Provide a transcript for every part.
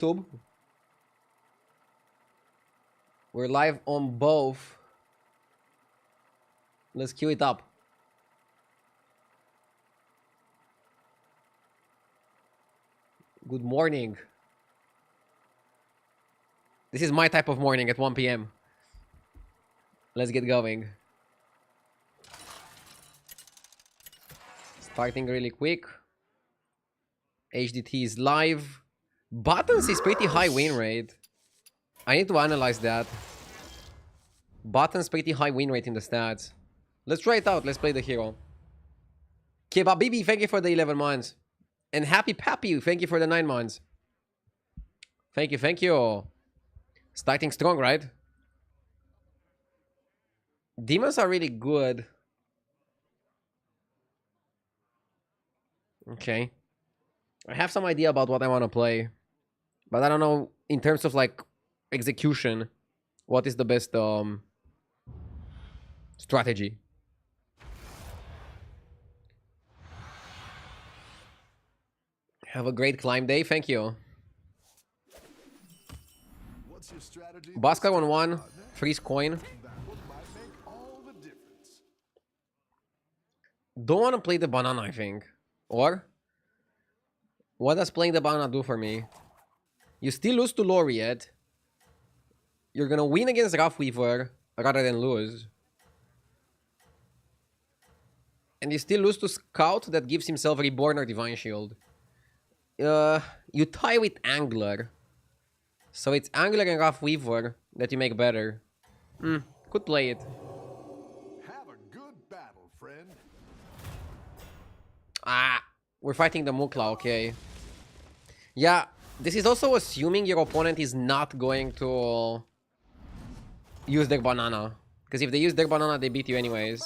YouTube. We're live on both. Let's queue it up. Good morning. This is my type of morning at 1 p.m. Let's get going. Starting really quick. HDT is live. Buttons is pretty high win rate. I need to analyze that. Buttons pretty high win rate in the stats. Let's try it out. Let's play the hero. Kebab Bibi, thank you for the 11 months. And Happy Pappy, thank you for the 9 months. Thank you, thank you. Starting strong, right? Demons are really good. Okay. I have some idea about what I want to play. But I don't know, in terms of like execution, what is the best strategy. Have a great climb day, thank you. Basca 1-1, freeze coin. Don't want to play the banana, I think. Or? What does playing the banana do for me? You still lose to Laureate. You're gonna win against Rough Weaver rather than lose. And you still lose to Scout that gives himself Reborn or Divine Shield. You tie with Angler. So it's Angler and Rough Weaver that you make better. Could play it. Have a good battle, friend. Ah, we're fighting the Mukla, okay. Yeah, this is also assuming your opponent is not going to use their banana. Because if they use their banana, they beat you anyways.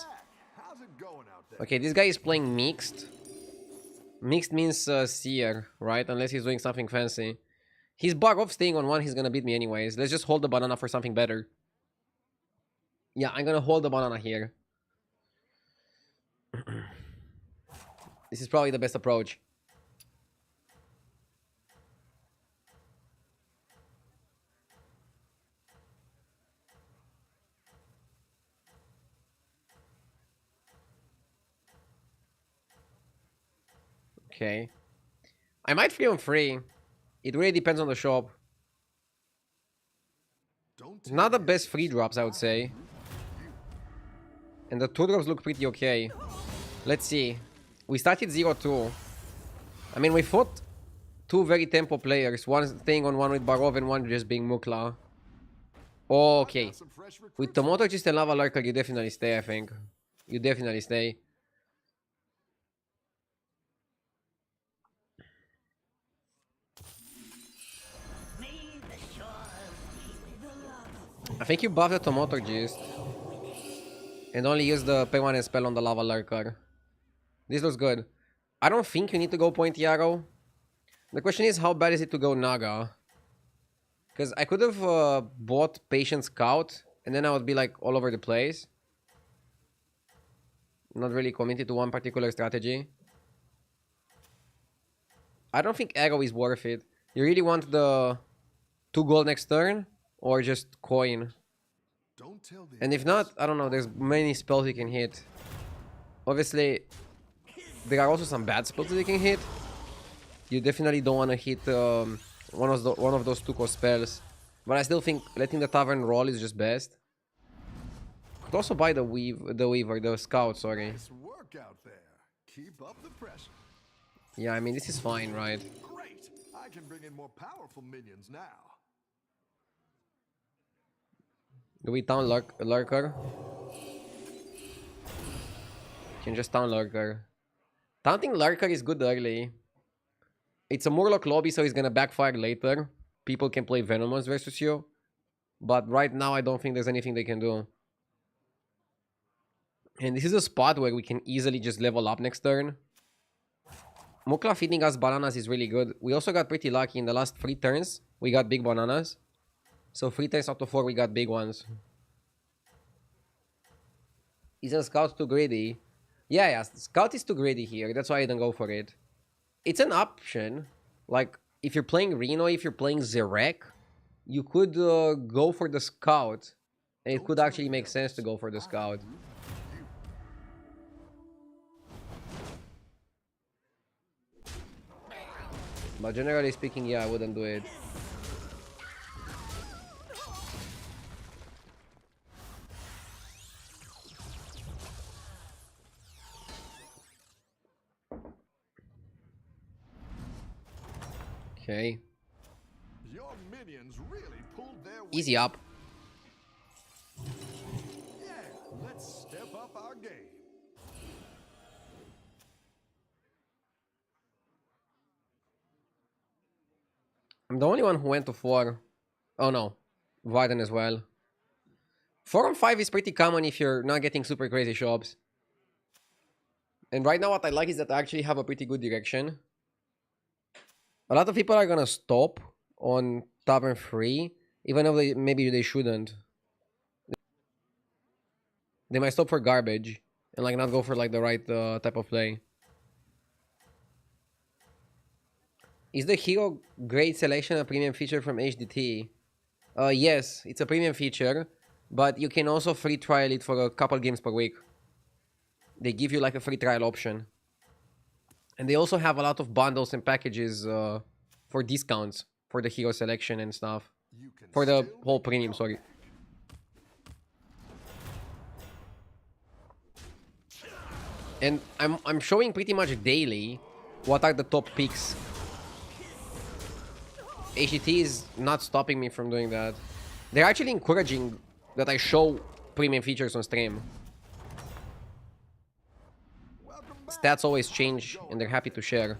How's it going out there? Okay, this guy is playing mixed. Mixed means seer, right? Unless he's doing something fancy. He's bug off staying on one, he's gonna beat me anyways. Let's just hold the banana for something better. Yeah, I'm gonna hold the banana here. This is probably the best approach. Okay. I might free on free. It really depends on the shop. Not the best free drops, I would say. And the 2 drops look pretty okay. Let's see. We started 0-2. I mean, we fought 2 very tempo players. One staying on one with Barov and one just being Mukla. Okay. With Tomoto just and Lava Lurker, you definitely stay, I think. You definitely stay. I think you buff the Tomoto Gist. And only use the permanent spell on the Lava Lurker. This looks good. I don't think you need to go Point Yarrow. The question is, how bad is it to go Naga? Because I could have bought Patient Scout, and then I would be like all over the place. Not really committed to one particular strategy. I don't think Arrow is worth it. You really want the 2 gold next turn? Or just coin? And if not, I don't know, there's many spells you can hit. Obviously, there are also some bad spells that you can hit. You definitely don't want to hit one of those 2 cost spells. But I still think letting the Tavern roll is just best. Could also buy the Weaver, the Scout, sorry. Nice work out there. Keep up the pressure. Yeah, I mean, this is fine, right? Great. I can bring in more powerful minions now. Do we town Lurker? Can just town Lurker. Taunting Lurker is good early. It's a Murloc lobby, so he's gonna backfire later. People can play Venomous versus you. But right now, I don't think there's anything they can do. And this is a spot where we can easily just level up next turn. Mukla feeding us bananas is really good. We also got pretty lucky in the last 3 turns. We got big bananas. So 3 turns out of 4, we got big ones. Isn't Scout too greedy? Yeah, Scout is too greedy here. That's why I didn't go for it. It's an option. Like, if you're playing Reno, if you're playing Zerek, you could go for the scout. And it could actually make sense to go for the scout. But generally speaking, yeah, I wouldn't do it. Okay. Your minions really pulled their weight. Easy up. Yeah, let's step up our game. I'm the only one who went to 4. Oh no. Varden as well. 4 on 5 is pretty common if you're not getting super crazy shops. And right now what I like is that I actually have a pretty good direction. A lot of people are gonna stop on Tavern 3, even though maybe they shouldn't. They might stop for garbage and like not go for like the right type of play. Is the hero grade selection a premium feature from HDT? Yes, it's a premium feature, but you can also free trial it for a couple games per week. They give you like a free trial option. And they also have a lot of bundles and packages for discounts for the hero selection and stuff. For the whole premium, sorry. And I'm showing pretty much daily what are the top picks. HET is not stopping me from doing that. They're actually encouraging that I show premium features on stream. Stats always change and they're happy to share.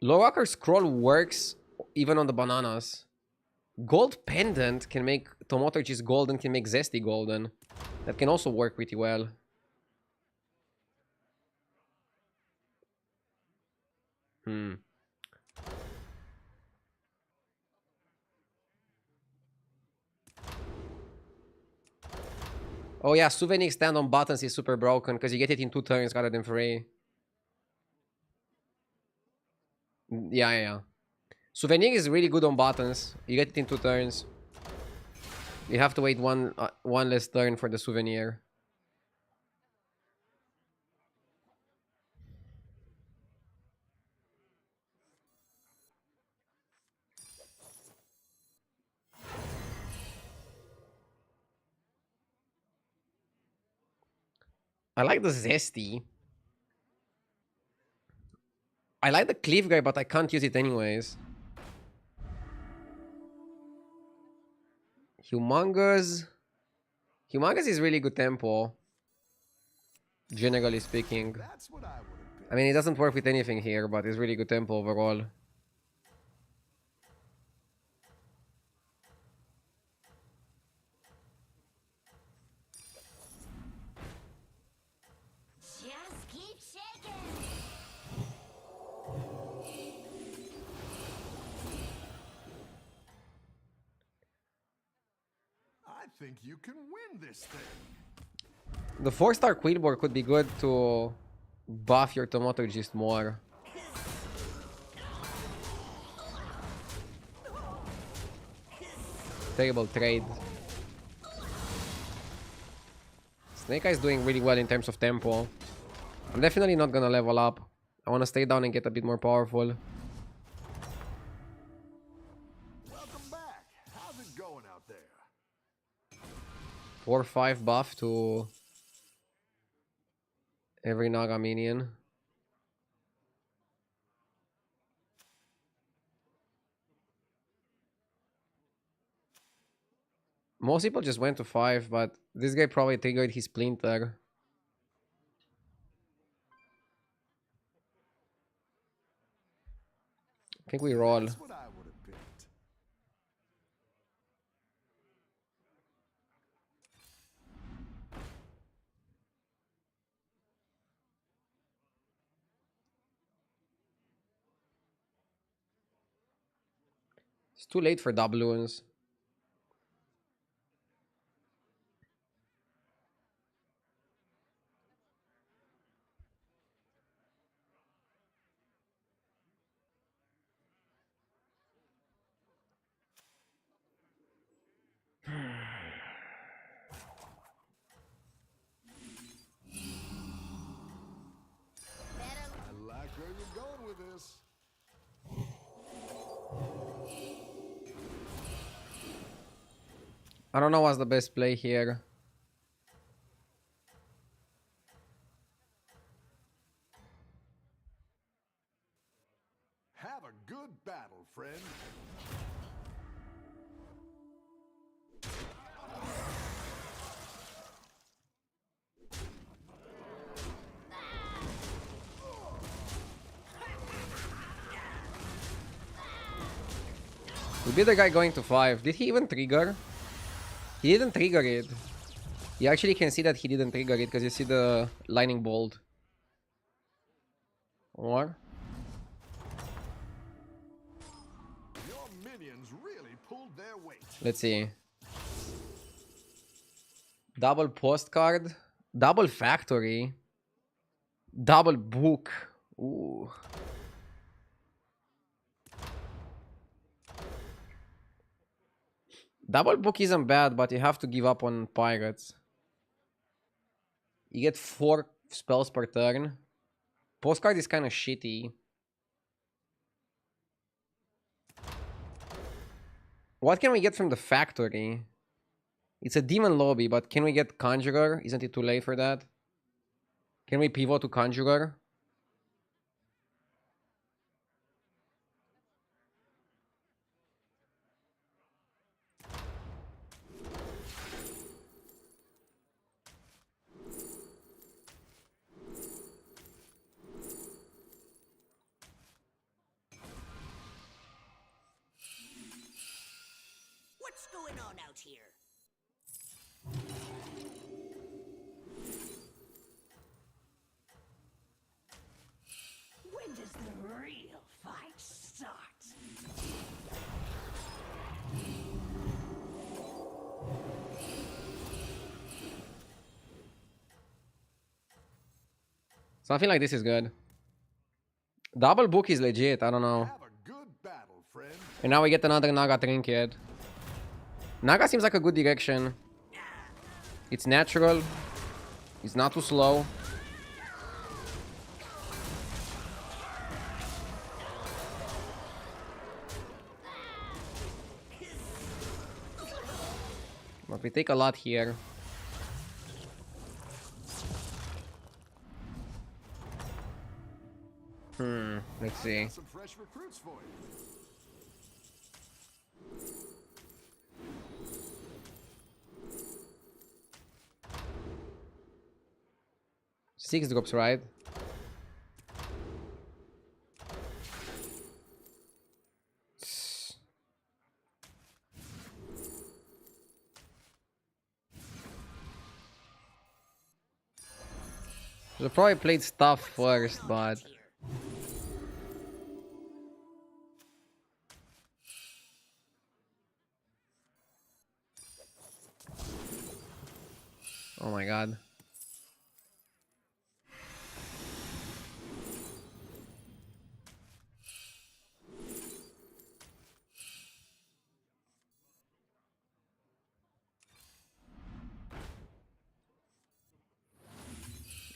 Low rocker scroll works even on the bananas. Gold pendant can make Tomotoji's golden, can make Zesty golden. That can also work pretty well. Oh yeah, souvenir stand on buttons is super broken because you get it in 2 turns rather than 3. Yeah. Souvenir is really good on buttons. You get it in 2 turns. You have to wait one less turn for the souvenir. I like the Zesty. I like the Cleave guy, but I can't use it anyways. Humongous. Humongous is really good tempo. Generally speaking. That's what I would have picked. I mean, it doesn't work with anything here, but it's really good tempo overall. Just keep shaking. I think you can win this thing. The 4-star Quillboar could be good to buff your Tomato just more. Terrible trade. Snake Eye is doing really well in terms of tempo. I'm definitely not gonna level up. I wanna stay down and get a bit more powerful. Welcome back. How's it going out there? 4-5 buff to every Naga minion. Most people just went to 5, but this guy probably triggered his Splinter. I think we roll. That's what I would have picked. It's too late for doubloons. I don't know what's the best play here. Have a good battle, friend. We beat the guy going to 5. Did he even trigger? He didn't trigger it. You actually can see that he didn't trigger it because you see the lightning bolt. Or? Your minions really pulled their weight. Let's see. Double postcard. Double factory. Double book. Ooh. Double book isn't bad, but you have to give up on pirates. You get 4 spells per turn. Postcard is kind of shitty. What can we get from the factory? It's a demon lobby, but can we get Conjurer? Isn't it too late for that? Can we pivot to Conjurer? What's going on out here? When does the real fight start? Something like this is good. Double book is legit, I don't know. Have a good battle, friend. And now we get another Naga trinket. Naga seems like a good direction. It's natural. It's not too slow. But we take a lot here. Let's see. Some fresh recruits for you. 6 drops, right? Should probably played stuff first, but oh my god.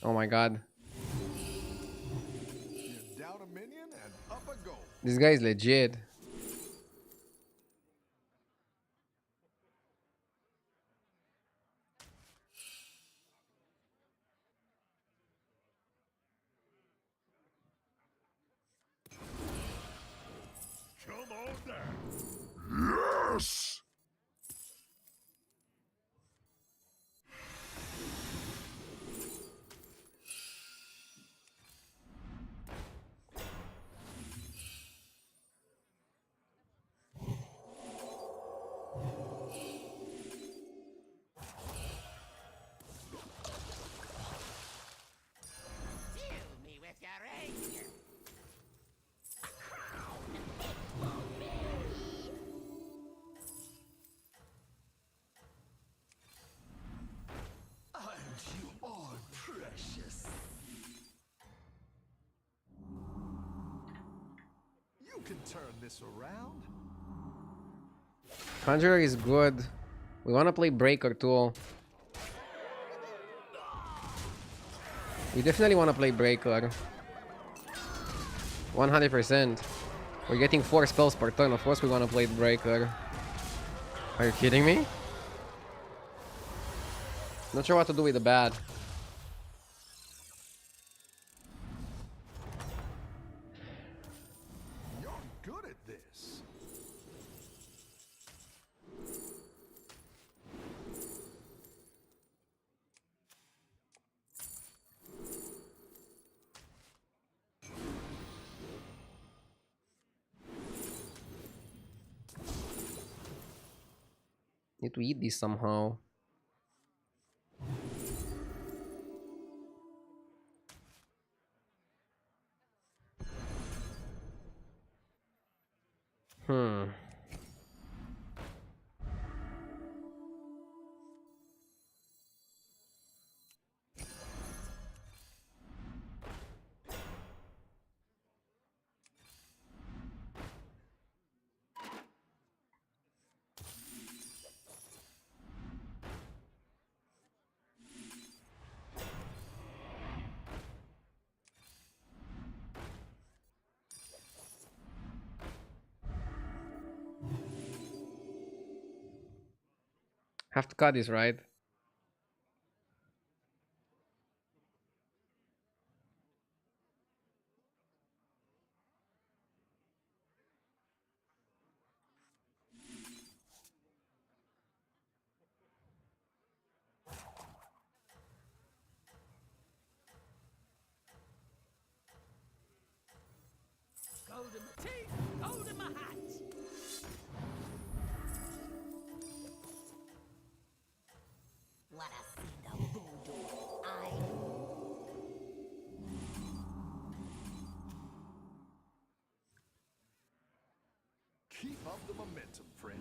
Oh my god. You're down a minion and up a goal. This guy is legit. Come on down. Yes! Fill me with your anger. And you are precious. You can turn this around. Conjurer is good. We want to play Breaker too. We definitely want to play Breaker. 100%. We're getting 4 spells per turn. Of course we want to play Breaker. Are you kidding me? Not sure what to do with the bat. You're good at this. Need to eat this somehow. Hmm. Have to cut this, right? Gold in my teeth, gold in my hat. Wanna see the voodoo? Keep up the momentum, friend.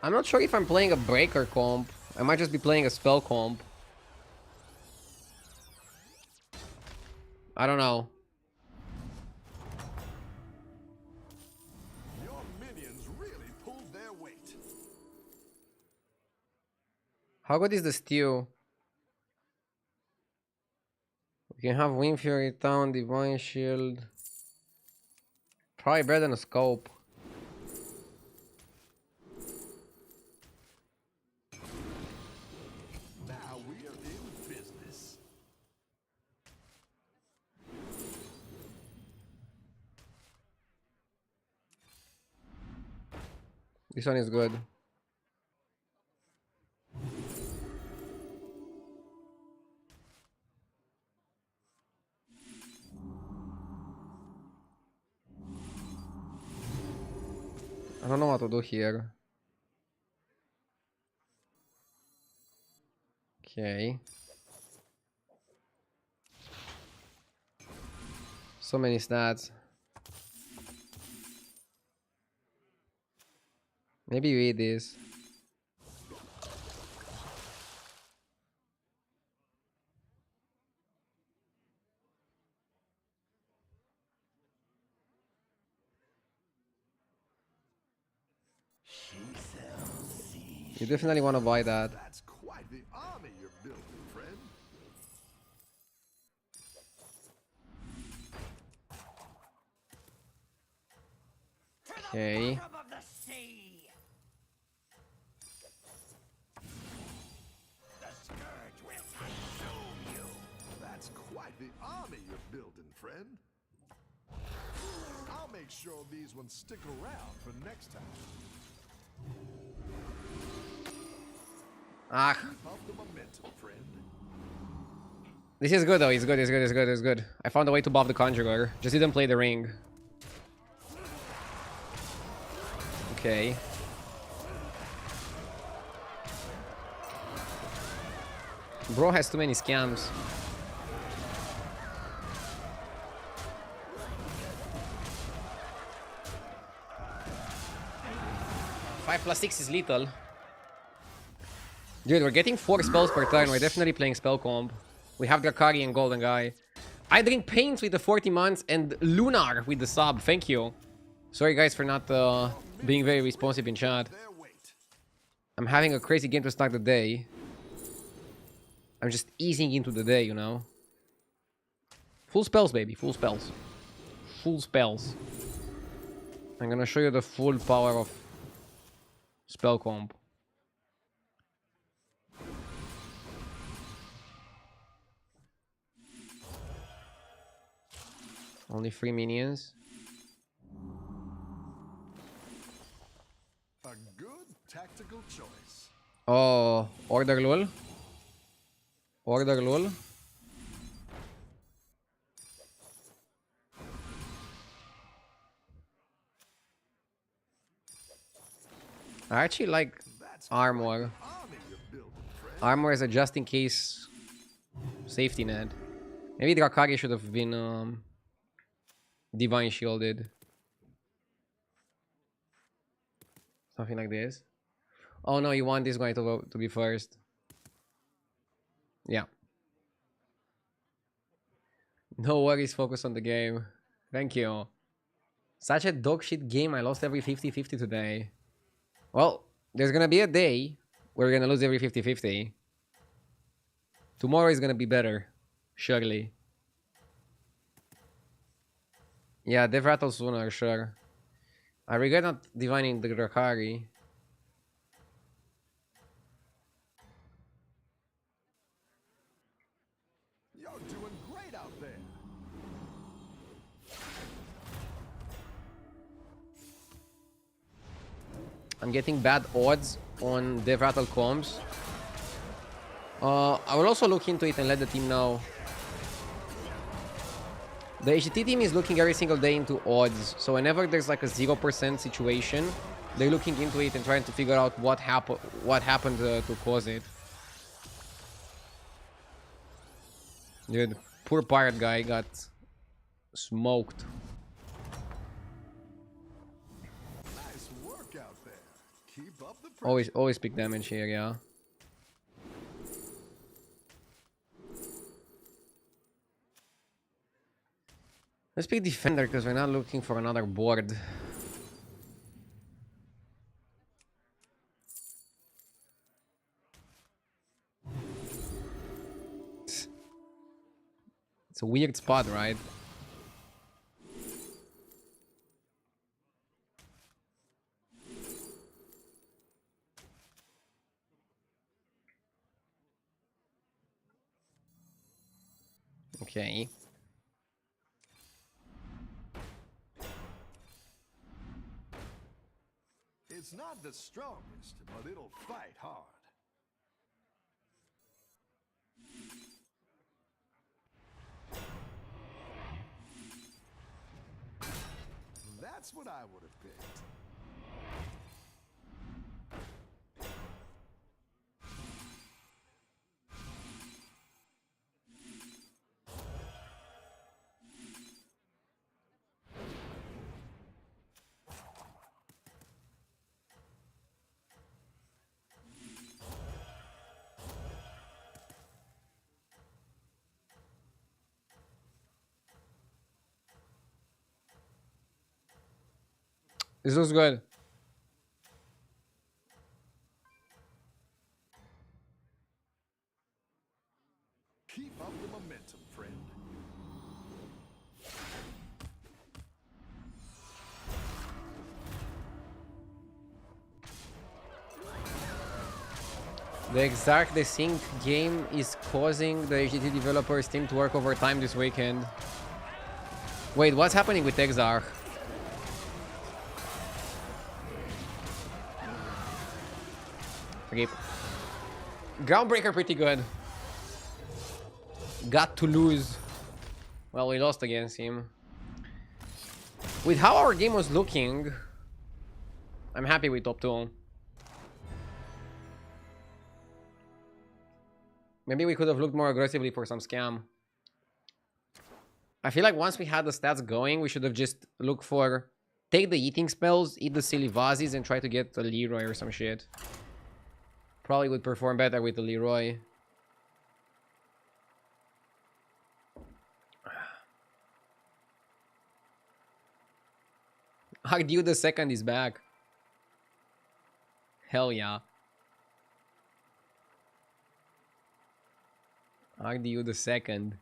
I'm not sure if I'm playing a breaker comp. I might just be playing a spell comp. I don't know. Your minions really pulled their weight. How good is the stew? We can have Wind Fury, Town, Divine Shield. Probably better than a scope. Now we are in business. This one is good. I don't know what to do here. Okay. So many stats. Maybe you eat this. You definitely want to buy that. That's quite the army you're building, friend. Okay. Bottom of the sea. The scourge will consume you. That's quite the army you're building, friend. I'll make sure these ones stick around for next time. Ah, Keep up the momentum, friend. this is good though. It's good. It's good. It's good. It's good. I found a way to buff the Conjurer. Just didn't play the ring. Okay. Bro has too many scams. Five plus 6 is lethal. Dude, we're getting 4 spells per turn. We're definitely playing spell comp. We have Drakari and Golden Guy. I drink Paints with the 40 months and Lunar with the sub. Thank you. Sorry guys for not being very responsive in chat. Their weight. I'm having a crazy game to start the day. I'm just easing into the day, you know. Full spells, baby. Full spells. Full spells. I'm gonna show you the full power of spell comp. Only 3 minions. A good tactical choice. Oh, order lul. Order lul. I actually like That's armor. quite the army you're building, friend. Armor is a just in case safety net. Maybe Drakari should have been divine shielded. Something like this. Oh no, you want this guy to be first. Yeah. No worries, focus on the game. Thank you. Such a dog shit game. I lost every 50-50 today. Well, there's gonna be a day where we're gonna lose every 50-50. Tomorrow is gonna be better. Surely. Yeah, Dev Rattle sooner, sure. I regret not divining the Drakari. You're doing great out there. I'm getting bad odds on Dev Rattle comms. I will also look into it and let the team know. The HDT team is looking every single day into odds. So whenever there's like a 0% situation, they're looking into it and trying to figure out what happened to cause it. Dude, poor pirate guy got smoked. Nice work out there. Keep up the pressure. Always big damage here, yeah. Let's pick defender because we're not looking for another board. It's a weird spot, right? Okay. It's not the strongest, but it'll fight hard. That's what I would have picked. This looks good. Keep up the momentum, friend. The exact desync game is causing the HDT developers team to work overtime this weekend. Wait, what's happening with Exarch? Okay. Groundbreaker pretty good. Got to lose. Well, we lost against him. With how our game was looking, I'm happy with top 2. Maybe we could have looked more aggressively for some scam. I feel like once we had the stats going, we should have just looked for... Take the eating spells, eat the silly vases, and try to get the Leroy or some shit. Probably would perform better with the Leroy. Argue the second is back. Hell yeah. RDU the second.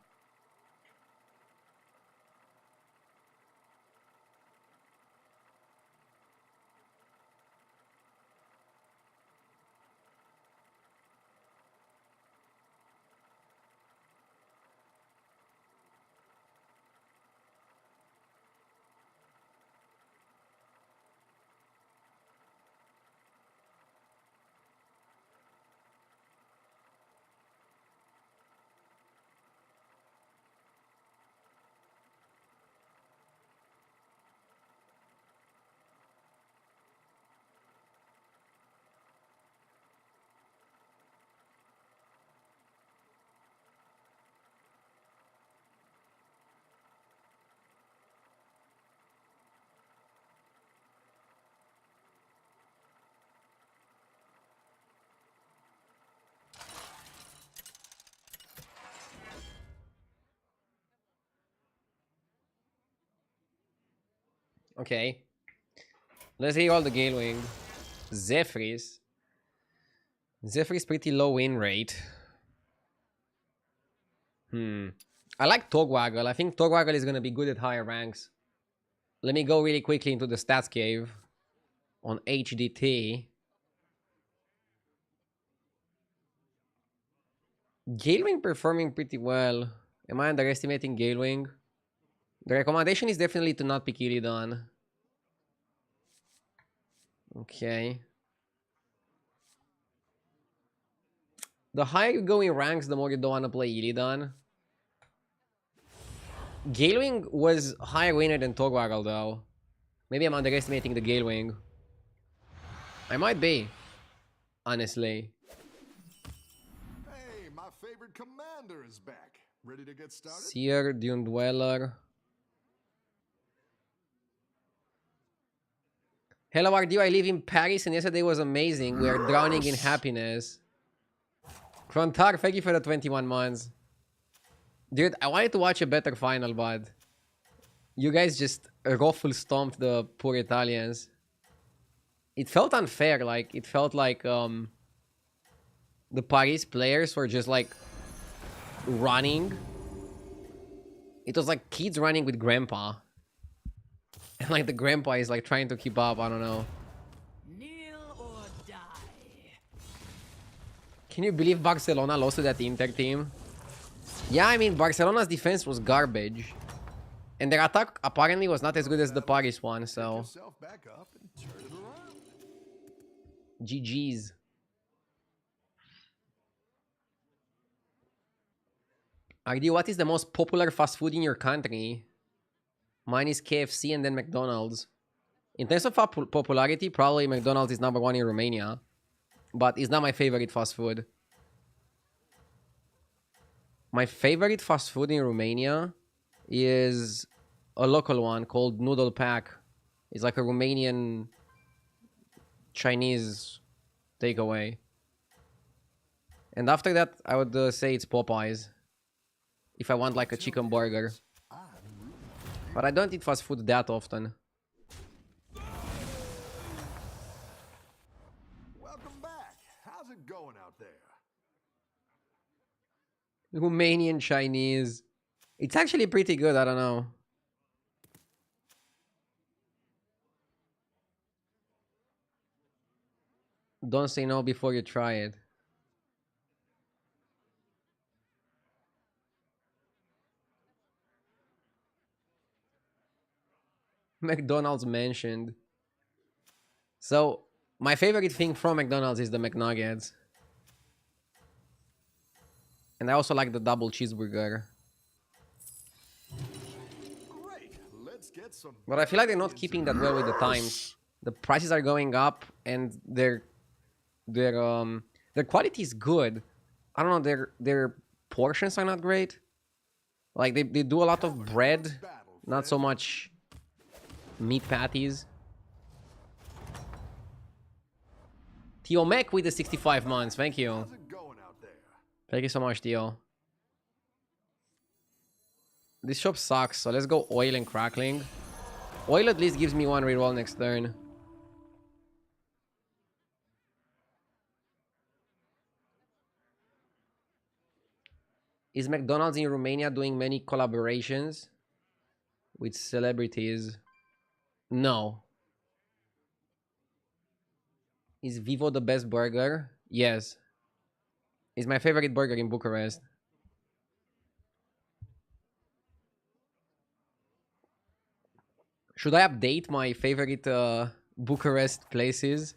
Okay. Let's hear all the Gale Wing. Zephyrs. Zephyrs pretty low win rate. I like Togwaggle. I think Togwaggle is gonna be good at higher ranks. Let me go really quickly into the stats cave on HDT. Galewing performing pretty well. Am I underestimating Galewing? The recommendation is definitely to not pick Illidan. Okay. The higher you go in ranks, the more you don't want to play Illidan. Galewing was higher winner than Togwaggle though. Maybe I'm underestimating the Galewing. I might be. Honestly. Hey, my favorite commander is back. Ready to get started? Seer, Dune Dweller. Hello RDU, I live in Paris and yesterday was amazing. We are drowning in happiness. Krontar, thank you for the 21 months. Dude, I wanted to watch a better final, but you guys just ruffle stomped the poor Italians. It felt unfair, like it felt like the Paris players were just like running. It was like kids running with grandpa. And like the grandpa is like trying to keep up, I don't know. Kneel or die. Can you believe Barcelona lost to that Inter team? Yeah, I mean, Barcelona's defense was garbage. And their attack apparently was not as good as the Paris one, so... Yourself back up and turn it around. GG's. RD, what is the most popular fast food in your country? Mine is KFC and then McDonald's. In terms of popularity, probably McDonald's is number one in Romania. But it's not my favorite fast food. My favorite fast food in Romania is a local one called Noodle Pack. It's like a Romanian Chinese takeaway. And after that, I would say it's Popeyes. If I want like a chicken burger. But I don't eat fast food that often. Welcome back. How's it going out there? Romanian Chinese. It's actually pretty good, I don't know. Don't say no before you try it. McDonald's mentioned. So, my favorite thing from McDonald's is the McNuggets. And I also like the double cheeseburger. Great. Let's get some. But I feel like they're not keeping that well with the times. The prices are going up and their quality is good. I don't know, their portions are not great. Like they do a lot of bread, not so much meat patties. Theo Mech with the 65 months, thank you. How's it going out there? Thank you so much, Theo. This shop sucks, so let's go oil and crackling. Oil at least gives me one reroll next turn. Is McDonald's in Romania doing many collaborations with celebrities? No. Is Vivo the best burger? Yes. It's my favorite burger in Bucharest. Should I update my favorite Bucharest places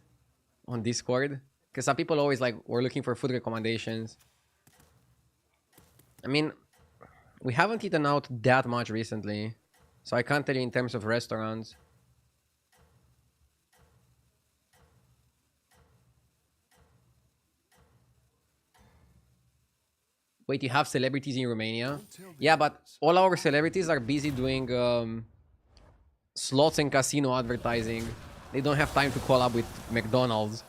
on Discord? Because some people always like were looking for food recommendations. I mean, we haven't eaten out that much recently, so I can't tell you in terms of restaurants. Wait, you have celebrities in Romania? Yeah, but all our celebrities are busy doing slots and casino advertising. They don't have time to collab with McDonald's.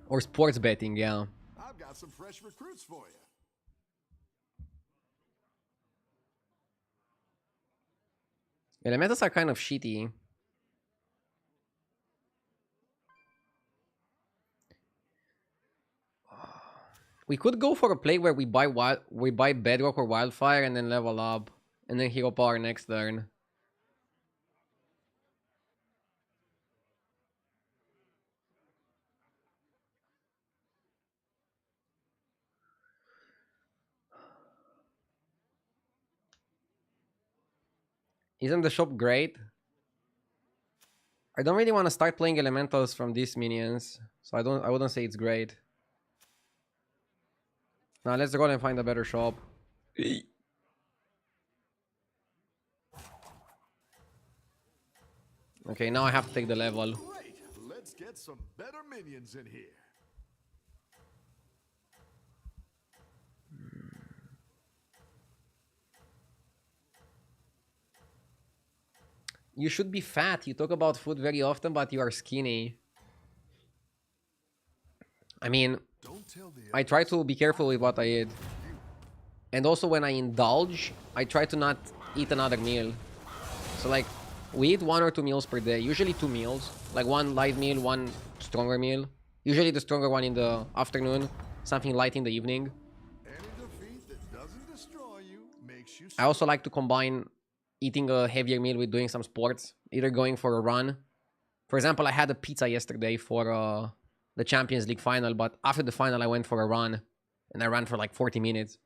Or sports betting, yeah. I've got some fresh recruits for you. Elementals are kind of shitty. We could go for a play where we buy Bedrock or Wildfire and then level up. And then Hero Power next turn. Isn't the shop great? I don't really want to start playing elementals from these minions, so I wouldn't say it's great. Now let's go and find a better shop. Okay, now I have to take the level. Great. Let's get some better minions in here. You should be fat. You talk about food very often, but you are skinny. I mean, I try to be careful with what I eat. And also when I indulge, I try to not eat another meal. So like, we eat 1 or 2 meals per day. Usually 2 meals. Like 1 light meal, 1 stronger meal. Usually the stronger one in the afternoon. Something light in the evening. Any defeat that doesn't destroy you makes you I also like to combine eating a heavier meal with doing some sports. Either going for a run. For example, I had a pizza yesterday for the Champions League final. But after the final, I went for a run. And I ran for like 40 minutes.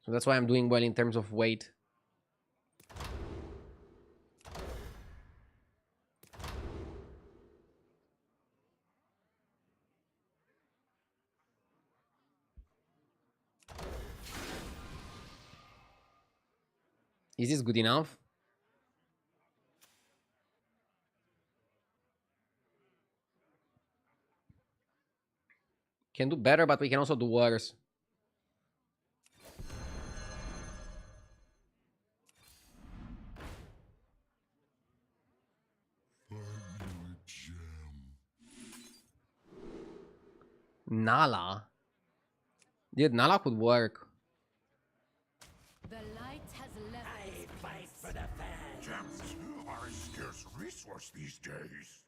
So that's why I'm doing well in terms of weight. Is this good enough? Can do better, but we can also do worse. Nala. Dude, Nala could work. The light has left. I fight for the fans. Gems are a scarce resource these days.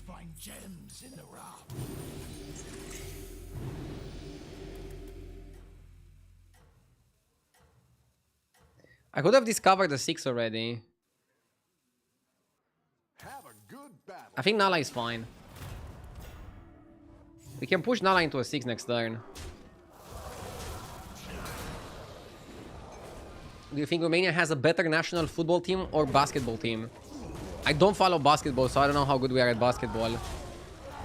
Find gems in the rock. I could have discovered the 6 already. have a good battle. I think Nala is fine. We can push Nala into a 6 next turn. Do you think Romania has a better national football team or basketball team? I don't follow basketball, so I don't know how good we are at basketball.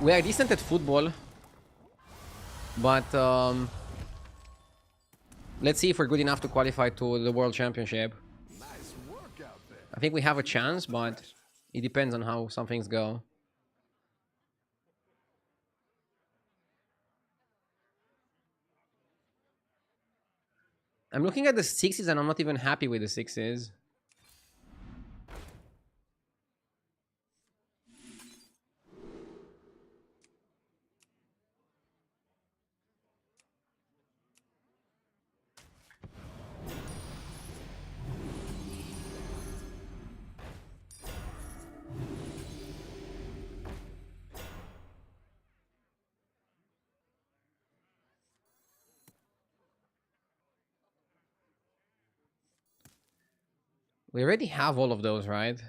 We are decent at football. But, let's see if we're good enough to qualify to the World Championship. Nice work out there. I think we have a chance, but It depends on how some things go. I'm looking at the 6s and I'm not even happy with the 6s. We already have all of those, right?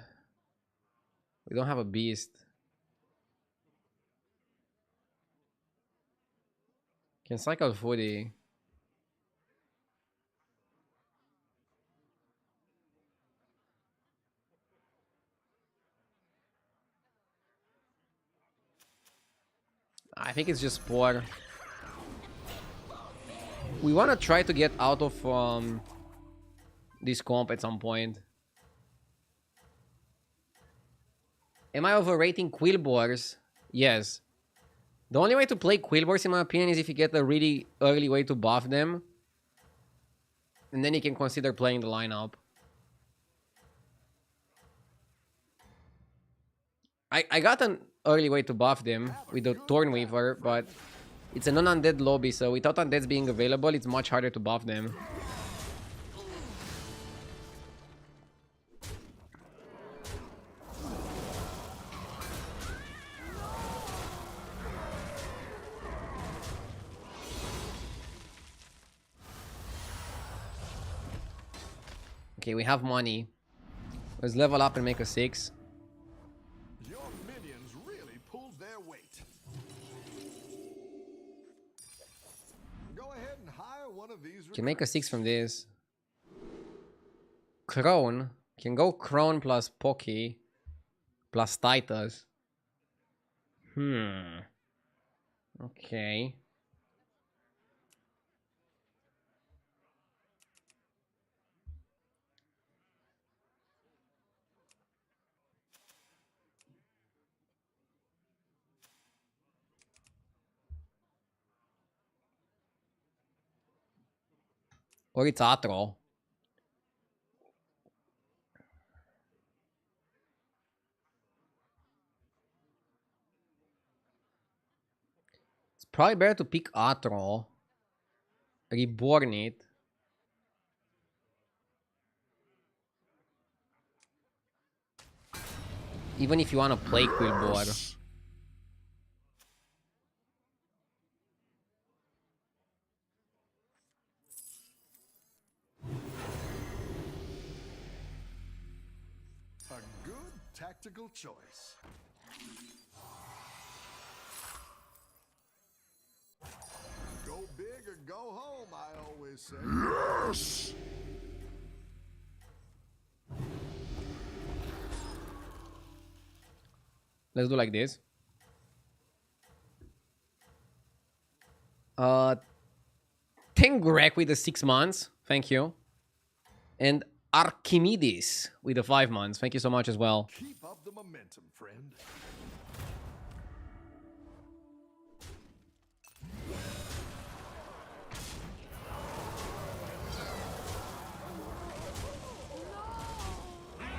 We don't have a beast. Can cycle footy. I think it's just poor. We want to try to get out of this comp at some point. Am I overrating Quillboars? Yes. The only way to play Quillboars, in my opinion, is if you get a really early way to buff them. And then you can consider playing the lineup. I got an early way to buff them with the Thornweaver, but it's a non-undead lobby, so without undeads being available, it's much harder to buff them. Okay, we have money. Let's level up and make a 6. Your minions really pulled their weight. Go ahead and hire one of these. Can make a 6 from this. Crone. Can go Crone plus Pocky plus Titus. Okay. Or it's Atro. It's probably better to pick Atro. Reborn it. Even if you want to play Quillboar. A good tactical choice. Go big or go home, I always say. Yes! Let's do like this. Tengrek with the 6 months. Thank you. And Archimedes with the 5 months. Thank you so much as well. Keep up the momentum, friend.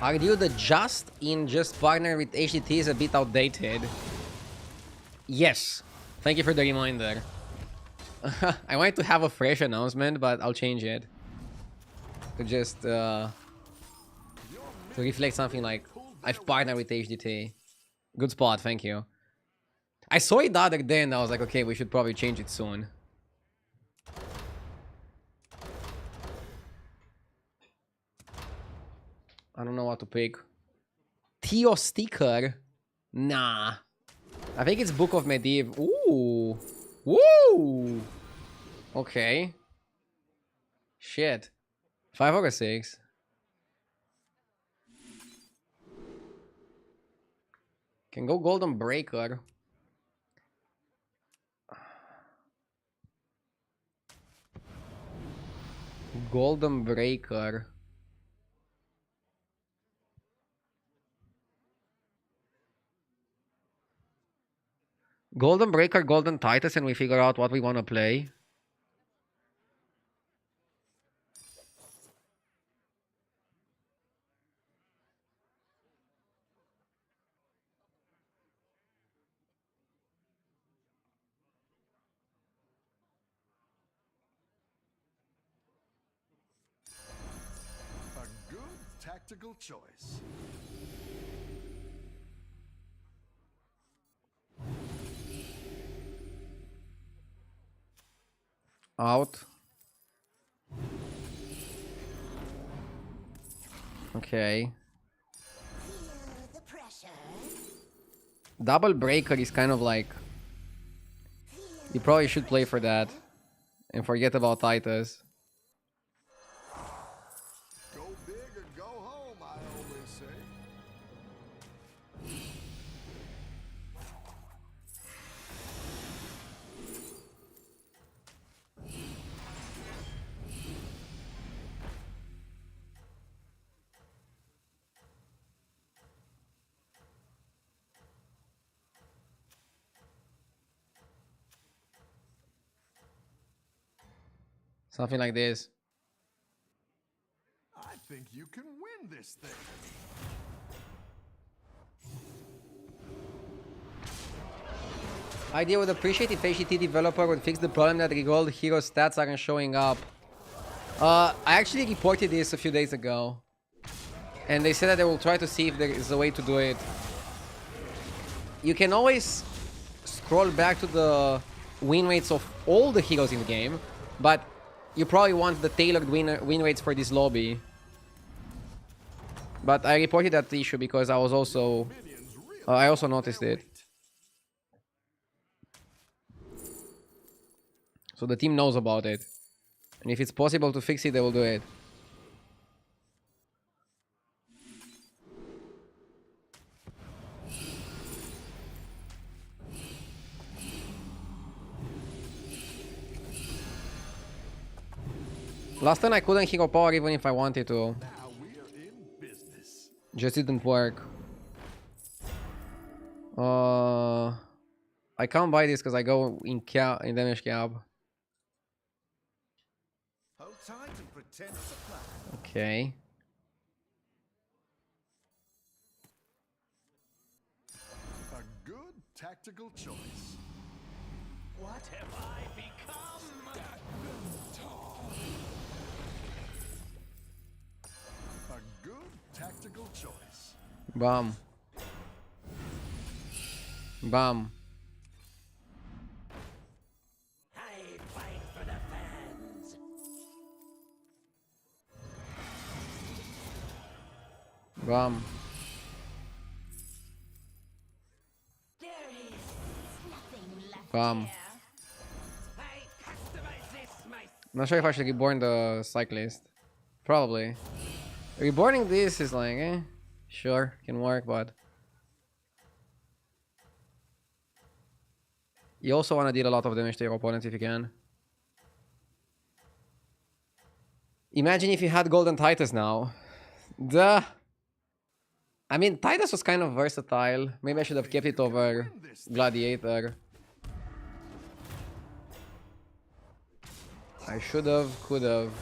Argue the just partner with HDT is a bit outdated. Yes. Thank you for the reminder. I wanted to have a fresh announcement, but I'll change it. To just to reflect something like I've partnered with HDT. Good spot, thank you. I saw it the other day and I was like, okay, we should probably change it soon. I don't know what to pick. Theo Sticker? Nah. I think it's Book of Medivh. Ooh. Woo! Okay. Shit. 5 or 6. Can go Golden Breaker. Golden Breaker. Golden Breaker, Golden Titus, and we figure out what we want to play. A good tactical choice. Out. Okay. The pressure. Double Breaker is kind of like... You probably should play for that. And forget about Titus. Go big or go home, I always say. Something like this. I think you can win this thing. Idea would appreciate if HTT developer would fix the problem that Regold hero stats aren't showing up. I actually reported this a few days ago. And they said that they will try to see if there is a way to do it. You can always scroll back to the win rates of all the heroes in the game, but you probably want the tailored win rates for this lobby. But I reported that issue because I was also... I also noticed it. So the team knows about it. And if it's possible to fix it, they will do it. Last time I couldn't hero power even if I wanted to. Now we're in business. Just didn't work. I can't buy this because I go in damage cap. Hold tight and pretend it's a plan. Okay. A good tactical choice. What have I become? A good tactical choice. Bam. Bam. I fight for the fans. Bam. There is nothing left Bam. here. I customize this myself. Not sure if I should reborn the cyclist. Probably. Reborning this is like, sure, can work, but... You also want to deal a lot of damage to your opponents if you can. Imagine if you had Golden Titus now. Duh. I mean, Titus was kind of versatile. Maybe I should have kept it over Gladiator. I should have, could have.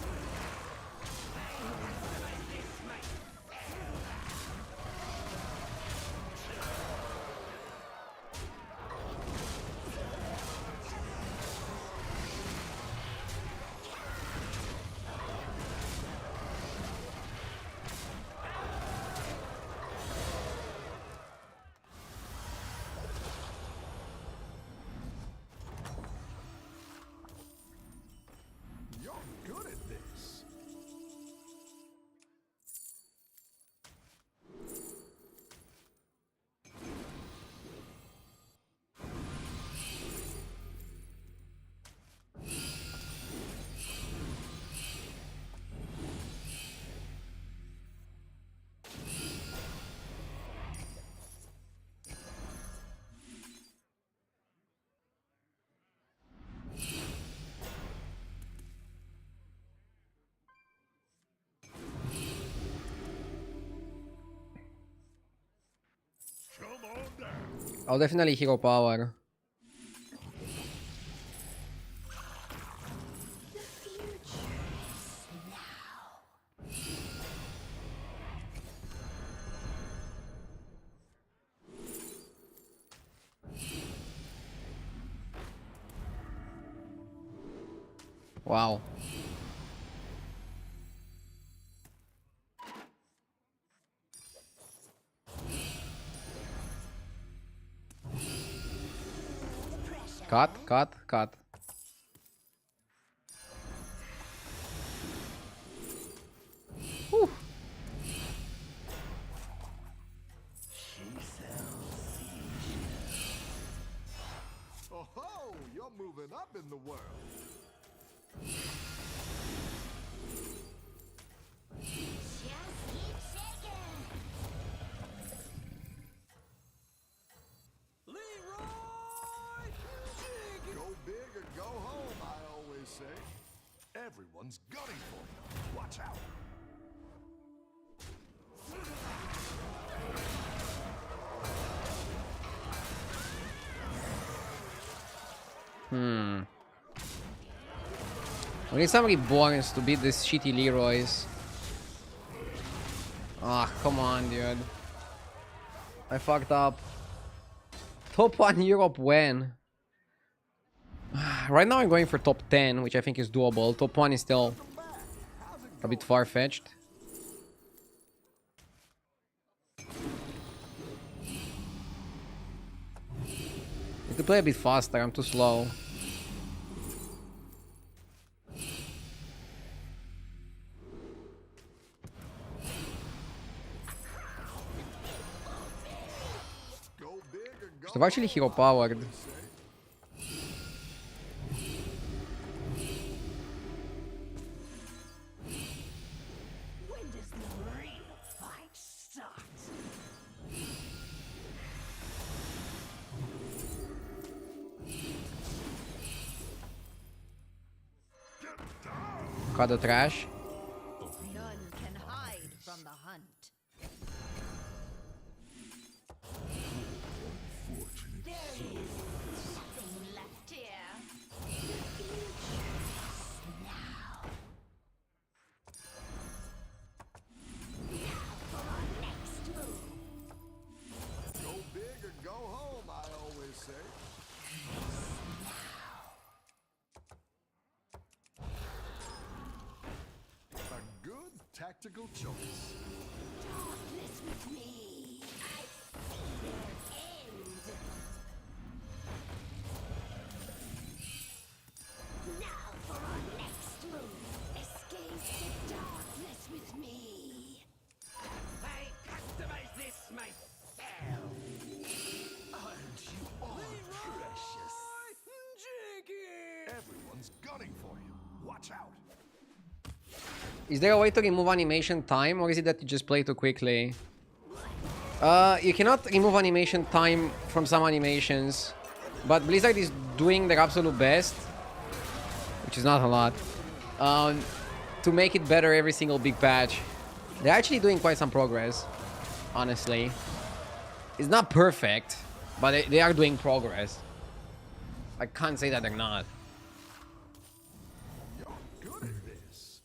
You're good at this. Come on down. I'll definitely hero power. Wow. Cut, cut, cut. Whew. Oh ho! You're moving up in the world. Go big or go home, I always say. Everyone's gunning for you. Watch out. We need somebody Borns to beat this shitty Leroy's. Ah, come on, dude. I fucked up. Top 1 Europe when? Right now I'm going for top 10, which I think is doable. Top 1 is still a bit far-fetched. Need to play a bit faster, I'm too slow. Go big or go Should have actually hero powered. When does the real fight start? Cut the trash. None can hide from the hunt. There is nothing left here. Now. Now for our next move. Go big or go home, I always say. A good tactical choice. Darkness with me. I see their end. Now for our next move. Escape the darkness with me. I customize this myself. Aren't you all precious? Everyone's gunning for you. Watch out. Is there a way to remove animation time, or is it that you just play too quickly? You cannot remove animation time from some animations, but Blizzard is doing their absolute best, which is not a lot, to make it better every single big patch. They're actually doing quite some progress, honestly. It's not perfect, but they are doing progress. I can't say that they're not. You're good at this.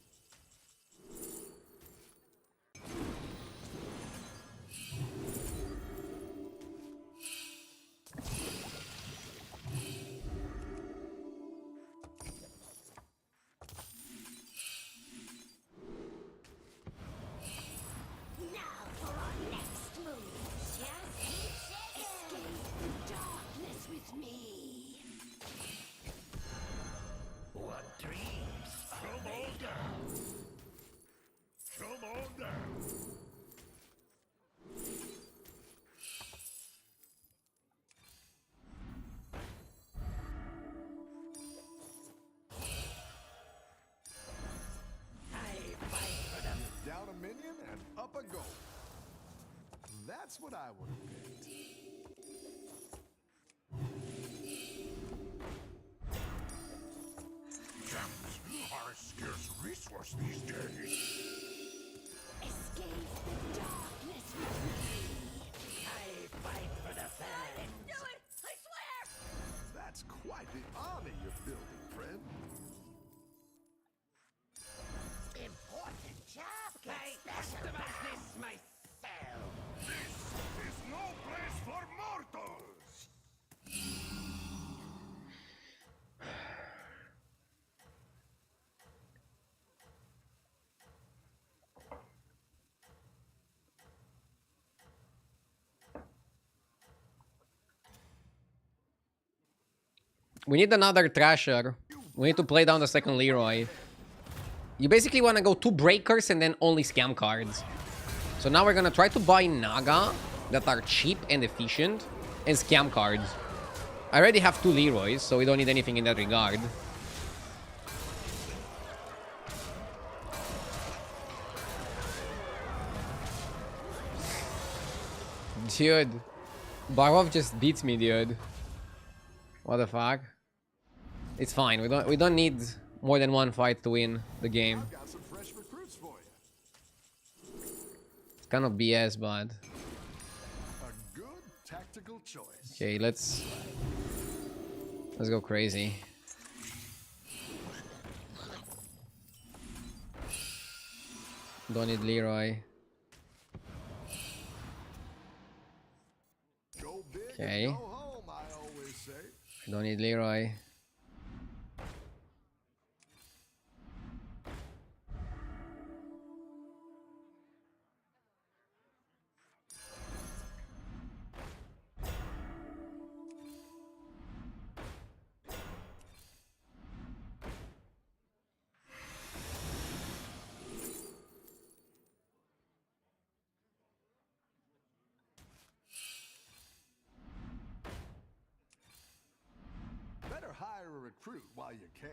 Now for our next move. Escape the darkness with me. What dreams are made of? Come on down. Down a minion and up a goal. That's what I would have picked. Gems are a scarce resource these days. Escape the darkness with me. I fight for the fans. Do it! I swear! That's quite the army you're building, friend. Important job. I customize this myself. This is no place for mortals. We need another Thrasher. We need to play down the second Leroy. You basically want to go 2 Breakers and then only Scam cards. So now we're going to try to buy Naga that are cheap and efficient and Scam cards. I already have 2 Leroys, so we don't need anything in that regard. Dude. Barov just beats me, dude. What the fuck? It's fine. We don't need more than 1 fight to win the game. I've got some fresh recruits for you. It's kind of BS, but A good tactical choice. okay, let's go crazy. Don't need Leroy. Go big Okay. and go home, I always say. Don't need Leroy. Better hire a recruit while you can.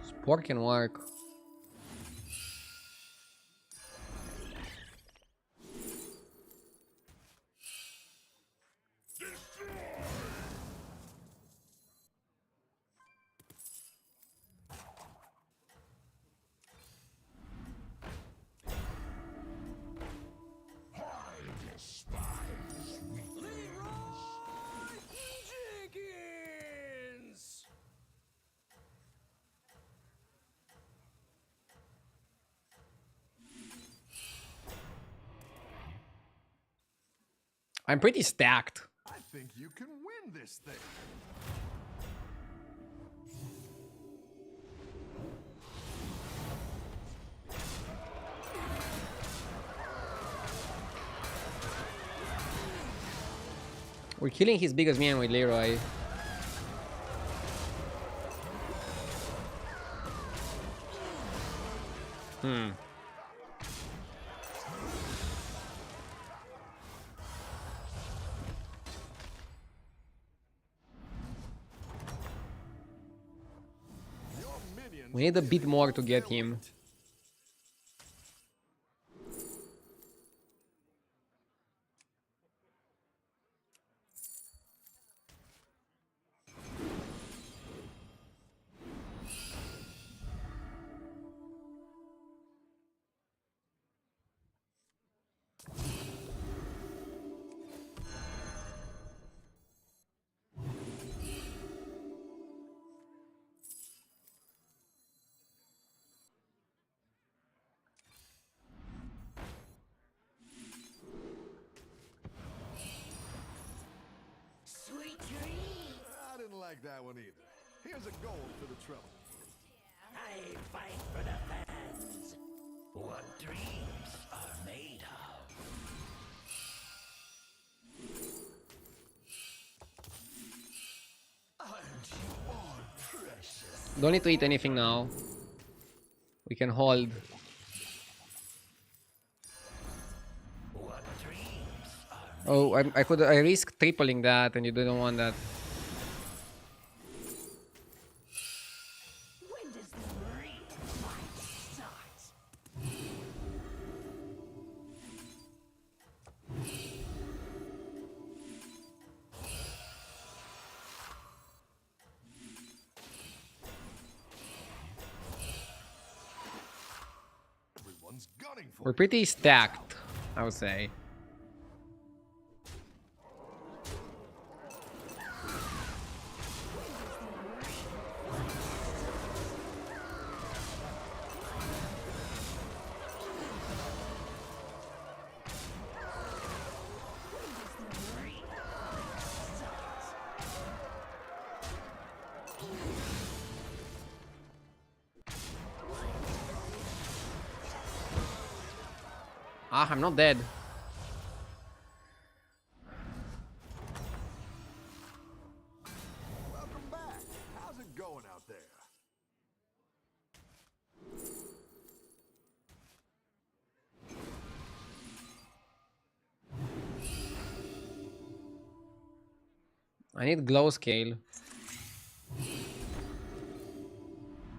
Sport can work. I'm pretty stacked. I think you can win this thing. We're killing his biggest man with Leroy. Your minions We need a bit more to get him. Sweet dreams. I didn't like that one either. Here's a gold for the trouble. I fight for the fans. What dreams are made of. Aren't you all precious? Don't need to eat anything now. We can hold. What dreams are Oh, I risk tripling that, and you didn't want that. When does the real fight start? Everyone's gunning for We're pretty stacked, I would say. Ah, I'm not dead. I need glow scale.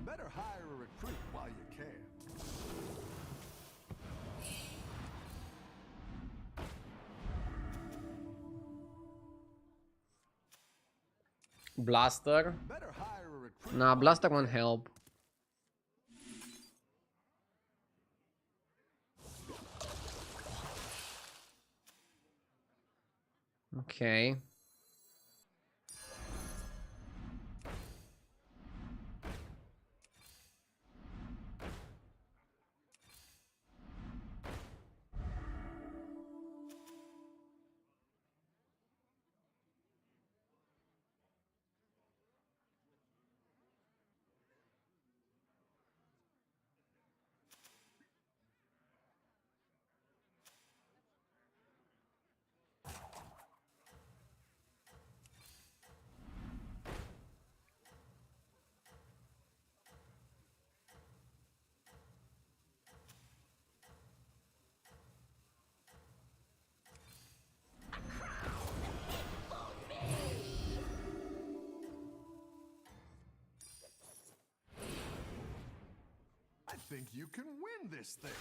Better hire a recruit while you can. Blaster. Better hire a recruit. Nah, blaster won't help. Okay. I think you can win this thing.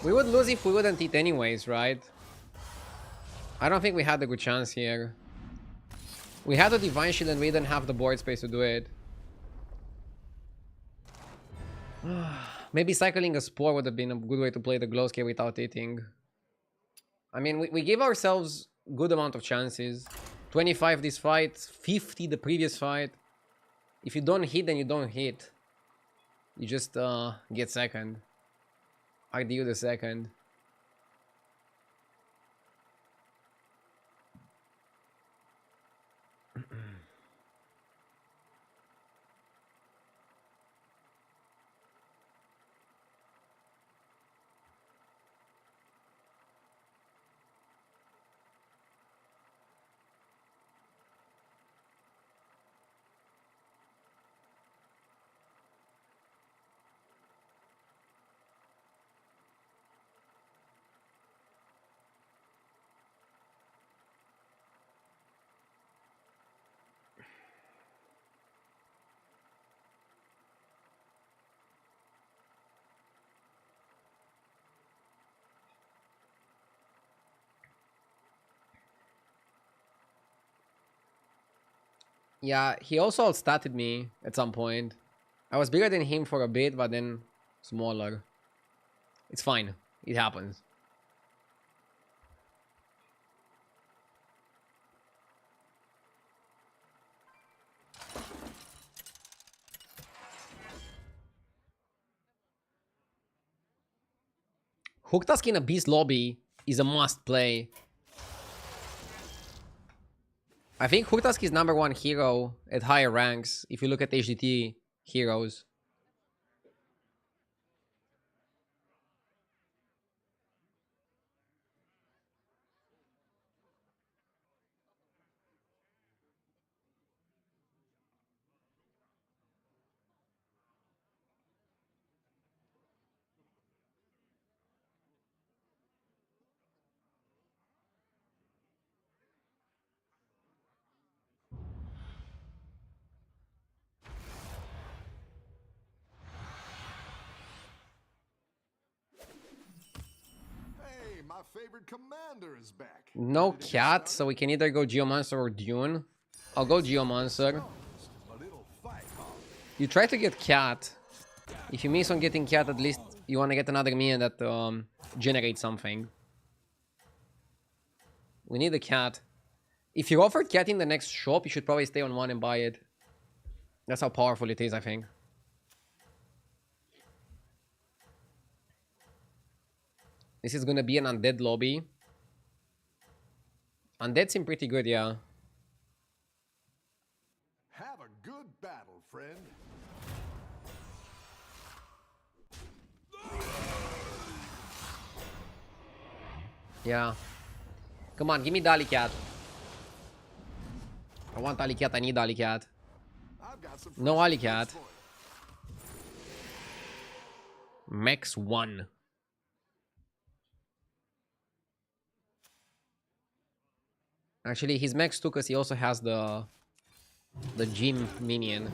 We would lose if we wouldn't eat anyways, right? I don't think we had a good chance here. We had a Divine Shield and we didn't have the board space to do it. Maybe cycling a Spore would have been a good way to play the glow scale without eating. I mean, we gave ourselves good amount of chances. 25 this fight, 50 the previous fight. If you don't hit, then you don't hit. You just get second. IDU the second. Yeah, he also outstatted me at some point. I was bigger than him for a bit, but then smaller. It's fine. It happens. Hook Task in a Beast lobby is a must play. I think Hook Task is #1 hero at higher ranks if you look at HDT heroes. Hey, my favorite commander is back. No Ready to get cat, started? so we can either go Geomancer or Dune. I'll go Geomancer. But it'll fight hard. You try to get cat. If you miss on getting cat, at least you want to get another minion that generates something. We need a cat. If you offered cat in the next shop, you should probably stay on one and buy it. That's how powerful it is, I think. This is gonna be an undead lobby. Undead seem pretty good, yeah. Have a good battle, friend. Yeah. Come on, give me Dali Cat. I want Dali Cat, I need Dali Cat. I've got some No fresh Ali fruits Cat. for you. Max 1. Actually, he's Max 2 because he also has the gym minion.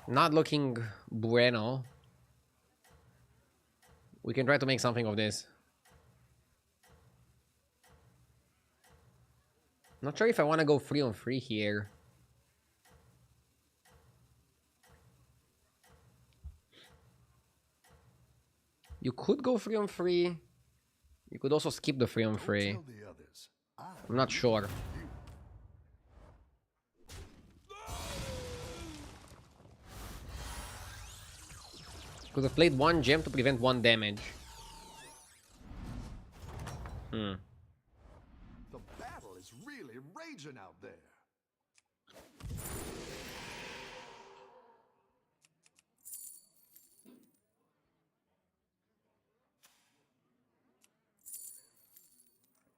Not looking bueno. We can try to make something of this. Not sure if I want to go 3-on-3 here. You could go 3-on-3. You could also skip the 3-on-3. Tell the others. I'm not sure. Could have played 1 gem to prevent 1 damage. The battle is really raging out there.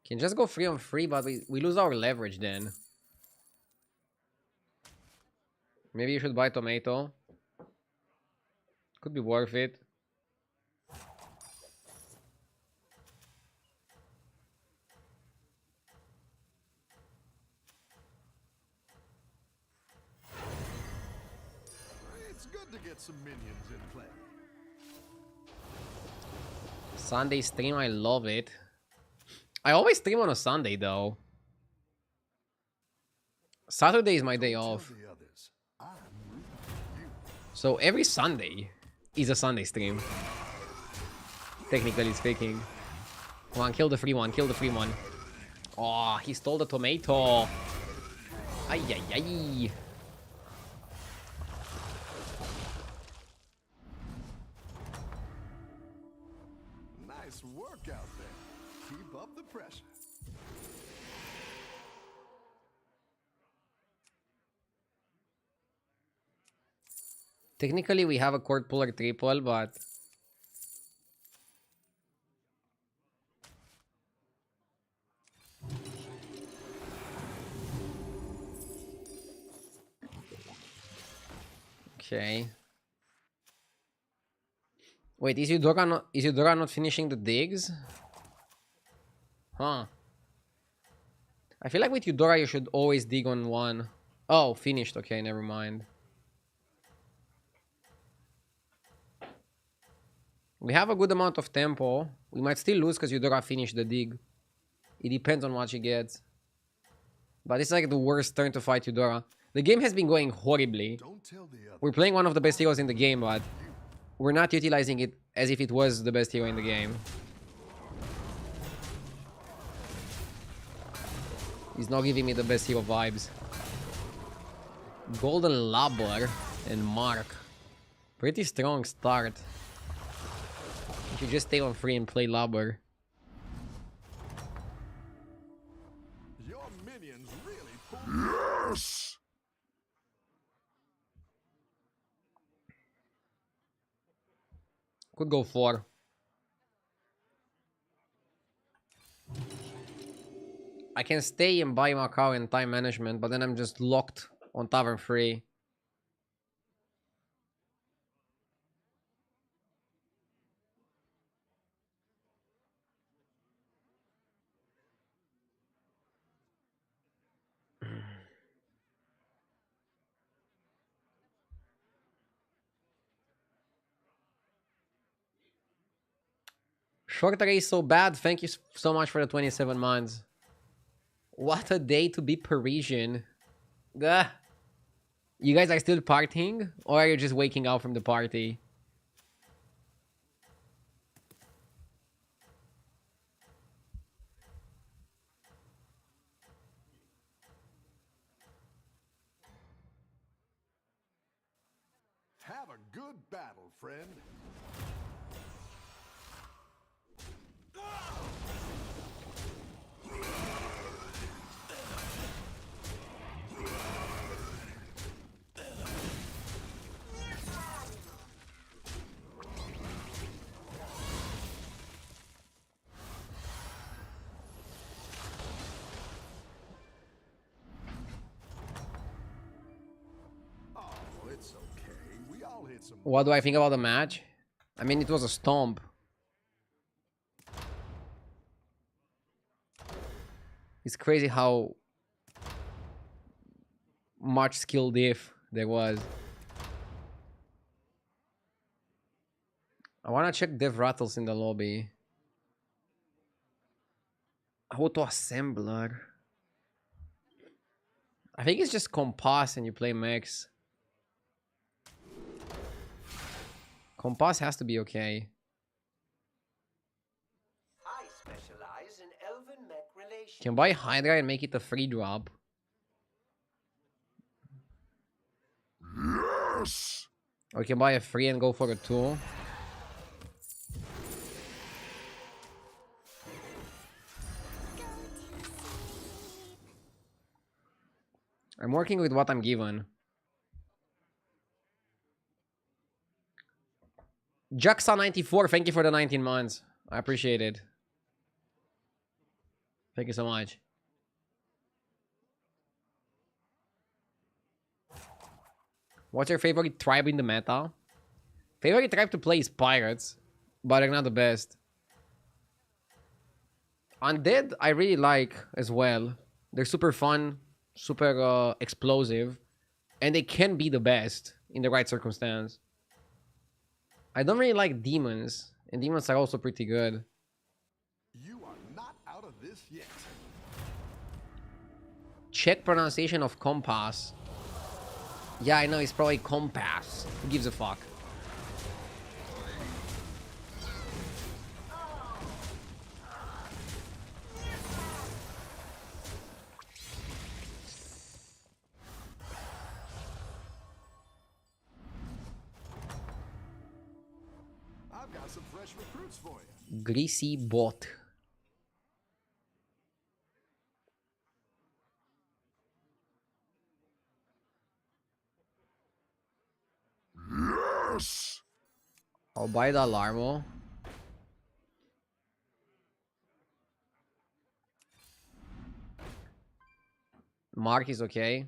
Can just go 3-on-3, but we lose our leverage then. Maybe you should buy tomato. Could be worth it. It's good to get some minions in play. Sunday stream, I love it. I always stream on a Sunday though. Saturday is my day off. Tell the others. So every Sunday is a Sunday stream. Technically speaking. Come on, kill the free one, kill the free one. Oh, he stole the tomato. Ay, ay, ay. Nice work out there. Keep up the pressure. Technically, we have a court puller triple, but okay. Wait, is Eudora not finishing the digs? Huh. I feel like with Eudora you should always dig on 1. Oh, finished. Okay, never mind. We have a good amount of tempo. We might still lose because Eudora finished the dig. It depends on what she gets. But it's like the worst turn to fight Eudora. The game has been going horribly. Don't tell the others. We're playing one of the best heroes in the game, but we're not utilizing it as if it was the best hero in the game. He's not giving me the best hero vibes. Golden Labor and Mark. Pretty strong start. You should just stay on free and play Labor. Your minions really pull. Yes! Could go 4. I can stay and buy Macau and time management, but then I'm just locked on Tavern 3. Short race so bad. Thank you so much for the 27 months. What a day to be Parisian. Gah. You guys are still partying? Or are you just waking up from the party? Have a good battle, friend. hit some. What do I think about the match? I mean, it was a stomp. It's crazy how much skill diff there was. I wanna check diff rattles in the lobby. Auto assembler. I think it's just compass and you play mechs. Compass has to be okay. I specialize in elven mech relations. Can buy Hydra and make it a free drop. Yes! Or you can buy a free and go for a 2. I'm working with what I'm given. Jaxa94, thank you for the 19 months. I appreciate it. Thank you so much. What's your favorite tribe in the meta? Favorite tribe to play is pirates, but they're not the best. Undead, I really like as well. They're super fun, super explosive, and they can be the best in the right circumstance. I don't really like demons, and demons are also pretty good. You are not out of this yet. Check pronunciation of compass. Yeah, I know, it's probably compass. Who gives a fuck? I've got some fresh recruits for you. Greasy bot. Yes! I'll buy the Alarmo. Mark is okay.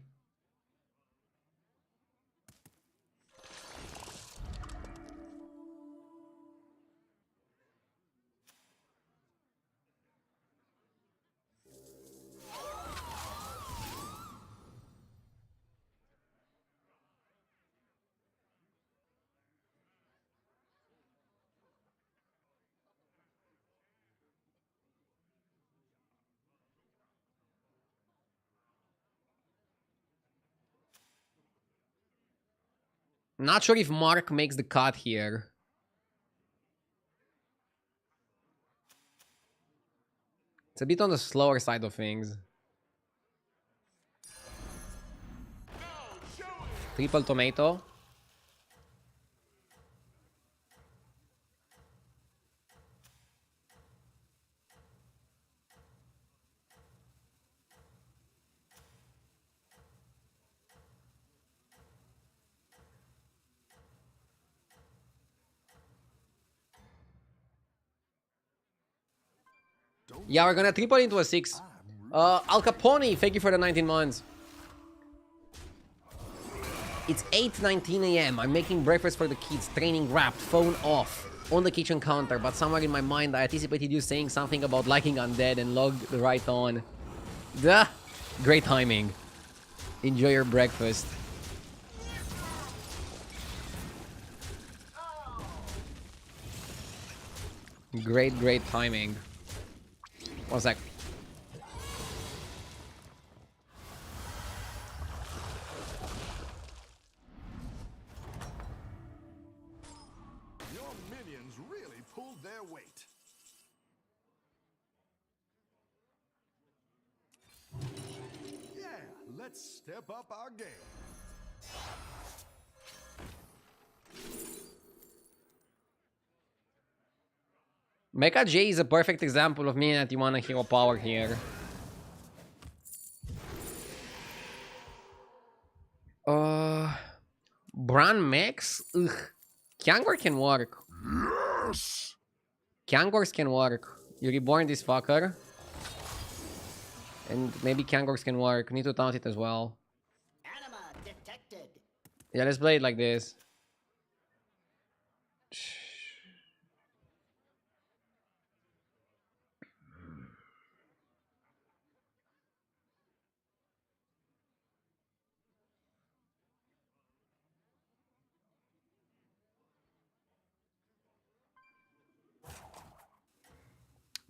Not sure if Mark makes the cut here. It's a bit on the slower side of things. Triple tomato. Yeah, we're gonna triple into a 6. Al Capone, thank you for the 19 months. It's 8:19 a.m. I'm making breakfast for the kids, training wrapped, phone off, on the kitchen counter, but somewhere in my mind I anticipated you saying something about liking undead and logged right on. Duh! Great timing. Enjoy your breakfast. Great timing. One sec. Your minions really pulled their weight. Yeah, let's step up our game. Mecha J is a perfect example of me and Tijuana hero power here. Bran Max? Ugh. Kyangor can work. Yes! Kyangors can work. You reborn this fucker. And maybe Kyangors can work. Need to taunt it as well. Anima detected. Yeah, let's play it like this.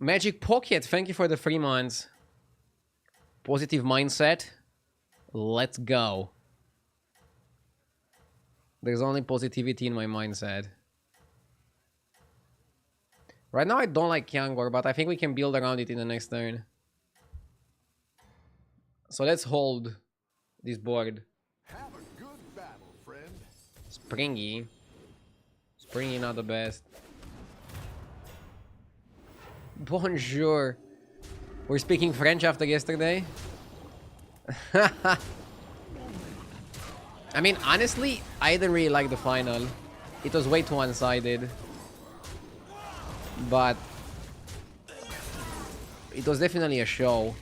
Magic Pocket, thank you for the 3 months. Positive mindset. Let's go. There's only positivity in my mindset. Right now I don't like Kyangor, but I think we can build around it in the next turn. So let's hold this board. Have a good battle, friend. Springy. Springy not the best. Bonjour. We're speaking French after yesterday. I mean, honestly, I didn't really like the final. It was way too one-sided. But it was definitely a show.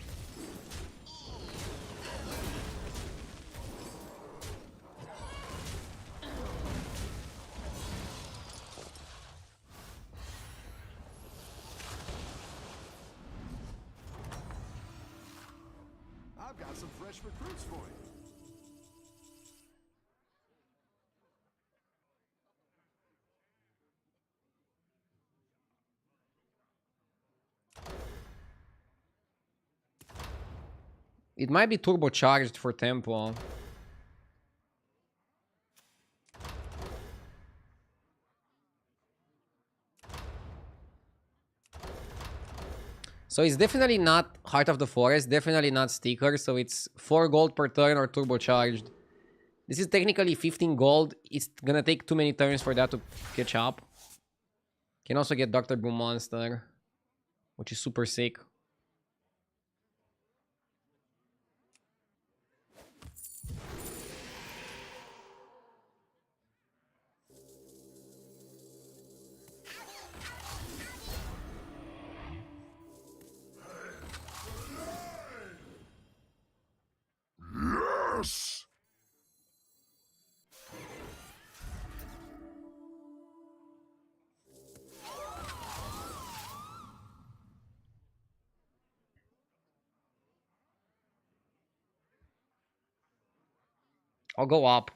I've got some fresh recruits for you. It might be turbocharged for tempo. So it's definitely not Heart of the Forest, definitely not Sticker, so it's 4 gold per turn or turbocharged. This is technically 15 gold. It's gonna take too many turns for that to catch up. Can also get Dr. Boom Monster, which is super sick. Yes! I'll go up.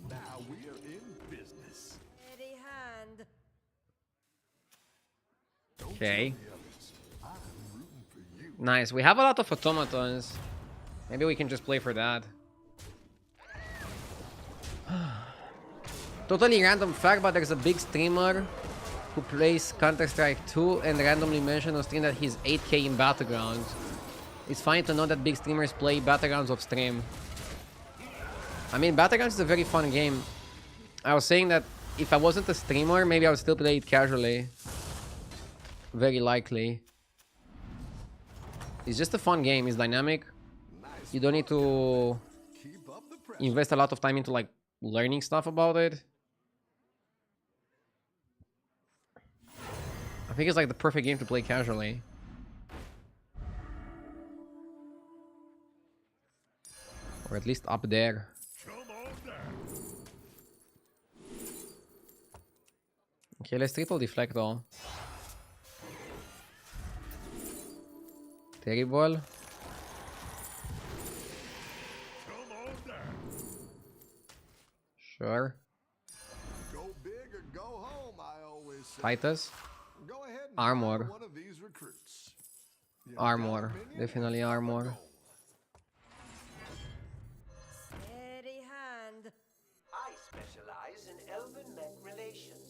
Now we're in business. Steady hand. Okay. The others, I'm rooting for you. Nice. We have a lot of automatons. Maybe we can just play for that. Totally random fact, but there's a big streamer who plays Counter-Strike 2 and randomly mentioned on stream that he's 8k in battlegrounds. It's funny to know that big streamers play battlegrounds off stream. I mean, battlegrounds is a very fun game. I was saying that if I wasn't a streamer, maybe I would still play it casually. Very likely. It's just a fun game. It's dynamic. Nice. You don't need to Keep up the pressure. invest a lot of time into like learning stuff about it. I think it's like the perfect game to play casually. Or at least up there. Come on down. Okay, let's triple deflect though. Terrible. Come on down. Sure. Go big or go home, I always say. Titus. Go ahead and Armor. hire one of these recruits. You got Armor. a minion? Definitely armor. Go. Steady hand. I specialize in elven mech relations.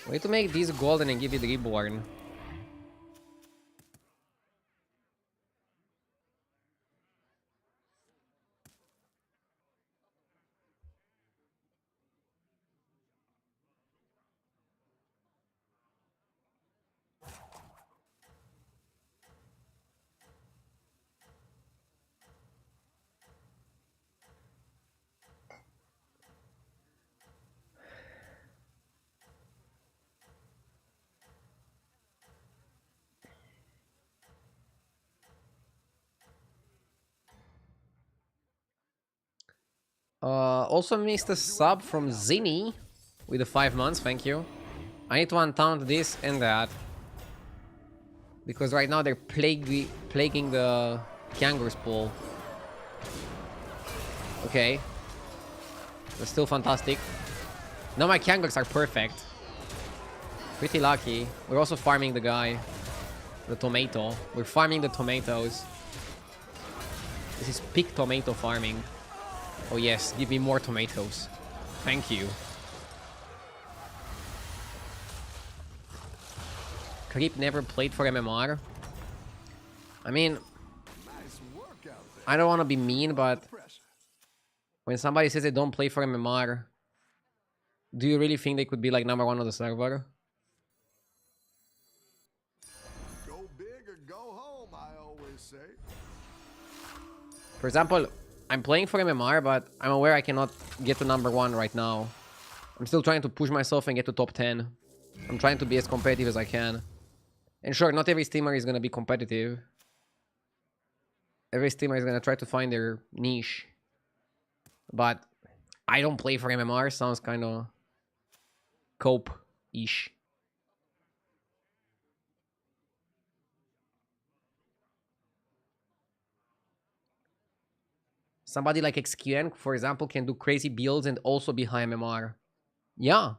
We need to make these golden and give it reborn. Also missed a sub from Zinni with the 5 months, thank you. I need to untaunt this and that. Because right now they're plaguing the Kangaroo's pool. Okay. That's still fantastic. Now my Kangaroos are perfect. Pretty lucky. We're also farming the guy. The tomato. We're farming the tomatoes. This is peak tomato farming. Oh yes, give me more tomatoes. Thank you. Creep never played for MMR. I mean, Nice work out there. I don't want to be mean, but Pressure. when somebody says they don't play for MMR, do you really think they could be like #1 on the server? Go big or go home, I always say. For example, I'm playing for MMR, but I'm aware I cannot get to #1 right now. I'm still trying to push myself and get to top 10. I'm trying to be as competitive as I can. And sure, not every streamer is going to be competitive. Every streamer is going to try to find their niche. But I don't play for MMR sounds kind of cope-ish. Somebody like XQN, for example, can do crazy builds and also be high MMR. Yeah.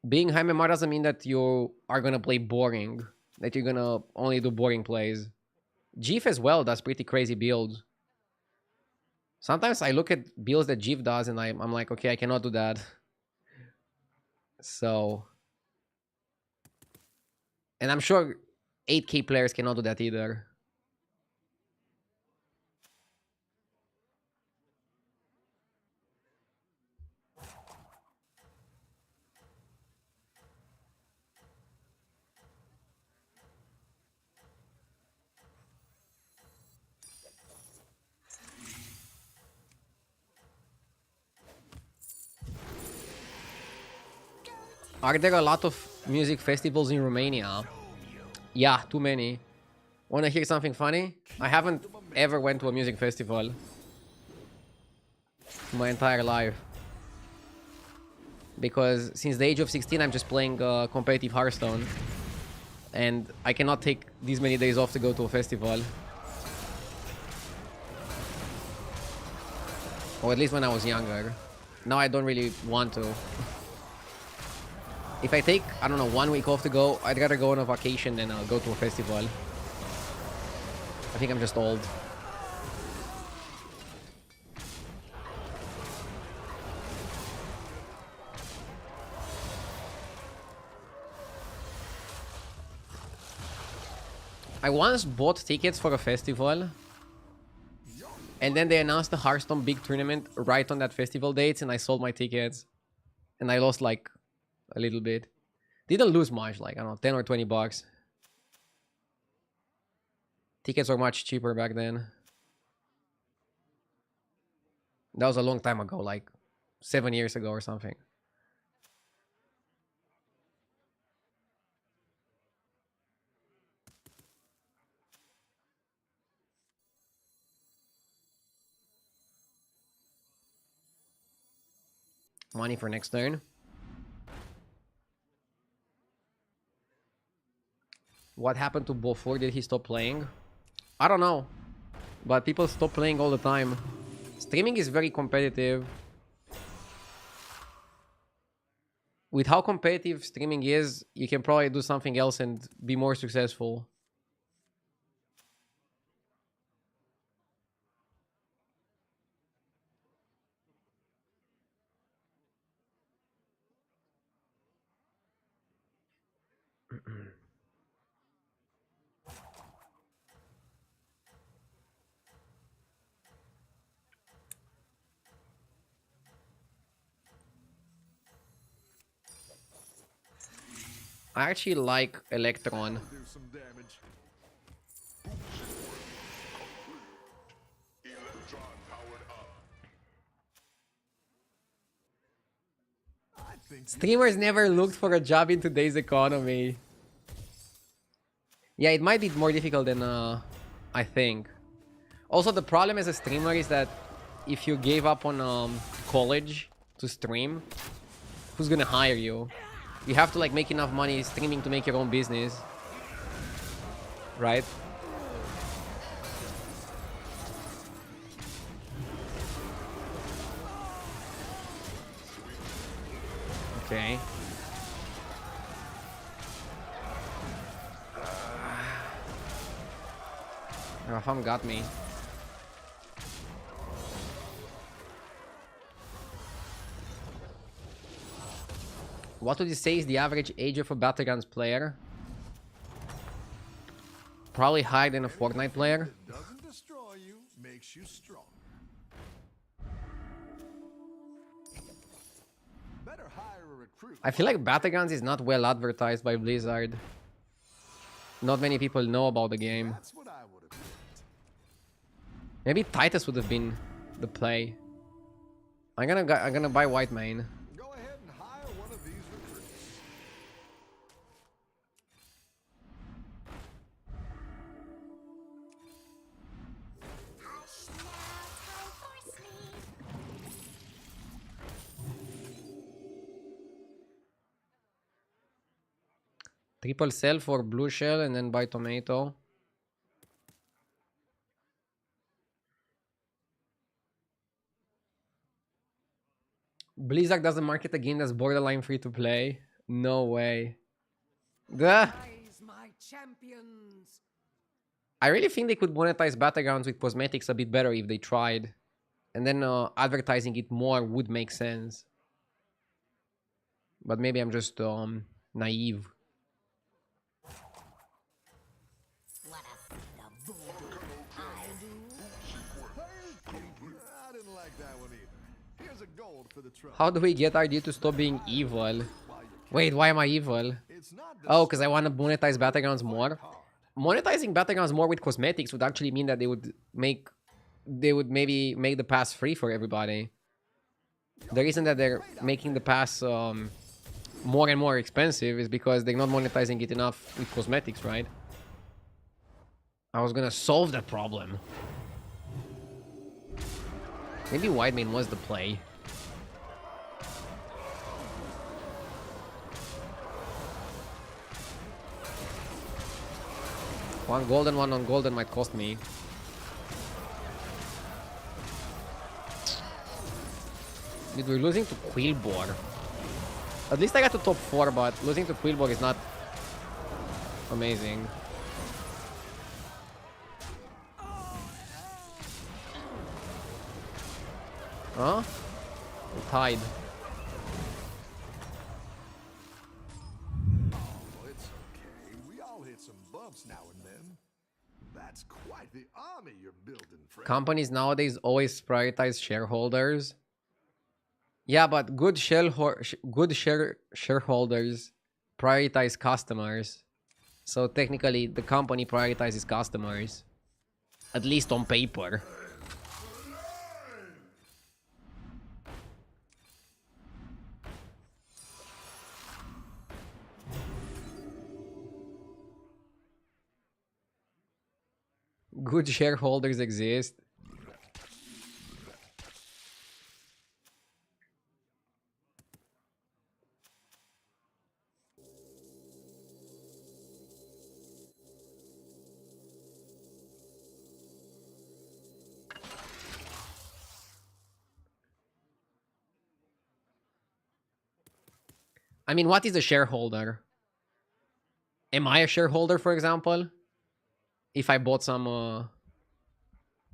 Being high MMR doesn't mean that you are gonna play boring. That you're gonna only do boring plays. Jeef as well does pretty crazy builds. Sometimes I look at builds that Jeef does and I'm like, okay, I cannot do that. So... And I'm sure 8K players cannot do that either. Are there a lot of music festivals in Romania? Yeah, too many. Wanna hear something funny? I haven't ever went to a music festival my entire life. Because since the age of 16 I'm just playing competitive Hearthstone. And I cannot take these many days off to go to a festival. Or at least when I was younger. Now I don't really want to. If I take, I don't know, 1 week off to go, I'd rather go on a vacation than go to a festival. I think I'm just old. I once bought tickets for a festival. And then they announced the Hearthstone big tournament right on that festival dates, and I sold my tickets. And I lost like a little bit. Didn't lose much, like I don't know, 10 or 20 bucks. Tickets were much cheaper back then. That was a long time ago, like 7 years ago or something. Money for next turn. What happened to Beaufort? Did he stop playing? I don't know. But people stop playing all the time. Streaming is very competitive. With how competitive streaming is, you can probably do something else and be more successful. I actually like Electron. Do some damage. I think Streamers never looked for a job in today's economy. Yeah, it might be more difficult than I think. Also, the problem as a streamer is that if you gave up on college to stream, who's gonna hire you? You have to like make enough money streaming to make your own business, right? Okay. Rafam got me. What would you say is the average age of a battlegrounds player? Probably higher than a Fortnite player. That doesn't destroy you, makes you strong. Better hire a recruit. I feel like battlegrounds is not well advertised by Blizzard. Not many people know about the game. That's what I would have picked. Maybe Titus would have been the play. I'm gonna buy white main. Go ahead and hire one of these recruits. Hush now, time for sleep. Triple sell for blue shell and then buy tomato. Blizzard doesn't market a game that's borderline free to play. No way. Duh. Rise, my champions. I really think they could monetize battlegrounds with cosmetics a bit better if they tried. And then advertising it more would make sense. But maybe I'm just naive. Wanna see the voodoo I do? I didn't like that one either. Here's a gold for the trouble. How do we get RD to stop being evil? Wait, why am I evil? It's not Oh, because I want to monetize battlegrounds more. Monetizing battlegrounds more with cosmetics would actually mean that they would maybe make the pass free for everybody. The reason that they're making the pass more and more expensive is because they're not monetizing it enough with cosmetics, right? I was gonna solve that problem. Maybe white main was the play. One golden, one on golden might cost me. Dude, we're losing to Quillbore. At least I got to top 4, but losing to Quillbore is not amazing. Huh? We're tied. Oh, it's okay. We all hit some bumps now and then. That's quite the army you're building, friend. Companies nowadays always prioritize shareholders. Yeah, but good shareholders prioritize customers. So technically, the company prioritizes customers, at least on paper. Good shareholders exist. I mean, what is a shareholder? Am I a shareholder, for example? If I bought some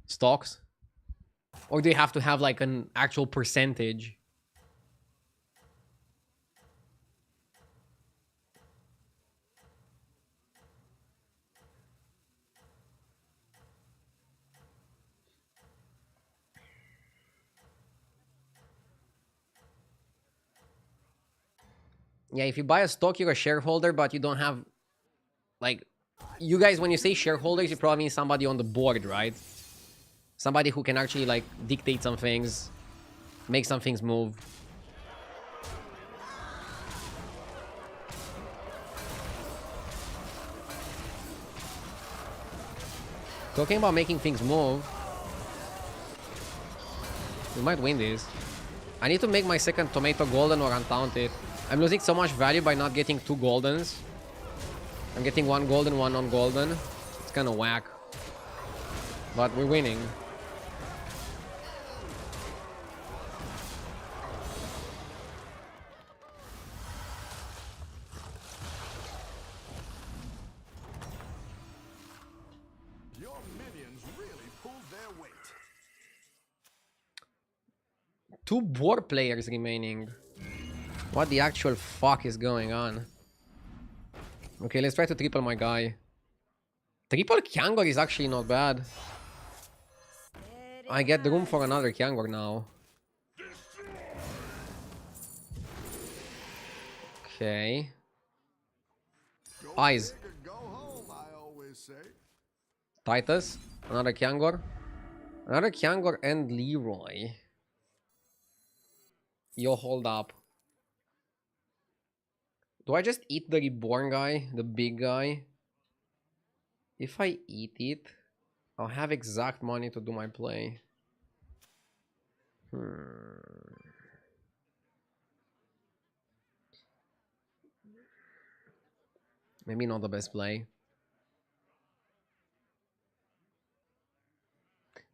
stocks? Or do you have to have like an actual percentage? Yeah, if you buy a stock, you're a shareholder, but you don't have, like, you guys, when you say shareholders, you probably mean somebody on the board, right? Somebody who can actually, like, dictate some things, make some things move. Talking about making things move. We might win this. I need to make my second tomato golden or untaunt it. I'm losing so much value by not getting 2 goldens. I'm getting 1 golden, 1 non-golden. It's kind of whack. But we're winning. Your minions really pulled their weight. 2 boar players remaining. What the actual fuck is going on? Okay, let's try to triple my guy. Triple Kyangor is actually not bad. I get the room for another Kyangor now. Okay. Go Eyes. big or go home, I always say. Titus. Another Kyangor. Another Kyangor and Leroy. Yo, hold up. Do I just eat the reborn guy? The big guy? If I eat it, I'll have exact money to do my play. Maybe not the best play.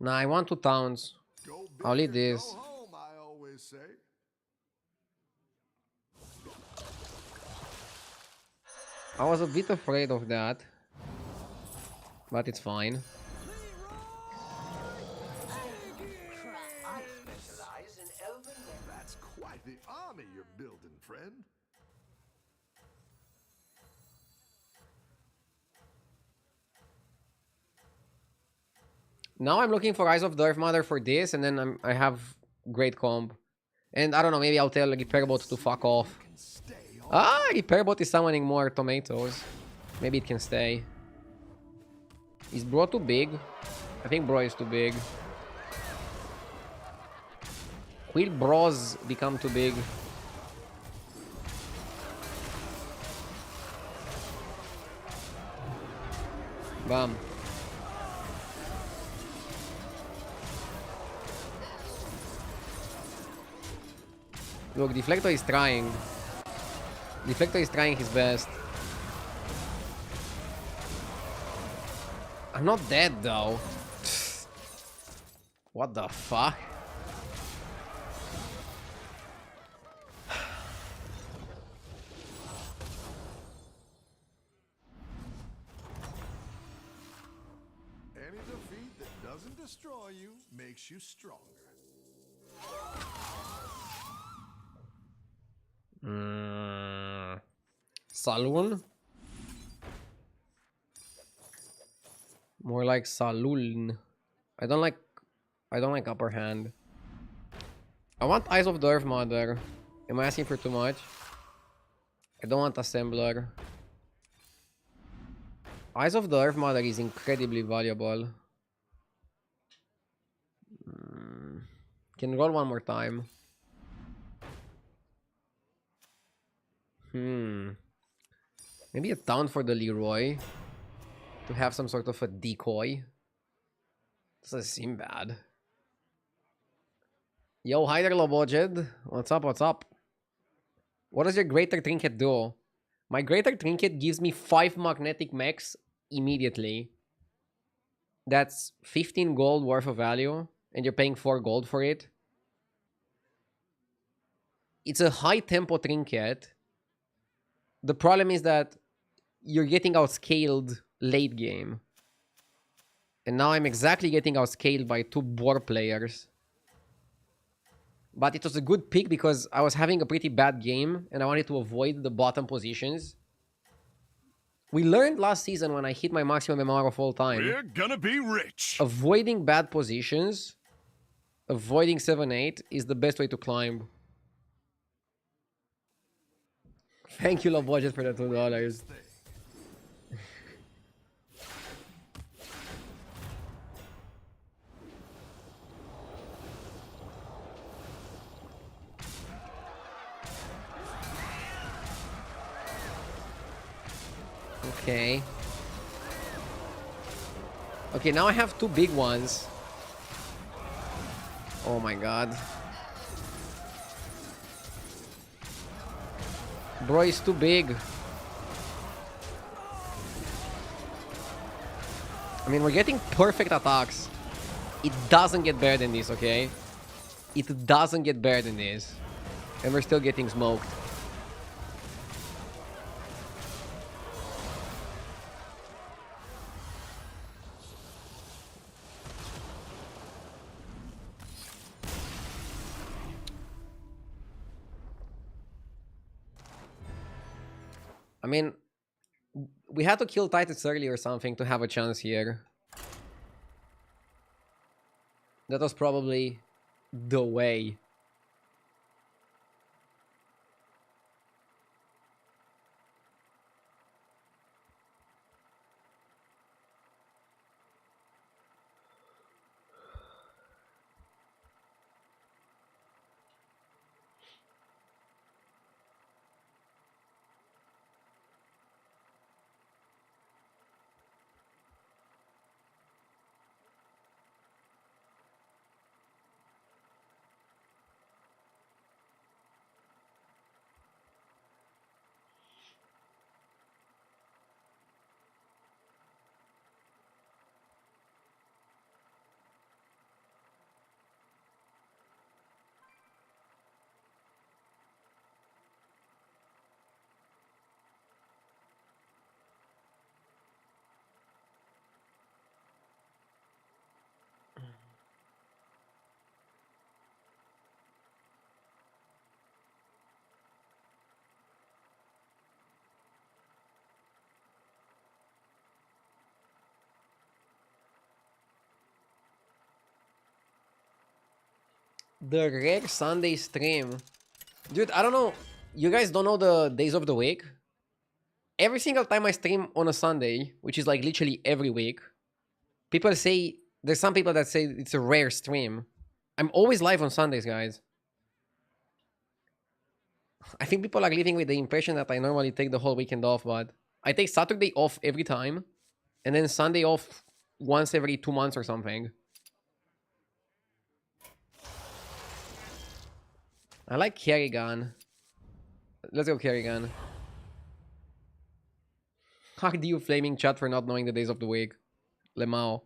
Nah, I want 2 towns. Go big I'll eat or this. go home, I always say. I was a bit afraid of that. But it's fine. I specialize in elven weapons. That's quite the army you're building, friend. Now I'm looking for Eyes of the Earth Mother for this, and then I have Great Comb. And I don't know, maybe I'll tell Repairbot to fuck off. Can stay on. Ah, Repairbot is summoning more tomatoes. Maybe it can stay. Is Bro too big? I think Bro is too big. Will Bros become too big? Bam. Look, Deflector is trying. Deflector is trying his best. I'm not dead though. What the fuck? Any defeat that doesn't destroy you makes you stronger. Saloon? More like saloon. I don't like upper hand. I want Eyes of the Earth Mother. Am I asking for too much? I don't want Assembler. Eyes of the Earth Mother is incredibly valuable. Can roll one more time. Maybe a town for the Leroy. To have some sort of a decoy. Doesn't seem bad. Yo, hi there, low budget. What's up, what's up? What does your Greater Trinket do? My Greater Trinket gives me 5 magnetic mechs immediately. That's 15 gold worth of value. And you're paying 4 gold for it. It's a high tempo trinket. The problem is that you're getting outscaled late game. And now I'm exactly getting outscaled by 2 boar players. But it was a good pick because I was having a pretty bad game and I wanted to avoid the bottom positions. We learned last season when I hit my maximum MMR of all time. We're gonna be rich. Avoiding bad positions, avoiding 7-8 is the best way to climb. Thank you, low budget, for the $2. Okay. Okay, now I have 2 big ones. Oh my god. Bro is too big. I mean, we're getting perfect attacks. It doesn't get better than this, okay? It doesn't get better than this. And we're still getting smoked. I mean, we had to kill Titus early or something to have a chance here. That was probably the way. The rare Sunday stream. Dude, I don't know. You guys don't know the days of the week? Every single time I stream on a Sunday, which is like literally every week, people say, there's some people that say it's a rare stream. I'm always live on Sundays, guys. I think people are living with the impression that I normally take the whole weekend off, but I take Saturday off every time, and then Sunday off once every 2 months or something. I like Kerrigan. Let's go Kerrigan. How do you flaming chat for not knowing the days of the week? Lemao.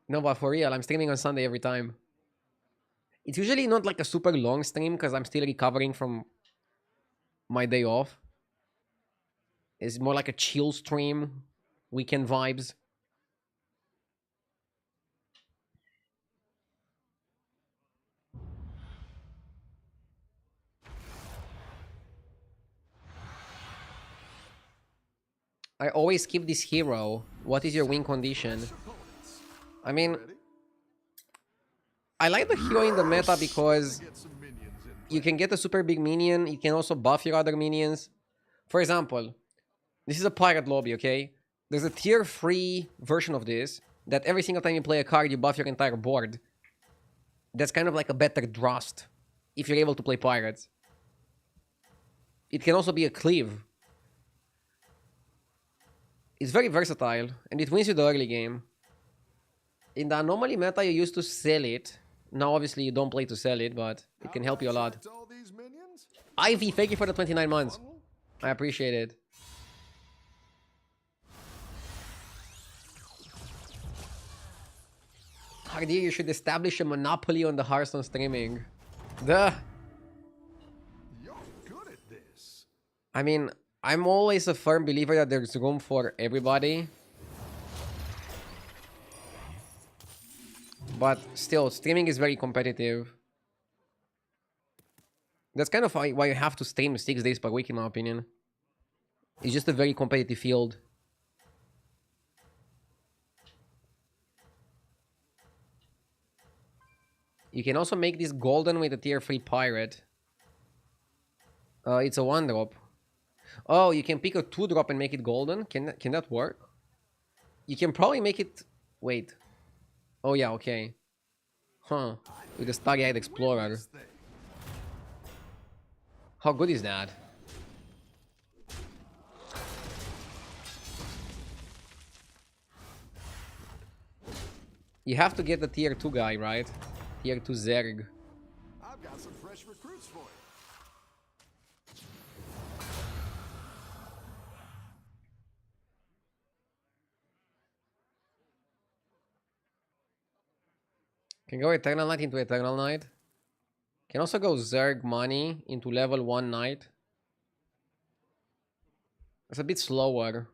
No, but for real, I'm streaming on Sunday every time. It's usually not like a super long stream because I'm still recovering from my day off. It's more like a chill stream, weekend vibes. I always keep this hero. What is your win condition? I mean, I like the hero in the meta because you can get a super big minion. You can also buff your other minions. For example, this is a pirate lobby, okay? There's a tier 3 version of this that every single time you play a card, you buff your entire board. That's kind of like a better Drust if you're able to play pirates. It can also be a cleave. It's very versatile, and it wins you the early game. In the anomaly meta, you used to sell it. Now, obviously, you don't play to sell it, but it can help you a lot. Ivy, thank you for the 29 months. I appreciate it. Hardy, you should establish a monopoly on the Hearthstone streaming. Duh. You're good at this. I mean, I'm always a firm believer that there's room for everybody. But still, streaming is very competitive. That's kind of why you have to stream 6 days per week, in my opinion. It's just a very competitive field. You can also make this golden with a tier 3 pirate. It's a 1-drop. Oh, you can pick a 2-drop and make it golden? Can that work? You can probably make it... Wait. Oh yeah, okay. Huh. With the Starry-Eyed Explorer. How good is that? You have to get the tier 2 guy, right? Tier 2 Zerg. I've got some fresh recruits for you. Can go Eternal Knight into Eternal Knight. Can also go Zerg money into level 1 Knight. It's a bit slower.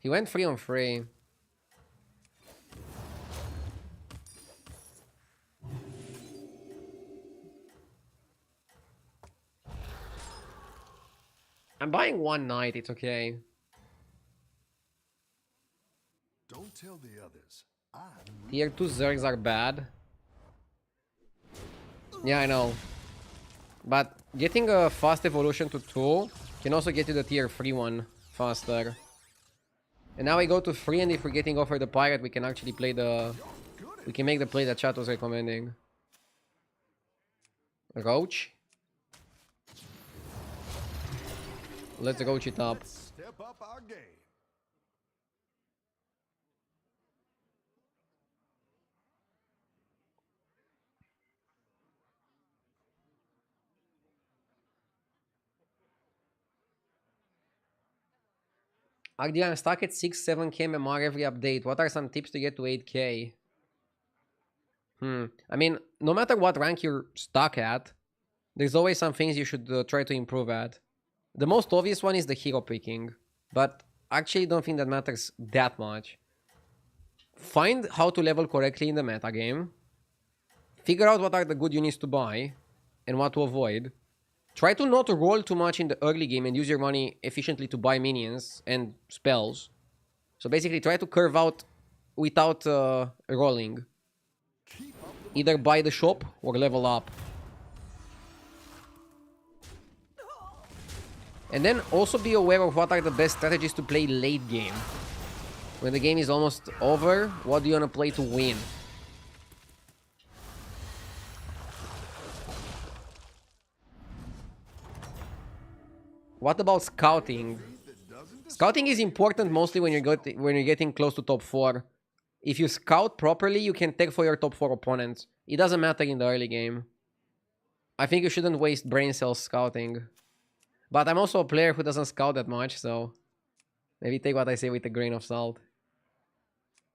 He went 3 on 3. I'm buying 1 Knight, it's okay. Don't tell the others. Tier 2 Zergs are bad. Yeah, I know. But getting a fast evolution to 2 can also get you the tier 3 one faster. And now we go to 3, and if we're getting offered the pirate, we can actually play the... We can make the play that chat was recommending. Roach. Let's roach it up. Step up our game. Agdi, I'm stuck at 6-7k MMR every update. What are some tips to get to 8k? I mean, no matter what rank you're stuck at, there's always some things you should try to improve at. The most obvious one is the hero picking, but I actually don't think that matters that much. Find how to level correctly in the metagame. Figure out what are the good units to buy and what to avoid. Try to not roll too much in the early game and use your money efficiently to buy minions and spells. So basically try to curve out without rolling. Either buy the shop or level up. And then also be aware of what are the best strategies to play late game. When the game is almost over, what do you want to play to win? What about scouting? Scouting is important mostly when you're getting close to top 4. If you scout properly, you can take for your top 4 opponents. It doesn't matter in the early game. I think you shouldn't waste brain cells scouting. But I'm also a player who doesn't scout that much, so maybe take what I say with a grain of salt.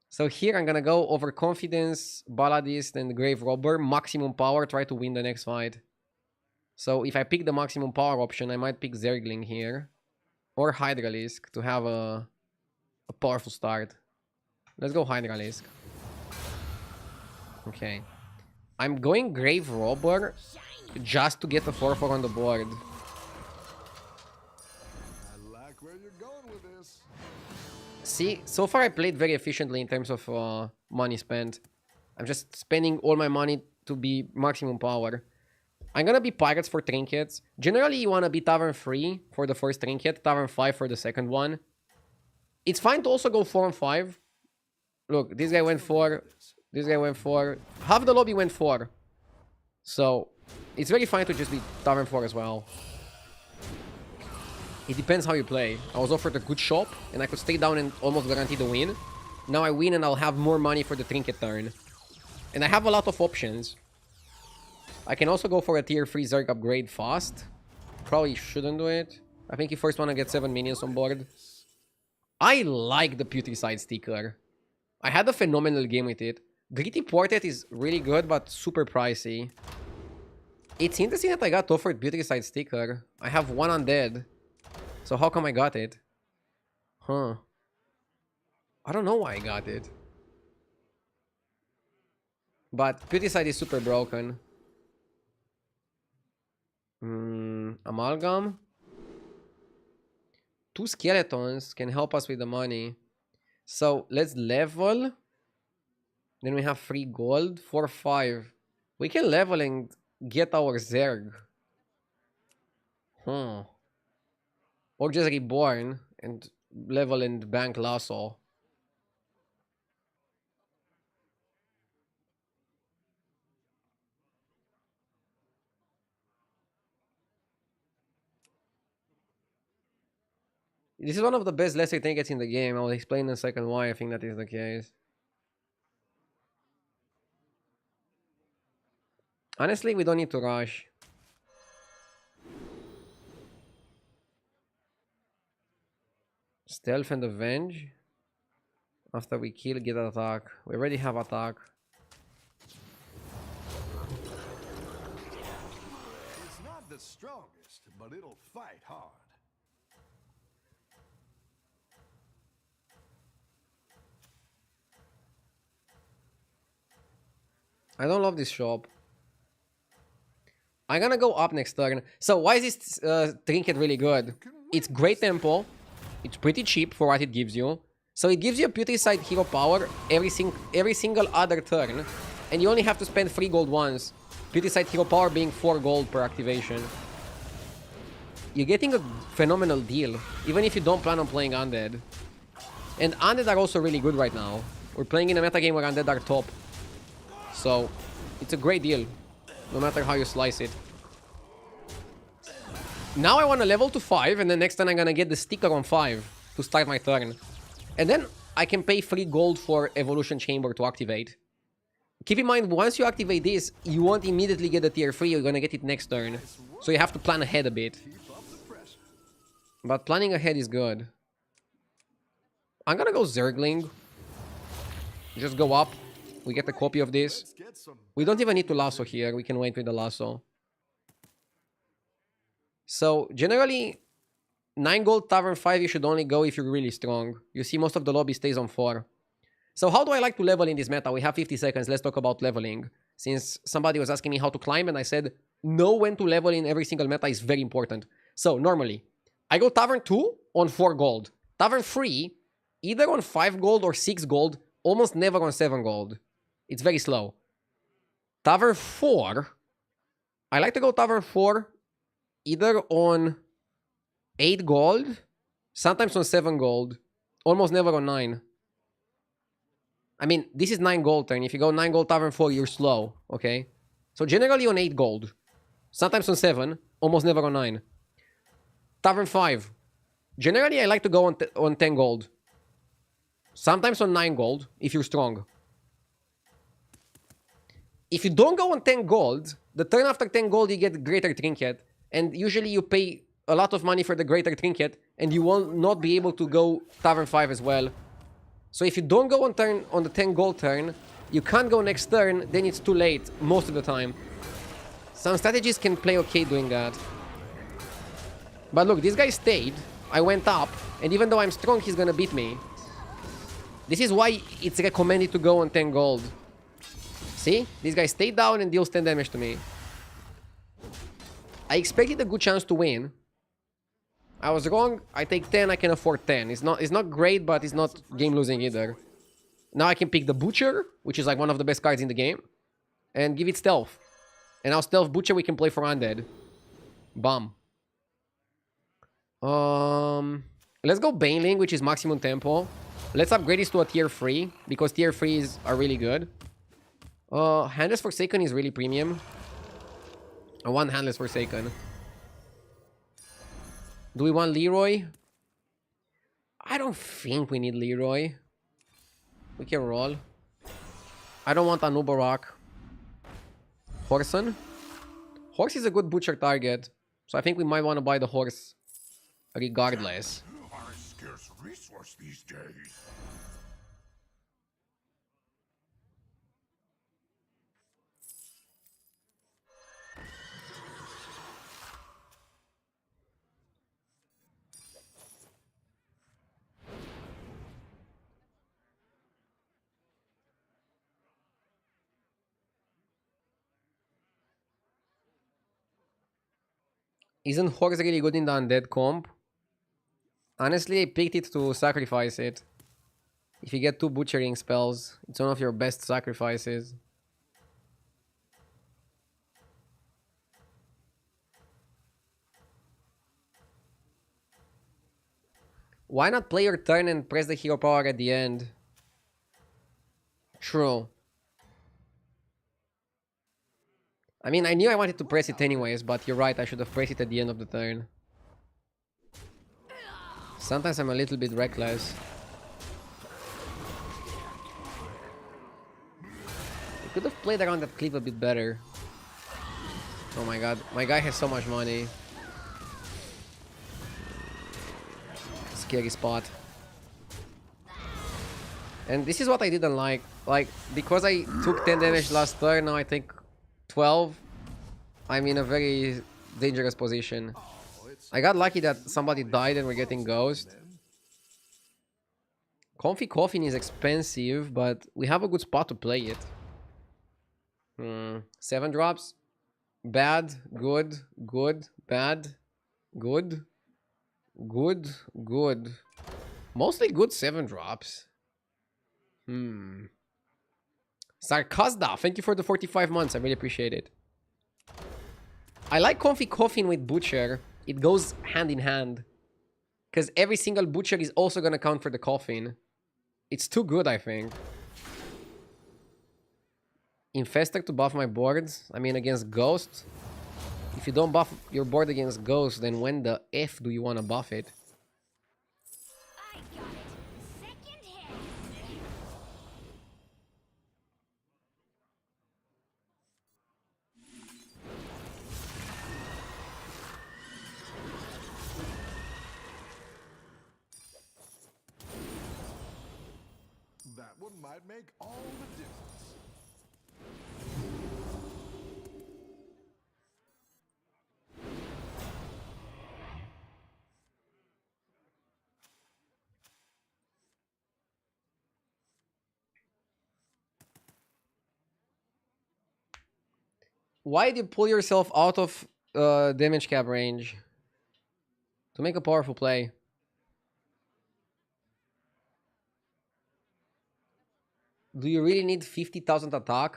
So here I'm gonna go Overconfidence, Balladist, and Grave Robber. Maximum power, try to win the next fight. So if I pick the maximum power option, I might pick Zergling here. Or Hydralisk to have a powerful start. Let's go Hydralisk. Okay. I'm going Grave Robber just to get a 4-4 on the board. I like where you're going with this. See, so far I played very efficiently in terms of money spent. I'm just spending all my money to be maximum power. I'm gonna be Pirates for Trinkets. Generally, you wanna be Tavern 3 for the first Trinket, Tavern 5 for the second one. It's fine to also go 4 and 5. Look, this guy went 4. This guy went 4. Half the lobby went 4. So, it's very fine to just be Tavern 4 as well. It depends how you play. I was offered a good shop, and I could stay down and almost guarantee the win. Now I win and I'll have more money for the Trinket turn. And I have a lot of options. I can also go for a tier 3 Zerg upgrade fast. Probably shouldn't do it. I think you first want to get 7 minions on board. I like the Putricide sticker. I had a phenomenal game with it. Gritty Portrait is really good, but super pricey. It's interesting that I got offered Putricide sticker. I have 1 undead. So how come I got it? Huh. I don't know why I got it. But Putricide is super broken. Amalgam. 2 skeletons can help us with the money. So let's level. Then we have 3 gold. 4, 5. We can level and get our Zerg. Huh. Or just reborn and level and bank Lasso. This is one of the best lesser trinkets in the game. I'll explain in a second why I think that is the case. Honestly, we don't need to rush. Stealth and Avenge. After we kill, get attack. We already have attack. It's not the strongest, but it'll fight hard. I don't love this shop. I'm gonna go up next turn. So why is this trinket really good? It's great tempo. It's pretty cheap for what it gives you. So it gives you a Putricide hero power every single other turn. And you only have to spend 3 gold once. Putricide hero power being 4 gold per activation. You're getting a phenomenal deal. Even if you don't plan on playing Undead. And Undead are also really good right now. We're playing in a metagame where Undead are top. So it's a great deal. No matter how you slice it. Now I want to level to 5, and then next time I'm gonna get the sticker on 5 to start my turn. And then I can pay 3 gold for Evolution Chamber to activate. Keep in mind, once you activate this, you won't immediately get the tier 3, you're gonna get it next turn. So you have to plan ahead a bit. But planning ahead is good. I'm gonna go Zergling. Just go up. We get a copy of this. We don't even need to lasso here. We can wait with the lasso. So, generally, 9 gold Tavern 5 you should only go if you're really strong. You see most of the lobby stays on 4. So how do I like to level in this meta? We have 50 seconds. Let's talk about leveling. Since somebody was asking me how to climb and I said, know when to level in every single meta is very important. So, normally, I go Tavern 2 on 4 gold. Tavern 3, either on 5 gold or 6 gold, almost never on 7 gold. It's very slow. Tavern 4, I like to go Tavern 4 either on 8 gold, sometimes on 7 gold, almost never on 9. I mean, this is 9 gold turn. If you go 9 gold Tavern 4, you're slow, okay? So generally on 8 gold, sometimes on 7, almost never on 9. Tavern 5, generally I like to go on 10 gold. Sometimes on 9 gold, if you're strong. If you don't go on 10 gold, the turn after 10 gold you get Greater Trinket. And usually you pay a lot of money for the Greater Trinket. And you will not be able to go Tavern 5 as well. So if you don't go on the 10 gold turn, you can't go next turn, then it's too late most of the time. Some strategies can play okay doing that. But look, this guy stayed. I went up. And even though I'm strong, he's gonna beat me. This is why it's recommended to go on 10 gold. See? This guy stayed down and deals 10 damage to me. I expected a good chance to win. I was wrong. I take 10, I can afford 10. It's not great, but it's not game-losing either. Now I can pick the Butcher, which is like one of the best cards in the game. And give it Stealth. And now Stealth Butcher we can play for Undead. Bam. Let's go Baneling, which is maximum tempo. Let's upgrade this to a tier 3, because tier 3s are really good. Handless Forsaken is really premium. I want Handless Forsaken. Do we want Leroy? I don't think we need Leroy. We can roll. I don't want Anubarak. Horson? Horse is a good butcher target. So I think we might want to buy the horse regardless. Are a scarce resource these days. Isn't Horse really good in the Undead comp? Honestly, I picked it to sacrifice it. If you get 2 butchering spells, it's one of your best sacrifices. Why not play your turn and press the hero power at the end? True. I mean, I knew I wanted to press it anyways, but you're right, I should have pressed it at the end of the turn. Sometimes I'm a little bit reckless. I could have played around that clip a bit better. Oh my god, my guy has so much money. Scary spot. And this is what I didn't like. Like, because I took 10 damage last turn, now I take 12. I'm in a very dangerous position. I got lucky that somebody died and we're getting ghost. Comfy Coffin is expensive, but we have a good spot to play it. 7 drops. Bad, good, good, bad, good, good, good. Mostly good 7 drops. Sarkazda, thank you for the 45 months. I really appreciate it. I like Comfy Coffin with Butcher. It goes hand in hand. Because every single Butcher is also going to count for the Coffin. It's too good, I think. Infester to buff my boards. I mean, against Ghost. If you don't buff your board against Ghost, then when the F do you want to buff it? I got it. Second hand. That one might make all the difference. Why did you pull yourself out of damage cap range? To make a powerful play. Do you really need 50,000 attack?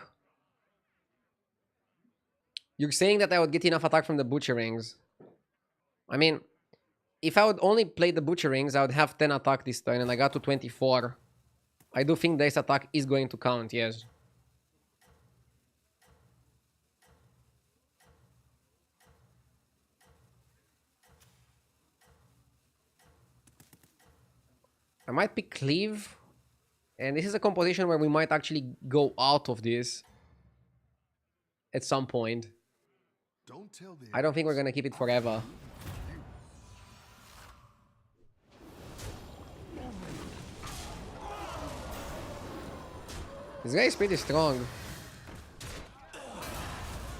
You're saying that I would get enough attack from the Butcher Rings. I mean, if I would only play the Butcher Rings, I would have 10 attack this turn, and I got to 24. I do think this attack is going to count, yes. I might pick Cleave. And this is a composition where we might actually go out of this at some point. Don't tell the I don't think we're going to keep it forever. This guy is pretty strong.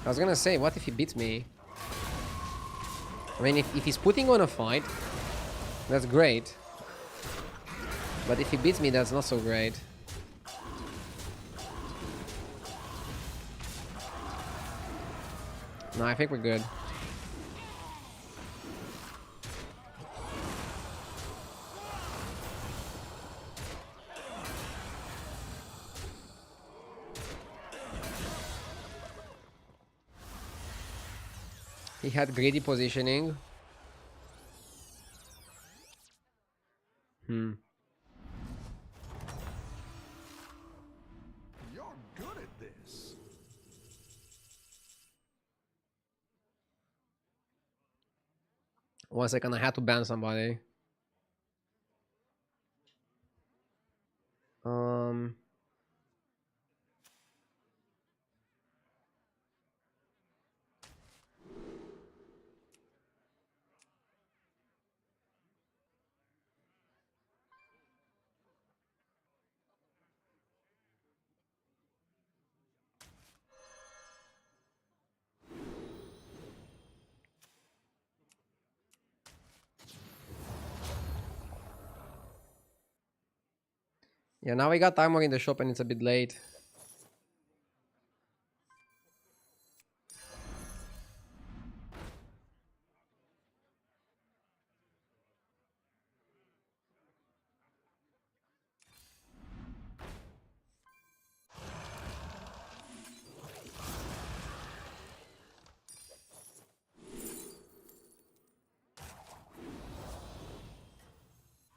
I was gonna say, what if he beats me? I mean, if he's putting on a fight, that's great. But if he beats me, that's not so great. No, I think we're good. He had greedy positioning. You're good at this. One second, I had to ban somebody. Yeah, now we got armor in the shop and it's a bit late.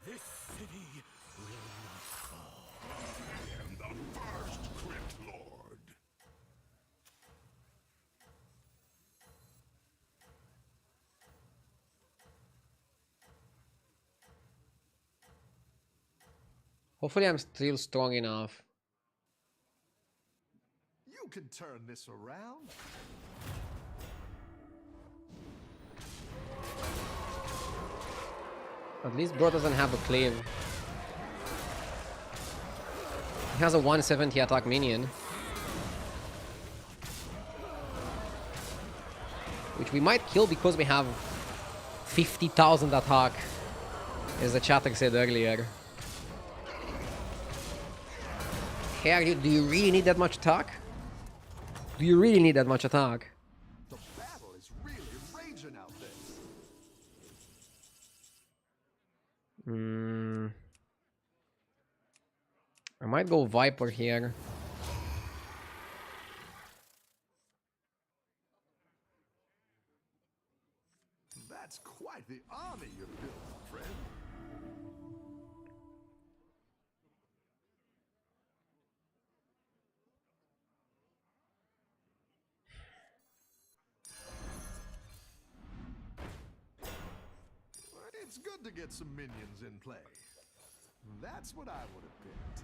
This city will not fall. I am the first Hopefully I'm still strong enough. You can turn this around. At least bro doesn't have a cleave. He has a 170 attack minion. Which we might kill because we have 50,000 attack. As the chatter said earlier. Hey, do you really need that much attack? Do you really need that much attack? The battle is really raging out there. I might go Viper here. That's quite the army you're building, friend. It's good to get some minions in play. That's what I would have picked.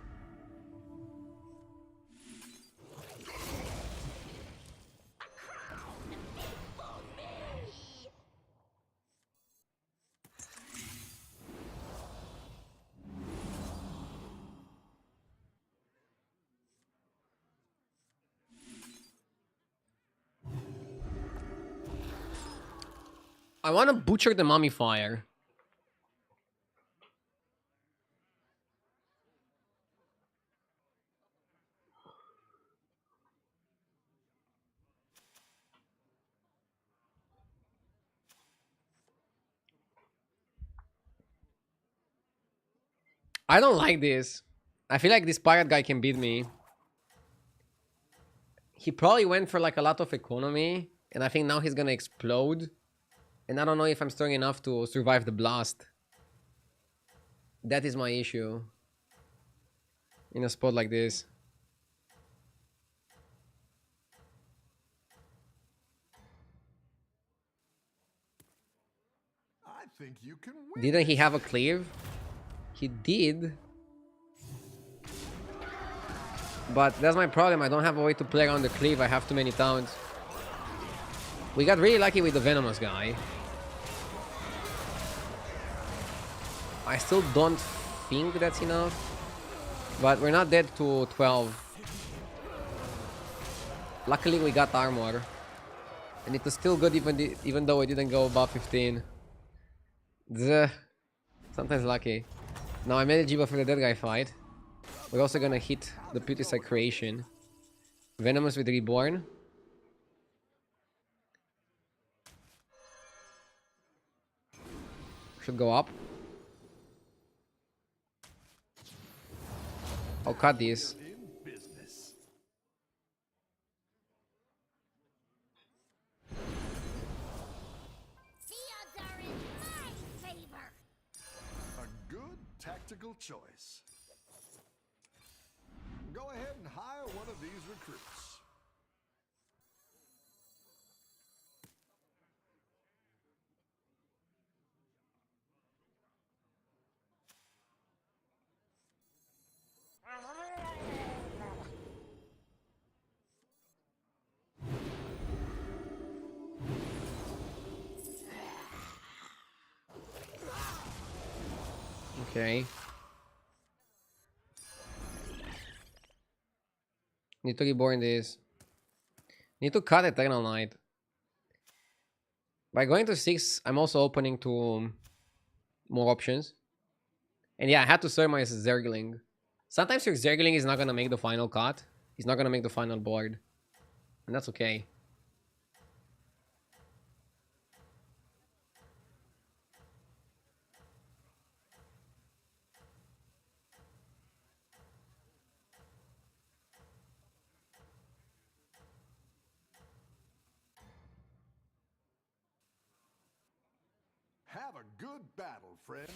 I want to butcher the mummifier. I don't like this. I feel like this pirate guy can beat me. He probably went for like a lot of economy. And I think now he's gonna explode. And I don't know if I'm strong enough to survive the blast. That is my issue. In a spot like this. I think you can win. Didn't he have a cleave? He did. But that's my problem. I don't have a way to play around the cleave. I have too many towns. We got really lucky with the venomous guy. I still don't think that's enough. But we're not dead to 12. Luckily we got armor. And it was still good even though it didn't go above 15. Zuh. Sometimes lucky. Now I'm eligible for the dead guy fight. We're also gonna hit the Puticide creation. Venomous with Reborn. Should go up. I'll cut this. In business. The odds are in my favor. A good tactical choice. Go ahead and hire one of these recruits. Okay. Need to reborn this. Need to cut Eternal Knight. By going to 6, I'm also opening to more options. And yeah, I had to serve my Zergling. Sometimes your Zergling is not gonna make the final cut. He's not gonna make the final board. And that's okay. Have a good battle, friend.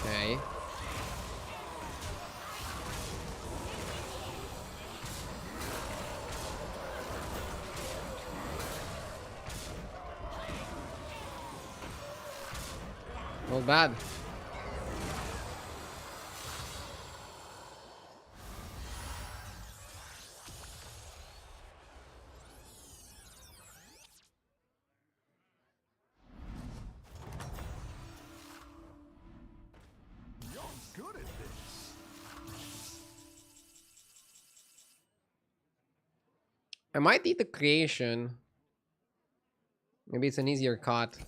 Okay. Not bad. You're good at this. I might eat the creation. Maybe it's an easier cut.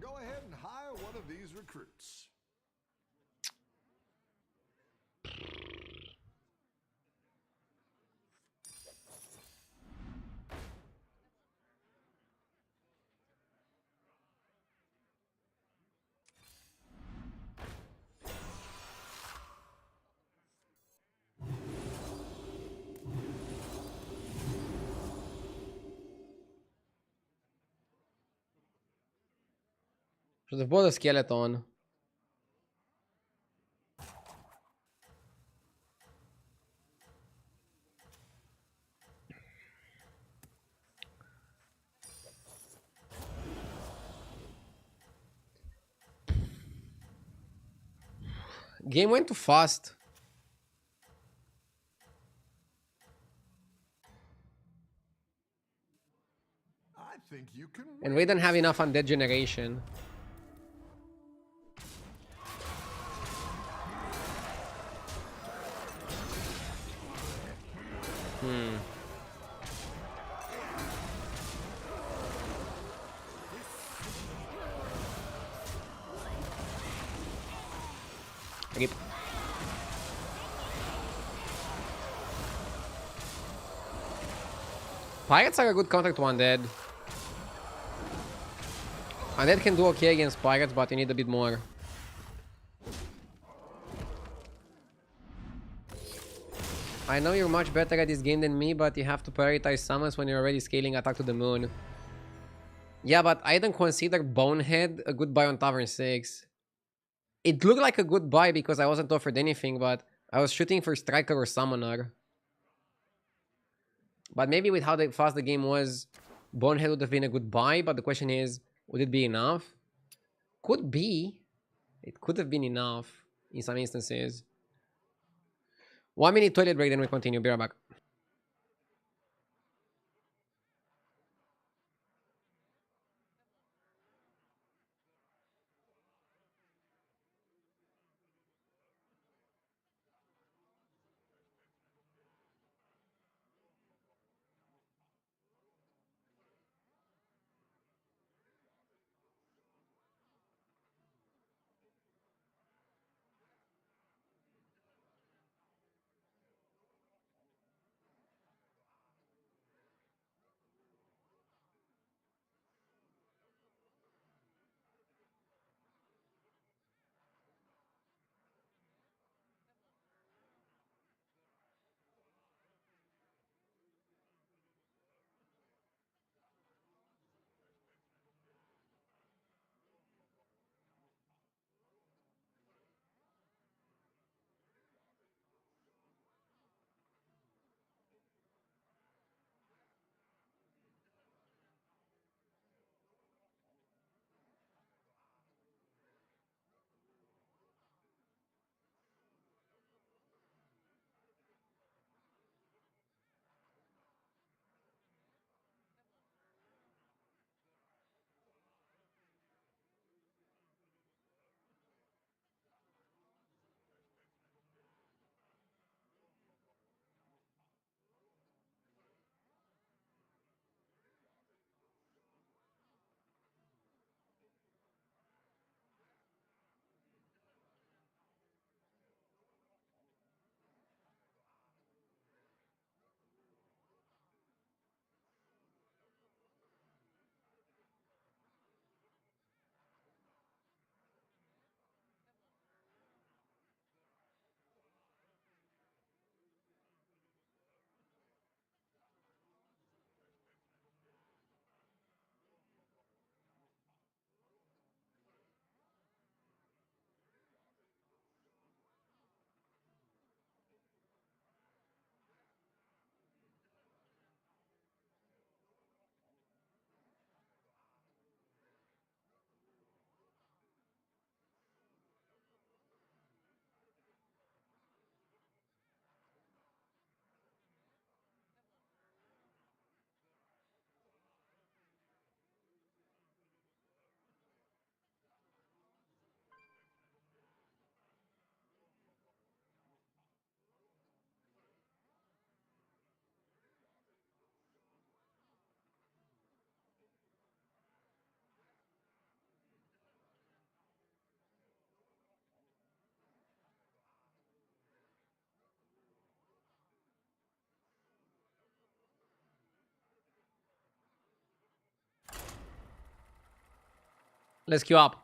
Go ahead and hire one of these recruits. Should have bought a skeleton. Game went too fast. I think you can win. And we don't have enough undead generation. Rip. Pirates are a good counter to undead. Undead can do okay against pirates, but you need a bit more. I know you're much better at this game than me, but you have to prioritize summons when you're already scaling attack to the moon. Yeah, but I don't consider Bonehead a good buy on Tavern 6. It looked like a good buy because I wasn't offered anything, but I was shooting for Striker or Summoner. But maybe with how fast the game was, Bonehead would have been a good buy, but the question is, would it be enough? Could be. It could have been enough in some instances. 1 minute toilet break, then we continue. Be right back. Let's queue up.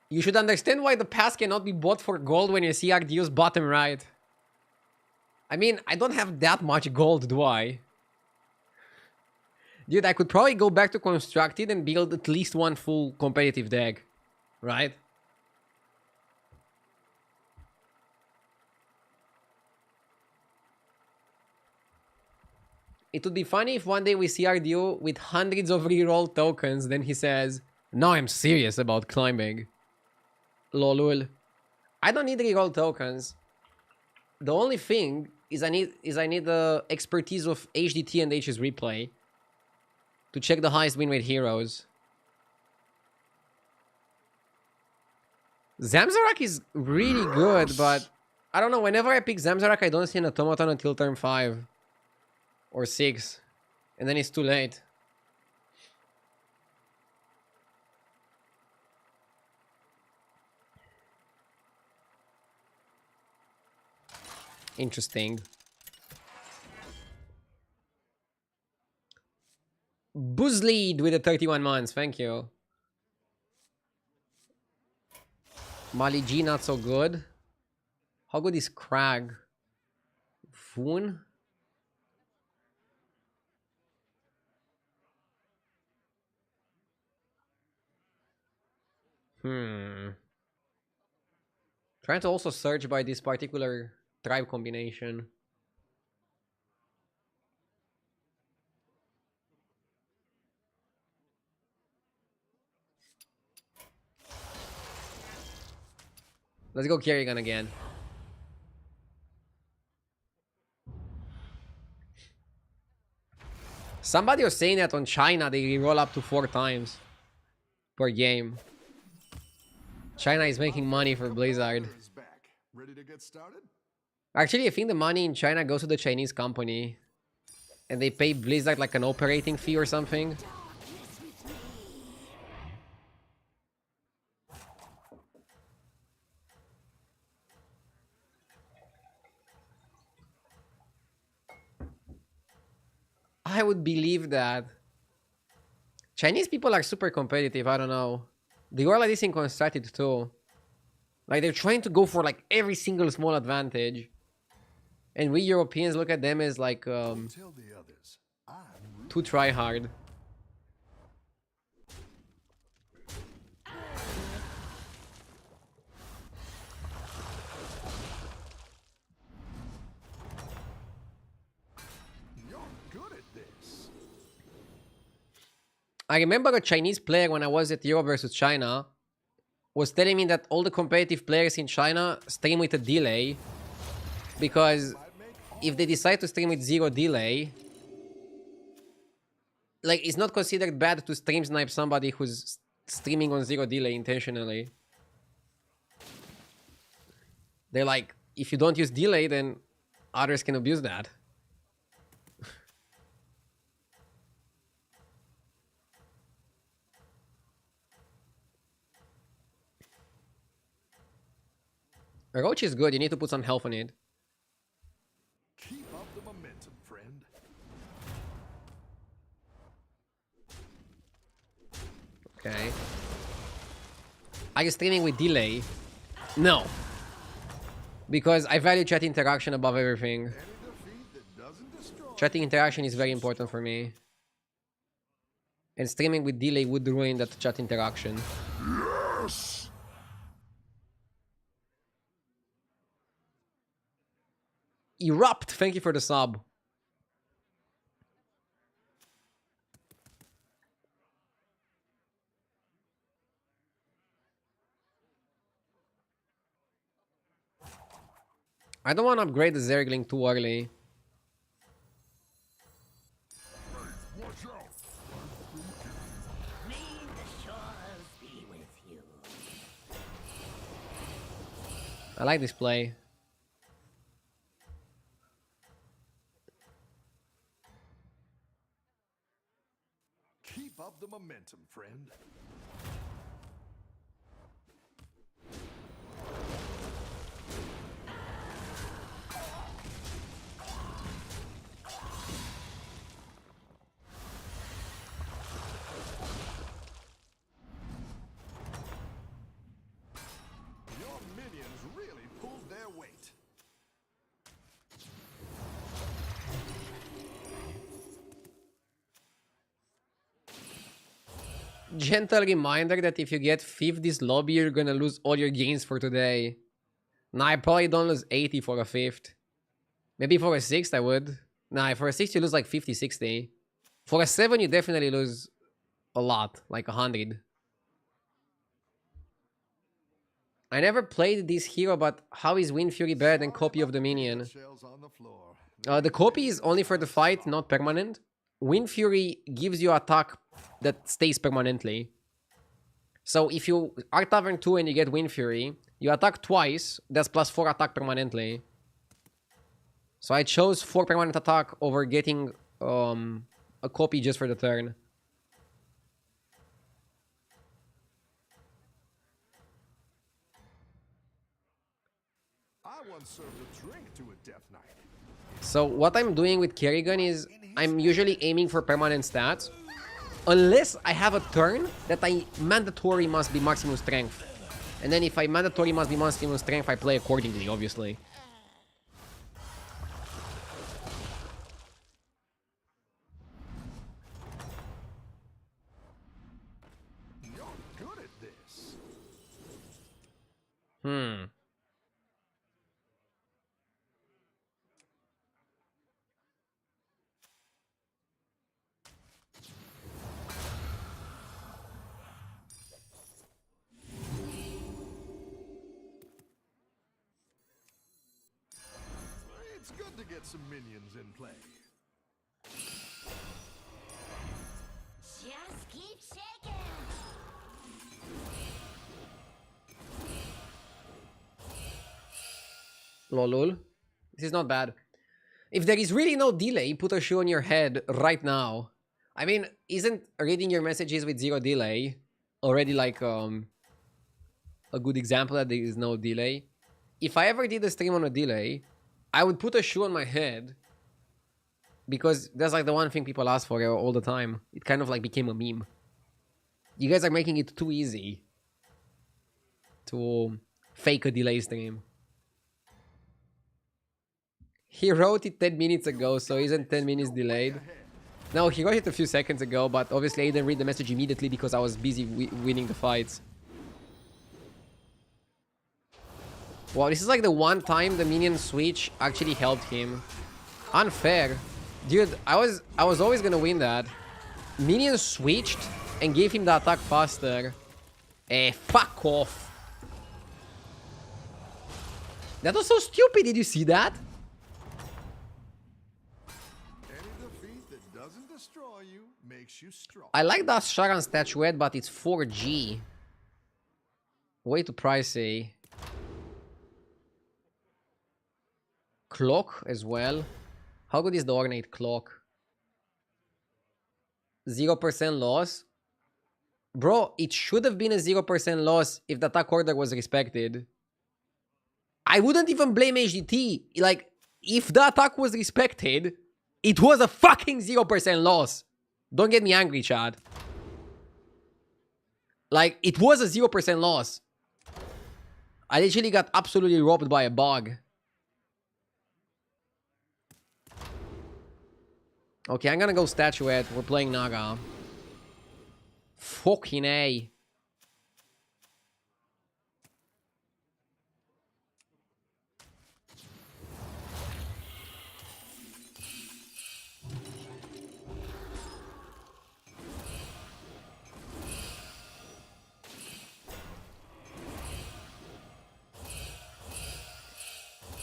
You should understand why the pass cannot be bought for gold when you see RDU's bottom right. I mean, I don't have that much gold, do I? Dude, I could probably go back to Constructed and build at least one full competitive deck. Right? It would be funny if one day we see RDU with hundreds of reroll tokens, then he says, "No, I'm serious about climbing." Lolul. I don't need reroll tokens. The only thing is I need the expertise of HDT and HS replay to check the highest win rate heroes. Zamzarak is really good, but I don't know. Whenever I pick Zamzarak, I don't see an automaton until turn 5 or 6, and then it's too late. Interesting. Boozlead with the 31 months. Thank you. Mali G not so good. How good is Crag? Foon? Trying to also search by this particular tribe combination. Let's go Kerrigan again. Somebody was saying that on China they roll up to 4 times per game. China is making money for Blizzard. Is back. Ready to get started? Actually, I think the money in China goes to the Chinese company. And they pay Blizzard like an operating fee or something. Darkness with me. I would believe that. Chinese people are super competitive, I don't know. They were like this in Constructed too. Like they're trying to go for like every single small advantage. And we Europeans look at them as like Tell the others. I'm too try hard. You're good at this. I remember a Chinese player when I was at Euro versus China was telling me that all the competitive players in China stream with a delay because if they decide to stream with 0 delay, like it's not considered bad to stream snipe somebody who's streaming on 0 delay intentionally. They're like, if you don't use delay, then others can abuse that. Roach is good, you need to put some health on it. Keep up the momentum, friend. Okay. Are you streaming with delay? No. Because I value chat interaction above everything. Any defeat that doesn't destroy Chatting interaction is very important for me. And streaming with delay would ruin that chat interaction. Yes! Erupt! Thank you for the sub. I don't want to upgrade the Zergling too early. Watch out! May the shores be with you. I like this play. Keep up the momentum, friend. gentle reminder that if you get 5th this lobby, you're gonna lose all your gains for today. Nah, I probably don't lose 80 for a 5th. Maybe for a 6th I would. Nah, for a 6th you lose like 50, 60. For a 7 you definitely lose a lot, like 100. I never played this hero, but how is Wind Fury better than copy of the minion? Shells on the floor. The copy is only for the fight, not permanent. Wind Fury gives you attack that stays permanently. So if you are Tavern 2 and you get Wind Fury, you attack twice, that's plus 4 attack permanently. So I chose 4 permanent attack over getting a copy just for the turn. I once served a drink to a Death Knight. So what I'm doing with Kerrigan is I'm usually aiming for permanent stats. Unless I have a turn that I mandatory must be maximum strength. And then if I mandatory must be maximum strength, I play accordingly, obviously. You're good at this. It's good to get some minions in play. Just keep shaking. Lolul. This is not bad. If there is really no delay, put a shoe on your head right now. I mean, isn't reading your messages with 0 delay already like a good example that there is no delay? If I ever did a stream on a delay, I would put a shoe on my head because that's like the one thing people ask for all the time. It kind of like became a meme. You guys are making it too easy to fake a delay stream. He wrote it 10 minutes ago, so isn't 10 minutes delayed? No, he wrote it a few seconds ago, but obviously I didn't read the message immediately because I was busy winning the fights. Wow, this is like the one time the minion switch actually helped him. Unfair. Dude, I was always gonna win that. Minion switched and gave him the attack faster. Fuck off. That was so stupid, did you see that? Any defeat that doesn't destroy you makes you strong. I like that Sharan statuette, but it's 4G. Way too pricey. Clock as well. How good is the ornate clock? 0% loss? Bro, it should have been a 0% loss if the attack order was respected. I wouldn't even blame HDT. Like, if the attack was respected, it was a fucking 0% loss. Don't get me angry, Chad. Like, it was a 0% loss. I literally got absolutely robbed by a bug. Okay, I'm gonna go statuette. We're playing Naga. Fucking A.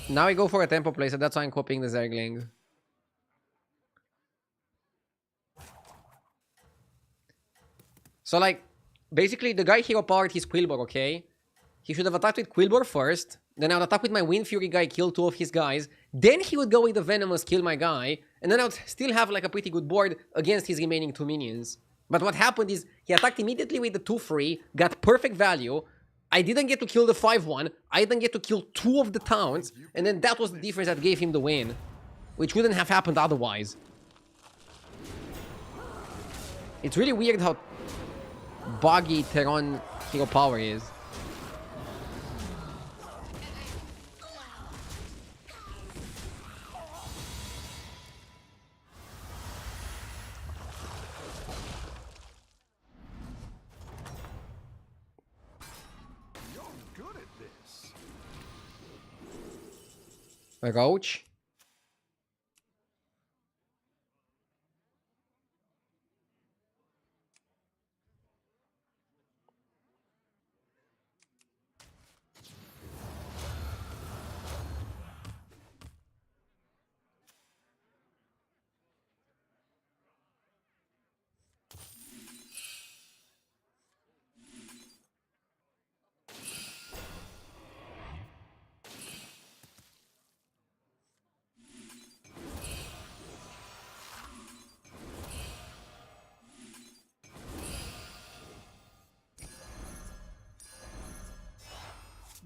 Now we go for a tempo play, so that's why I'm copying the Zergling. So, like, basically, the guy hero powered his Quillbor, okay? He should have attacked with Quillbor first. Then I would attack with my Wind Fury guy, kill 2 of his guys. Then he would go with the Venomous, kill my guy. And then I would still have, like, a pretty good board against his remaining 2 minions. But what happened is, he attacked immediately with the 2-3, got perfect value. I didn't get to kill the 5-1. I didn't get to kill 2 of the towns. And then that was the difference that gave him the win. Which wouldn't have happened otherwise. It's really weird how buggy Terran hero power is. A roach?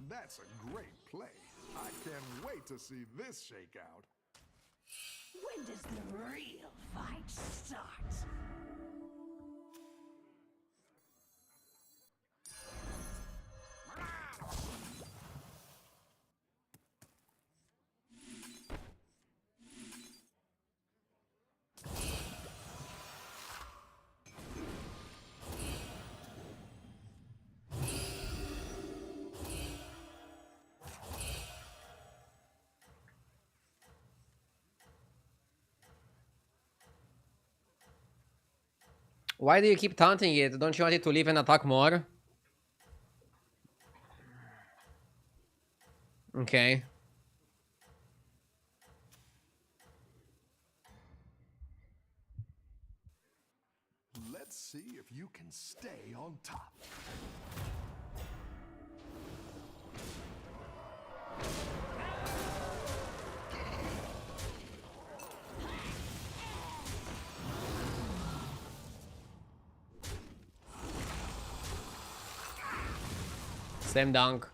That's a great play. I can't wait to see this shake out. When does the real fight start? Why do you keep taunting it? Don't you want it to leave and attack more? Okay. Let's see if you can stay on top. Slam dunk.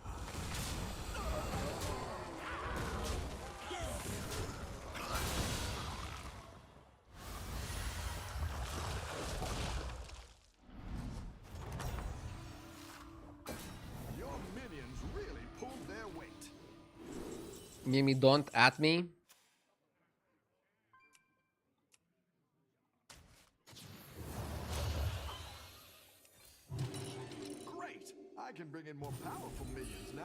Your minions really pulled their weight. Mimi, don't at me. Great! I can bring in more powerful minions now.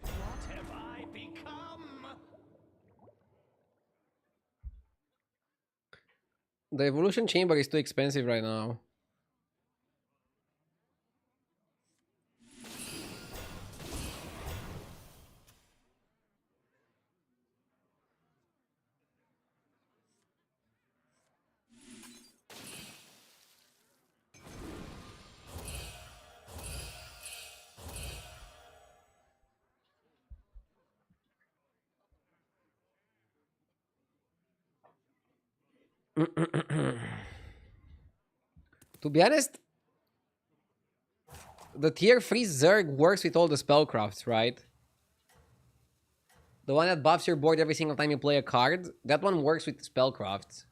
What have I become? The evolution chamber is too expensive right now. To be honest, the tier 3 Zerg works with all the spellcrafts, right? The one that buffs your board every single time you play a card, that one works with spellcrafts.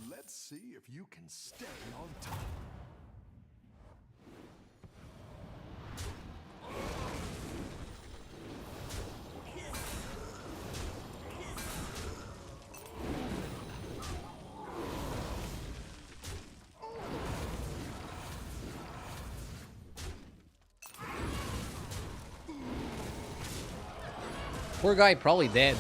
Let's see if you can stay on top. Poor guy, probably dead.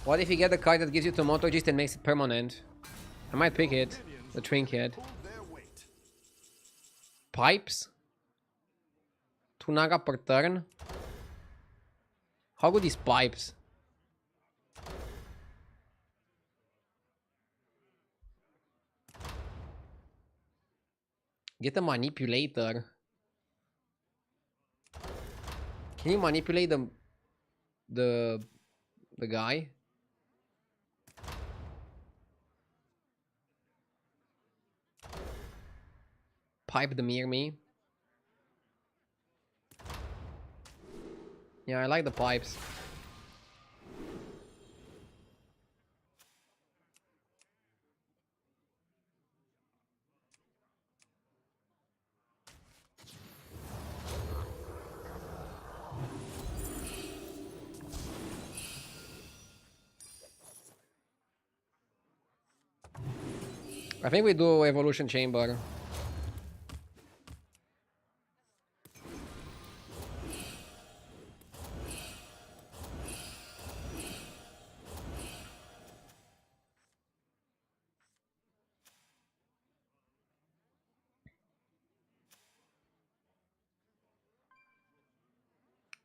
What if you get the card that gives you Tomotogist and makes it permanent? I might pick it. The trinket. Pulled their weight. Pipes? 2 Naga per turn? How good is pipes? Get a manipulator. Can you manipulate the guy? Pipe the mirror me. Yeah, I like the pipes. I think we do evolution chamber.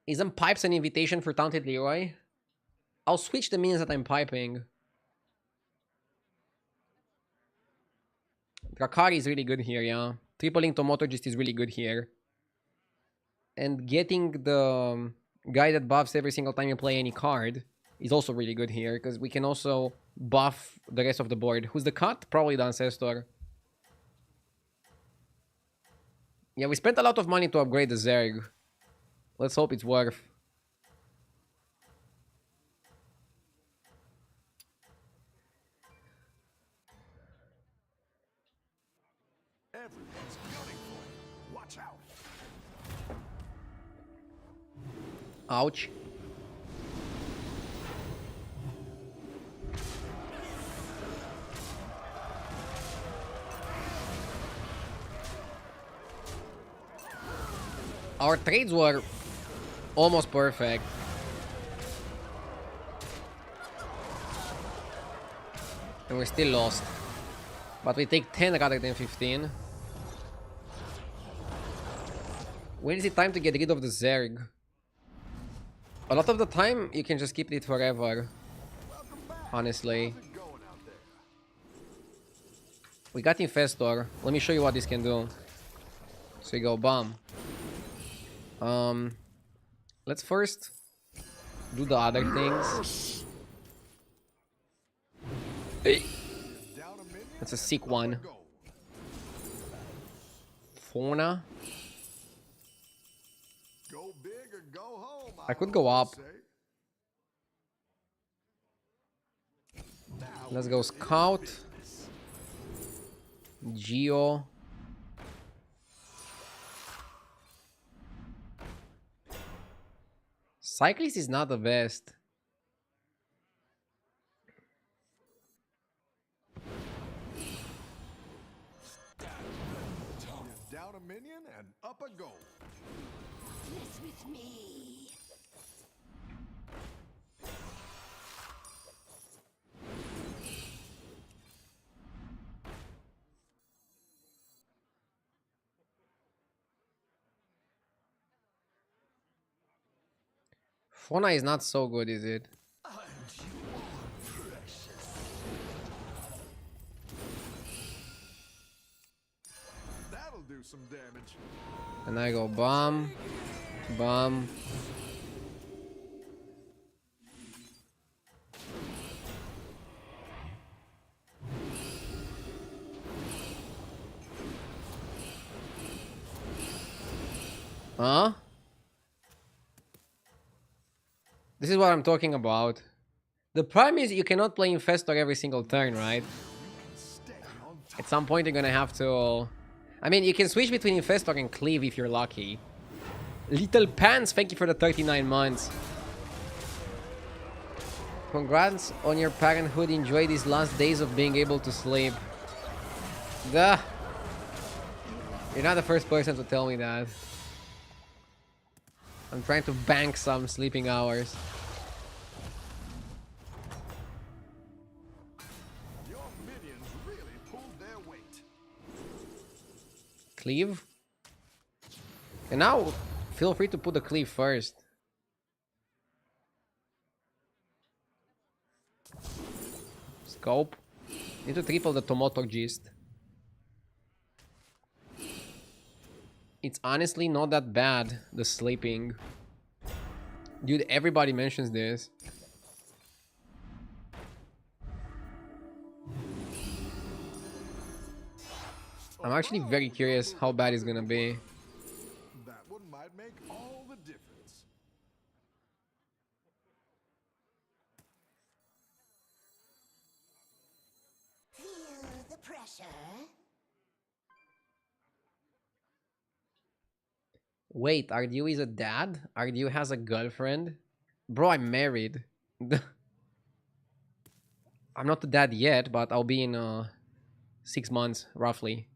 Isn't pipes an invitation for Taunted Leroy? I'll switch the means that I'm piping. Drakari is really good here, yeah. Tripling Tomotogist is really good here. And getting the guy that buffs every single time you play any card is also really good here, because we can also buff the rest of the board. Who's the cut? Probably the Ancestor. Yeah, we spent a lot of money to upgrade the Zerg. Let's hope it's worth. Everyone's gunning for you. Watch out. Ouch. Our trades were almost perfect. And we're still lost. But we take 10 rather than 15. When is it time to get rid of the Zerg? A lot of the time, you can just keep it forever. Honestly. How's it going out there? We got Infestor. Let me show you what this can do. So you go bomb. Let's first do the other things. Hey. Down a minion That's a and sick up one. a go. Fauna. Go big or go home. I could go always up. say. Now Let's we're go in Scout. business. Geo. Cyclist is not the best. Down a minion and up a go. Mess with me. Fauna is not so good, is it? That'll do some damage. And I go bomb. Bomb. Huh? This is what I'm talking about. The problem is you cannot play Infestor every single turn, right? Stay on top. At some point you're gonna have to... I mean, you can switch between Infestor and Cleave if you're lucky. Little Pants, thank you for the 39 months. Congrats on your parenthood. Enjoy these last days of being able to sleep. Duh. You're not the first person to tell me that. I'm trying to bank some sleeping hours. Your minions really pulled their weight. Cleave? And now, feel free to put the cleave first. Scope. Need to triple the Tomoto gist. It's honestly not that bad, the sleeping. Dude, everybody mentions this. I'm actually very curious how bad it's gonna be. That one might make all the difference. Feel the pressure. Wait, Ardew is a dad? Ardew has a girlfriend? Bro, I'm married. I'm not a dad yet, but I'll be in 6 months, roughly.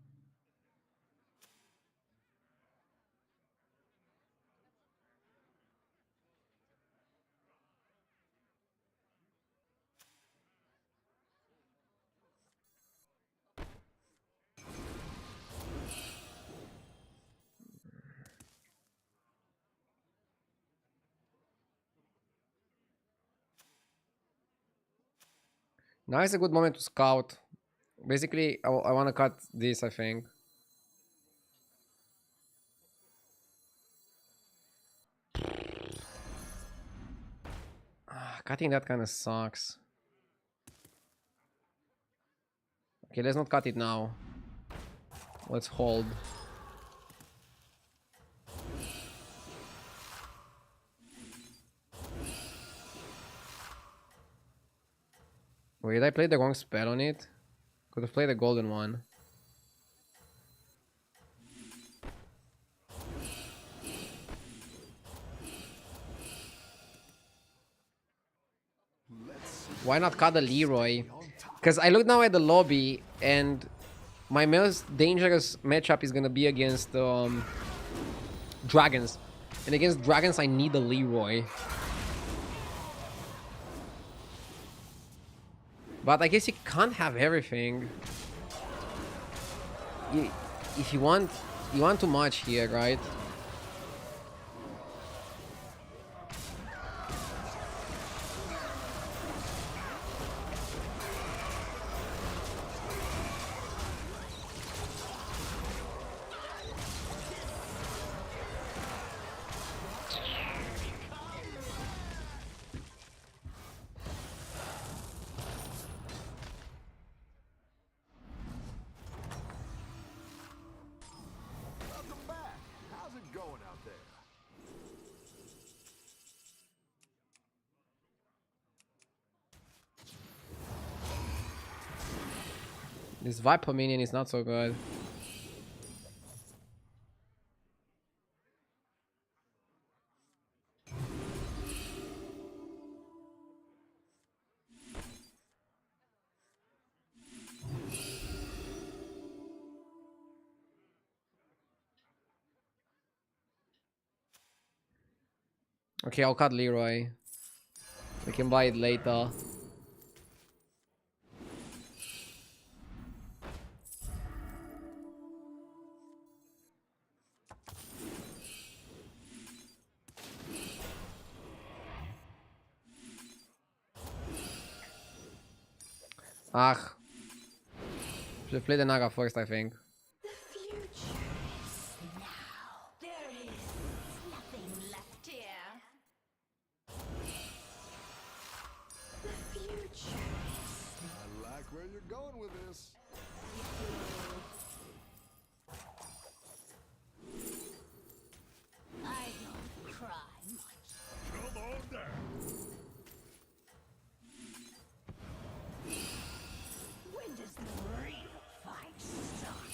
Now is a good moment to scout. Basically, I want to cut this, I think. Cutting that kind of sucks. Okay, let's not cut it now. Let's hold. Wait, did I play the wrong spell on it? Could have played the golden one. Why not cut the Leroy? Because I look now at the lobby and my most dangerous matchup is gonna be against dragons. And against dragons I need the Leroy. But I guess you can't have everything. If you want too much here, right? Welcome back. How's it going out there? This Viper minion is not so good. Okay, I'll cut Leroy. We can buy it later. Ah. Should have played the Naga first, I think. The future is now. There is nothing left here. The future is I like where you're going with this. I don't cry much. Come on down. When does the real fight start?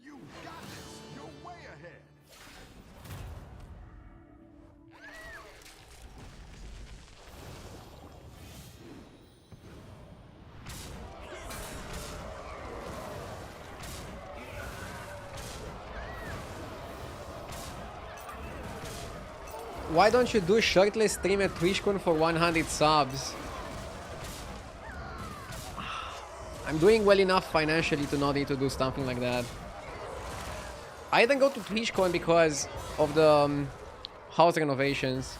You got this. You're way ahead. Why don't you do shirtless stream at TwitchCon for 100 subs? I'm doing well enough financially to not need to do something like that. I didn't go to TwitchCon because of the house renovations.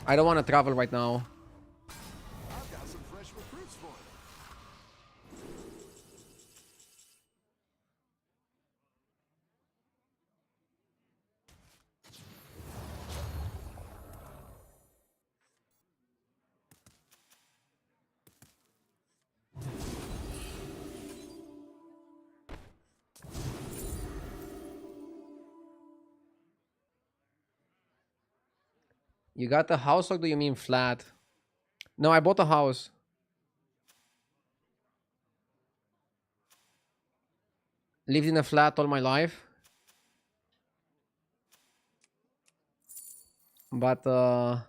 I don't want to travel right now. I've got some fresh recruits for you. You got a house or do you mean flat? No, I bought a house. lived in a flat all my life. But I'm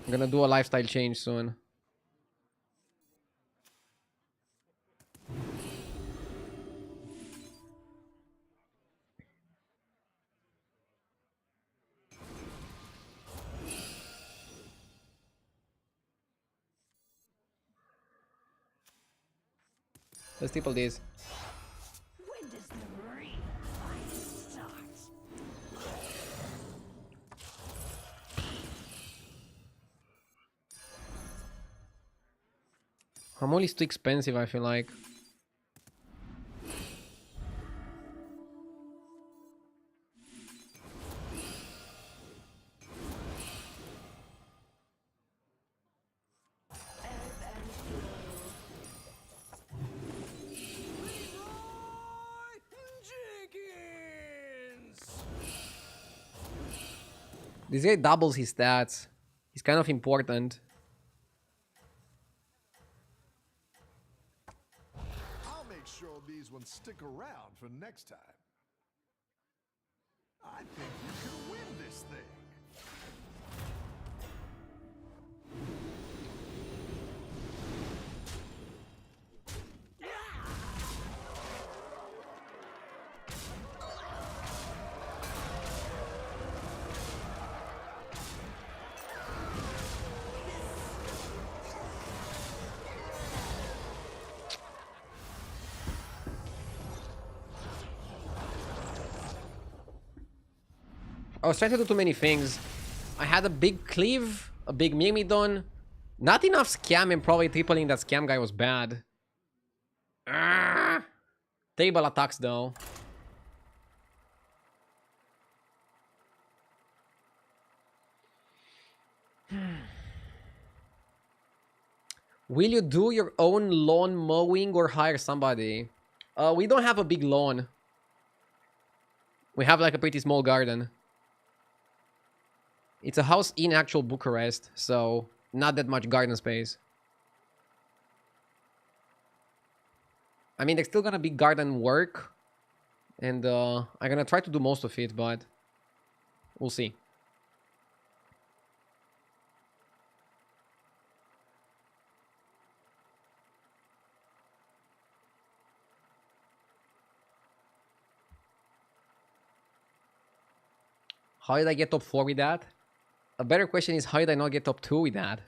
gonna do a lifestyle change soon. Let's triple this. When does the real fight start? Hamul is too expensive, I feel like. This guy doubles his stats. He's kind of important. I'll make sure these ones stick around for next time. I think you can win this thing. I was trying to do too many things. I had a big cleave, a big Myrmidon, not enough scam, and probably tripling that scam guy was bad. Table attacks though. Will you do your own lawn mowing or hire somebody? We don't have a big lawn. We have like a pretty small garden. It's a house in actual Bucharest, so not that much garden space. I mean, there's still gonna be garden work, and I'm gonna try to do most of it, but we'll see. How did I get top 4 with that? A better question is, how did I not get top 2 with that?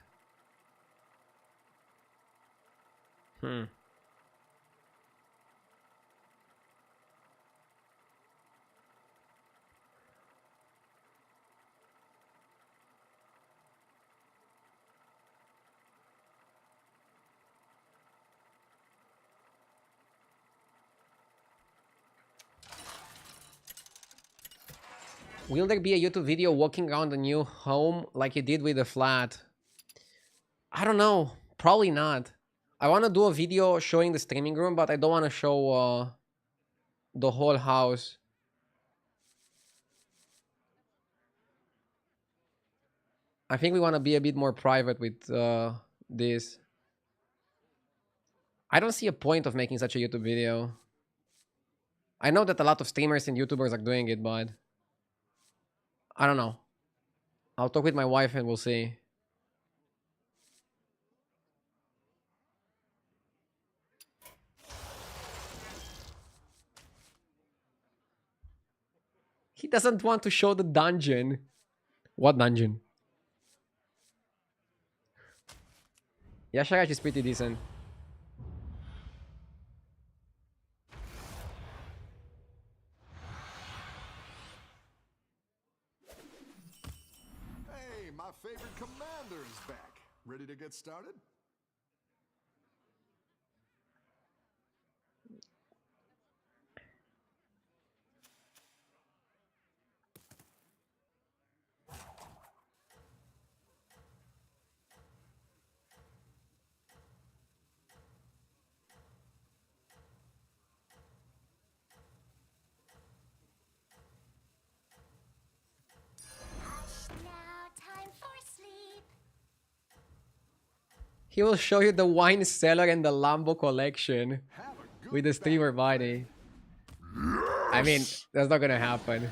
Will there be a YouTube video walking around the new home like you did with the flat? I don't know. Probably not. I want to do a video showing the streaming room, but I don't want to show the whole house. I think we want to be a bit more private with this. I don't see a point of making such a YouTube video. I know that a lot of streamers and YouTubers are doing it, but I don't know. I'll talk with my wife and we'll see. He doesn't want to show the dungeon. What dungeon? Yeah, Sharash is pretty decent. Hey, my favorite commander is back. Ready to get started? Hush now, time for sleep. He will show you the wine cellar and the Lambo collection Have a good with the streamer battle, body. I mean, that's not gonna happen.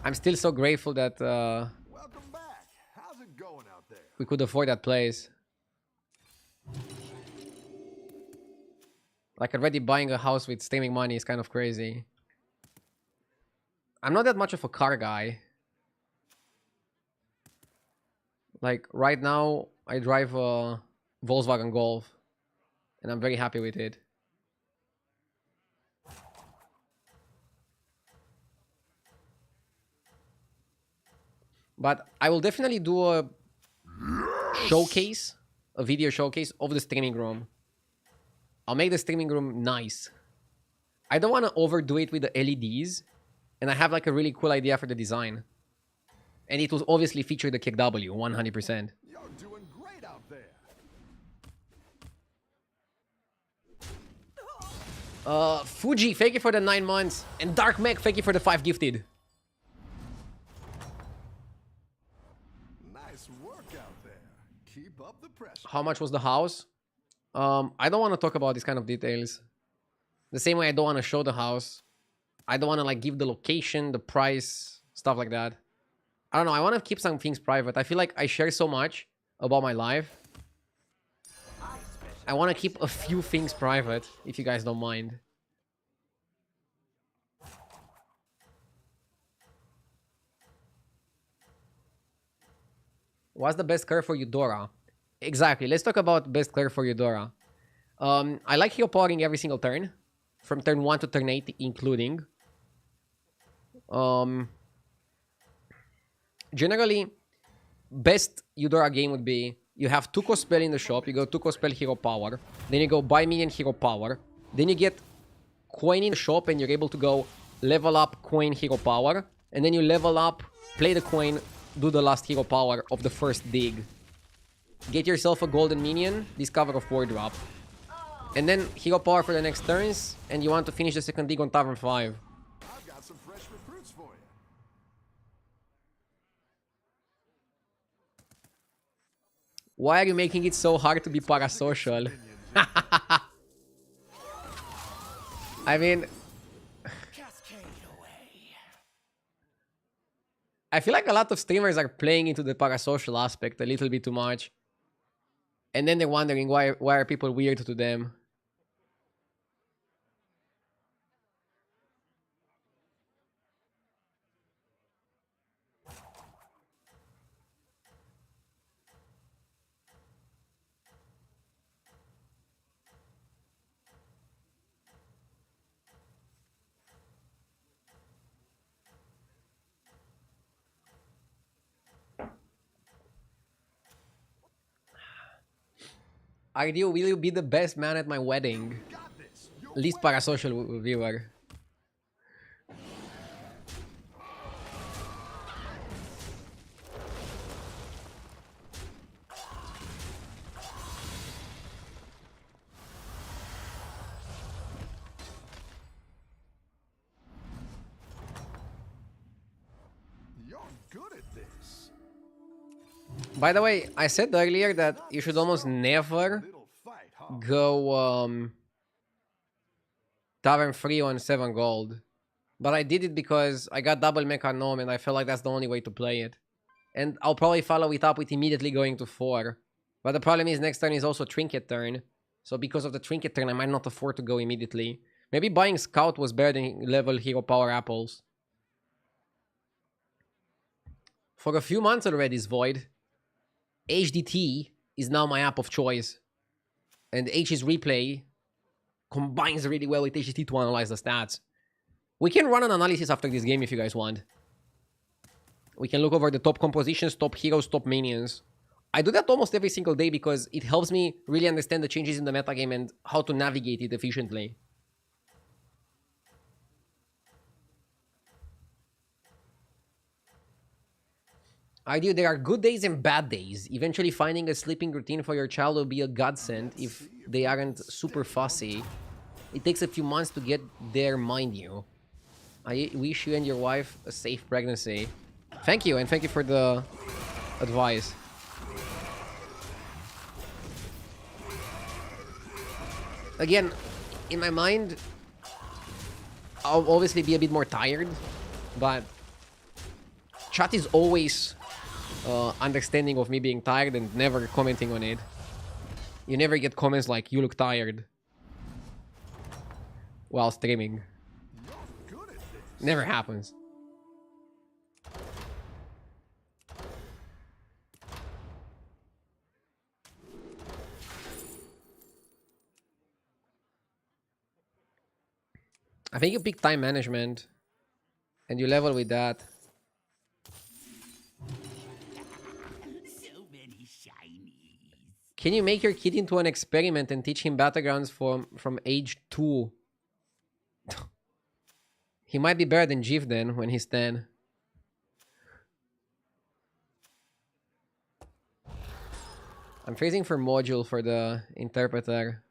I'm still so grateful that Welcome back. How's it going out there? we could afford that place. Like, already buying a house with streaming money is kind of crazy. I'm not that much of a car guy. Like, right now, I drive a Volkswagen Golf. And I'm very happy with it. But I will definitely do a showcase, a video showcase of the streaming room. I'll make the streaming room nice. I don't want to overdo it with the LEDs. And I have like a really cool idea for the design. And it will obviously feature the Kick W, 100%. You're doing great out there. Fuji, thank you for the 9 months. And Dark Mech, thank you for the 5 gifted. Nice work out there. Keep up the pressure. How much was the house? I don't want to talk about these kind of details. The same way I don't want to show the house. I don't want to like give the location, the price, stuff like that. I don't know. I want to keep some things private. I feel like I share so much about my life. I want to keep a few things private, if you guys don't mind. What's the best card for Eudora? Exactly. Let's talk about best card for Eudora. I like hero powering every single turn. From turn 1 to turn 8, including. Generally, best Eudora game would be you have 2 cost spell in the shop, you go 2 cost spell hero power, then you go buy minion hero power, then you get coin in the shop and you're able to go level up coin hero power, and then you level up, play the coin, do the last hero power of the first dig. Get yourself a golden minion, discover a 4-drop. And then hero power for the next turns, and you want to finish the second dig on Tavern 5. I've got some fresh recruits for you. Why are you making it so hard to be parasocial? I mean, I feel like a lot of streamers are playing into the parasocial aspect a little bit too much. And then they're wondering why are people weird to them. Ideal, will you be the best man at my wedding? Got this. You're Least parasocial viewer. good at this. By the way, I said earlier that you should almost never Little fight, huh? go Tavern free on 7 gold. But I did it because I got double Mecha Gnome and I felt like that's the only way to play it. And I'll probably follow it up with immediately going to 4. But the problem is next turn is also Trinket turn. So because of the Trinket turn, I might not afford to go immediately. Maybe buying Scout was better than level Hero Power Apples. For a few months already, Void, HDT is now my app of choice. And H's Replay combines really well with HDT to analyze the stats. We can run an analysis after this game if you guys want. We can look over the top compositions, top heroes, top minions. I do that almost every single day because it helps me really understand the changes in the metagame and how to navigate it efficiently. I do. There are good days and bad days. Eventually finding a sleeping routine for your child will be a godsend if they aren't super fussy. It takes a few months to get there, mind you. I wish you and your wife a safe pregnancy. Thank you, and thank you for the advice. Again, in my mind, I'll obviously be a bit more tired, but chat is always understanding of me being tired and never commenting on it. You never get comments like, you look tired while streaming. You're good at this. Never happens. I think you pick time management and you level with that. So many shinies. Can you make your kid into an experiment and teach him battlegrounds from age 2? He might be better than Jif then when he's 10. I'm freezing for module for the interpreter.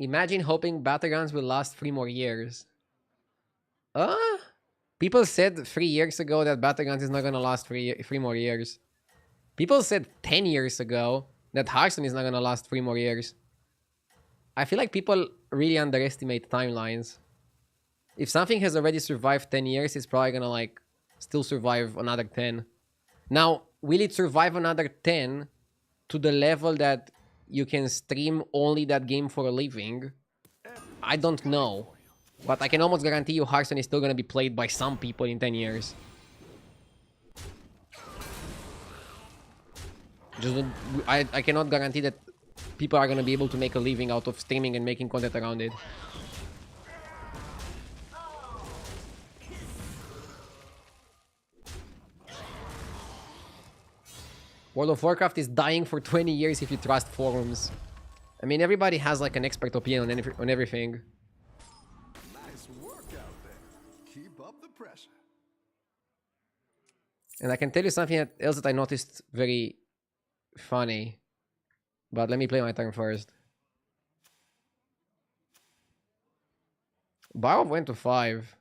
Imagine hoping battlegrounds will last 3 more years. People said 3 years ago that battlegrounds is not gonna last 3 more years. People said 10 years ago that Hearthstone is not gonna last 3 more years. I feel like people really underestimate timelines. If something has already survived 10 years, it's probably gonna like still survive another 10. Now, will it survive another 10 to the level that you can stream only that game for a living? I don't know. But I can almost guarantee you Hearthstone is still gonna be played by some people in 10 years. I cannot guarantee that people are gonna be able to make a living out of streaming and making content around it. World of Warcraft is dying for 20 years if you trust forums. I mean, everybody has like an expert opinion on everything. Nice work out there. Keep up the pressure. And I can tell you something else that I noticed very funny. But let me play my turn first. Barov went to 5.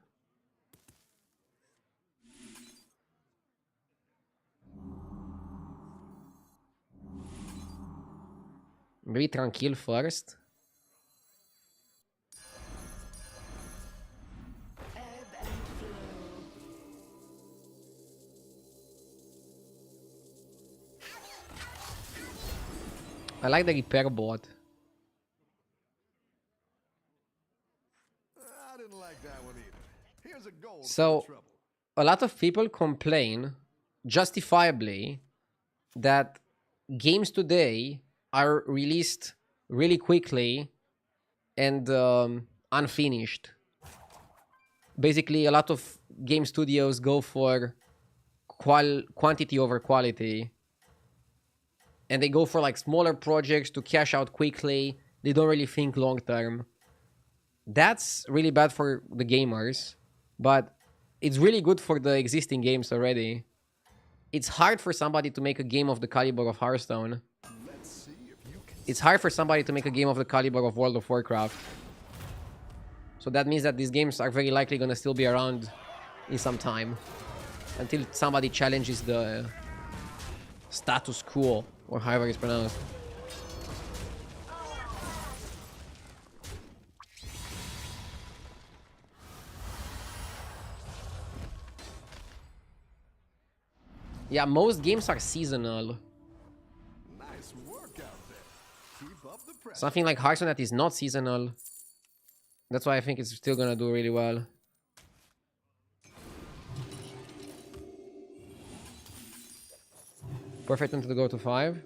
Maybe Tranquil first. I like the repair bot. I didn't like that one either. Here's a gold So, for the trouble. a lot of people complain, justifiably, that games today are released really quickly and unfinished. Basically, a lot of game studios go for quantity over quality. And they go for like smaller projects to cash out quickly. They don't really think long term. That's really bad for the gamers, but it's really good for the existing games already. It's hard for somebody to make a game of the caliber of Hearthstone. Let's see if you can. It's hard for somebody to make a game of the caliber of World of Warcraft. So that means that these games are very likely gonna still be around in some time. Until somebody challenges the status quo, or however it's pronounced. Yeah, most games are seasonal. Nice work out there. Keep up the pressure. Something like Hearthstone that is not seasonal. That's why I think it's still gonna do really well. Perfect time to go to 5.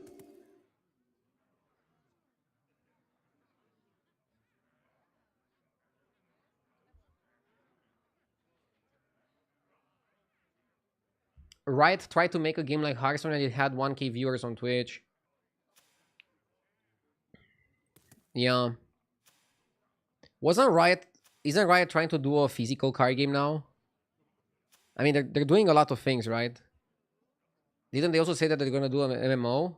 Riot tried to make a game like Hearthstone and it had 1k viewers on Twitch. Yeah. Isn't Riot trying to do a physical card game now? I mean, they're doing a lot of things, right? Didn't they also say that they're gonna do an MMO?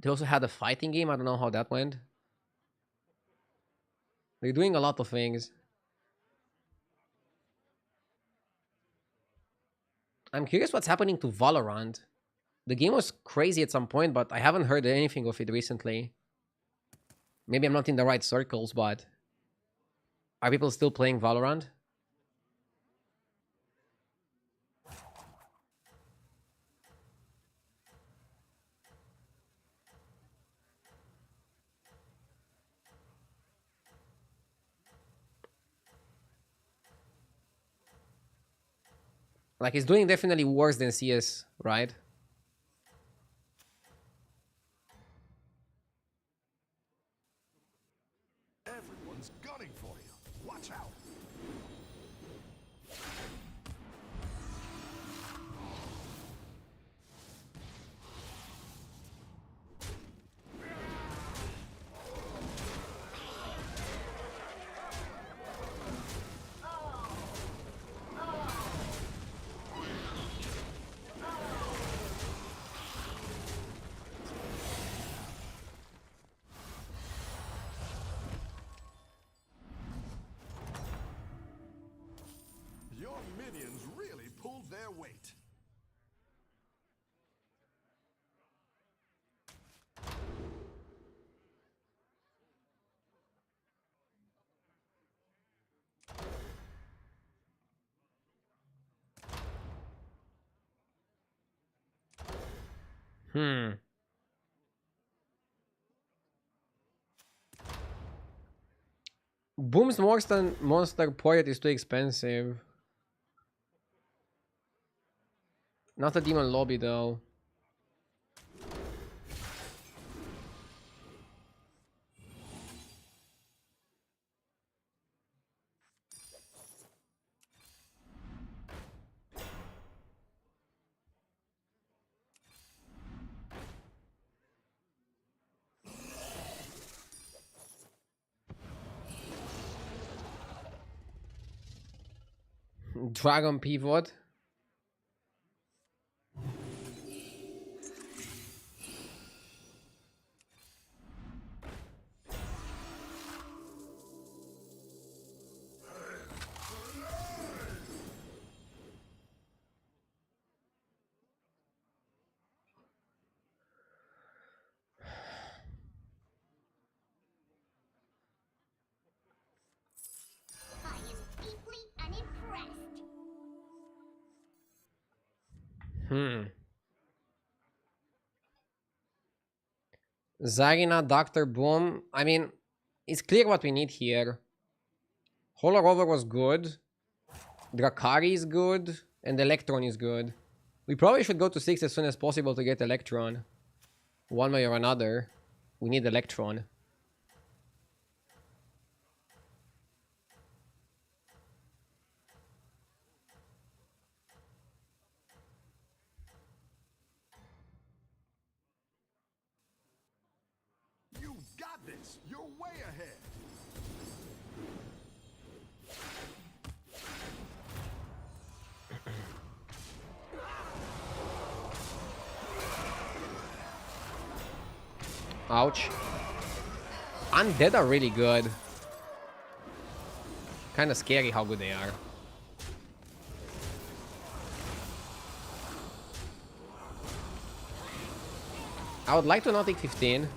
They also had a fighting game. I don't know how that went. They're doing a lot of things. I'm curious what's happening to Valorant. The game was crazy at some point, but I haven't heard anything of it recently. Maybe I'm not in the right circles, but are people still playing Valorant? Like, it's doing definitely worse than CS, right? Everyone's gunning for you. Watch out. Your minions really pulled their weight. Boom's Monster Poet is too expensive. Not a demon lobby though. Dragon pivot. I am deeply unimpressed. Zarina, Dr. Boom. I mean, it's clear what we need here. Hola Rover was good. Drakari is good. And Electron is good. We probably should go to 6 as soon as possible to get Electron. One way or another. We need Electron. You got this. You're way ahead. Ouch. Undead are really good. Kind of scary how good they are. I would like to not take 15.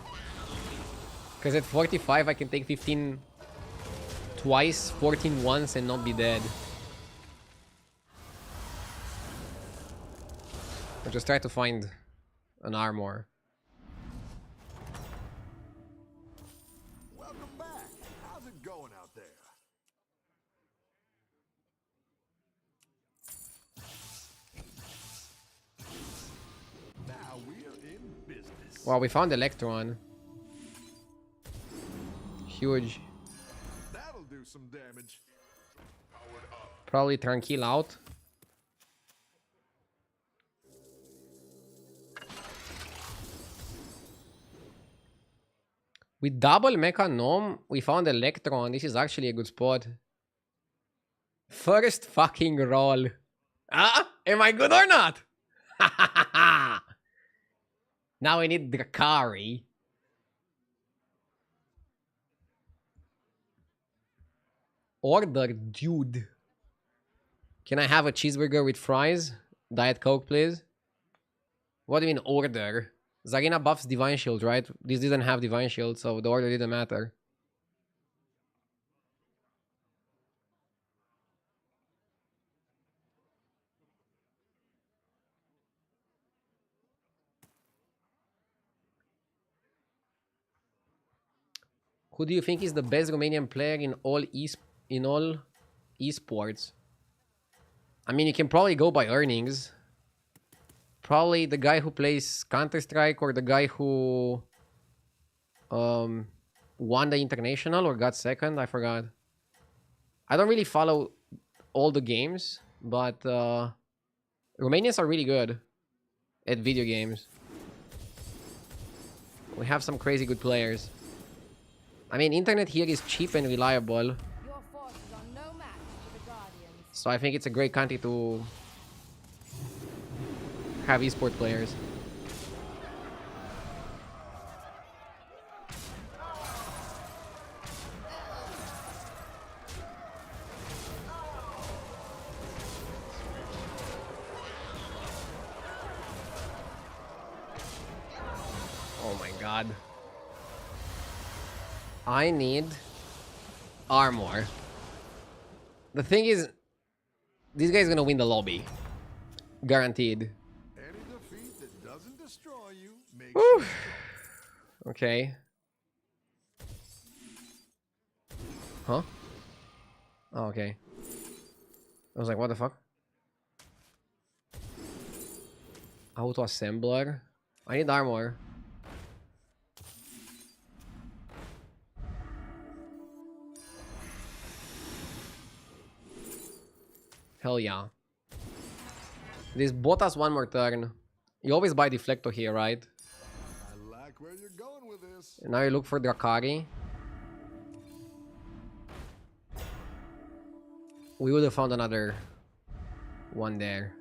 Because at 45 I can take 15 twice, 14 once and not be dead. I'll just try to find an armor. Welcome back. How's it going out there? Now we're in business. Wow, we found Electron. Huge. That'll do some damage. Probably Tranquil out. With double Mecha Gnome, we found Electron. This is actually a good spot. First fucking roll. Ah, am I good or not? Now we need Drakari. Order, dude. Can I have a cheeseburger with fries? Diet Coke, please. What do you mean order? Zarina buffs Divine Shield, right? This didn't have Divine Shield, so the order didn't matter. Who do you think is the best Romanian player in all esports? I mean, you can probably go by earnings. Probably the guy who plays Counter-Strike or the guy who won the international or got second. I forgot. I don't really follow all the games, but Romanians are really good at video games. We have some crazy good players. I mean, internet here is cheap and reliable. Your forces are no match for the Guardians. So I think it's a great country to have esport players. Oh my god. I need armor. The thing is, this guy's gonna win the lobby. Guaranteed. Any defeat that doesn't destroy you makes Whew. you Okay. Huh? Oh, okay. I was like, what the fuck? Auto assembler. I need armor. Hell yeah. This bought us one more turn. You always buy Deflecto here, right? I like where you're going with this. And now you look for Drakari. We would have found another one there.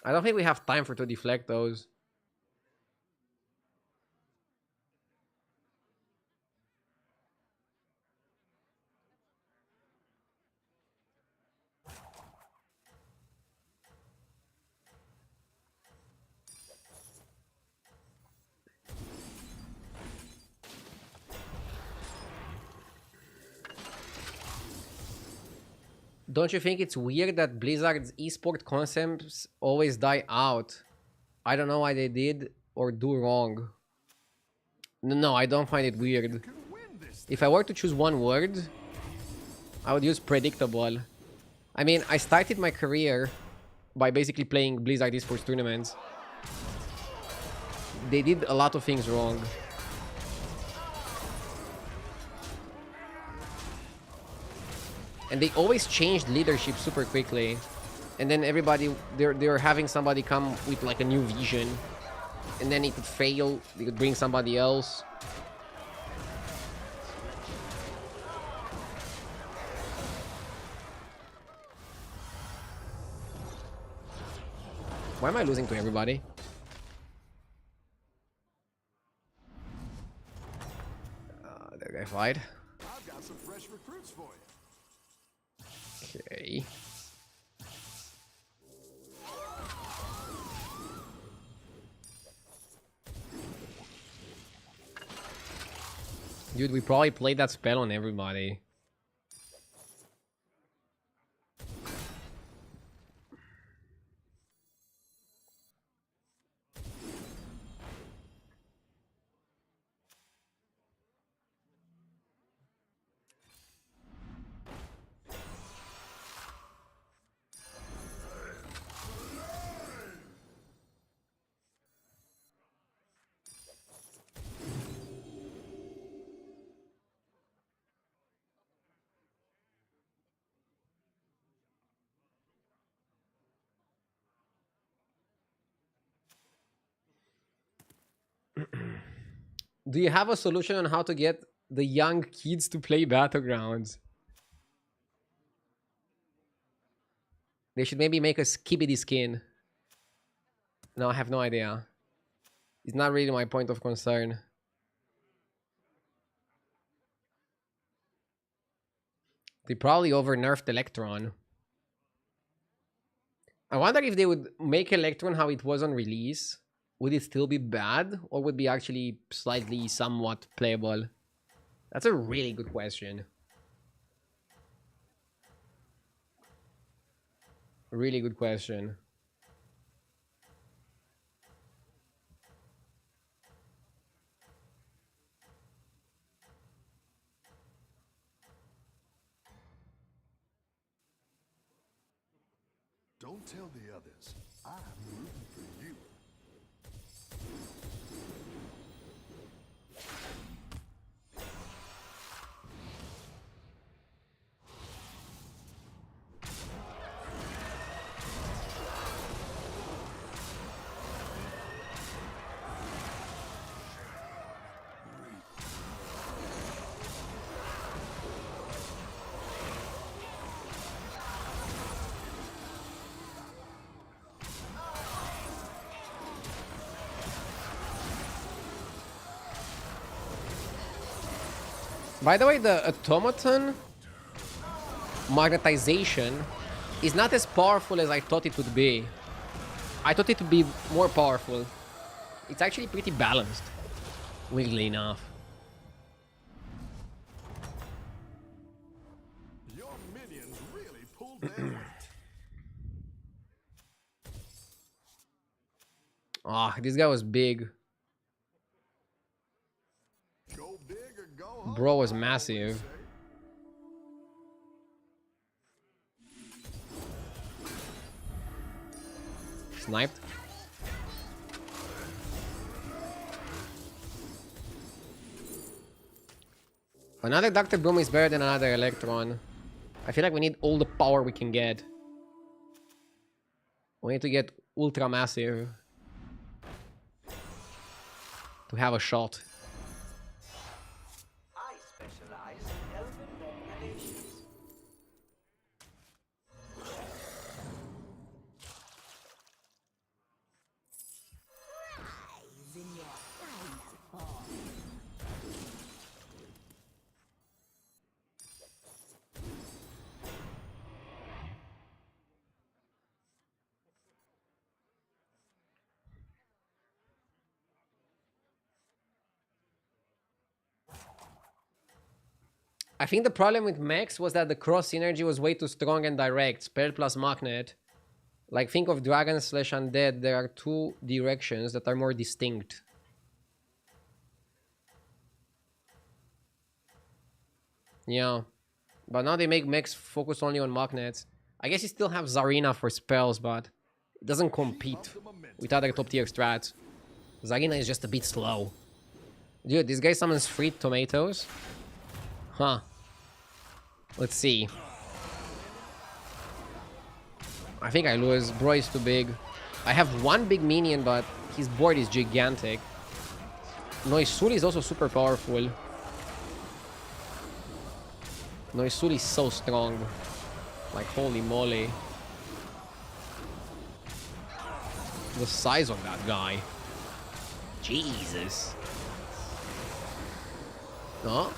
I don't think we have time for to deflect those. Don't you think it's weird that Blizzard's esport concepts always die out? I don't know why they did or do wrong. No, I don't find it weird. Can win this. If I were to choose one word, I would use predictable. I mean, I started my career by basically playing Blizzard esports tournaments. They did a lot of things wrong. And they always changed leadership super quickly. And then everybody, they're having somebody come with like a new vision. And then it could fail, they could bring somebody else. Why am I losing to everybody? That guy fight. I've got some fresh recruits for you. Okay. Dude, we probably played that spell on everybody. Do you have a solution on how to get the young kids to play battlegrounds? They should maybe make a skibidi skin. No, I have no idea. It's not really my point of concern. They probably over nerfed Electron. I wonder if they would make Electron how it was on release. Would it still be bad? Or would it be actually slightly somewhat playable? That's a really good question. Really good question. Don't tell the others. I'm rooting for you. By the way, the automaton magnetization is not as powerful as I thought it would be. I thought it would be more powerful. It's actually pretty balanced, weirdly enough. Your minions really pulled their weight. Ah, this guy was big. Go big or go home. Bro was I always massive. say. Sniped. Another Dr. Boom is better than another Electron. I feel like we need all the power we can get. We need to get ultra massive to have a shot. I specialize in elven relations. Eyes in your final form. I think the problem with mechs was that the cross synergy was way too strong and direct. Spell plus magnet. Like, think of Dragon slash Undead. There are two directions that are more distinct. Yeah. But now they make mechs focus only on magnets. I guess you still have Zarina for spells, but it doesn't compete with other top tier strats. Zarina is just a bit slow. Dude, this guy summons 3 tomatoes? Huh. Let's see. I think I lose. Bro is too big. I have one big minion, but his board is gigantic. Noisul is also super powerful. Noisul is so strong. Like, holy moly. The size of that guy. Jesus. No?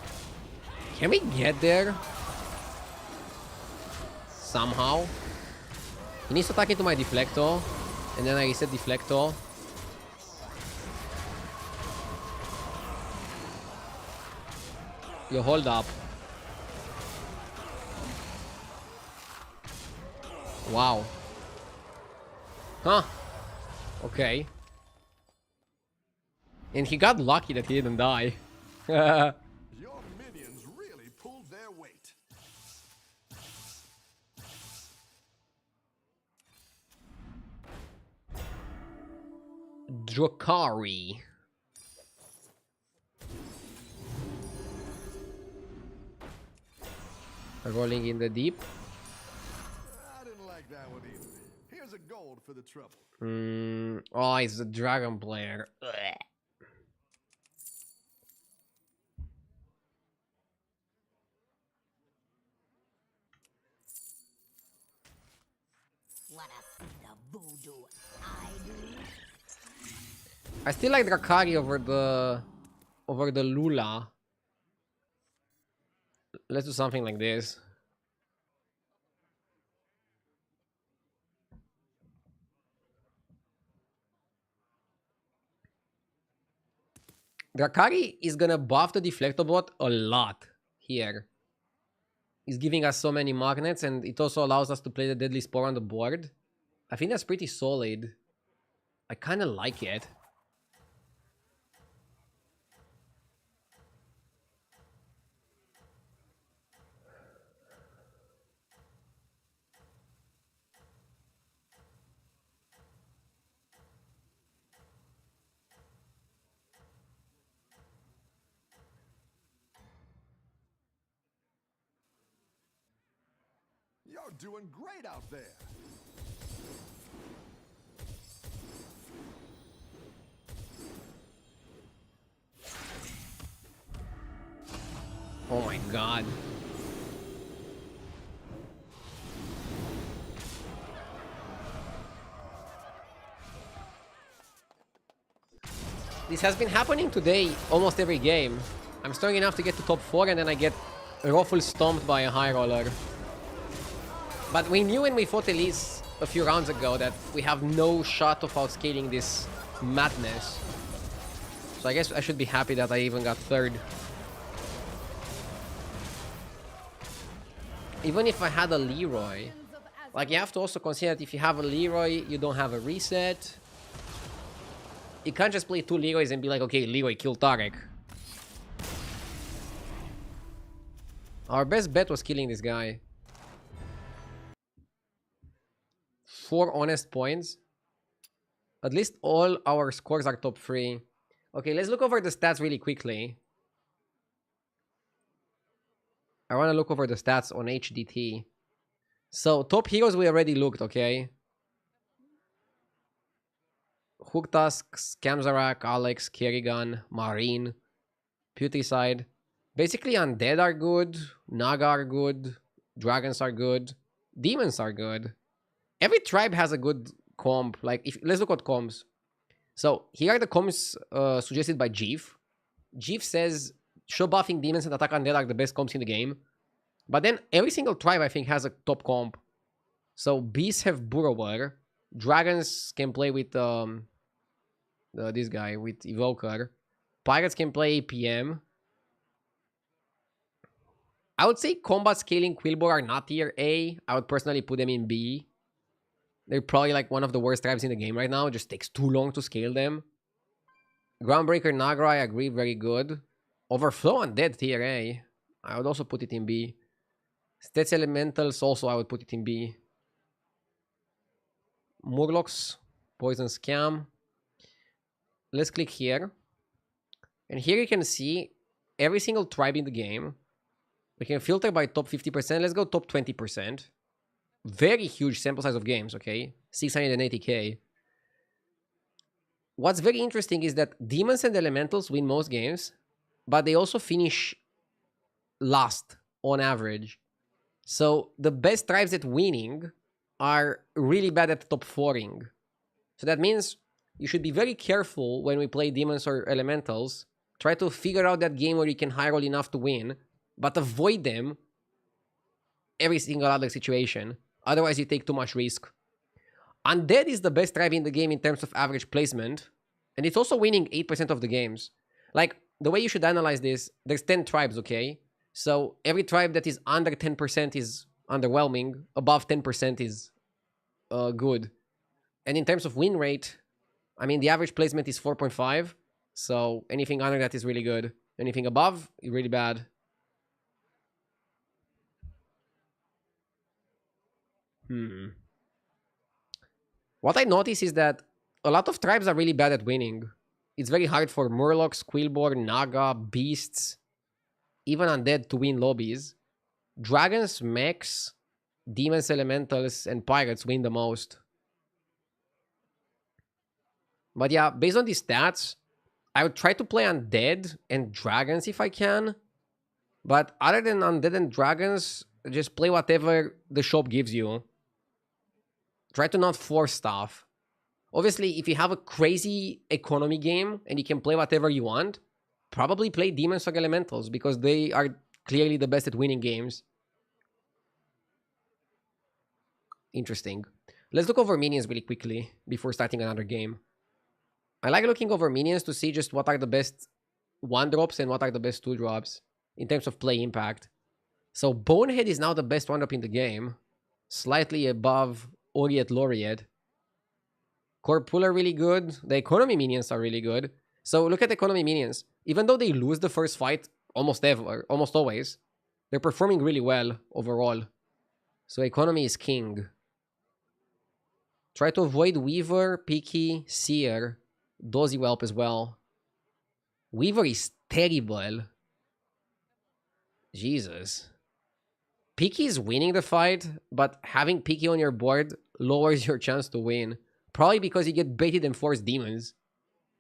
Can we get there? Somehow? He needs to attack into my deflector. And then I reset deflector. You hold up. Wow. Huh. Okay. And he got lucky that he didn't die. Your minions really pulled their weight. Drakari. Rolling in the deep. I didn't like that one either. Here's a gold for the trouble. Oh, he's a dragon player. Ugh. Wanna see the voodoo I do? I still like Drakari over the Lula. Let's do something like this. Drakari is gonna buff the Deflector bot a lot here. He's giving us so many magnets, and it also allows us to play the Deadly Spore on the board. I think that's pretty solid. I kind of like it. You're doing great out there. Oh my god. This has been happening today almost every game. I'm strong enough to get to top 4 and then I get ruffle stomped by a high roller. But we knew when we fought Elise a few rounds ago that we have no shot of outscaling this madness. So I guess I should be happy that I even got 3rd. Even if I had a Leroy, like you have to also consider that if you have a Leroy, you don't have a reset. You can't just play 2 Leroys and be like, okay, Leroy, kill Tarek. Our best bet was killing this guy. 4 honest points. At least all our scores are top 3. Okay, let's look over the stats really quickly. I want to look over the stats on HDT. So, top heroes we already looked, okay? Hooktusk, Scamzarak, Alex, Kerrigan, Marine, Putricide. Basically, Undead are good, Naga are good, Dragons are good, Demons are good. Every tribe has a good comp. Like, let's look at comps. So, here are the comps suggested by Jeef. Jeef says, show buffing Demons and attack Undead are the best comps in the game. But then, every single tribe, I think, has a top comp. So, Beasts have Burrower. Dragons can play with this guy, with Evoker. Pirates can play APM. I would say combat scaling Quillbore are not tier A. I would personally put them in B. They're probably like one of the worst tribes in the game right now. It just takes too long to scale them. Groundbreaker Nagra, I agree, very good. Overflow Undead tier A. I would also put it in B. Stats Elementals also I would put it in B. Murlocs, Poison Scam. Let's click here. And here you can see every single tribe in the game. We can filter by top 50%. Let's go top 20%. Very huge sample size of games, okay? 680k. What's very interesting is that Demons and Elementals win most games, but they also finish last on average. So the best tribes at winning are really bad at top 4ing. So that means you should be very careful when we play Demons or Elementals. Try to figure out that game where you can high roll enough to win, but avoid them every single other situation. Otherwise, you take too much risk. Undead is the best tribe in the game in terms of average placement, and it's also winning 8% of the games. Like, the way you should analyze this, there's 10 tribes, okay? So every tribe that is under 10% is underwhelming, above 10% is good. And in terms of win rate, I mean, the average placement is 4.5, so anything under that is really good. Anything above is really bad. What I notice is that a lot of tribes are really bad at winning. It's very hard for Murlocs, Quillbore, Naga, Beasts, even Undead to win lobbies. Dragons, Mechs, Demons, Elementals, and Pirates win the most. But yeah, based on these stats, I would try to play Undead and Dragons if I can. But other than Undead and Dragons, just play whatever the shop gives you. Try to not force stuff. Obviously, if you have a crazy economy game and you can play whatever you want, probably play demons or elementals because they are clearly the best at winning games. Interesting. Let's look over minions really quickly before starting another game. I like looking over minions to see just what are the best 1-drops and what are the best 2-drops in terms of play impact. So Bonehead is now the best 1-drop in the game, slightly above Oriet Laureate. Corpul are really good. The economy minions are really good. So look at economy minions. Even though they lose the first fight almost always, they're performing really well overall. So economy is king. Try to avoid Weaver, Picky, Seer, Dozy Whelp as well. Weaver is terrible. Jesus. Picky is winning the fight, but having Picky on your board lowers your chance to win. Probably because you get baited and forced demons.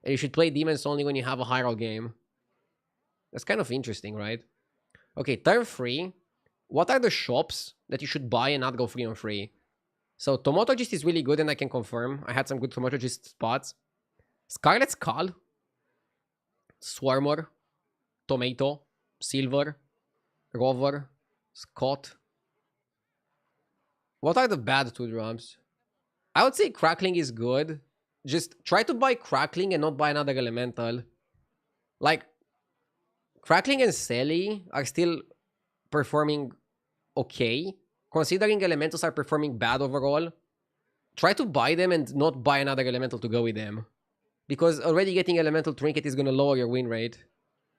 And you should play demons only when you have a high roll game. That's kind of interesting, right? Okay, turn 3. What are the shops that you should buy and not go free on free? So Tomatologist is really good and I can confirm. I had some good Tomatologist spots. Scarlet Skull. Swarmer. Tomato. Silver. Rover. Scott. What are the bad 2-drops? I would say Crackling is good. Just try to buy Crackling and not buy another Elemental. Like, Crackling and Selly are still performing okay. Considering Elementals are performing bad overall, try to buy them and not buy another Elemental to go with them. Because already getting Elemental Trinket is going to lower your win rate.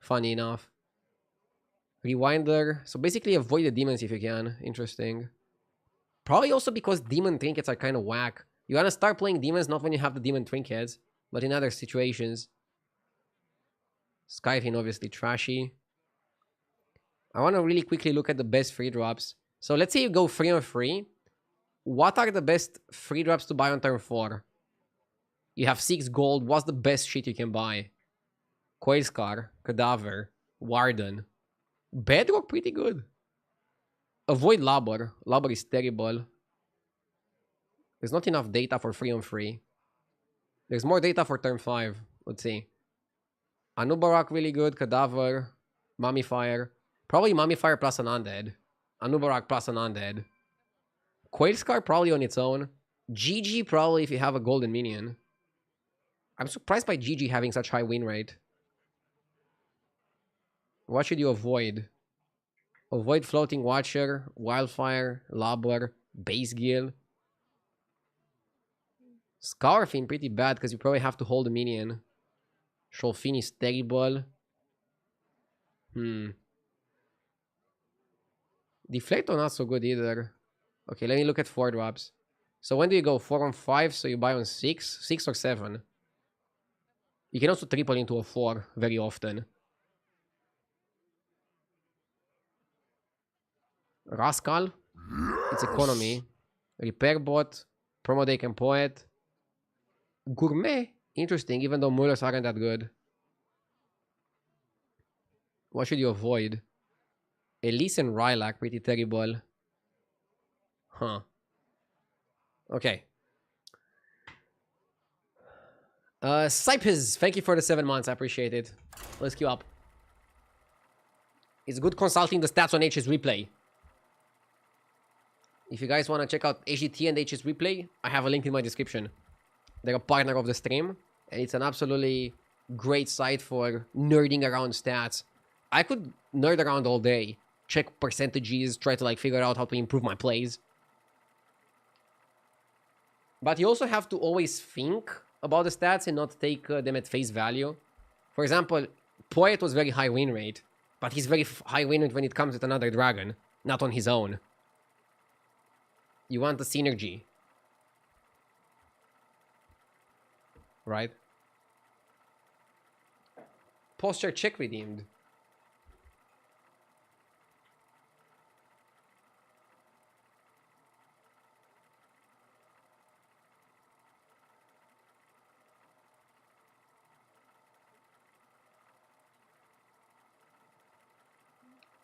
Funny enough. Rewinder. So basically avoid the demons if you can. Interesting. Probably also because demon trinkets are kind of whack. You want to start playing demons not when you have the demon trinkets, but in other situations. Skyfin obviously trashy. I want to really quickly look at the best 3-drops. So let's say you go 3 on 3. What are the best 3-drops to buy on turn 4? You have 6 gold. What's the best shit you can buy? Coilscar, Cadaver, Warden. Bedrock pretty good. Avoid Labor. Labor is terrible. There's not enough data for 3 on 3. There's more data for turn 5. Let's see. Anubarak really good. Cadaver. Mummifier. Probably Mummifier plus an Undead. Anubarak plus an Undead. Coilscar probably on its own. GG probably if you have a golden minion. I'm surprised by GG having such high win rate. What should you avoid? Avoid Floating Watcher, Wildfire, Labor, Base Gill. Scarfin pretty bad because you probably have to hold a minion. Sholfin is terrible. Deflector not so good either. Okay, let me look at 4-drops. So when do you go? 4 on 5, so you buy on 6? 6 or 7. You can also triple into a 4 very often. Rascal. It's economy. Repair bot. Promodake and Poet. Gourmet. Interesting, even though Mullers aren't that good. What should you avoid? Elise and Rylac, pretty terrible. Huh. Okay. Cypers, thank you for the 7 months. I appreciate it. Let's queue up. It's good consulting the stats on HS Replay. If you guys want to check out HDT and HS Replay, I have a link in my description. They're a partner of the stream, and it's an absolutely great site for nerding around stats. I could nerd around all day, check percentages, try to like figure out how to improve my plays. But you also have to always think about the stats and not take them at face value. For example, Poet was very high win rate, but he's very high win rate when it comes with another dragon, not on his own. You want the synergy. Right? Posture check redeemed.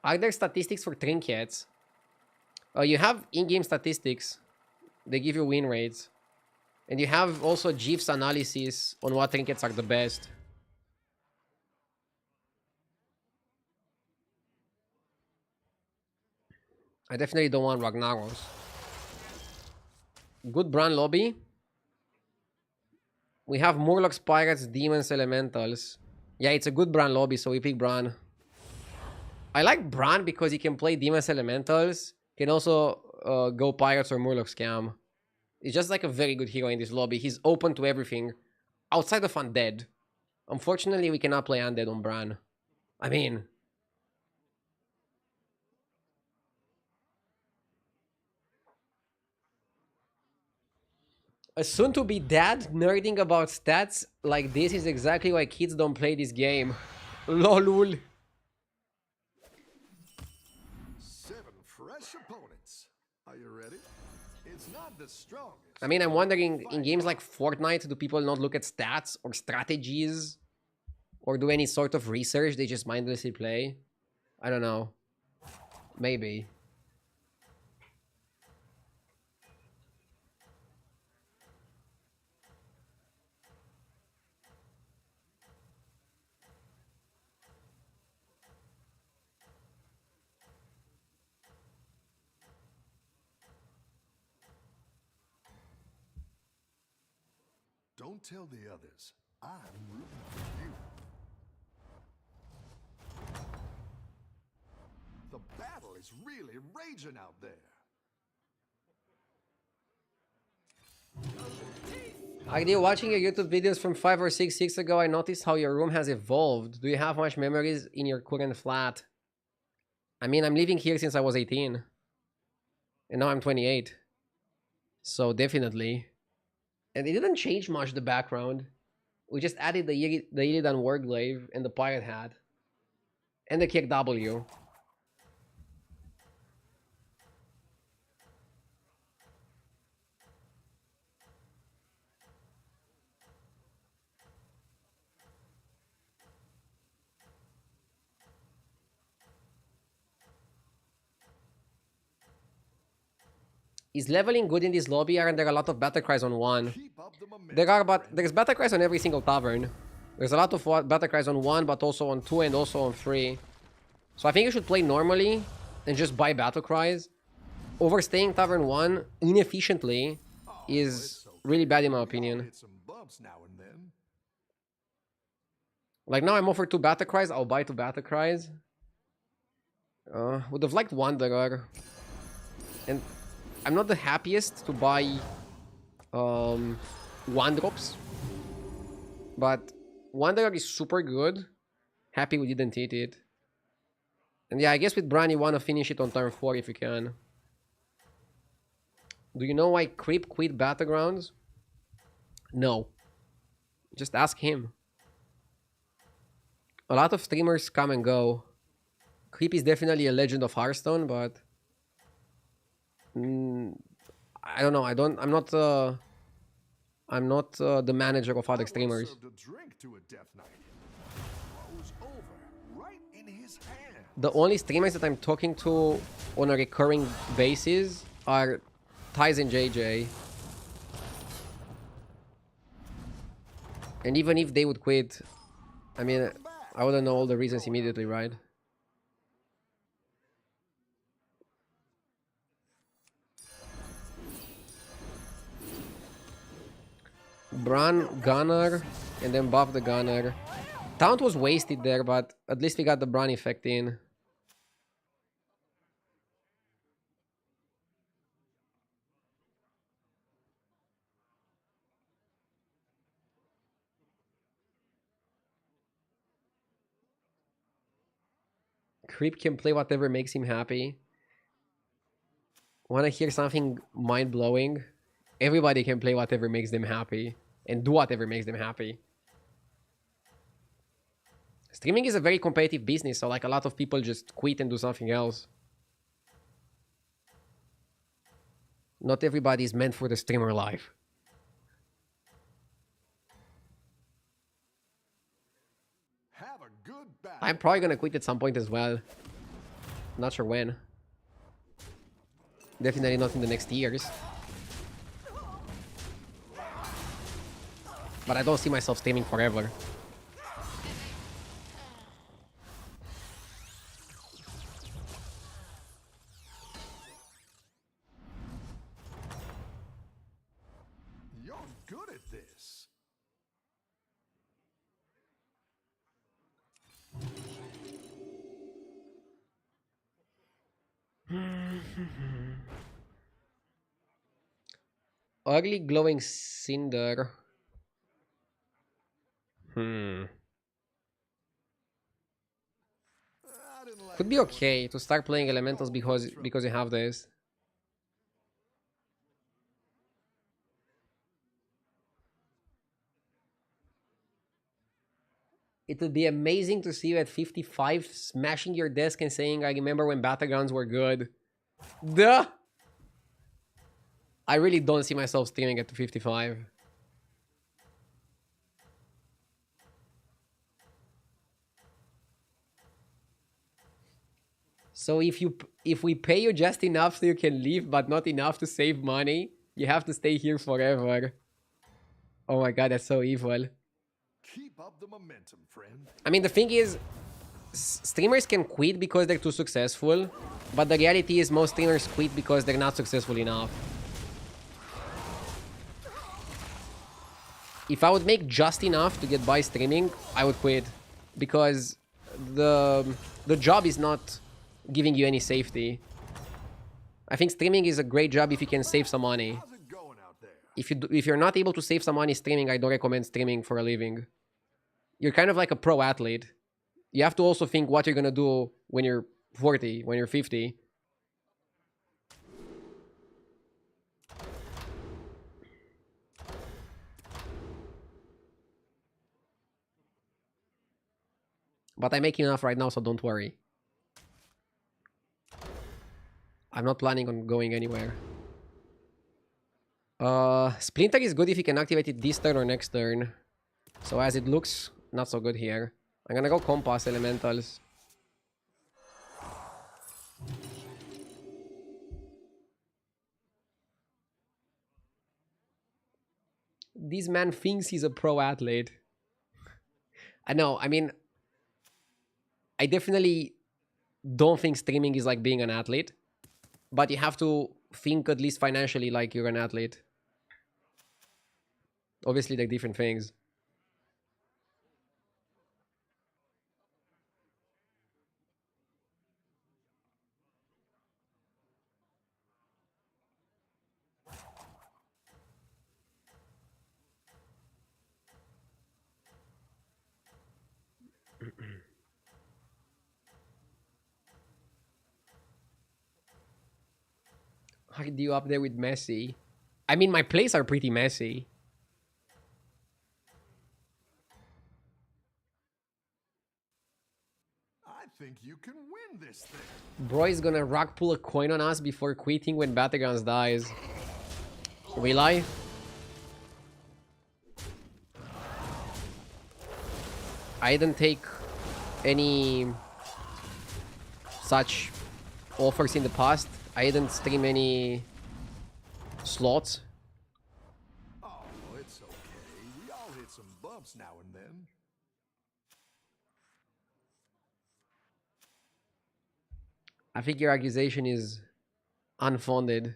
Are there statistics for trinkets? You have in-game statistics. They give you win rates. And you have also GIF's analysis on what trinkets are the best. I definitely don't want Ragnaros. Good Bran lobby. We have Murlocs, Pirates, Demons, Elementals. Yeah, it's a good Bran lobby, so we pick Bran. I like Bran because he can play Demons, Elementals. Can also go Pirates or Murloc Scam. He's just like a very good hero in this lobby. He's open to everything. Outside of Undead. Unfortunately, we cannot play Undead on Bran. I mean... a soon-to-be dad nerding about stats like this is exactly why kids don't play this game. Lolul. 7 fresh opponents. Are you ready? It's not the strongest. I mean, I'm wondering, in games like Fortnite, do people not look at stats or strategies? Or do any sort of research? They just mindlessly play? I don't know. Maybe. Don't tell the others. I'm rooting for you. The battle is really raging out there. Idea, watching your YouTube videos from 5 or 6 years ago, I noticed how your room has evolved. Do you have much memories in your current flat? I mean, I'm living here since I was 18. And now I'm 28. So definitely. And it didn't change much, the background. We just added the Illidan Warglaive and the Pirate Hat. And the Kick W. Is leveling good in this lobby? Aren't there a lot of battle cries on 1? There's battle cries on every single tavern. There's a lot of battle cries on 1, but also on 2 and also on 3. So I think you should play normally and just buy battle cries. Overstaying tavern 1 inefficiently is really bad in my opinion. Like now I'm offered 2 battle cries, I'll buy 2 battle cries. Would have liked Wanderer. And I'm not the happiest to buy 1 drops, but Wanderer is super good. Happy we didn't hit it. And yeah, I guess with Bran you want to finish it on turn 4 if you can. Do you know why Creep quit Battlegrounds? No. Just ask him. A lot of streamers come and go. Creep is definitely a legend of Hearthstone, but... I don't know. I'm not the manager of other streamers. The only streamers that I'm talking to on a recurring basis are Tyz and JJ. And even if they would quit, I mean, I wouldn't know all the reasons immediately, right? Bran, Gunner, and then buff the Gunner. Taunt was wasted there, but at least we got the Bran effect in. Creep can play whatever makes him happy. Wanna hear something mind-blowing? Everybody can play whatever makes them happy. And do whatever makes them happy. Streaming is a very competitive business, so like a lot of people just quit and do something else. Not everybody is meant for the streamer life. Have a good battle. I'm probably gonna quit at some point as well. Not sure when. Definitely not in the next years. But I don't see myself streaming forever. You're good at this. Ugly glowing cinder. I didn't like Could be that okay to start playing elementals because you have this. It would be amazing to see you at 55 smashing your desk and saying, I remember when battlegrounds were good. Duh! I really don't see myself streaming at 55. So if we pay you just enough so you can leave, but not enough to save money, you have to stay here forever. Oh my god, that's so evil. Keep up the momentum, friend. I mean, the thing is, streamers can quit because they're too successful, but the reality is most streamers quit because they're not successful enough. If I would make just enough to get by streaming, I would quit, because the job is not giving you any safety. I think streaming is a great job if you can save some money. How's it going out there? If you're not able to save some money streaming, I don't recommend streaming for a living. You're kind of like a pro athlete. You have to also think what you're gonna do when you're 40, when you're 50. But I make enough right now, so don't worry. I'm not planning on going anywhere. Splinter is good if you can activate it this turn or next turn. So as it looks, not so good here. I'm gonna go Compass Elementals. This man thinks he's a pro athlete. I know, I mean, I definitely don't think streaming is like being an athlete. But you have to think at least financially like you're an athlete. Obviously, they're different things. How do you up there with Messi? I mean, my plays are pretty messy. I think you can win this thing. Bro is gonna rock pull a coin on us before quitting when battlegrounds dies. Will I? I didn't take any such offers in the past. I didn't stream any slots. Oh, it's okay. We all hit some bumps now and then. I think your accusation is unfounded.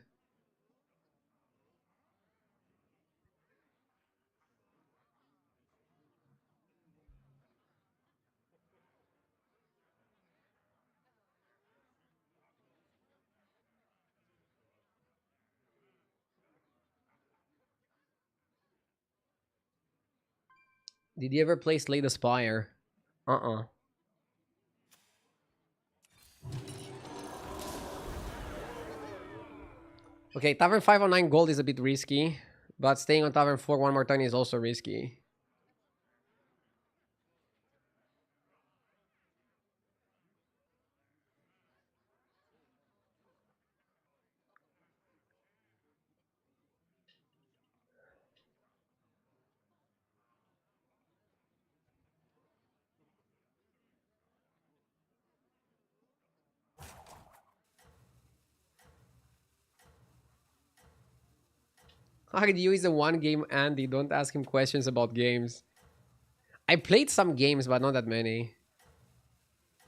Did you ever play Slay the Spire? Uh-uh. Okay, Tavern 509 gold is a bit risky, but staying on Tavern 4 one more turn is also risky. Ardu is a one-game Andy. Don't ask him questions about games. I played some games, but not that many.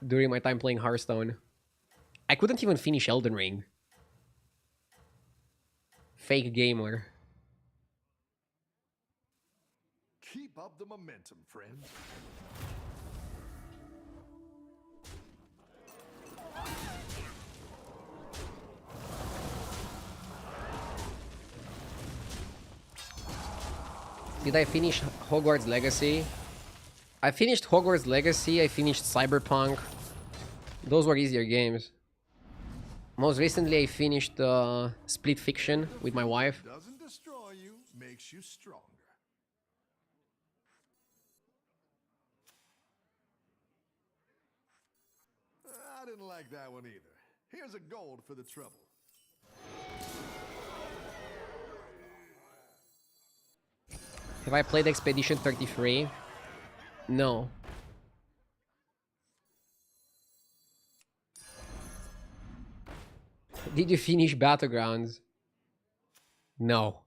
During my time playing Hearthstone. I couldn't even finish Elden Ring. Fake gamer. Keep up the momentum, friends. Did I finish Hogwarts Legacy? I finished Hogwarts Legacy, I finished Cyberpunk. Those were easier games. Most recently I finished Split Fiction with my wife. Doesn't destroy you, makes you stronger. I didn't like that one either. Here's a gold for the trouble. Have I played Expedition 33? No. Did you finish Battlegrounds? No.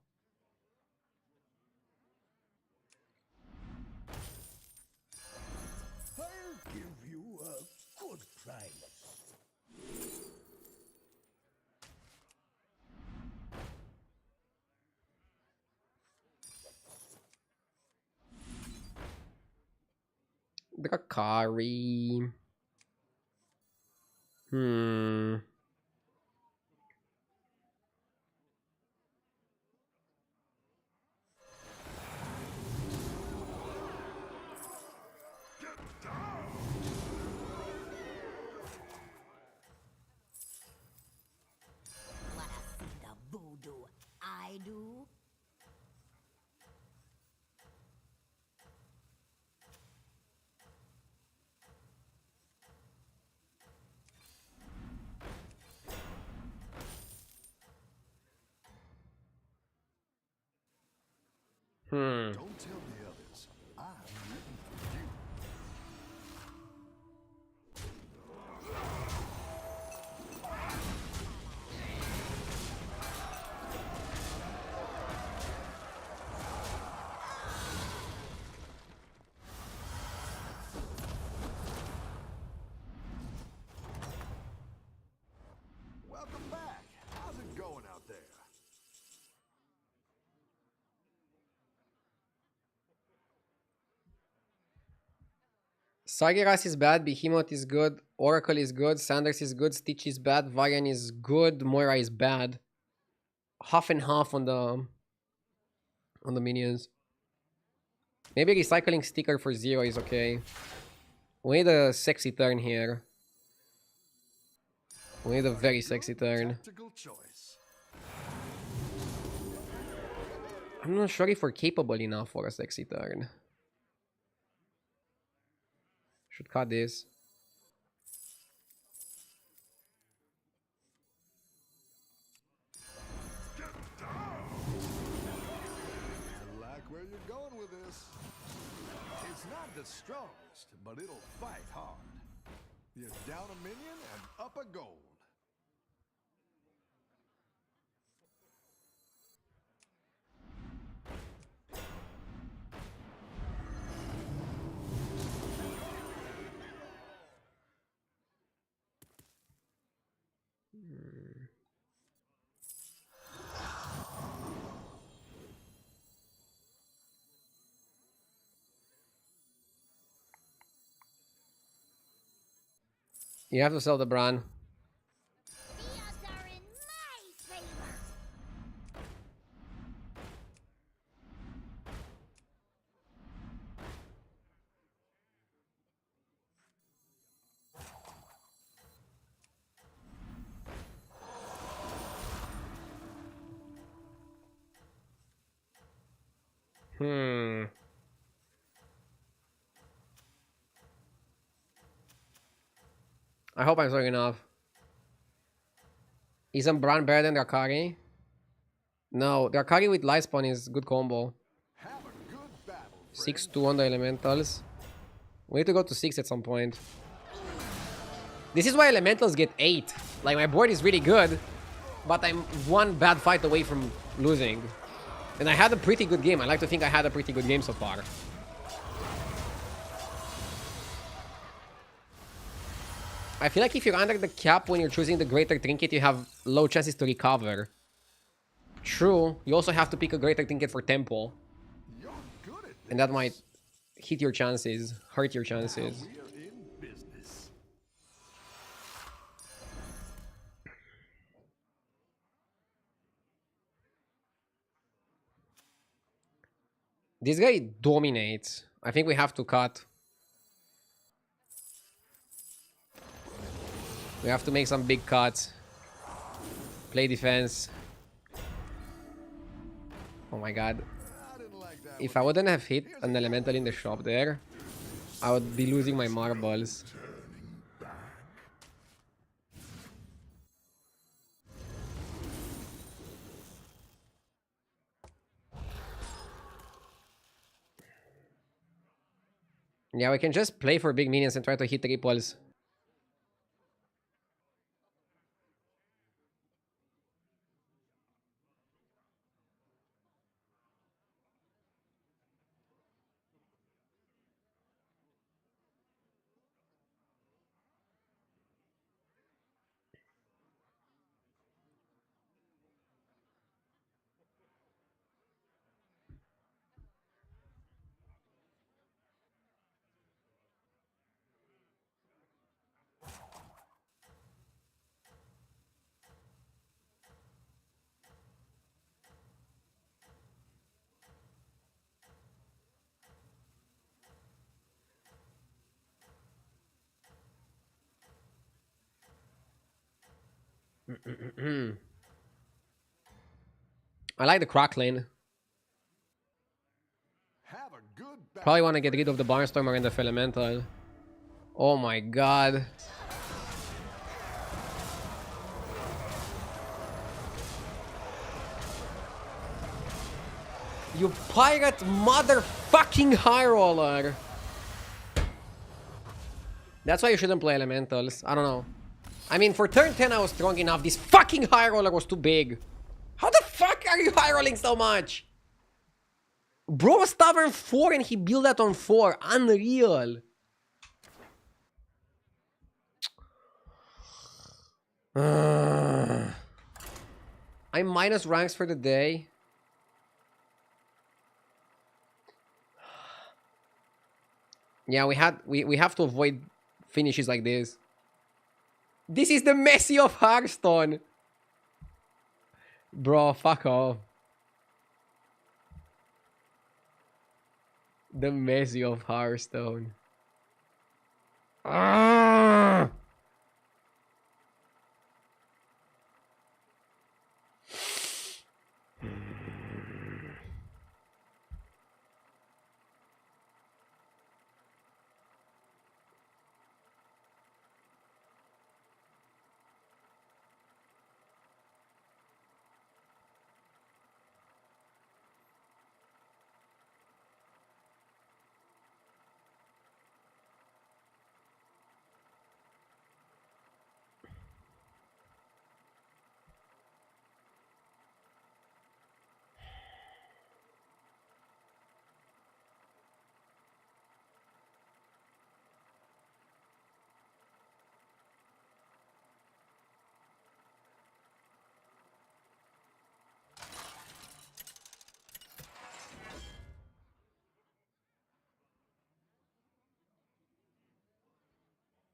I'll give you a good price. Drakari. Hmm. Wanna see the voodoo I do? Hmm. Don't tell the others. I'm rooting for you. Welcome back. How's it going out there? Sargeras is bad, Behemoth is good, Oracle is good, Sanders is good, Stitch is bad, Varian is good, Moira is bad. Half and half on the minions. Maybe recycling sticker for 0 is okay. We need a sexy turn here. We need a very sexy turn. Tactical choice. I'm not sure if we're capable enough for a sexy turn. Should cut this. I like where you're going with this. It's not the strongest, but it'll fight hard. You're down a minion and up a gold. You have to sell the Bran. The odds are in my favor. Hmm. I hope I'm strong enough. Isn't Bran better than Drakari? No, Drakari with Lightspawn is good combo. Have a good battle, 6-2 on the elementals. We need to go to 6 at some point. This is why elementals get 8. Like, my board is really good, but I'm one bad fight away from losing. And I had a pretty good game. I like to think I had a pretty good game so far. I feel like if you're under the cap when you're choosing the greater trinket, you have low chances to recover. True, you also have to pick a greater trinket for tempo. You're good at And that might hit your chances, hurt your chances. we are in business. This guy dominates. I think we have to cut. We have to make some big cuts. Play defense. Oh my god. I didn't like that If one. I wouldn't have hit an elemental in the shop there, I would be losing my marbles. Yeah, we can just play for big minions and try to hit triples. I like the Croc lane. Have a good Probably want to get rid of the Barnstormer and the Elemental. Oh my god. You pirate motherfucking high roller. That's why you shouldn't play elementals. I don't know. I mean, for turn 10 I was strong enough. This fucking high roller was too big. How the fuck are you high rolling so much? Bro was stubborn 4 and he built that on 4. Unreal. I'm minus ranks for the day. Yeah, we have to avoid finishes like this. This is the Messi of Hearthstone. Bro, fuck off. The Messi of Hearthstone. Ah!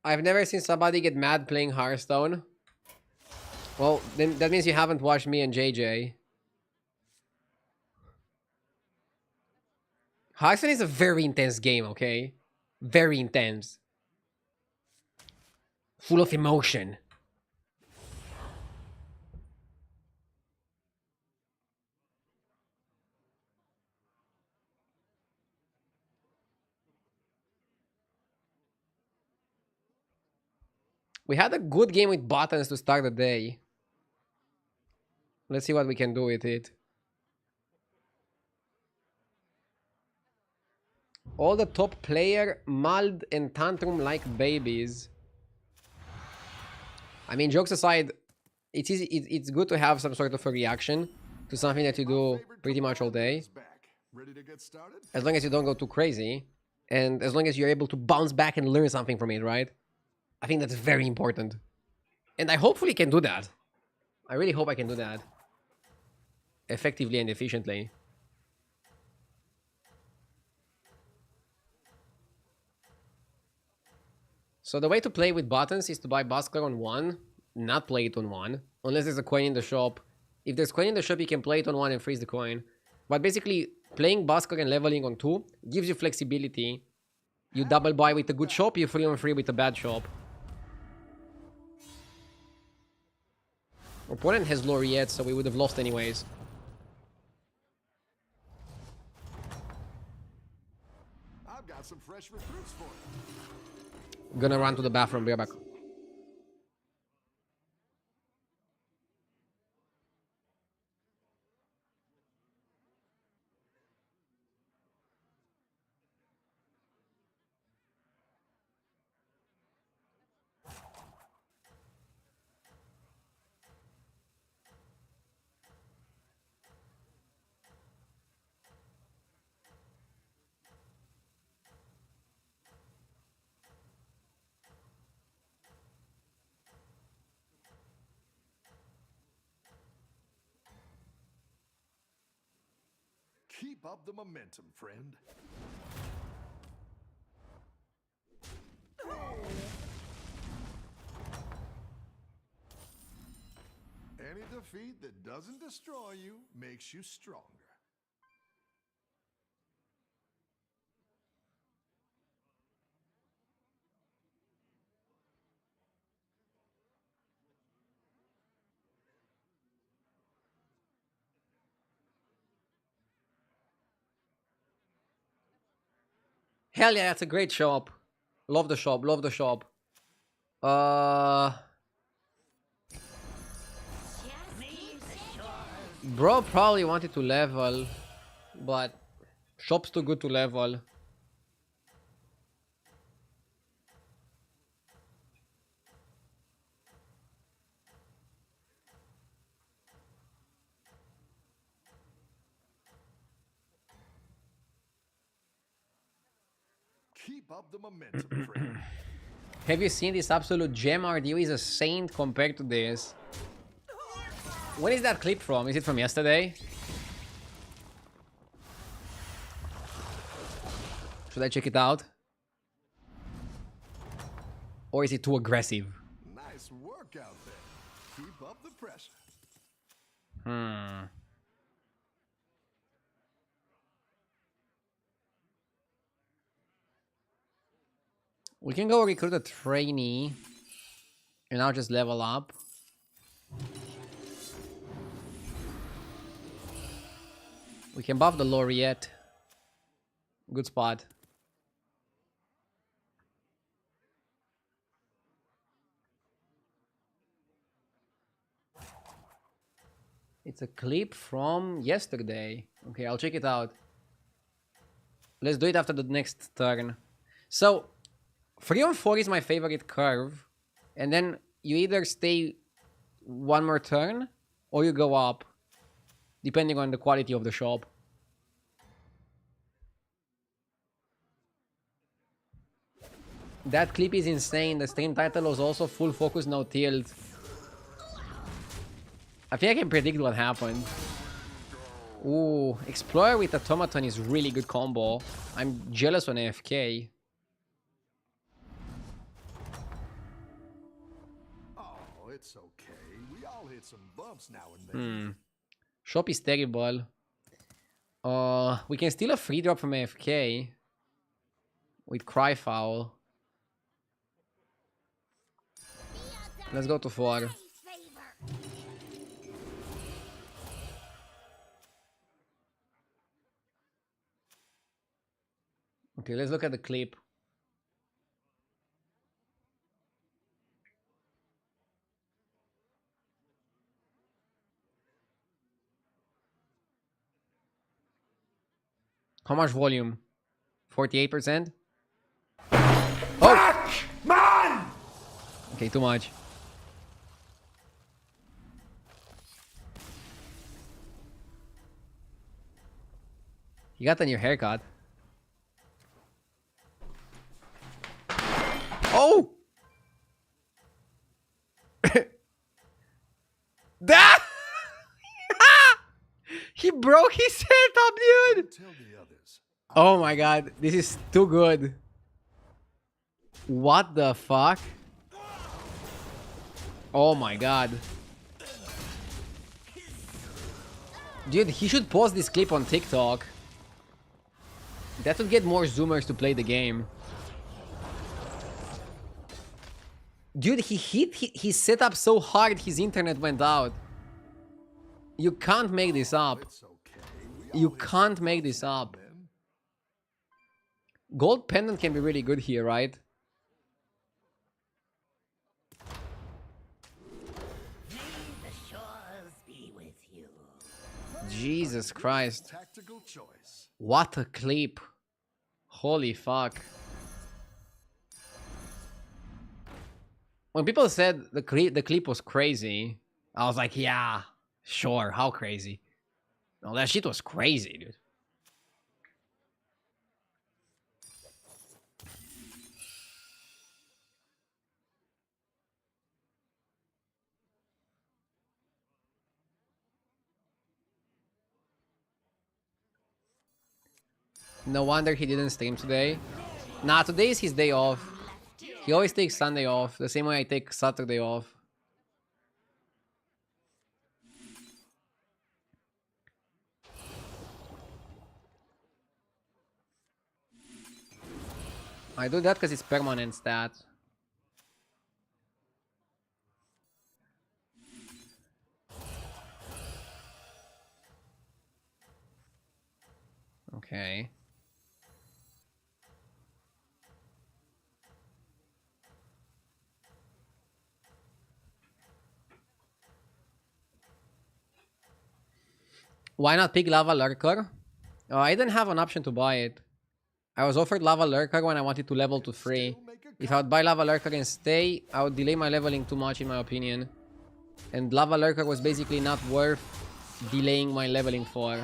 I've never seen somebody get mad playing Hearthstone. Well, then that means you haven't watched me and JJ. Hearthstone is a very intense game, okay? Very intense. Full of emotion. We had a good game with buttons to start the day. Let's see what we can do with it. All the top player mulled and tantrum like babies. I mean, jokes aside, it's easy, it's good to have some sort of a reaction. to something that you do pretty much all day. Back. Ready to get started? As long as you don't go too crazy. And as long as you're able to bounce back and learn something from it, right? I think that's very important. And I hopefully can do that. I really hope I can do that. Effectively and efficiently. So the way to play with buttons is to buy Buskler on 1, not play it on 1, unless there's a coin in the shop. If there's coin in the shop, you can play it on 1 and freeze the coin. But basically, playing Buskler and leveling on 2 gives you flexibility. You double buy with a good shop, you free on free with a bad shop. Opponent has Laureate, so we would have lost anyways. I've got some fresh recruits for you. Gonna run to the bathroom, be right back. Keep up the momentum, friend. Any defeat that doesn't destroy you makes you stronger. Hell yeah, that's a great shop. Love the shop, love the shop. Bro probably wanted to level, but shop's too good to level. Keep up the momentum, friend. Have you seen this absolute gem? RDU is a saint compared to this. When is that clip from? Is it from yesterday? Should I check it out? Or is it too aggressive? Nice work out there. Keep up the pressure. We can go recruit a trainee. And I'll just level up. We can buff the Laureate. Good spot. It's a clip from yesterday. Okay, I'll check it out. Let's do it after the next turn. So, 3 on 4 is my favorite curve. And then you either stay one more turn or you go up. Depending on the quality of the shop. That clip is insane. The stream title was also full focus, no tilt. I think I can predict what happened. Ooh, Explorer with Automaton is really good combo. I'm jealous on AFK. Oh, it's okay. We all hit some bumps now and then. Shop is terrible. We can steal a free drop from AFK. With Cry Foul. Let's go to 4. Okay, let's look at the clip. How much volume? 48%? Oh! Man! Okay, too much. You got a new haircut. Oh! That! He broke his setup, dude! Don't tell the others. Oh my god, this is too good. What the fuck? Oh my god. Dude, he should post this clip on TikTok. That would get more Zoomers to play the game. Dude, he hit his setup so hard his internet went out. You can't make this up. It's okay. We You always can't make this up. men. Gold pendant can be really good here, right? May the shores be with you. Jesus Christ. Tactical choice. What a clip. Holy fuck. When people said the clip was crazy, I was like, yeah, sure, how crazy? No, that shit was crazy, dude. No wonder he didn't stream today. Nah, today is his day off. He always takes Sunday off, the same way I take Saturday off. I do that because it's permanent stat. Okay. Why not pick Lava Lurker? I didn't have an option to buy it. I was offered Lava Lurker when I wanted to level to 3. If I would buy Lava Lurker and stay, I would delay my leveling too much in my opinion. And Lava Lurker was basically not worth delaying my leveling for.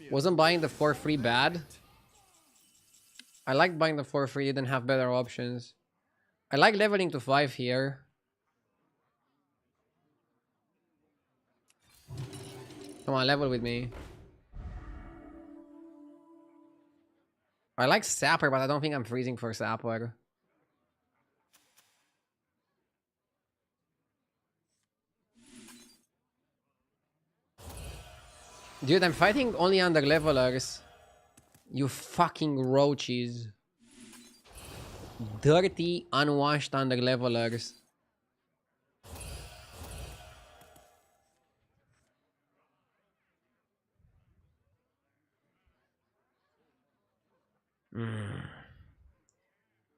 Wasn't buying the 4-free bad? I liked buying the 4-free, didn't have better options. I like leveling to 5 here. Come on, level with me. I like Sapper, but I don't think I'm freezing for Sapper. Dude, I'm fighting only under levelers. You fucking roaches. Dirty, unwashed under levelers.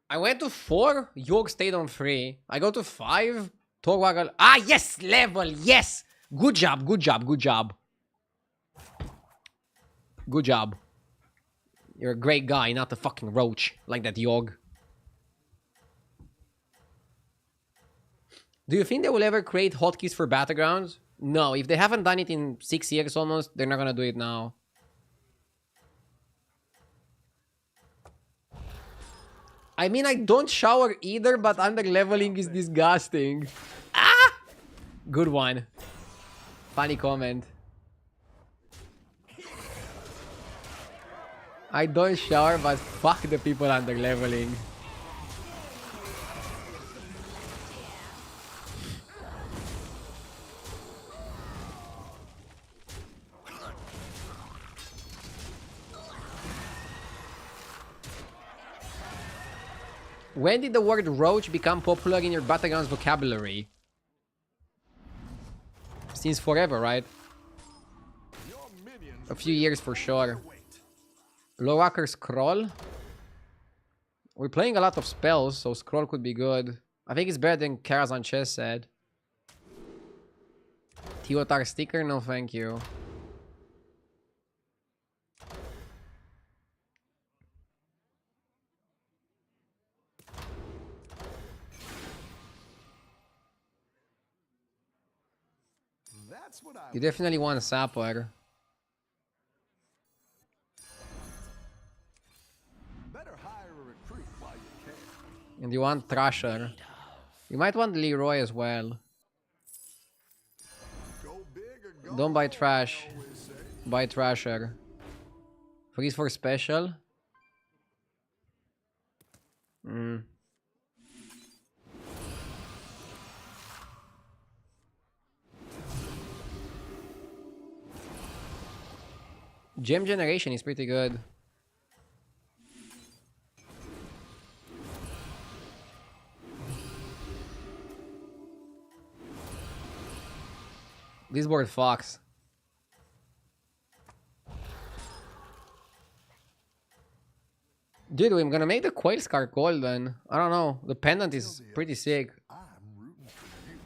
I went to 4, York stayed on 3. I go to 5, Torwaggle. Ah, yes! Level, yes! Good job, good job, good job. Good job. You're a great guy, not a fucking roach like that Yogg. Do you think they will ever create hotkeys for battlegrounds? No, if they haven't done it in 6 years almost, they're not gonna do it now. I mean, I don't shower either, but under leveling is disgusting. Ah! Good one. Funny comment. I don't shower, but fuck the people under leveling. When did the word roach become popular in your battlegrounds vocabulary? Since forever, right? A few years for sure. Lowaker Scroll. We're playing a lot of spells, so Scroll could be good. I think it's better than Karazhan Chess said. Kyotar sticker? No, thank you. That's what I You definitely want Sapper. better hire a recruit while you can. And you want Thrasher. You might want Leroy as well. Go big or go Don't buy home, trash. I always say. Buy Thrasher. Freeze for special. Gem generation is pretty good. This board Fox. Dude, I'm gonna make the Coil Scar golden. I don't know. The pendant is pretty sick. I'm rooting for you.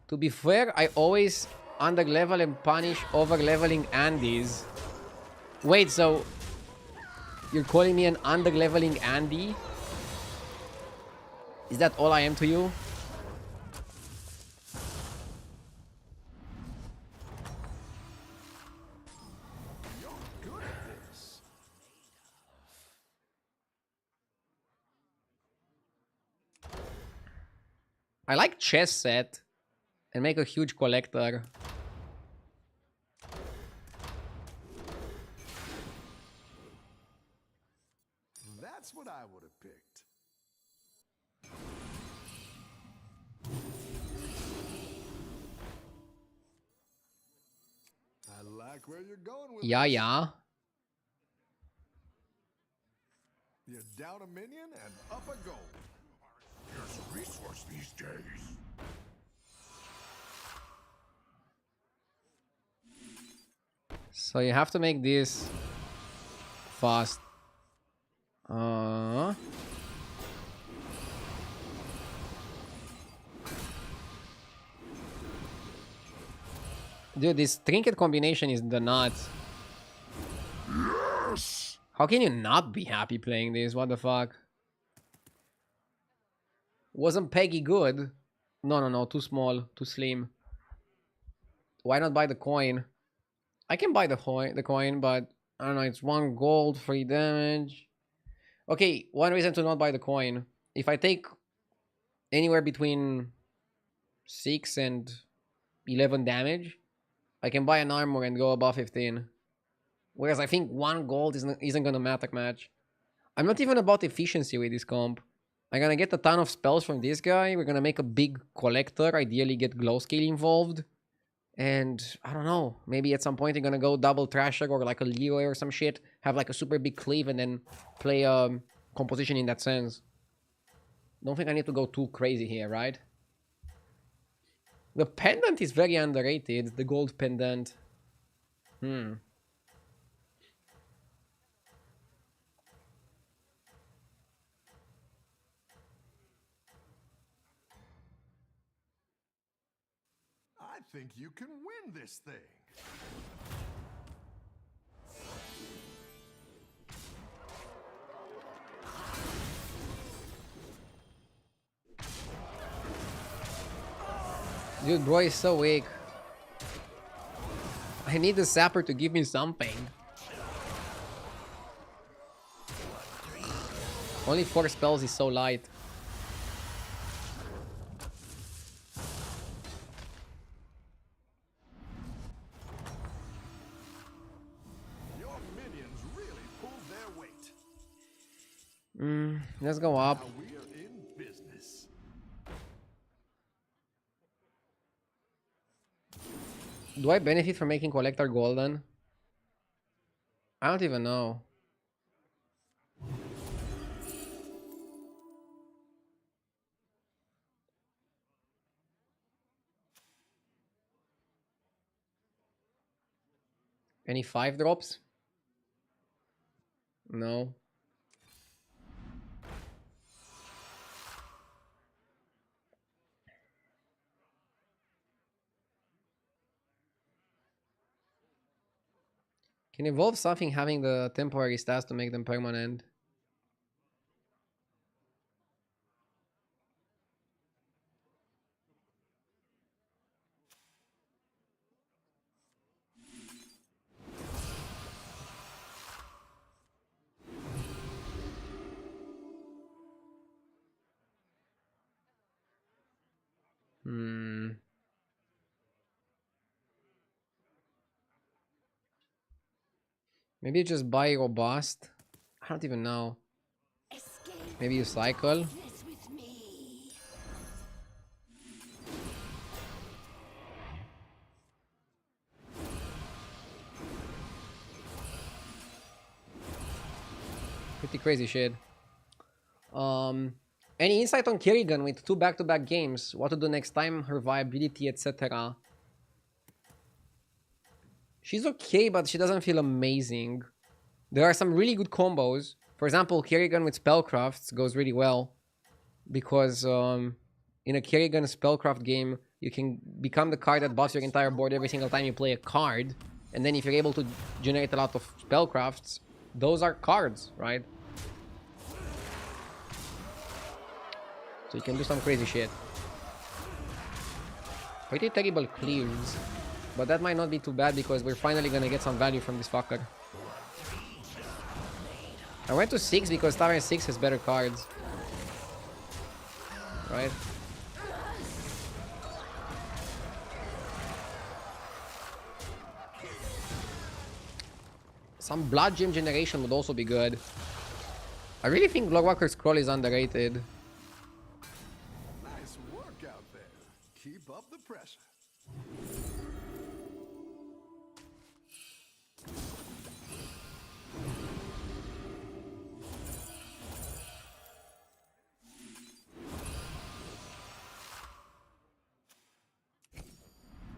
To be fair, I always underlevel and punish over-leveling Andes. Wait, so you're calling me an underleveling Andy? Is that all I am to you? You're good at this. I like chess set and make a huge collector. That's what I would have picked. I like where you're going with Yeah, this. yeah. You're down a minion and up a gold. Scarce resource these days. So you have to make this fast. Dude, this trinket combination is the nuts. Yes! How can you not be happy playing this? What the fuck? Wasn't Peggy good? No, too small, too slim. Why not buy the coin? I can buy the coin, but I don't know, it's 1 gold, 3 damage. Okay, one reason to not buy the coin. If I take anywhere between 6 and 11 damage, I can buy an armor and go above 15. Whereas I think 1 gold isn't gonna matter much. I'm not even about efficiency with this comp. I'm gonna get a ton of spells from this guy. We're gonna make a big collector, ideally get glow scale involved. And I don't know, maybe at some point you're gonna go double Thrasher or like a Leroy or some shit. Have like a super big cleave and then play composition in that sense. Don't think I need to go too crazy here, right? The pendant is very underrated, the gold pendant. I think you can win this thing. Dude, bro is so weak. I need the sapper to give me something. Only 4 spells is so light. Your minions really pulled their weight. Let's go up. Now we're in business. Do I benefit from making collector golden? I don't even know. Any 5 drops? No. Can evolve something having the temporary stats to make them permanent. Maybe just buy robust. I don't even know. Escape Maybe you cycle. darkness with me. Pretty crazy shit. Any insight on Kerrigan with 2 back-to-back games? What to do next time? Her viability, etc. She's okay, but she doesn't feel amazing. There are some really good combos. For example, Kerrigan with Spellcrafts goes really well. Because in a Kerrigan Spellcraft game, you can become the card that buffs your entire board every single time you play a card. And then if you're able to generate a lot of Spellcrafts, those are cards, right? So you can do some crazy shit. Pretty terrible clears. But that might not be too bad because we're finally gonna get some value from this fucker. I went to 6 because Tavern 6 has better cards. Right? Some Blood Gem generation would also be good. I really think Glogwalker's Scroll is underrated. Nice work out there. Keep up the pressure.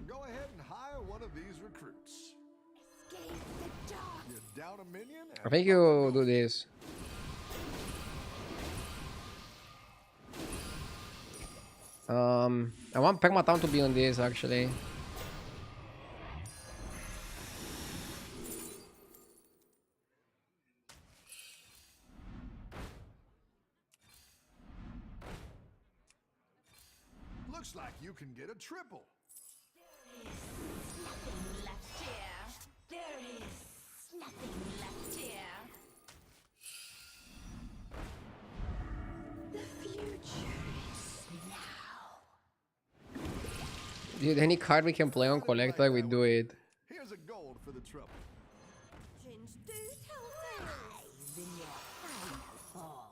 Go ahead and hire one of these recruits. Escape the dark. You're down a minion. I think you do this. I want Permatown to be on this actually. Looks like you can get a triple. Nothing left here. There is nothing left here. The future is now. Dude, any card we can play on Collector, we do it. Here's a gold for the trouble. Legends do tell tales in your final form.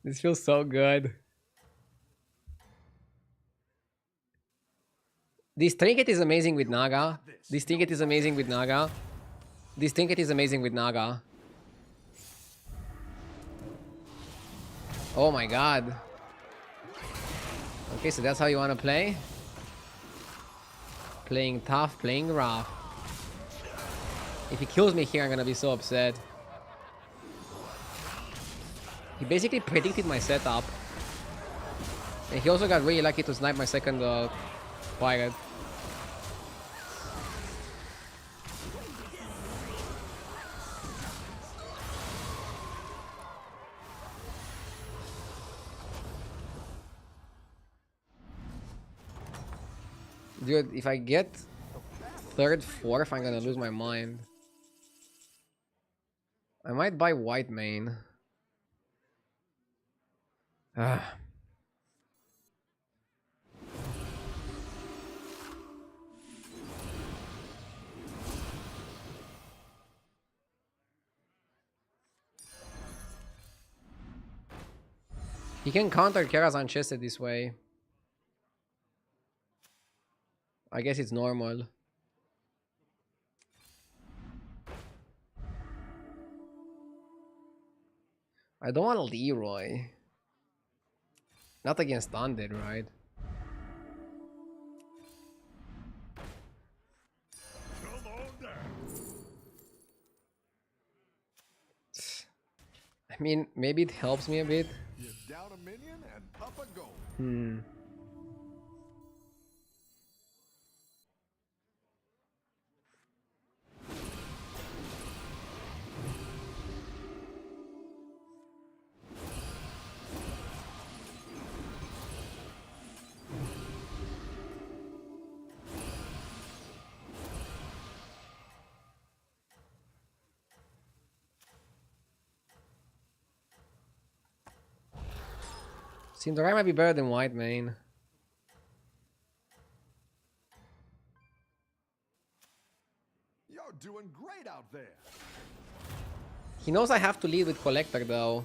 This feels so good. This trinket is amazing with Naga. This trinket is amazing with Naga. This trinket is amazing with Naga. Oh my god. Okay, so that's how you want to play? Playing tough, playing rough. If he kills me here, I'm gonna be so upset. He basically predicted my setup. And he also got really lucky to snipe my second pirate. Dude, if I get third, fourth, I'm gonna lose my mind. I might buy white main. Ah. He can counter Karazhan Chesed this way. I guess it's normal. I don't want Leroy. Not against Undead, right? I mean, maybe it helps me a bit. You're down a minion and up a goal. Cinderai might be better than White Mane. You're doing great out there. He knows I have to lead with Collector though.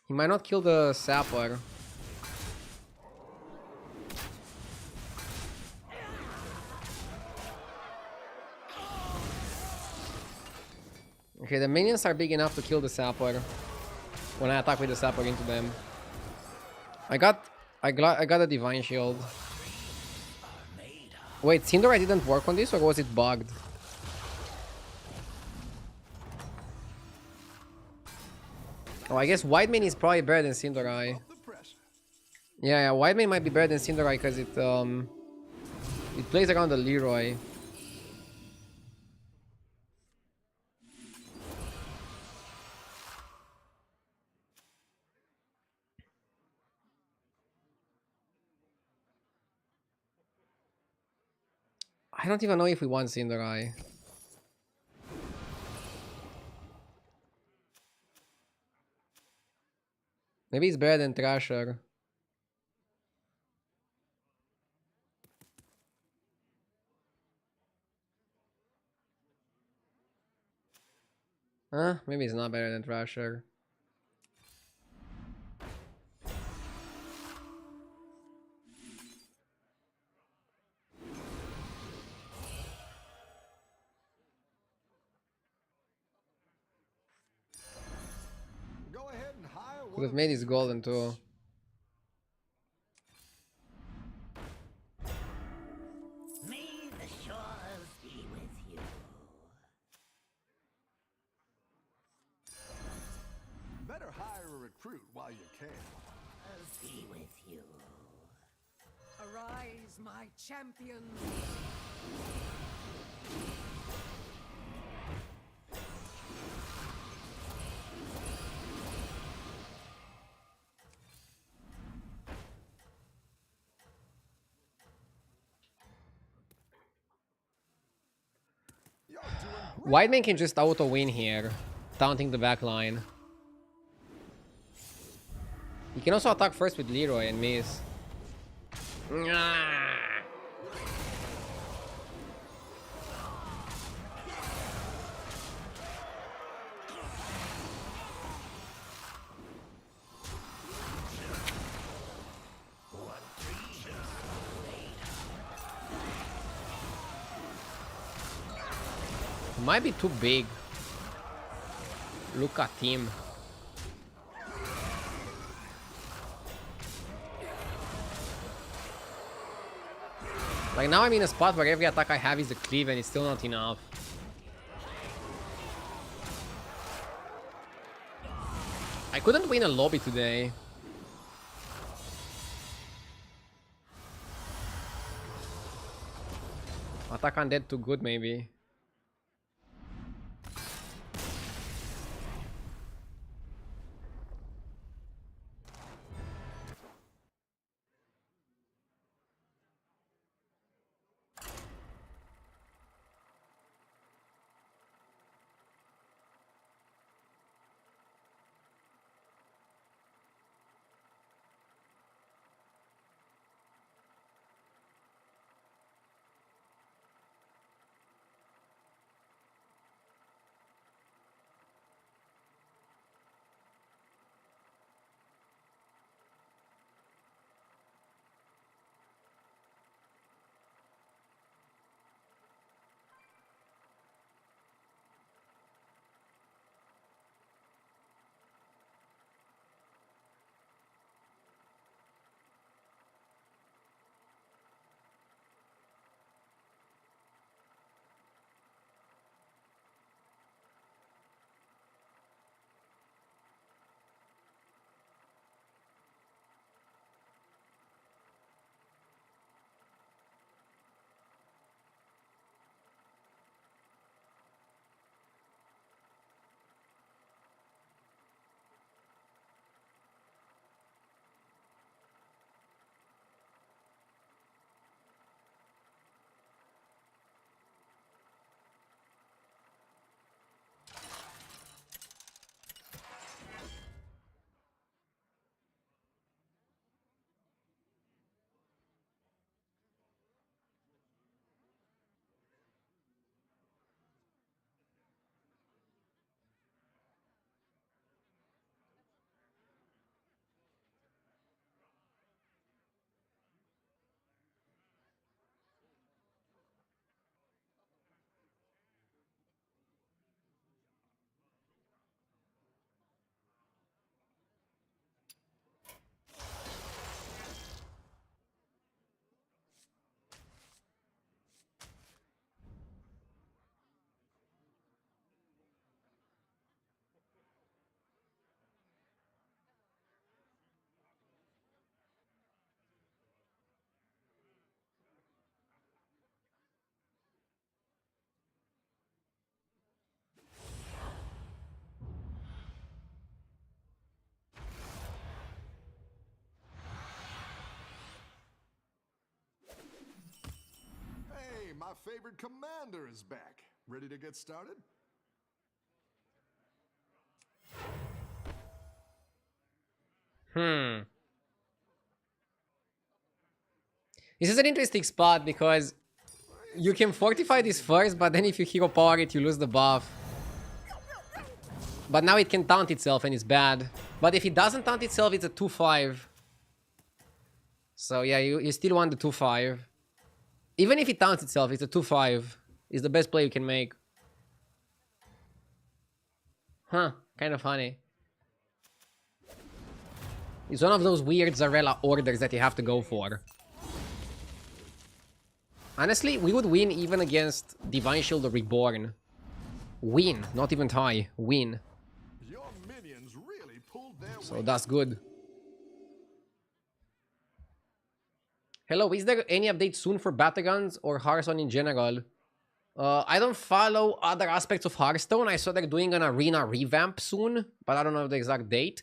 He might not kill the Sapper. Okay, the minions are big enough to kill the Sapper when I attack with the Sapper into them. I got a Divine Shield. Wait, Cinderai didn't work on this, or was it bugged? Oh, I guess White Mane is probably better than Cinderai. Up the pressure. Yeah, White Mane might be better than Cinderai because it plays around the Leroy. I don't even know if we want Cinderai. Maybe it's better than Thrasher. Huh? Maybe it's not better than Thrasher. Go ahead and hire one Could have of made these his golden recruits. too. May the shores be with you. Better hire a recruit while you can. Be with you. Arise, my champion. You're doing great. White Man can just auto win here, taunting the back line. He can also attack first with Leroy and miss. Might be too big. Look at him. Like now I'm in a spot where every attack I have is a cleave and it's still not enough. I couldn't win a lobby today. Attack undead too good maybe. my favorite commander is back. Ready to get started? This is an interesting spot because you can fortify this first, but then if you hero power it, you lose the buff. But now it can taunt itself and it's bad. But if it doesn't taunt itself, it's a 2-5. So yeah, you still want the 2-5. Even if it taunts itself, it's a 2-5. It's the best play you can make. Huh, kind of funny. It's one of those weird Zarella orders that you have to go for. Honestly, we would win even against Divine Shield the Reborn. Win, not even tie. Win. Your minions really pulled their So weight. that's good. Hello, is there any update soon for battlegrounds or Hearthstone in general? I don't follow other aspects of Hearthstone. I saw they're doing an arena revamp soon, but I don't know the exact date.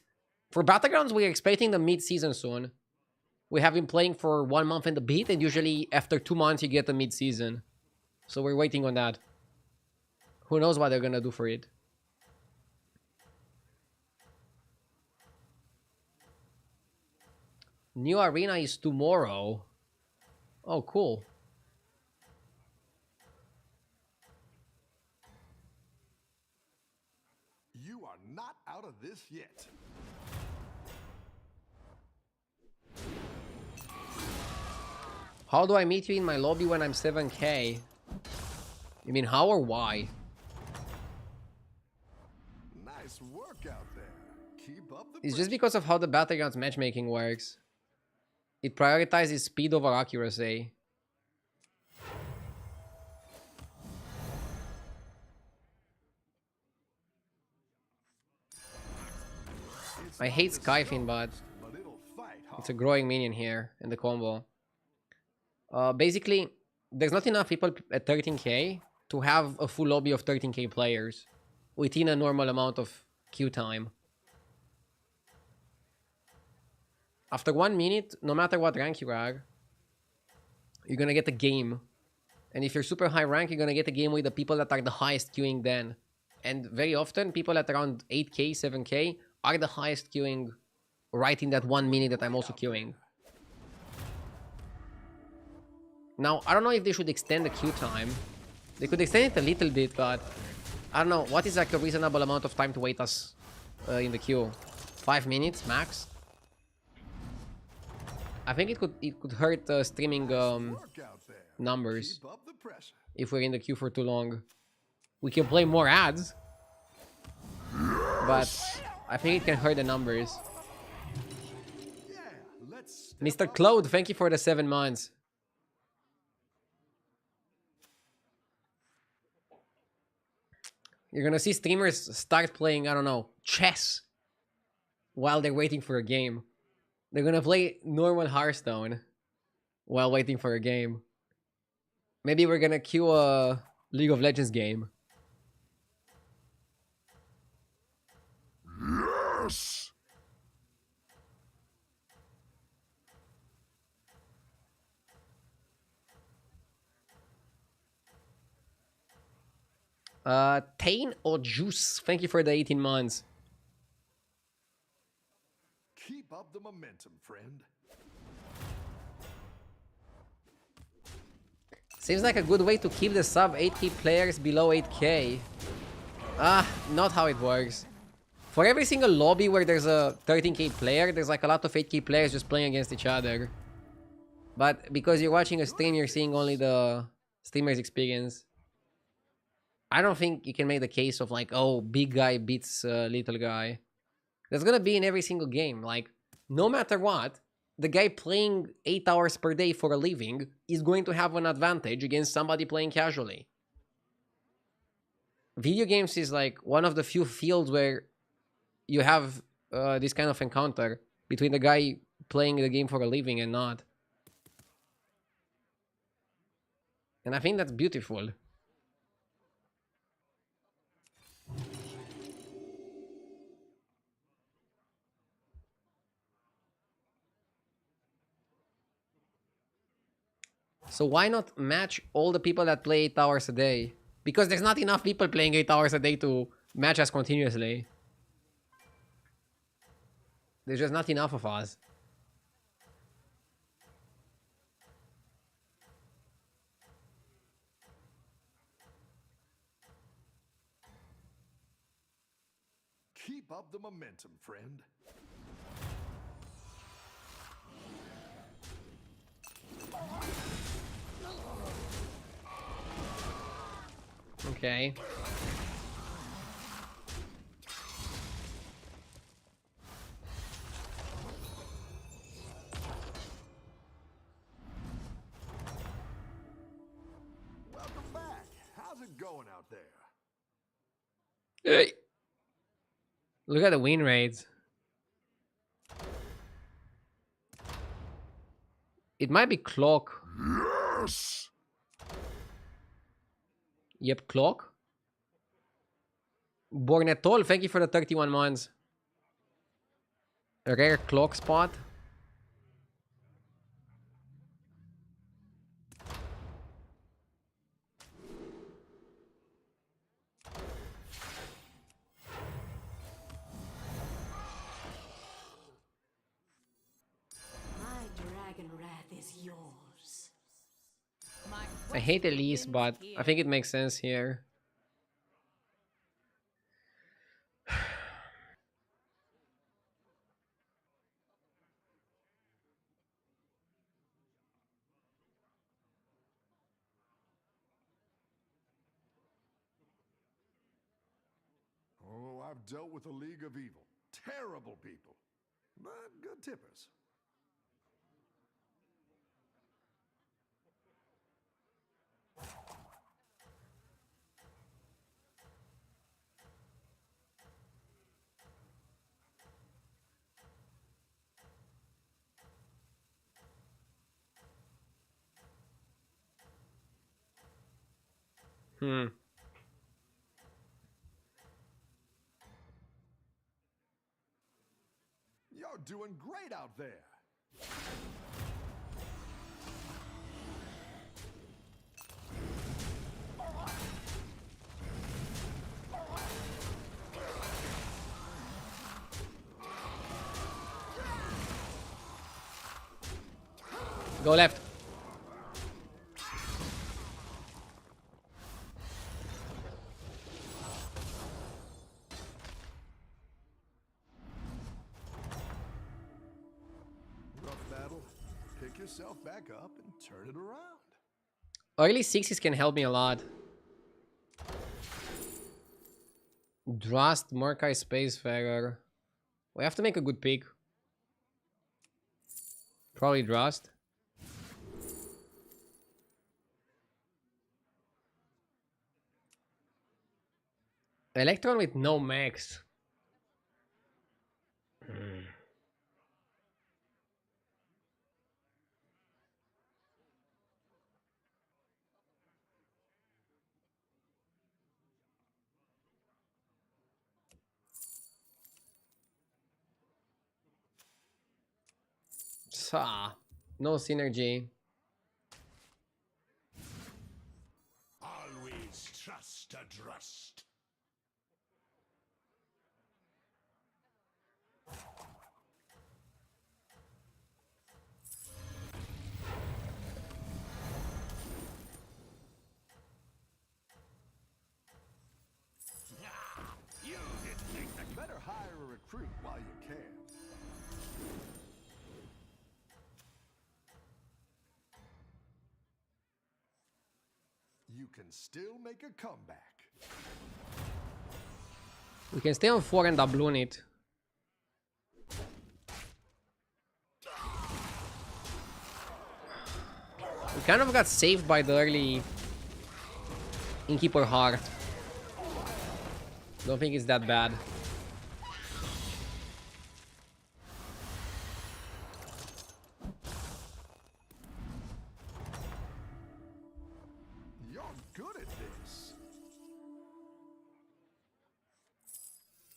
For battlegrounds, we're expecting the mid-season soon. We have been playing for 1 month and a bit, and usually after 2 months you get the mid-season. So we're waiting on that. Who knows what they're gonna do for it. New arena is tomorrow. Oh, cool. You are not out of this yet. How do I meet you in my lobby when I'm 7k? You mean how or why? Nice work out there. Keep up the It's pressure. just because of how the battlegrounds matchmaking works. It prioritizes speed over accuracy. I hate Skyfin, but it'll fight hard. it's a growing minion here in the combo. Basically, there's not enough people at 13k to have a full lobby of 13k players within a normal amount of queue time. After 1 minute, no matter what rank you are, you're gonna get a game. And if you're super high rank, you're gonna get a game with the people that are the highest queuing then. And very often, people at around 8k, 7k are the highest queuing right in that 1 minute that I'm also queuing. Now, I don't know if they should extend the queue time. They could extend it a little bit, but I don't know. What is like a reasonable amount of time to wait us in the queue? 5 minutes max? I think it could hurt streaming Work out there. numbers Keep up the pressure. if we're in the queue for too long. We can play more ads, but I think it can hurt the numbers. Yeah, let's Mr. Cloud, thank you for the 7 months. You're gonna see streamers start playing, I don't know, chess while they're waiting for a game. They're gonna play normal Hearthstone while waiting for a game. Maybe we're gonna queue a League of Legends game. Yes! Tain or Juice, thank you for the 18 months. keep up the momentum, friend. Seems like a good way to keep the sub 8k players below 8k. Not how it works. For every single lobby where there's a 13k player, there's like a lot of 8k players just playing against each other. But because you're watching a stream, you're seeing only the streamer's experience. I don't think you can make the case of like, oh, big guy beats little guy. That's gonna be in every single game. Like, no matter what, the guy playing 8 hours per day for a living is going to have an advantage against somebody playing casually. Video games is like one of the few fields where you have this kind of encounter between the guy playing the game for a living and not. And I think that's beautiful. So why not match all the people that play 8 hours a day? Because there's not enough people playing 8 hours a day to match us continuously. There's just not enough of us. Keep up the momentum, friend. Okay. Welcome back. How's it going out there? Hey. Look at the win rates. It might be clock. Yes! Yep, clock. Bornetol, thank you for the 31 months. A rare clock spot. My dragon wrath is yours. I hate Elise, but I think it makes sense here. Oh, I've dealt with a league of evil. Terrible people. But good tippers. Hmm. You're doing great out there. Go left. Rough battle. Pick yourself back up and turn it around. Early 60s can help me a lot. Drast, Murkai, Spacefarer. We have to make a good pick. Probably Drast. Electron with no max. Sa. No synergy. Always trust a trust. You didn't make the Better hire a recruit while you can. You can still make a comeback. We can stay on 4 and doubloon it. We kind of got saved by the early Innkeeper Heart. Don't think it's that bad. You're good at this.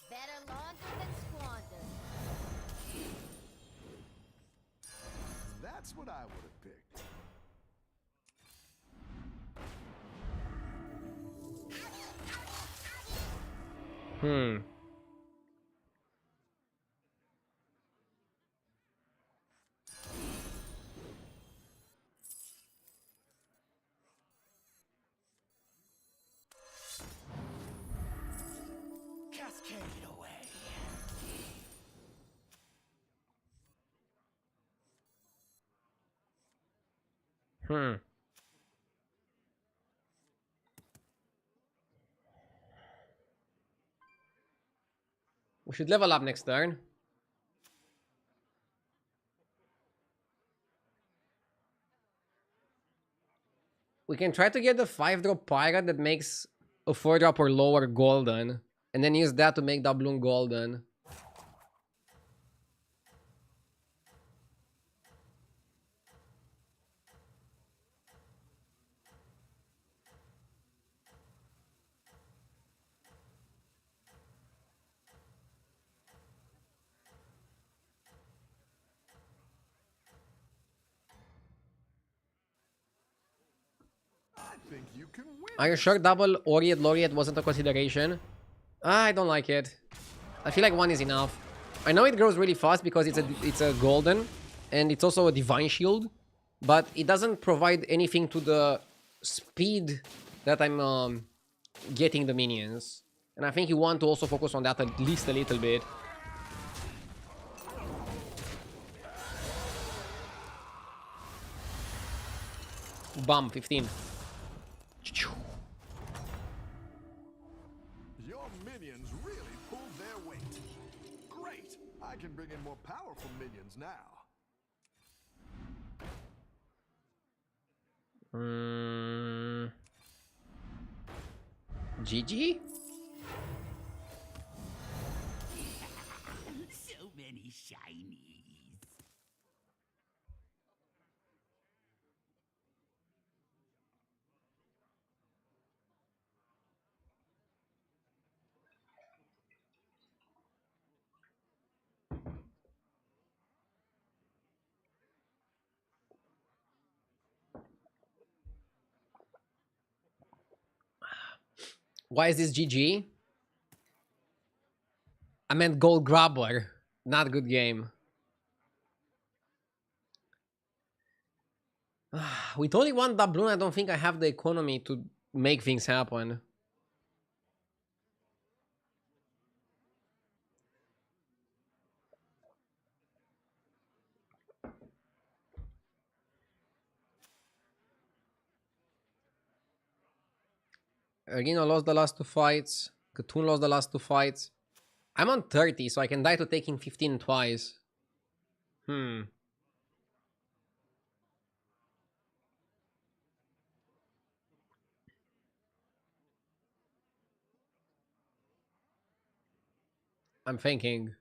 Better launder than squander. That's what I would have picked. Hmm. Cascade away. Hmm. We should level up next turn. We can try to get the 5-drop pirate that makes a 4-drop or lower golden. And then use that to make doubloon golden. I think you can win. Are you sure double Oriet Laureate wasn't a consideration? I don't like it. I feel like one is enough. I know it grows really fast because it's a golden, and it's also a divine shield, but it doesn't provide anything to the speed that I'm getting the minions. And I think you want to also focus on that at least a little bit. Bam, 15. Your minions really pulled their weight. Great! I can bring in more powerful minions now. GG? So many shinies. Why is this GG? I meant gold grabber. Not good game. With only one doubloon, I don't think I have the economy to make things happen. Ergino lost the last 2 fights. Katoon lost the last 2 fights. I'm on 30, so I can die to taking 15 twice. I'm thinking.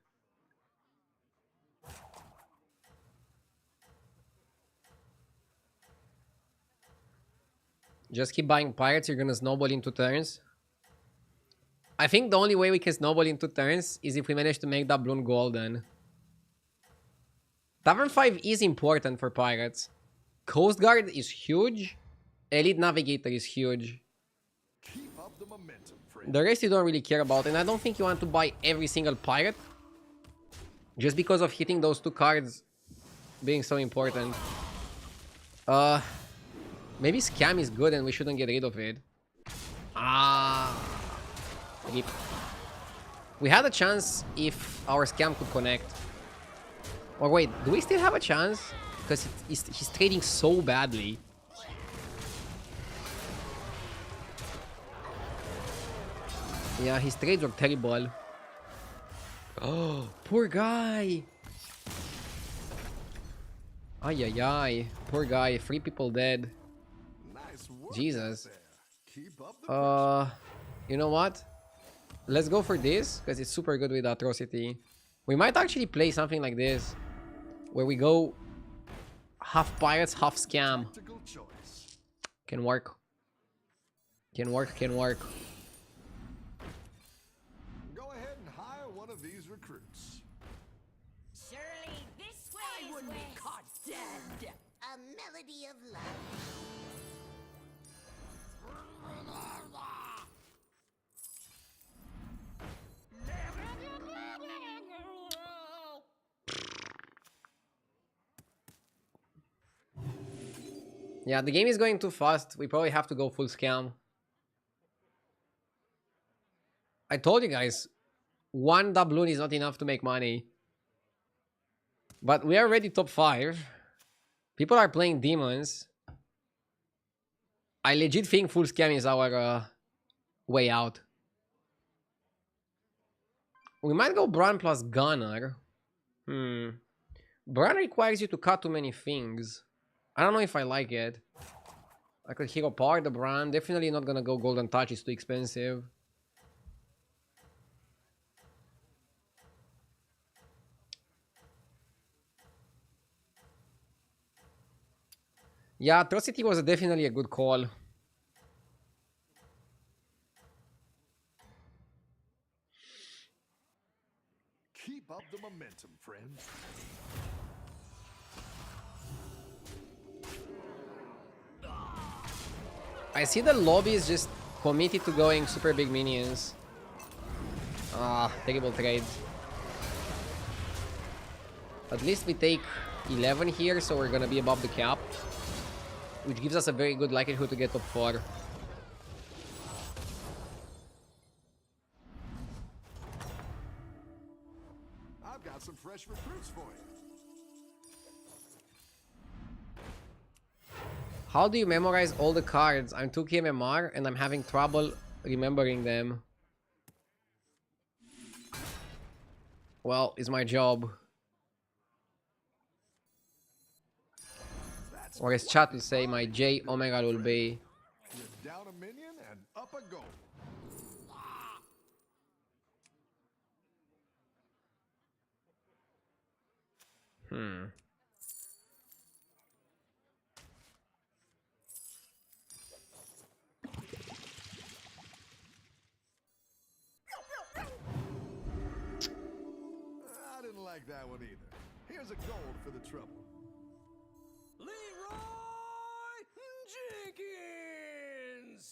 Just keep buying pirates, you're gonna snowball in 2 turns. I think the only way we can snowball in 2 turns is if we manage to make doubloon golden. Tavern 5 is important for pirates. Coast Guard is huge. Elite Navigator is huge. Keep up the momentum, friend. The rest you don't really care about, and I don't think you want to buy every single pirate just because of hitting those 2 cards being so important. Maybe Scam is good and we shouldn't get rid of it. Rip. We had a chance if our Scam could connect. Or wait, do we still have a chance? Because he's trading so badly. Yeah, his trades were terrible. Oh, poor guy. Ay, ay, ay. Poor guy. 3 people dead. Nice work Jesus. out there. Keep up the pressure. You know what? Let's go for this, because it's super good with Atrocity. We might actually play something like this, where we go half pirates, half scam. Tactical choice. Can work. Can work, can work. Go ahead and hire one of these recruits. Surely this way is west. Caught dead. A melody of love. Yeah, the game is going too fast. We probably have to go full scam. I told you guys, one doubloon is not enough to make money. But we are already top 5. People are playing demons. I legit think full scam is our way out. We might go Bran plus Gunner. Bran requires you to cut too many things. I don't know if I like it. I could hero power the Bran. Definitely not gonna go Golden Touch, it's too expensive. Yeah, Atrocity was definitely a good call. Keep up the momentum, friends. I see the lobby is just committed to going super big minions. Ah, terrible trade. At least we take 11 here, so we're gonna be above the cap. Which gives us a very good likelihood to get top 4. I've got some fresh recruits for you. How do you memorize all the cards? I'm 2k MMR and I'm having trouble remembering them. Well, it's my job. Or as chat will say, my J Omega will be. You're down a minion and up a goal. I didn't like that one either. Here's a gold for the trouble. Leroy Jenkins!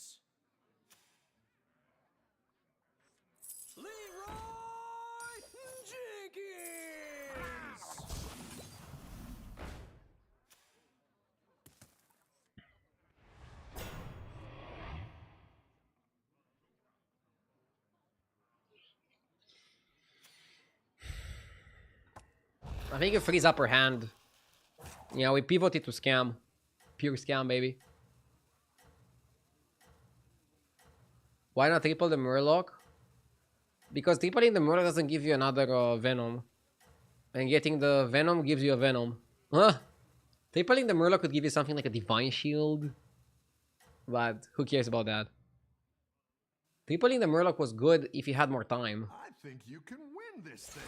Leroy Jenkins! I think it frees upper hand. Yeah, we pivoted to scam. Pure scam, baby. Why not triple the Murloc? Because tripling the Murloc doesn't give you another Venom. And getting the Venom gives you a Venom. Huh? Tripling the Murloc could give you something like a Divine Shield. But who cares about that? Tripling the Murloc was good if you had more time. I think you can win this thing.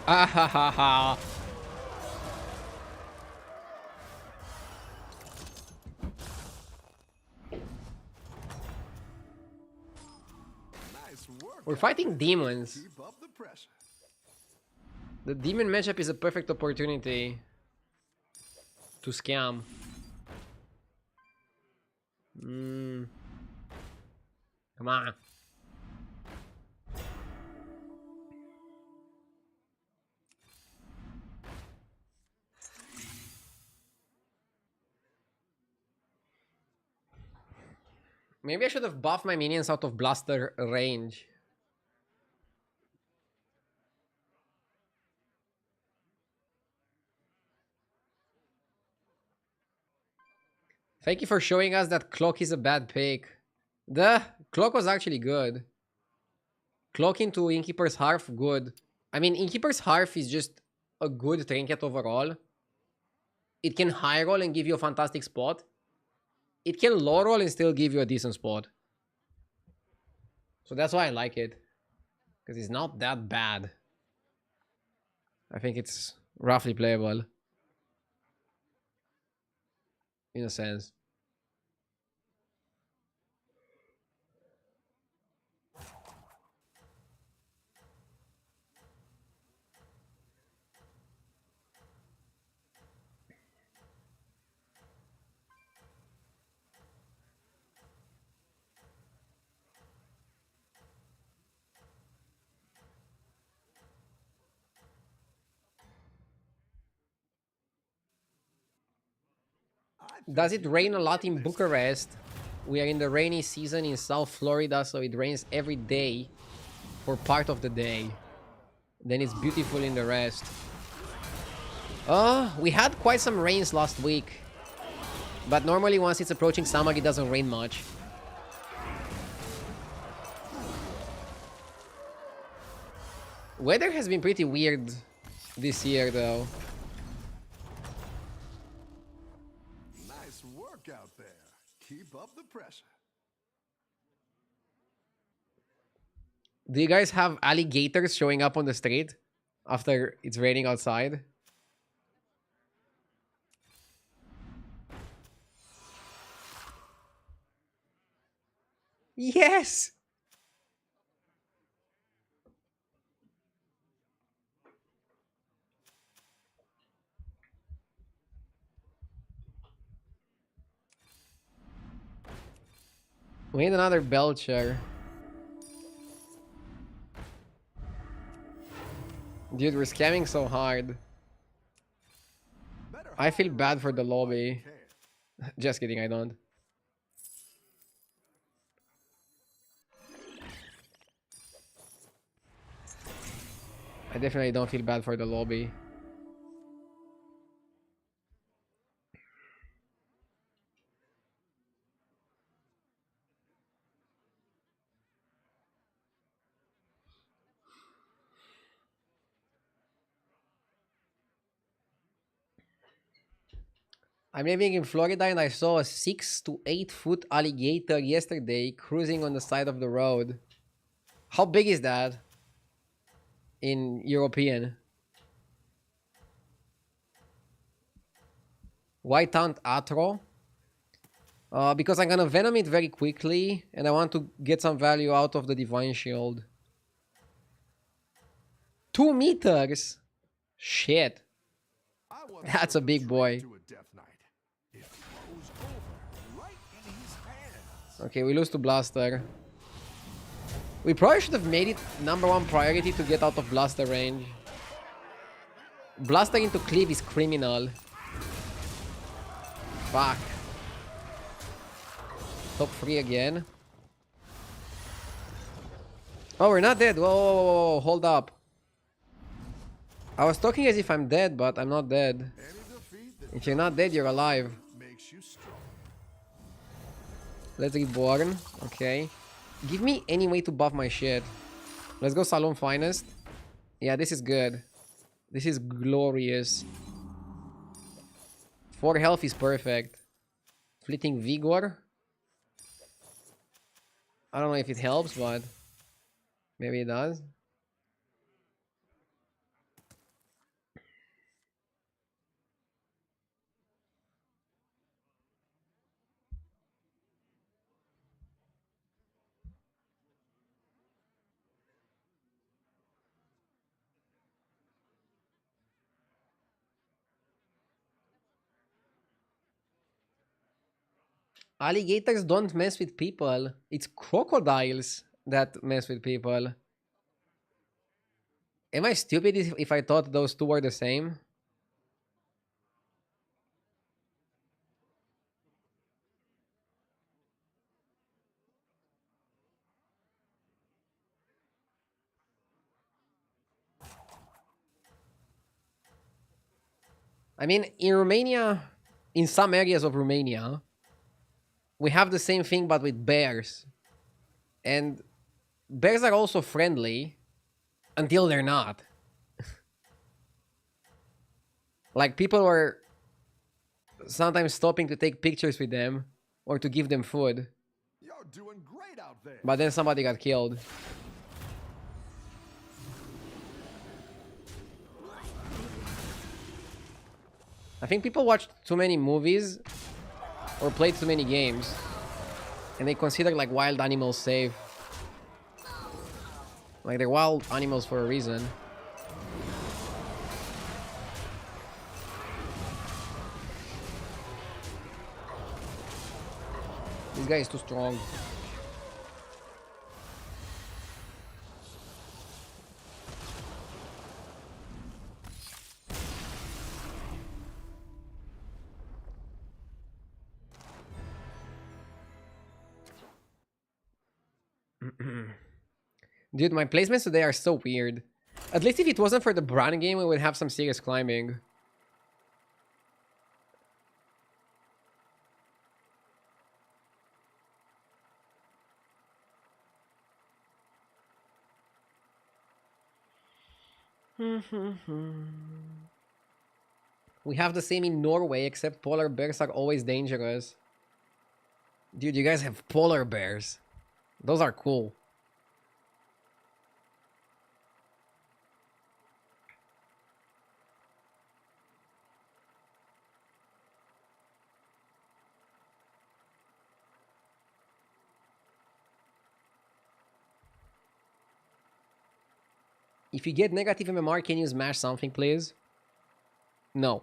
Ah ha ha ha. Nice work. We're fighting demons. Keep up the pressure. The demon matchup is a perfect opportunity to scam. Come on. Maybe I should have buffed my minions out of blaster range. Thank you for showing us that Cloak is a bad pick. The Cloak was actually good. Cloak into Innkeeper's Hearth, good. I mean, Innkeeper's Hearth is just a good trinket overall. It can high roll and give you a fantastic spot. It can low roll and still give you a decent spot. So that's why I like it. Because it's not that bad. I think it's roughly playable. In a sense. Does it rain a lot in Bucharest? We are in the rainy season in South Florida, so it rains every day for part of the day. Then it's beautiful in the rest. We had quite some rains last week. But normally once it's approaching summer, it doesn't rain much. Weather has been pretty weird this year, though. Nice work out there. Keep up the pressure. Do you guys have alligators showing up on the street after it's raining outside? Yes! We need another Belcher. Dude, we're scamming so hard. I feel bad for the lobby. Just kidding, I don't. I definitely don't feel bad for the lobby. I'm living in Florida and I saw a 6 to 8 foot alligator yesterday cruising on the side of the road. How big is that in European? Why Taunt Atro? Because I'm gonna Venom it very quickly and I want to get some value out of the Divine Shield. 2 meters? Shit. That's a big boy. Okay, we lose to Blaster. We probably should have made it #1 priority to get out of Blaster range. Blaster into Cleave is criminal. Fuck. Top 3 again. Oh, we're not dead. Whoa, whoa, whoa, whoa, hold up. I was talking as if I'm dead, but I'm not dead. If you're not dead, you're alive. Let's reborn. Okay. Give me any way to buff my shit. Let's go Saloon Finest. Yeah, this is good. This is glorious. 4 health is perfect. Fleeting Vigor. I don't know if it helps, but maybe it does. Alligators don't mess with people. It's crocodiles that mess with people. Am I stupid if I thought those two were the same? I mean, in Romania, in some areas of Romania, we have the same thing but with bears. And bears are also friendly until they're not. Like, people were sometimes stopping to take pictures with them or to give them food. You're doing great out there. But then somebody got killed. I think people watched too many movies or played too many games and they consider like wild animals safe. Like, they're wild animals for a reason. This guy is too strong. Dude, my placements today are so weird. At least if it wasn't for the Bran game, we would have some serious climbing. We have the same in Norway, except polar bears are always dangerous. Dude, you guys have polar bears. Those are cool. If you get negative MMR, can you smash something, please? No.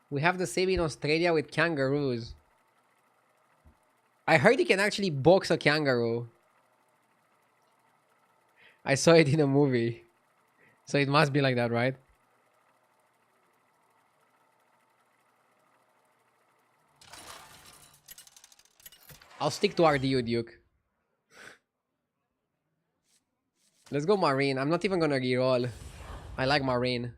We have the same in Australia with kangaroos. I heard you can actually box a kangaroo. I saw it in a movie. So it must be like that, right? I'll stick to RDU, Duke. Let's go Marine. I'm not even gonna reroll. I like Marine.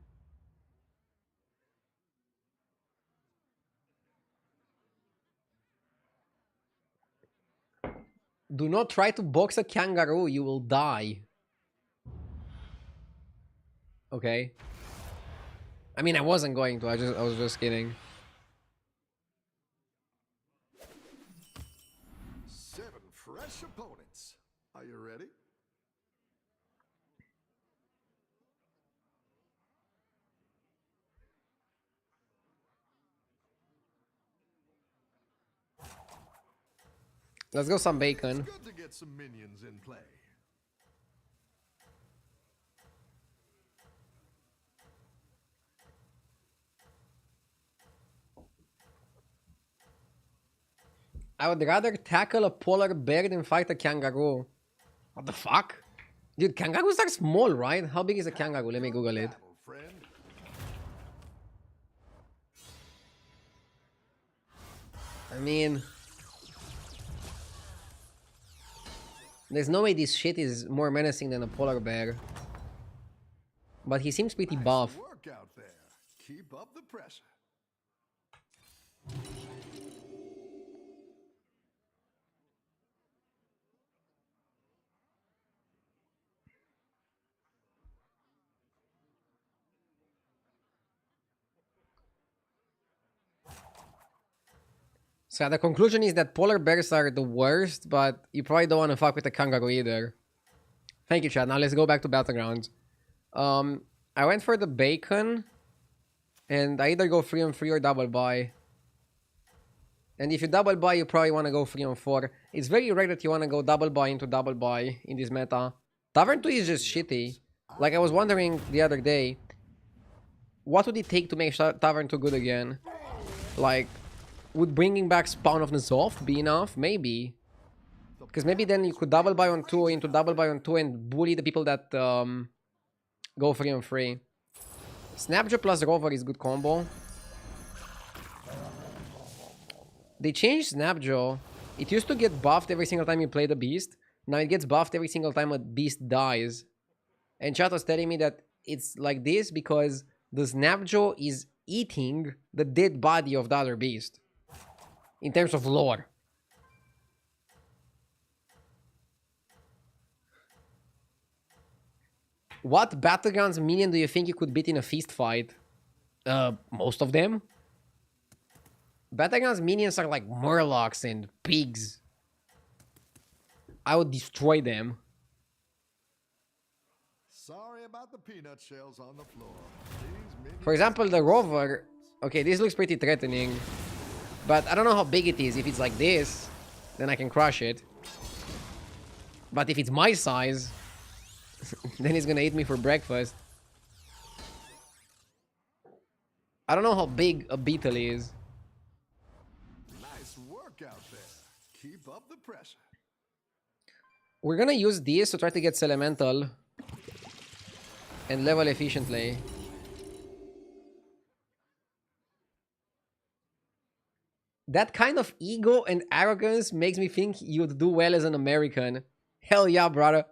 Do not try to box a kangaroo, you will die. Okay. I mean, I wasn't going to. I was just kidding. 7 fresh opponents. Are you ready? Let's go some bacon. It's good to get some minions in play. I would rather tackle a polar bear than fight a kangaroo. What the fuck? Dude, kangaroos are small, right? How big is a kangaroo? Let me Google it. Battle, friend. I mean... There's no way this shit is more menacing than a polar bear. But he seems pretty buff. Work out there. Keep up the pressure. So the conclusion is that polar bears are the worst, but you probably don't want to fuck with a kangaroo either. Thank you, Chad. Now let's go back to battlegrounds. I went for the bacon, and I either go 3-on-3 or double buy. And if you double buy, you probably want to go 3-on-4. It's very rare that you want to go double buy into double buy in this meta. Tavern 2 is just shitty. Like I was wondering the other day, what would it take to make Tavern 2 good again? Like, would bringing back Spawn of N'Zoth be enough? Maybe. Because maybe then you could double buy on 2 into double buy on 2 and bully the people that go 3-on-3. Snapjaw plus Rover is good combo. They changed Snapjaw. It used to get buffed every single time you play the beast. Now it gets buffed every single time a beast dies. And chat was telling me that it's like this because the Snapjaw is eating the dead body of the other beast. In terms of lore. What battlegrounds minion do you think you could beat in a feast fight? Most of them. Battlegrounds minions are like murlocs and pigs. I would destroy them. Sorry about the peanut shells on the floor. For example, the Rover. Okay, this looks pretty threatening. But I don't know how big it is. If it's like this, then I can crush it. But if it's my size, then it's gonna eat me for breakfast. I don't know how big a beetle is. Nice work out there. Keep up the pressure. We're gonna use this to try to get Elemental. and level efficiently. That kind of ego and arrogance makes me think you'd do well as an American. Hell yeah, brother.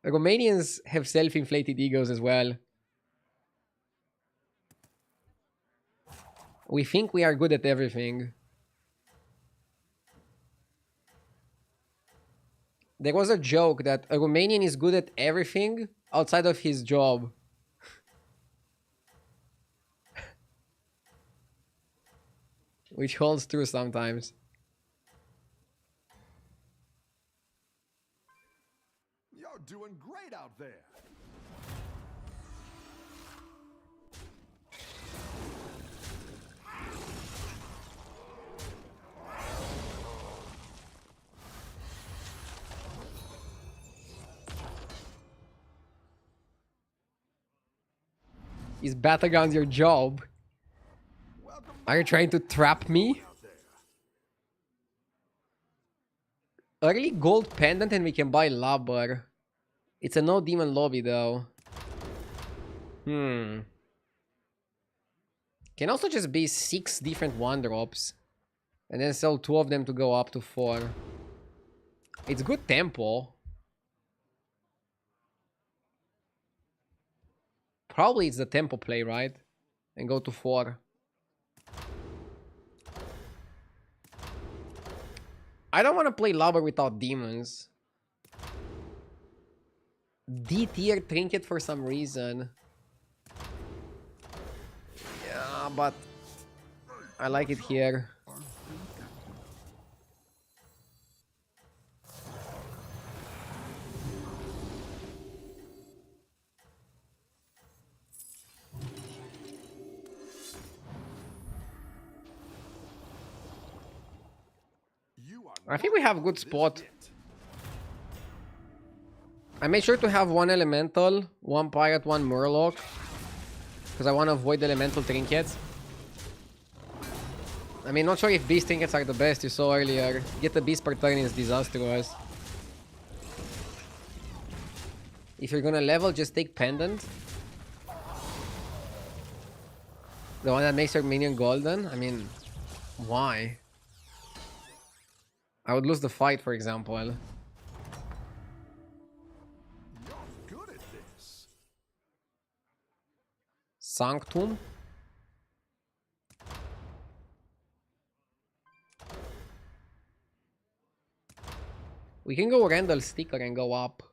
Romanians have self-inflated egos as well. We think we are good at everything. There was a joke that a Romanian is good at everything outside of his job. Which holds true sometimes. You're doing great out there. Is battlegrounds your job? Welcome Are you trying to trap me? out there. Early gold pendant and we can buy Labber. It's a no demon lobby though. Can also just be 6 different 1-drops. And then sell 2 of them to go up to 4. It's good tempo. Probably it's the tempo play, right? And go to 4. I don't want to play Labber without demons. D tier trinket for some reason. Yeah, but I like it here. You are I think we have a good this spot. yet. I made sure to have 1 elemental, 1 pirate, 1 murloc. Because I want to avoid elemental trinkets. I mean, not sure if beast trinkets are the best, you saw earlier. Get the beast per turn is disastrous. If you're gonna level, just take pendant. The one that makes your minion golden? I mean, why? I would lose the fight, for example. You're good at this. Sanctum? We can go Randall Sticker and go up.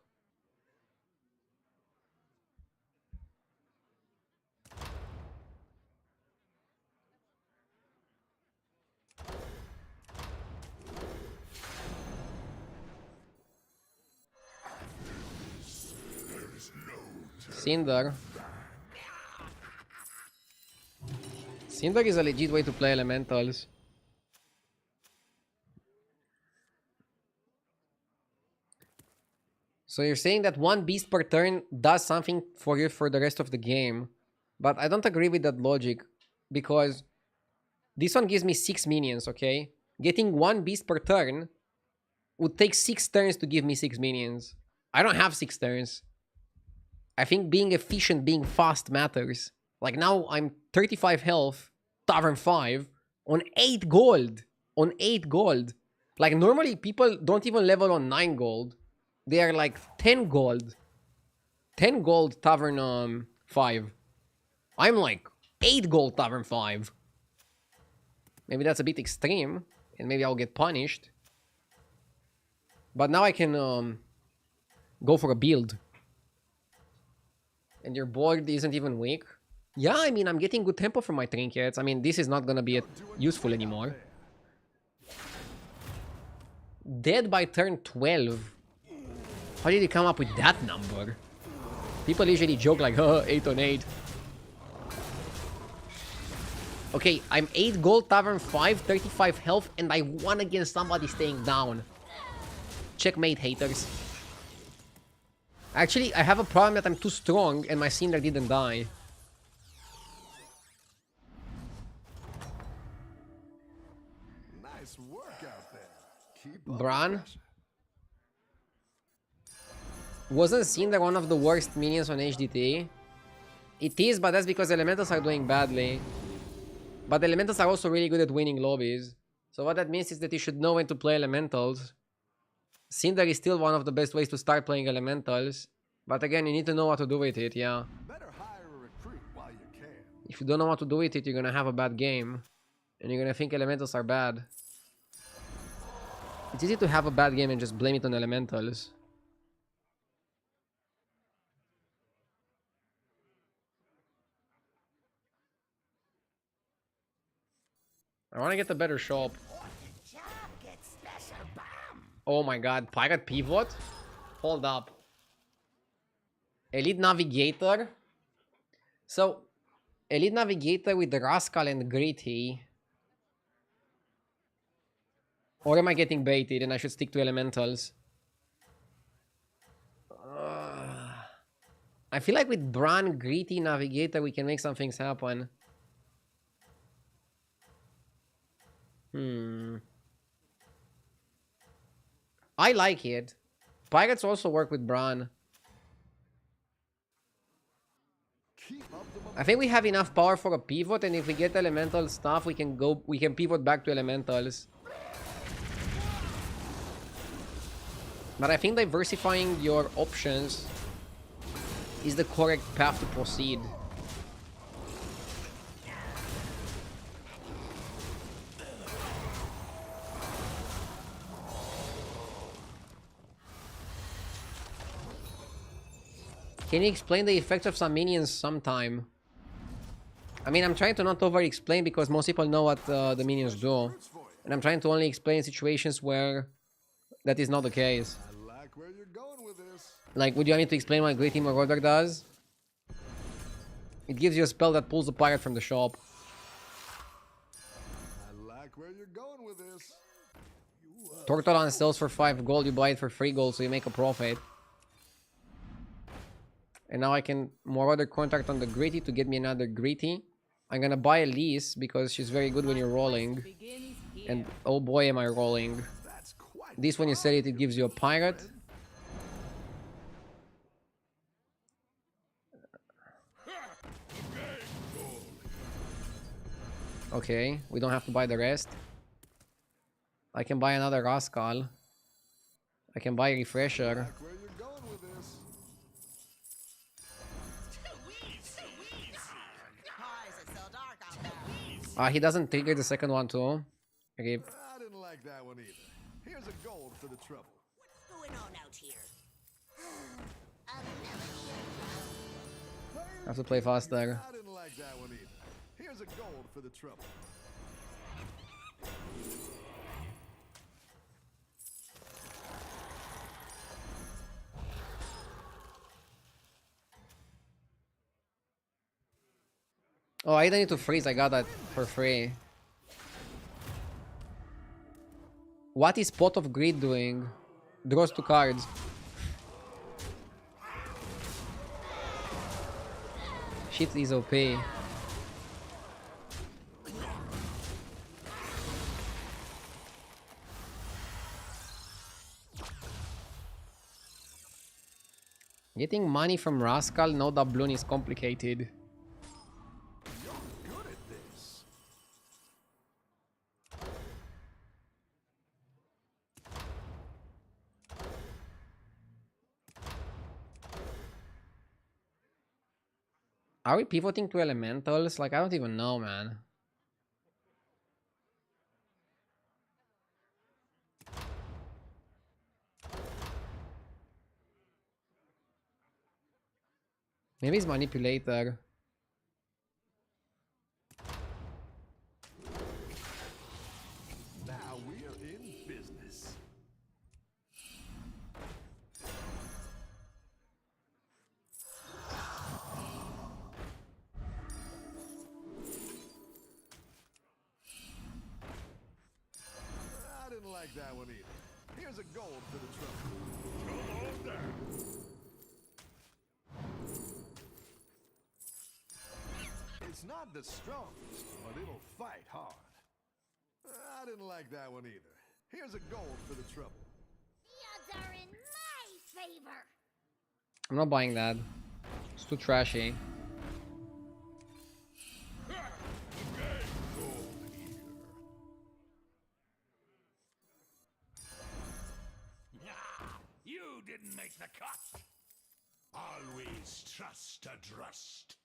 Cinder. Cinder is a legit way to play elementals. So you're saying that 1 beast per turn does something for you for the rest of the game. But I don't agree with that logic. Because this one gives me 6 minions, okay? Getting 1 beast per turn would take 6 turns to give me 6 minions. I don't have 6 turns. I think being efficient, being fast matters. Like now I'm 35 health, Tavern 5, on 8 gold. On 8 gold. Like normally people don't even level on 9 gold. They are like 10 gold. 10 gold Tavern 5. I'm like 8 gold Tavern 5. Maybe that's a bit extreme. And maybe I'll get punished. But now I can go for a build. And your board isn't even weak. Yeah, I mean, I'm getting good tempo from my trinkets. I mean, this is not gonna be useful anymore. Dead by turn 12. How did you come up with that number? People usually joke like, 8 on 8. Okay, I'm 8 gold, Tavern 5, 35 health, and I won against somebody staying down. Checkmate, haters. Actually, I have a problem that I'm too strong and my Cinder didn't die. Nice work out there. Keep up the Bran? pressure. Wasn't Cinder one of the worst minions on HDT? It is, but that's because elementals are doing badly. But elementals are also really good at winning lobbies. So what that means is that you should know when to play elementals. Cinder is still one of the best ways to start playing elementals. But again, you need to know what to do with it, yeah. Better hire a recruit while you can. If you don't know what to do with it, you're gonna have a bad game. And you're gonna think elementals are bad. It's easy to have a bad game and just blame it on elementals. I wanna get a better shop. Oh my god, pirate pivot? Hold up. Elite Navigator? So, Elite Navigator with the Rascal and Gritty. Or am I getting baited and I should stick to elementals? I feel like with Bran, Gritty, Navigator, we can make some things happen. I like it. Pirates also work with Bran. I think we have enough power for a pivot, and if we get elemental stuff, we can pivot back to elementals. But I think diversifying your options is the correct path to proceed. Can you explain the effects of some minions sometime? I mean, I'm trying to not over-explain because most people know what the minions do. And I'm trying to only explain situations where that is not the case. I like where you're going with this. Like, would you want me to explain what Great Team Marauder does? It gives you a spell that pulls the pirate from the shop. I like where you're going with this. Tortolan sells for 5 gold, you buy it for 3 gold, so you make a profit. And now I can Marauder contract on the Gritty to get me another Gritty. I'm gonna buy Elise because she's very good when you're rolling. And oh boy am I rolling. This when you sell it, it gives you a pirate. Okay, we don't have to buy the rest. I can buy another Rascal. I can buy a Refresher. Where you're going with this. He doesn't trigger the second one too. Okay. I didn't like that one either. Here's a gold for the trouble. What's going on out here? I have to play faster. I didn't like that one either. Here's a gold for the trouble. Oh, I don't need to freeze. I got that for free. What is Pot of Greed doing? Draws 2 cards. Shit is OP. Getting money from Rascal, no doubloon is complicated. Good at this. Are we pivoting to elementals? Like, I don't even know, man. Maybe it's manipulator. Now we're in business. I didn't like that one either. Here's a gold for the trouble. It's not the strongest, but it'll fight hard. I didn't like that one either. Here's a gold for the trouble. The odds are in my favor. I'm not buying that. It's too trashy. You didn't make the cut. Always trust a trust.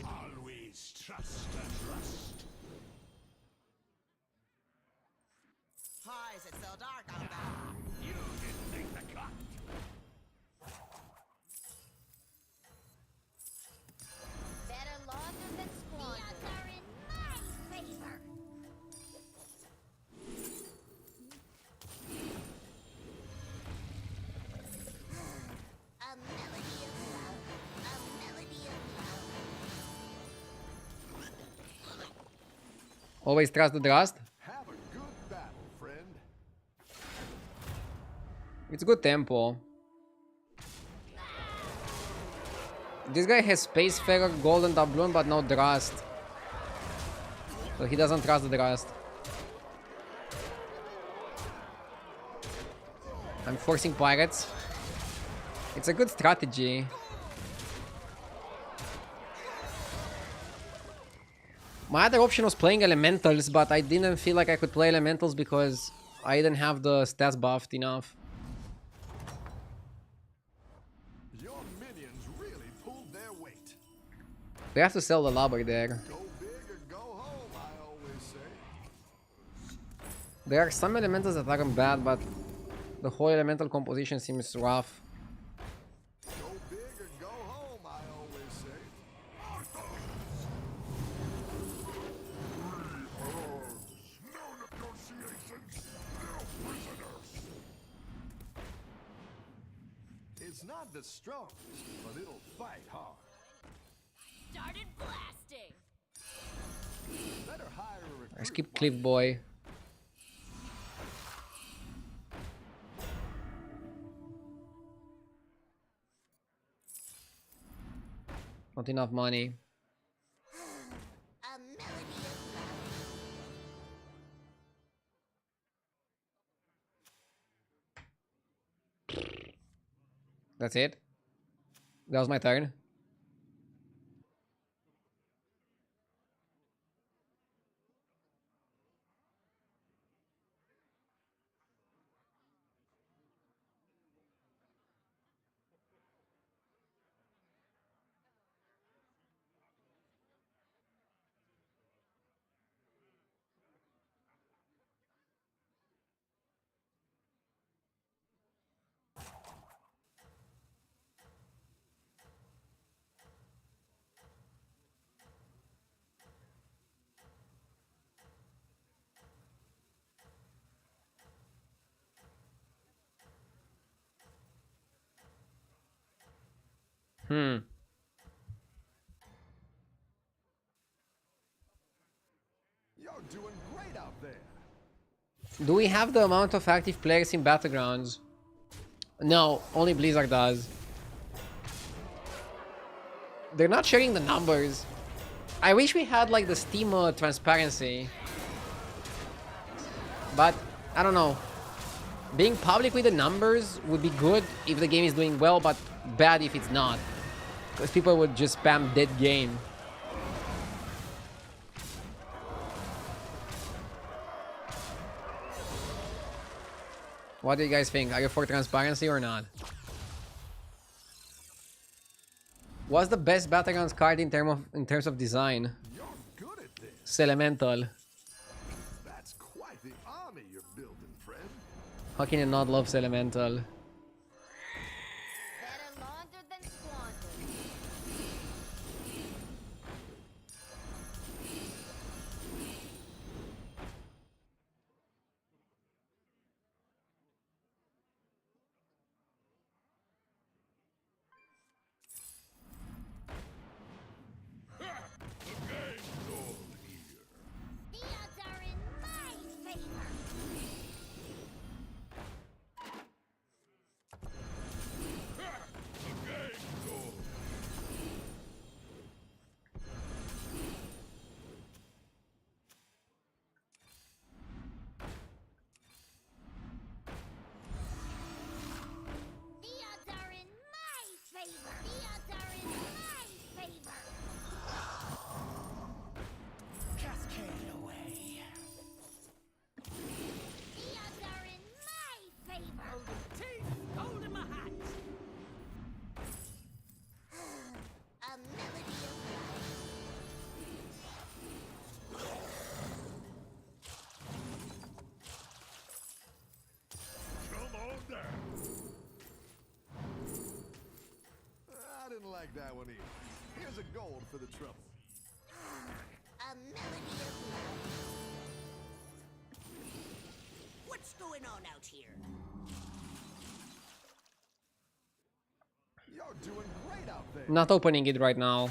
Always trust a trust. Why is it so dark out there? You didn't make the cut. Better launder than squander. The odds are in my favor. A melody of love. A melody of love. Always trust the trust. Have a good battle, friend. It's good tempo. This guy has Spacefarer, Golden Doubloon, but no Trust. So he doesn't trust the Trust. I'm forcing Pirates. It's a good strategy. My other option was playing Elementals, but I didn't feel like I could play Elementals because I didn't have the stats buffed enough. Your minions really pulled their weight. We have to sell the Lobber there. Go big or go home, I always say. There are some Elementals that aren't bad, but the whole Elemental composition seems rough. Go big or go home, I always say. No negotiations, no prisoners. It's not the strongest, but it'll fight hard. Started blasting. Better hire a recruit. I skip Cliff Boy. Not enough money. A melody of love. That's it. That was my turn. Hmm. You're doing great out there. Do we have the amount of active players in battlegrounds? No, only Blizzard does. They're not sharing the numbers. I wish we had like the Steam transparency. But, I don't know. Being public with the numbers would be good if the game is doing well, but bad if it's not. Because people would just spam dead game. What do you guys think? Are you for transparency or not? What's the best Battlegrounds card in terms of design? You're good at this. Elemental. That's quite the army you're building, friend. How can you not love Elemental? Better launder than squander. The odds are in my favor. like that one either. Here's a gold for the trouble. A melody of love. What's going on out here? You're doing great out there. Not opening it right now.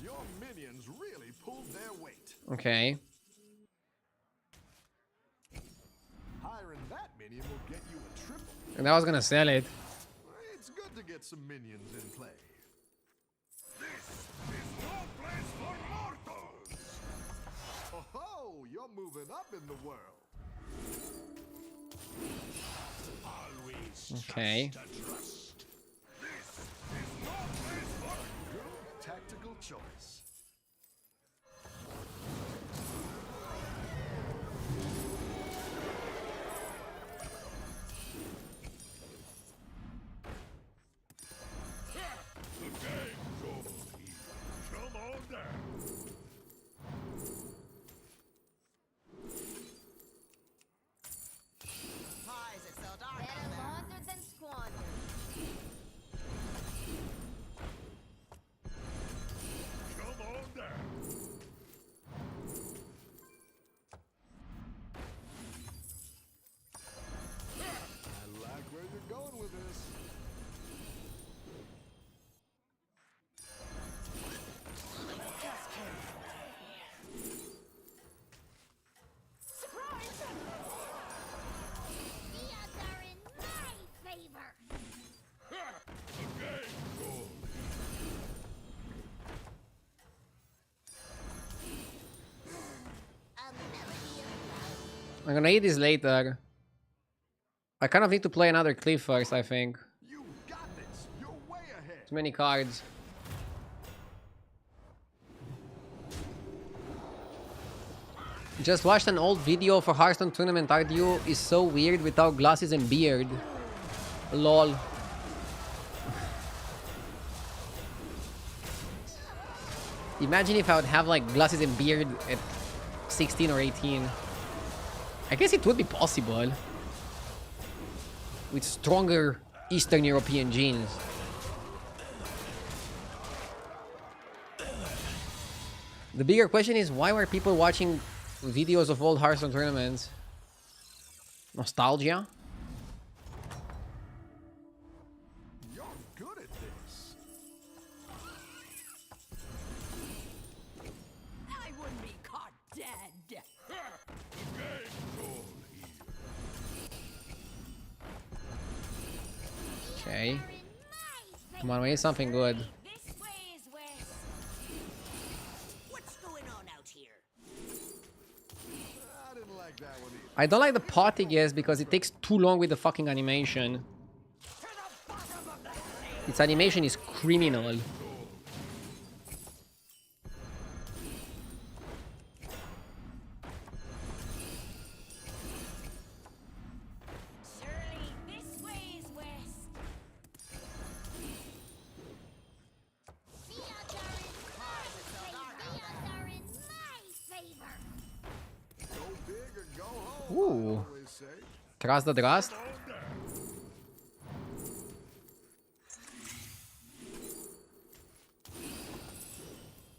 Your minions really pulled their weight. Okay. Hiring that minion will get you a triple. And I was gonna sell it. It's good to get some minions in play. This is no place for mortals! Oh, you're moving up in the world. Always Okay. just a trust. This is no place for Good tactical choice. the game's over here. Come on down. Hi, is it still dark Better out there? launder than squander. Come on down. I like where you're going with this. Surprise! The odds are in my favor. The game's over. A melody of love. I'm gonna eat this later. I kind of need to play another cliff first, I think. You got this. You're way ahead. Too many cards. Just watched an old video for Hearthstone tournament. Ardu is so weird without glasses and beard. Lol. Imagine if I would have like glasses and beard at 16 or 18. I guess it would be possible. With stronger Eastern European genes. The bigger question is, why were people watching videos of old Hearthstone tournaments? Nostalgia? You're good at this. I wouldn't be caught dead. The game's over here. Okay. Are in my Come on, we need something good. This way is west. What's going on out here? I didn't like that one either. I don't like the potty guess because it takes too long with the fucking animation. To the bottom of the sea! Its animation is criminal. Surely this way is west. The odds are in my favor. Go big or go home. Ooh. I always say. Trust the trust. Come on down.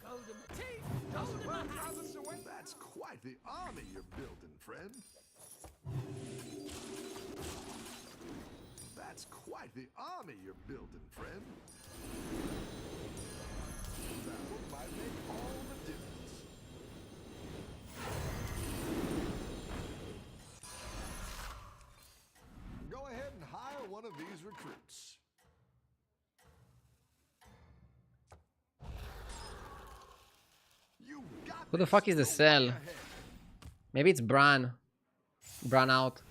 Golden teeth! Golden eyes! That's quite the army you're building, friend. That's quite the army you're building, friend. That one might make all the difference. Go ahead and hire one of these recruits. You got Who the this. fuck is the You're way cell? ahead. Maybe it's Bran. Bran out.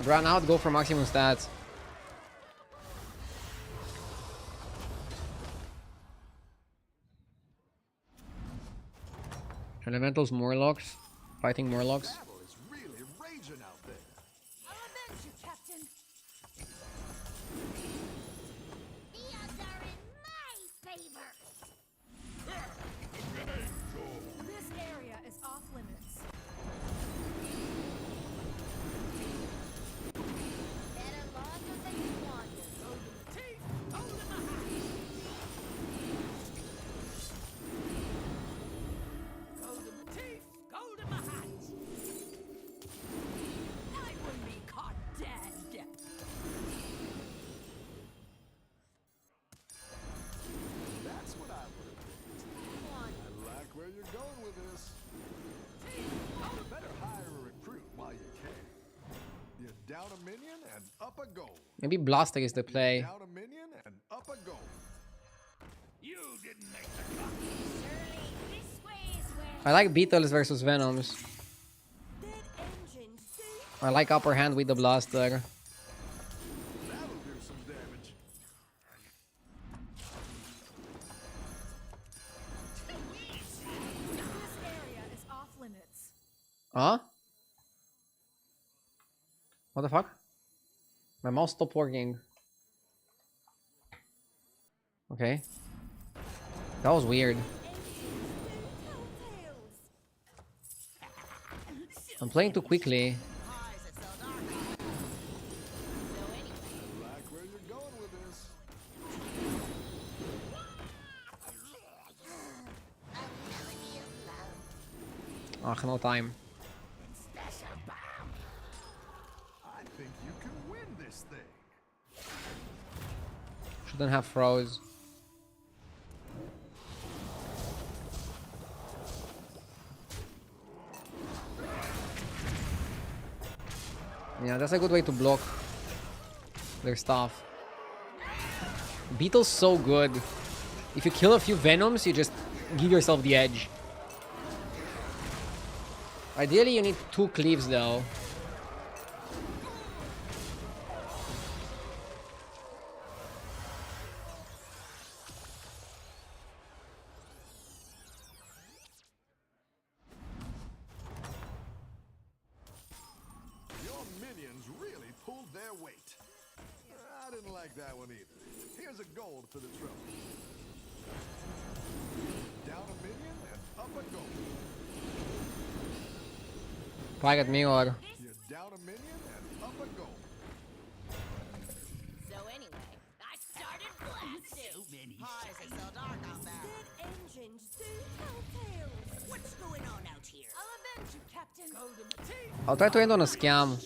Run out, go for maximum stats. Elementals, Morlocks. Fighting Morlocks. Battle is really raging out there. I'll avenge you, Captain. The odds are in my favor. This area is off limits. Better longer than you wanted. I wouldn't be caught dead. That's what I would have picked. I like where you're going with this. You better hire a recruit while you can. You're down a minion and up a goal. Maybe Blaster is the play. Down a minion and up a goal. You didn't make the cut. Surely this way is where I like Beetles versus Venoms. Dead engines. I like upper hand with the Blaster. That'll do some damage. This area is off limits. Huh? What the fuck? My mouse stopped working. Okay. That was weird. I'm playing too quickly. Eyes that sell dark out there. So anyway, I like where you're going with this. Ah, no time. I think you can win this thing. Shouldn't have froze. Yeah, that's a good way to block their stuff. Beetle's so good. If you kill a few Venoms, you just give yourself the edge. Ideally, you need 2 cleaves though. Your minions really pulled their weight. I didn't like that one either. Here's a gold for the trouble. Down a minion and up a gold. Pirate Mirror. You're down a minion and up a gold. So anyway, I started blasting. So many eyes that sell dark out there. Dead engines do tell tales. What's going on out here? I'll avenge you, Captain. I'll try to end on a scam.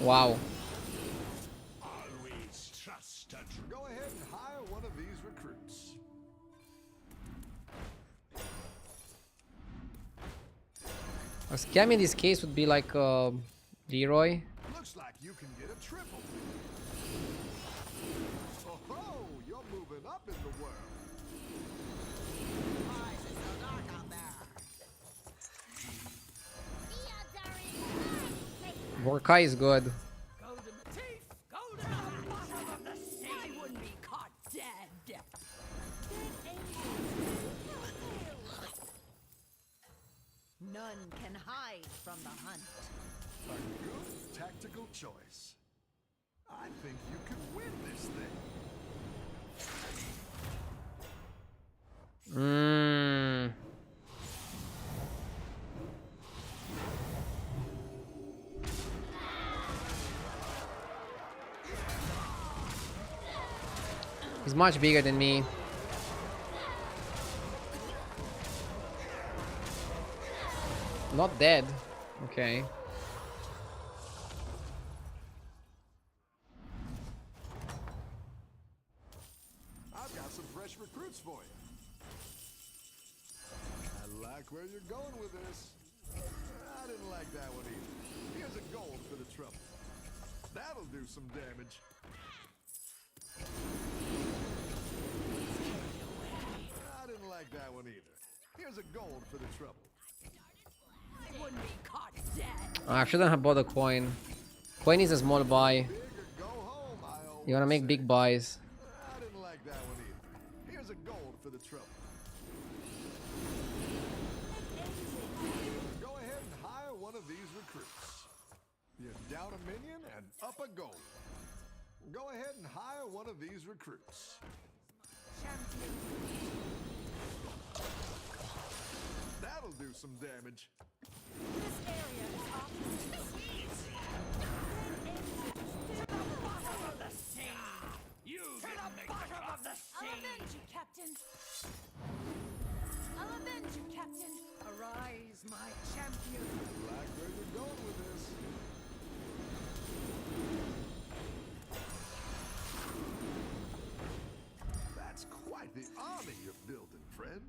Wow. Always trust a Go ahead and hire one of these recruits. A scam in this case would be like Leroy. Looks like you can get a triple. Oh, you're moving up in the world. Eyes that sell dark out there. The odds are in my favor. Vorkai is good. I wouldn't be caught dead. Dead engines do tell tales. None can hide from the hunt. A good tactical choice. I think you can win this thing. Mmm. He's much bigger than me. Not dead. Okay. I've got some fresh recruits for you. I like where you're going with this. I didn't like that one either. Here's a gold for the trouble. That'll do some damage. like that one either. Here's a gold for the trouble. I wouldn't be caught dead. I shouldn't have bought a coin. Coin is a small buy. Big or go home, I always You wanna make say. big buys. I didn't like that one either. Here's a gold for the trouble. Go ahead and hire one of these recruits. You down a minion and up a gold. Go ahead and hire one of these recruits. Champion. That'll do some damage. This area is off. To the bottom of the sea. You To didn't the make bottom the of the sea. I'll avenge you, Captain. I'll avenge you, Captain. Arise, my champion. Like where you're going with this. That's quite the army you're building, friend.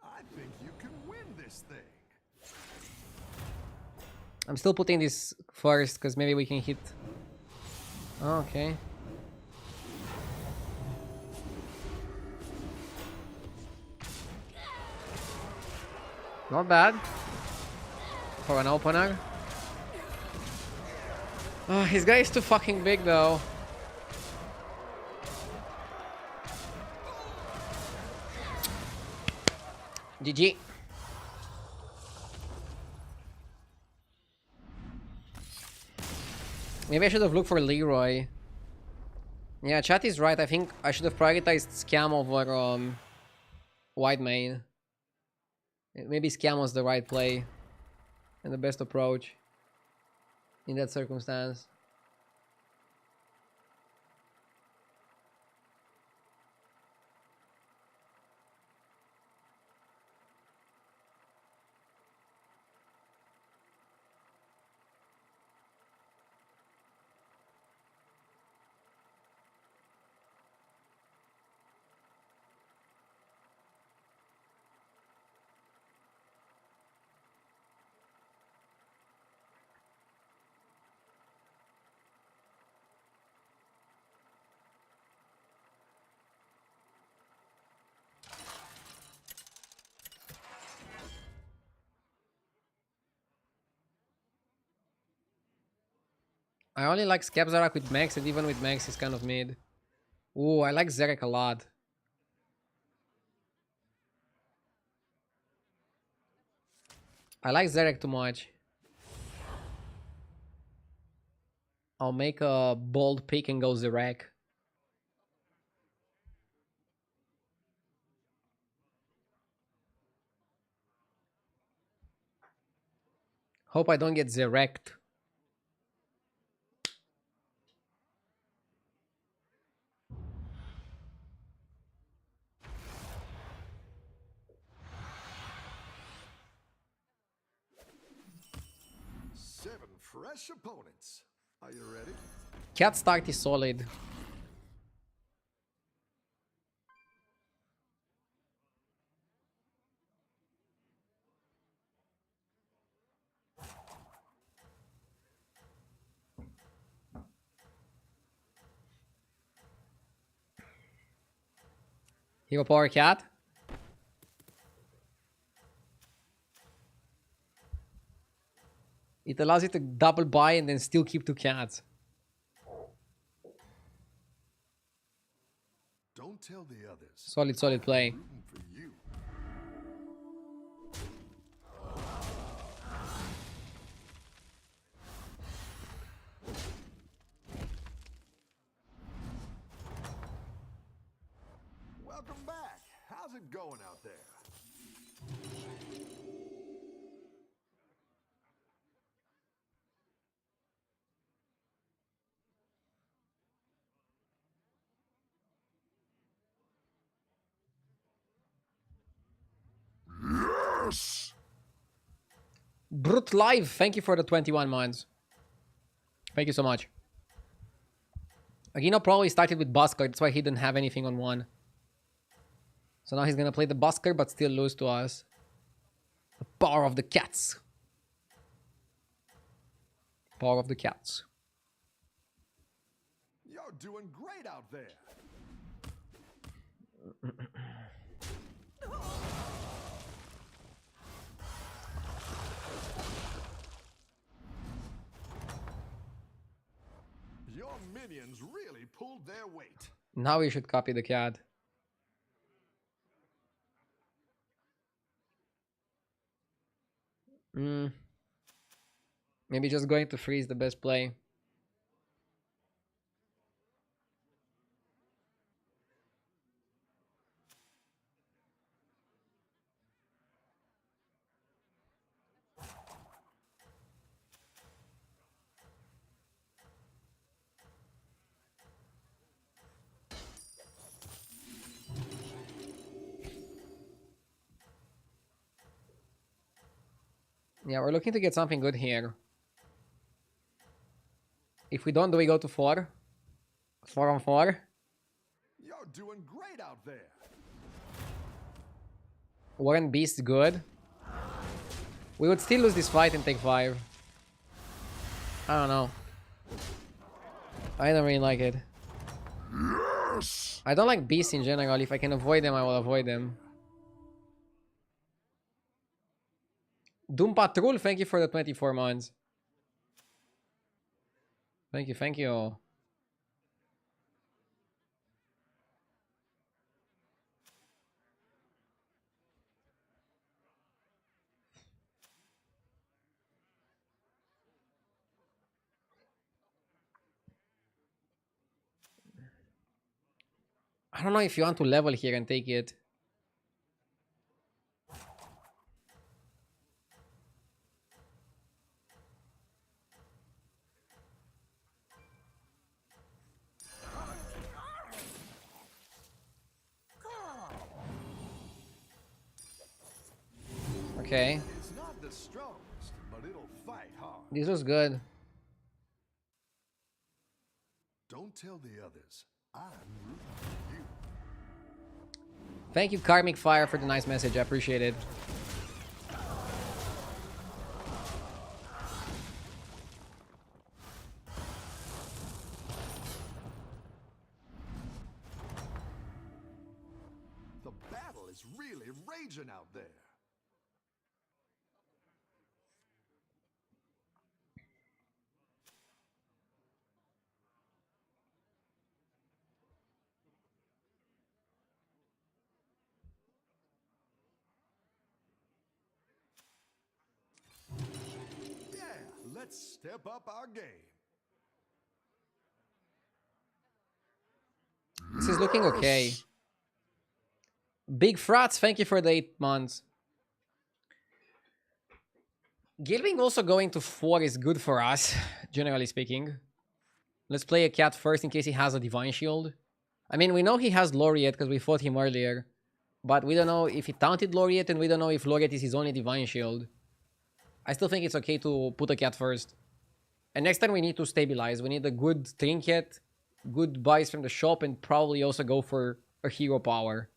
I think you can win this thing. I'm still putting this first because maybe we can hit. Oh, okay. Not bad for an opener. Oh, his guy is too fucking big though. GG. Maybe I should have looked for Leroy. Yeah, chat is right. I think I should have prioritized Scam over White Main. Maybe Scam was the right play and the best approach in that circumstance. I only like Skepzarak with Max, and even with Max he's kind of mid. Ooh, I like Zerek a lot. I like Zerek too much. I'll make a bold pick and go Zerek. Hope I don't get Zerekt. Seven fresh opponents. Are you ready? Cat start is solid. Hero Power Cat. It allows you to double buy and then still keep two cats. Don't tell the others. Solid play. Rooting for you. Welcome back. How's it going out there? Yes! Brute Live, thank you for the 21 months. Thank you so much. Agino probably started with Busker, that's why he didn't have anything on one. So now he's gonna play the Busker, but still lose to us. The power of the cats. Power of the cats. You're doing great out there. Your minions really pulled their weight. Now we should copy the cat. Maybe just going to freeze the best play. Yeah, we're looking to get something good here. If we don't, do we go to 4? 4 on 4? You're doing great out there. Warren Beast good. We would still lose this fight and take 5. I don't know. I don't really like it. Yes! I don't like beasts in general. If I can avoid them, I will avoid them. Doom Patrol, thank you for the 24 months. Thank you, thank you. I don't know if you want to level here and take it. Okay. It's not the strongest, but it'll fight hard. This was good. Don't tell the others. I'm rooting for you. Thank you, Karmic Fire, for the nice message. I appreciate it. The battle is really raging out there. Yeah, let's step up our game. This is looking okay. Big Frats, thank you for the 8 months. Gilbing also going to 4 is good for us, generally speaking. Let's play a cat first in case he has a Divine Shield. I mean, we know he has Laureate because we fought him earlier. But we don't know if he taunted Laureate, and we don't know if Laureate is his only Divine Shield. I still think it's okay to put a cat first. And next time we need to stabilize. We need a good trinket, good buys from the shop, and probably also go for a hero power.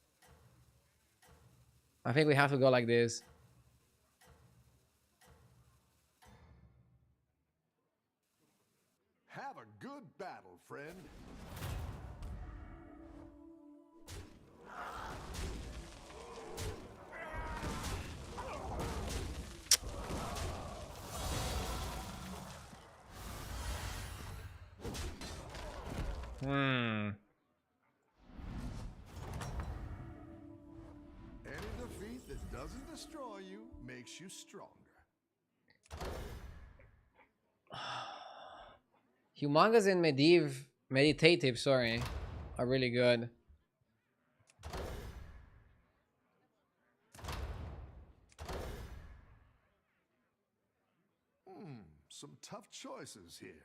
I think we have to go like this. Have a good battle, friend. Any defeat that doesn't destroy you makes you stronger. Humongous and Meditative, sorry, are really good. Some tough choices here.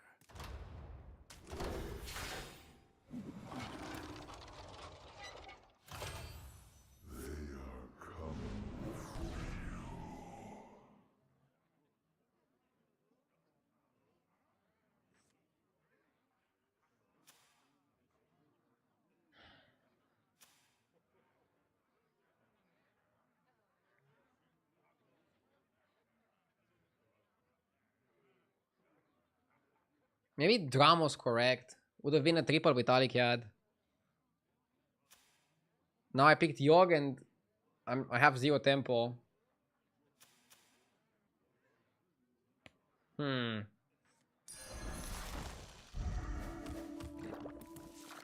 Maybe Dramo's correct. Would have been a triple with Alicad. Now I picked Yogg and I have 0 tempo.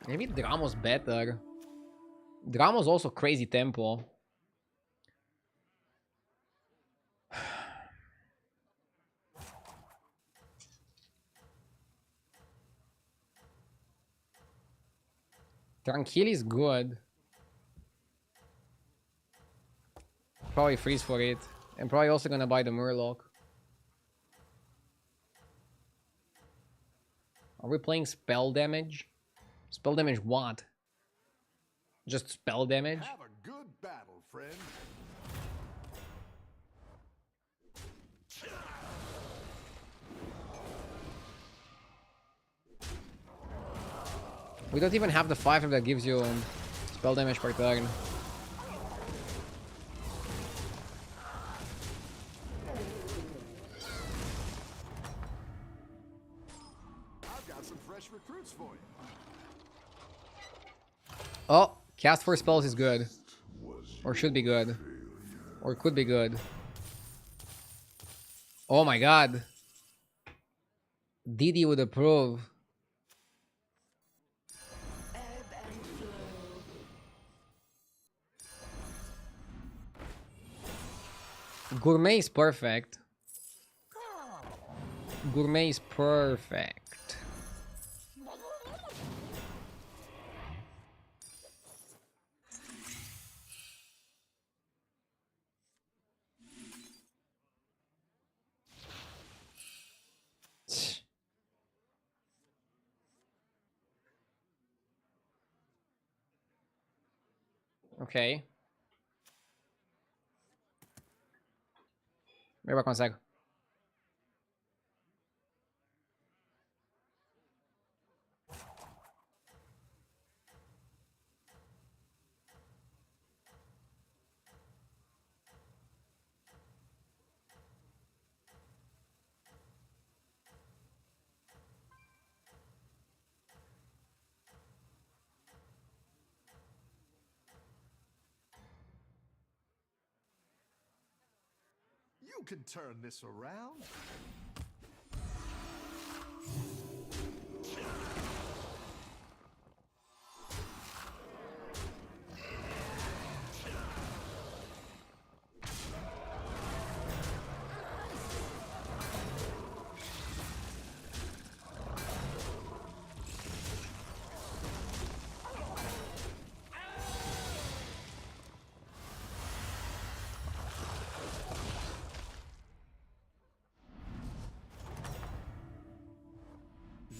Maybe Dramo's better. Dramo's also crazy tempo. Tranquil is good. Probably freeze for it. And probably also gonna buy the Murloc. Are we playing spell damage? Spell damage what? Just spell damage? Have a good battle, friend. We don't even have the 5 that gives you spell damage per turn. I've got some fresh recruits for you. Oh, cast 4 spells is good. Or should be good. Or could be good. Oh my god. Didi would approve. Gourmet is perfect. Gourmet is perfect. Ok. Vai consegue. You can turn this around.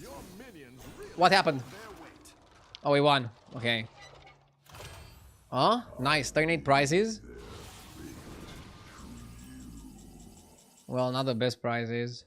Your minions really What happened? hold their weight. Oh, we won. Okay. Oh, nice. 38 prizes. Well, not the best prizes.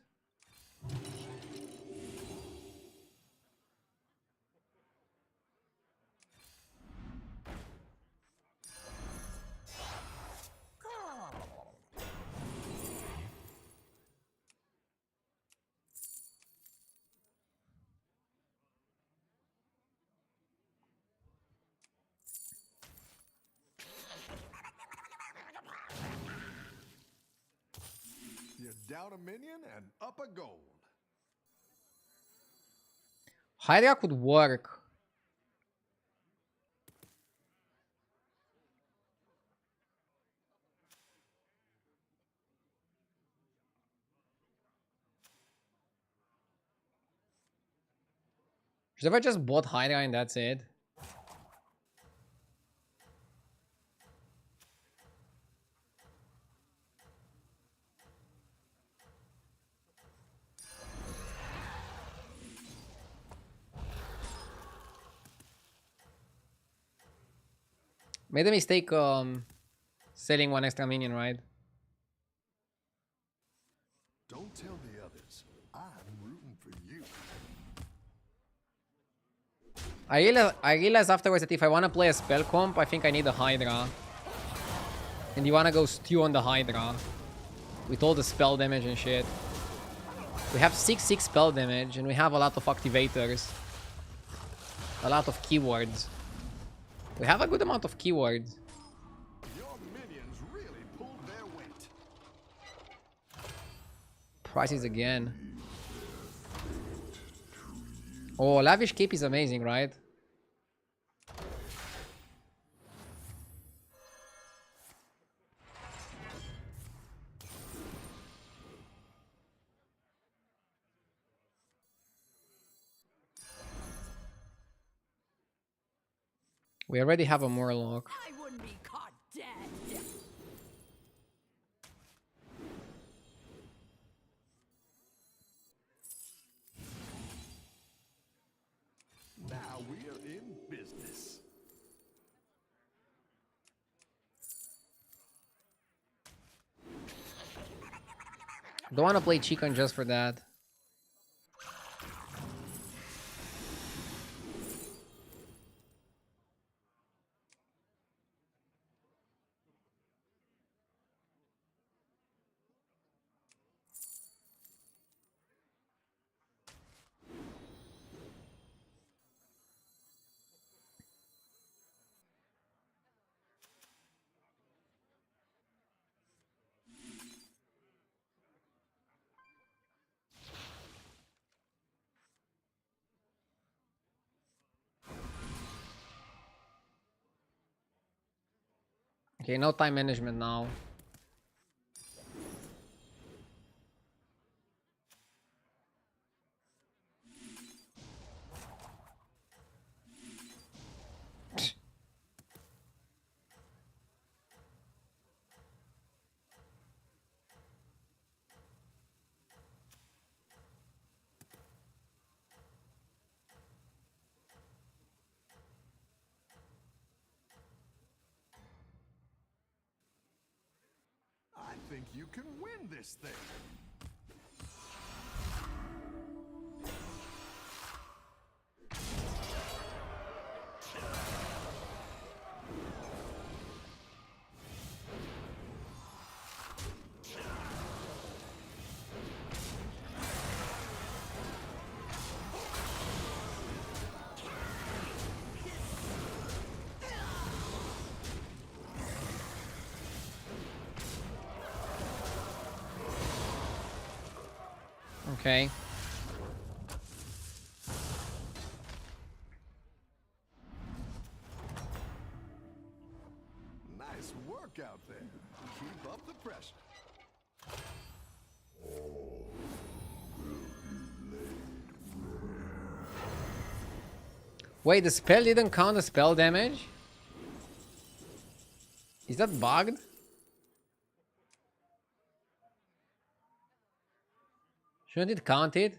You're down a minion and up a gold. Hydra could work. Should I just bought Hydra and that's it? Made a mistake selling 1 extra minion, right? Don't tell the others. I'm rooting for you. I realized afterwards that if I want to play a spell comp, I think I need a Hydra. And you want to go stew on the Hydra. With all the spell damage and shit. We have 6 spell damage and we have a lot of activators. A lot of keywords. We have a good amount of keywords. Your minions really pulled their weight. Prices again. Oh, Lavish Cape is amazing, right? We already have a Morlock. I wouldn't be caught dead. Now we are in business. Don't want to play Chicken just for that. Okay, no time management now. I think you can win this thing. Okay. Nice work out there. Keep up the pressure. Wait, the spell didn't count the spell damage? Is that bugged? Shouldn't it count it?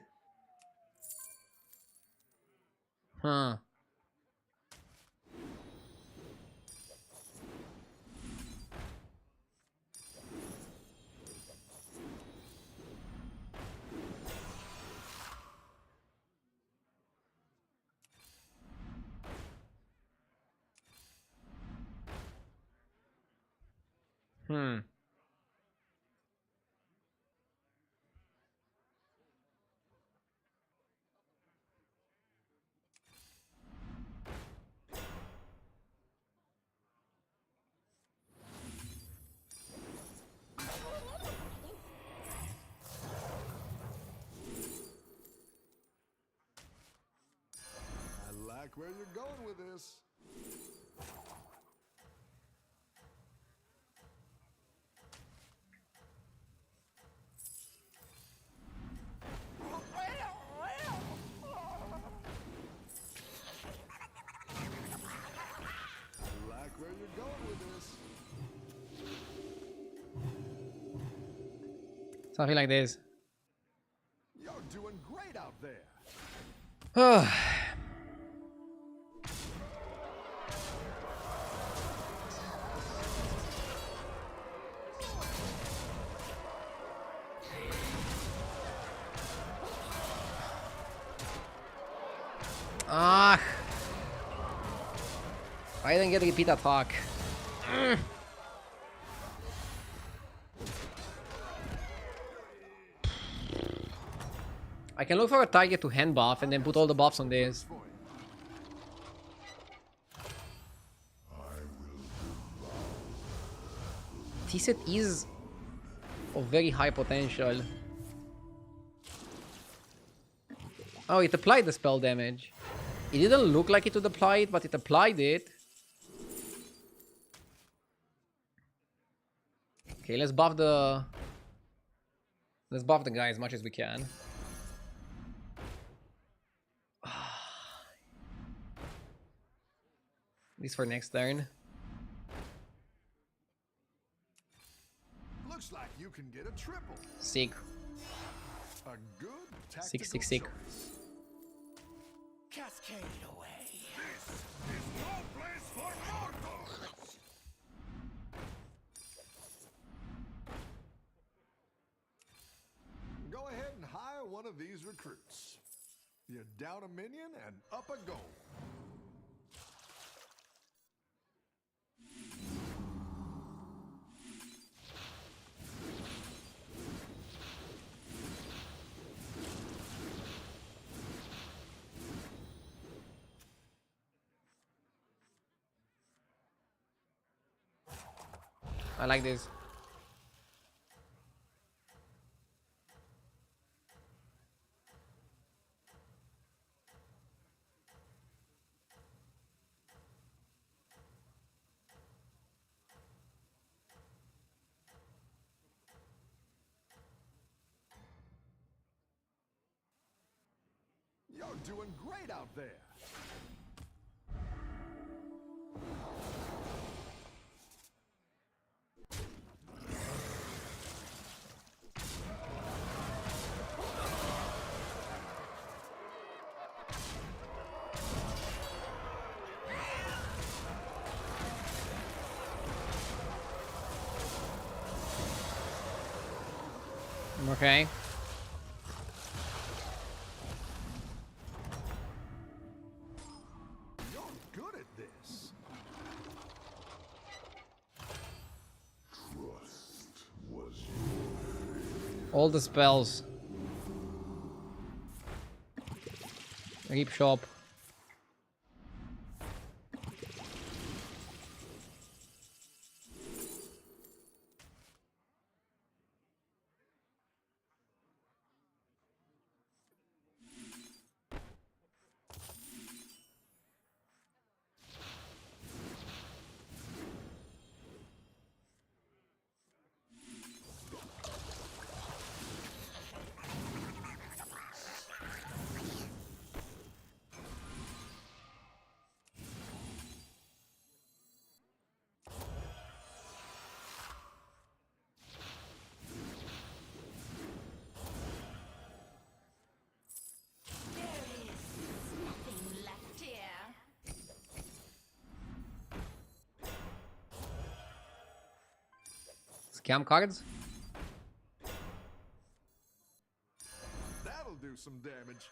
Huh. Hmm. I like where you're going with this. I like where you're going with this. Something like this. You're doing great out there. Ah. I didn't get to repeat attack. I can look for a target to hand buff and then put all the buffs on this. For you. T-set is of very high potential. Oh, it applied the spell damage. It didn't look like it would apply it, but it applied it. Okay, let's buff the guy as much as we can. This for next turn. Looks like you can get a triple. Sick. A good tactical Sick, sick, sick. choice. Cascade away. This is no place for mortals! Go ahead and hire one of these recruits. You down a minion and up a goal. I like this. You're doing great out there. Okay. You're good at this. All the spells. Reap shop. Nothing left here. Scam cards. That'll do some damage.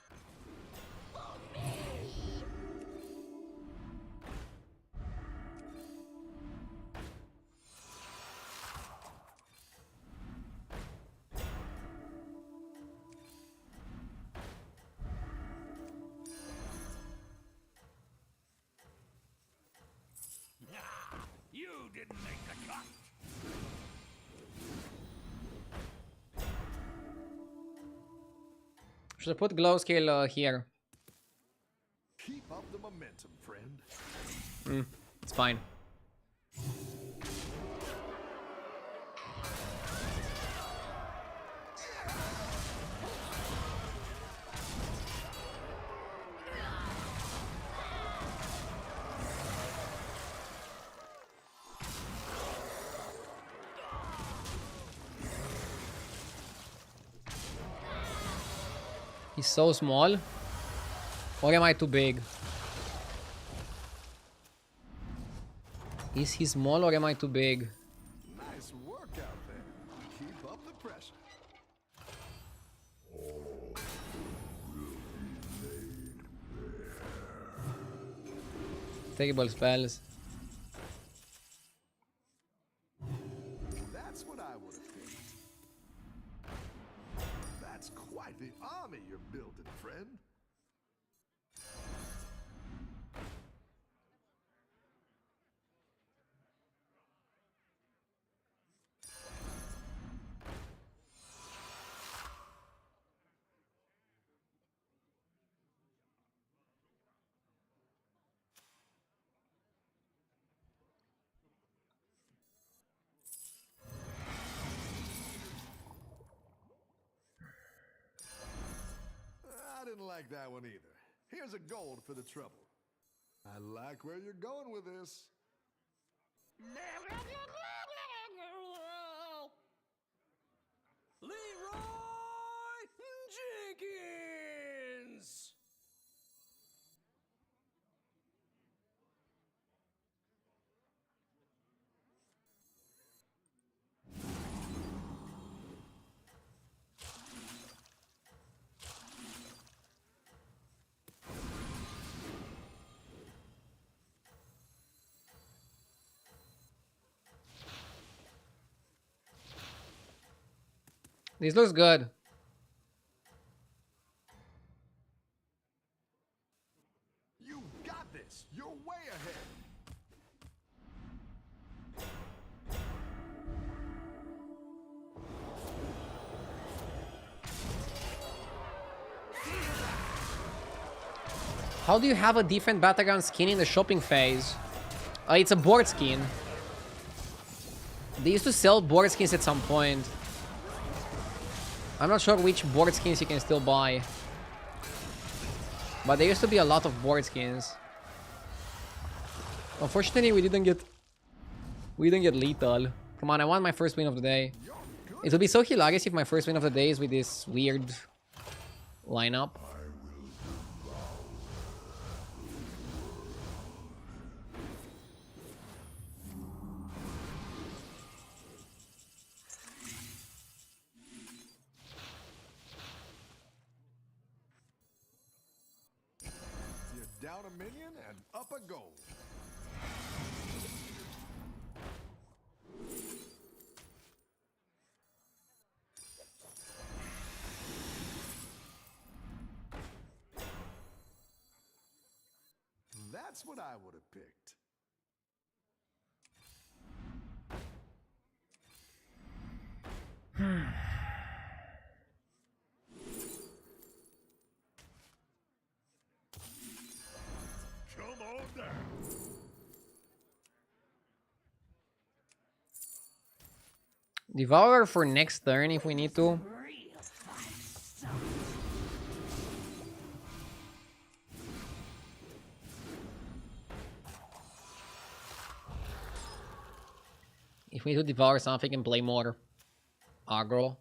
You didn't make the cut. Should I put glow scale here? Keep up the momentum, friend. It's fine. He's so small. Or am I too big? Is he small or am I too big? Nice work out there. Keep up the pressure. Terrible spells. That's what I would have picked. That's quite the army you're building. friend. I didn't like that one either. Here's a gold for the trouble. I like where you're going with this. Leroy Jenkins! This looks good. You got this. You're way ahead. How do you have a different battleground skin in the shopping phase? It's a board skin. They used to sell board skins at some point. I'm not sure which board skins you can still buy. But there used to be a lot of board skins. Unfortunately, we didn't get lethal. Come on, I want my first win of the day. It would be so hilarious if my first win of the day is with this weird lineup. You're down a minion and up a gold. That's what I would have picked. Come on down. Devour for next turn if we need to. Real fast stuff. If we need to devour something and play more aggro.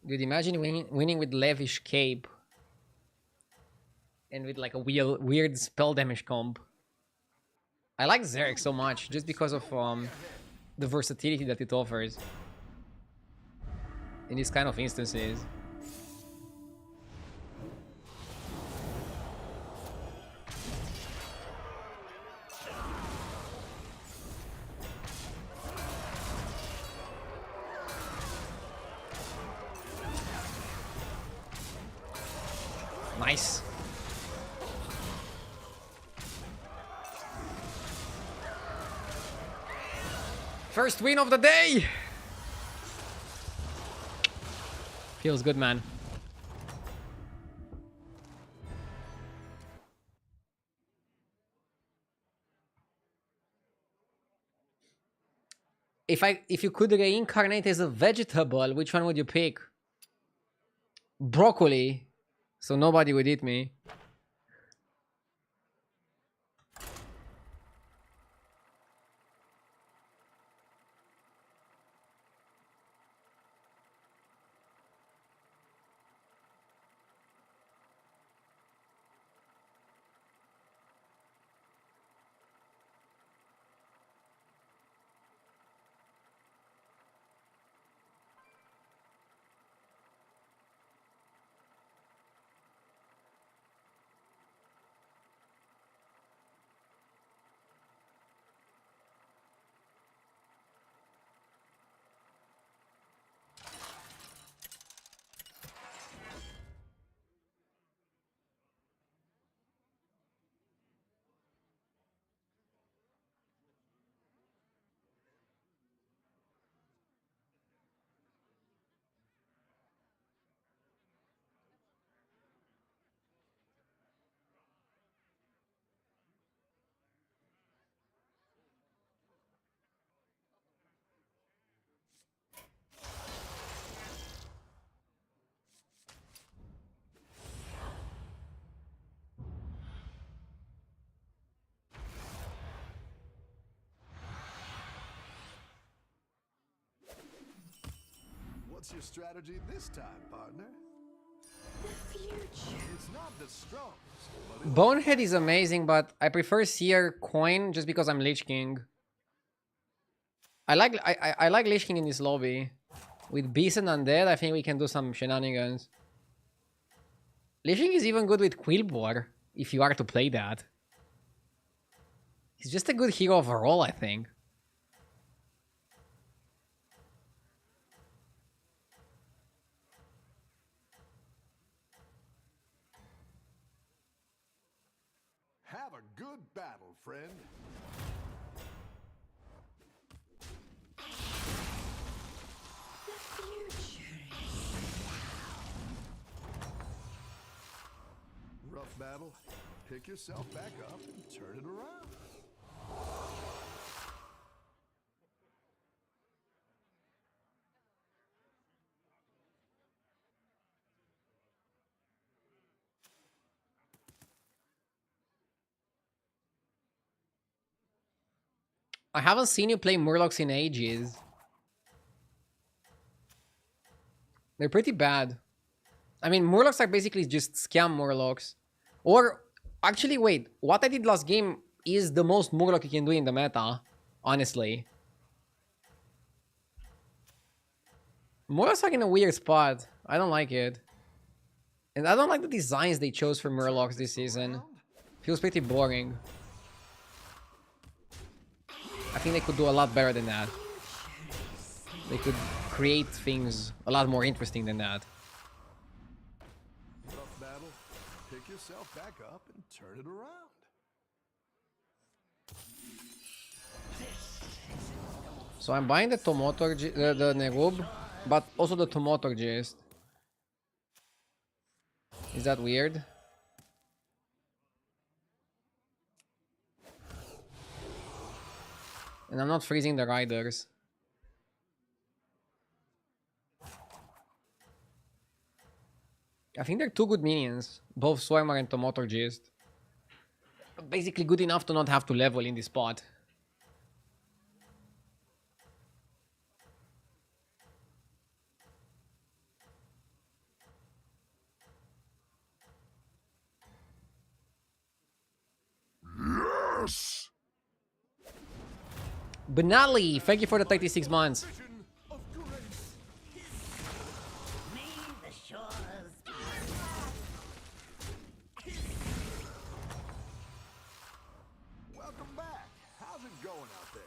Dude, imagine winning with Lavish Cape. And with like a weird spell damage comp. I like Xeric so much just because of the versatility that it offers. In these kind of instances. Nice. First win of the day! Feels good, man. If you could reincarnate as a vegetable, which one would you pick? Broccoli. So nobody would eat me. What's your strategy this time, partner? The future. It's not the strongest, but it'll Bonehead is amazing, but I prefer Seer Coin just because I'm Lich King. I like Lich King in this lobby. With Beast and Undead, I think we can do some shenanigans. Lich King is even good with Quillbor, if you are to play that. He's just a good hero overall, I think. have a good battle, friend. The future. Rough battle. Pick yourself back up and turn it around. I haven't seen you play Murlocs in ages. They're pretty bad. I mean, Murlocs are basically just scam Murlocs. Or, actually, wait. What I did last game is the most Murloc you can do in the meta. Honestly. Murlocs are in a weird spot. I don't like it. And I don't like the designs they chose for Murlocs this season. Feels pretty boring. I think they could do a lot better than that. They could create things a lot more interesting than that. Rough battle. Pick yourself back up and turn it around. So I'm buying the Tomotor, the Nerub, but also the Tomotor Gist. Is that weird? And I'm not freezing the riders. I think they're two good minions, both Swarmer and Tomotor Gist. Basically good enough to not have to level in this spot. Yes! Benali, thank you for the 36 months. Vision of grace. Me, the shores. Welcome back. How's it going out there?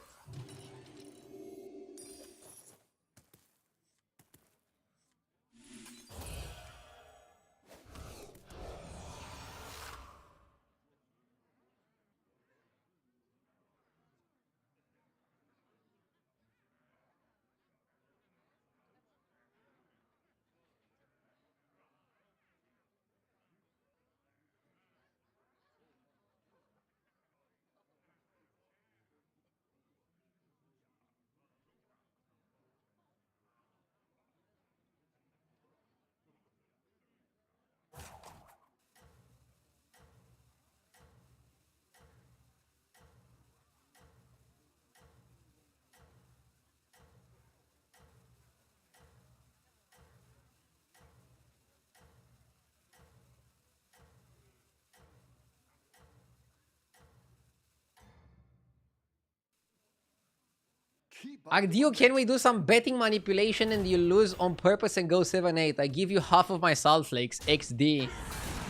Keep up Agdio, can we do some betting manipulation and you lose on purpose and go 7-8? I give you half of my salt flakes, XD.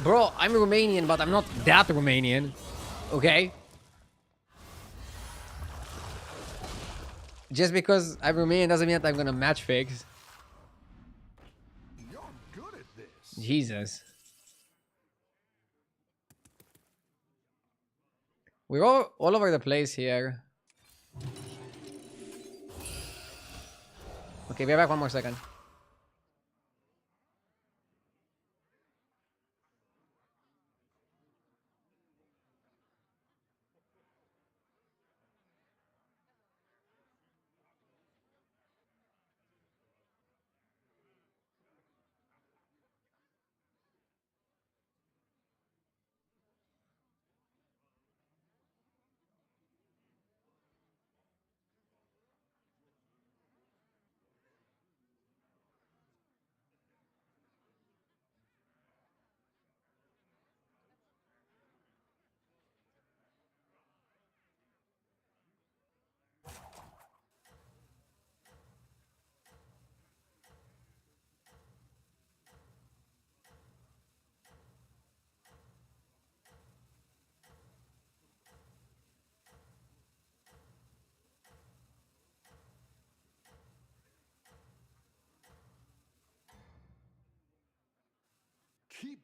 Bro, I'm Romanian, but I'm not that Romanian. Okay? Just because I'm Romanian doesn't mean that I'm gonna match fix. You're good at this. Jesus. We're all over the place here. Okay, be back 1 more second.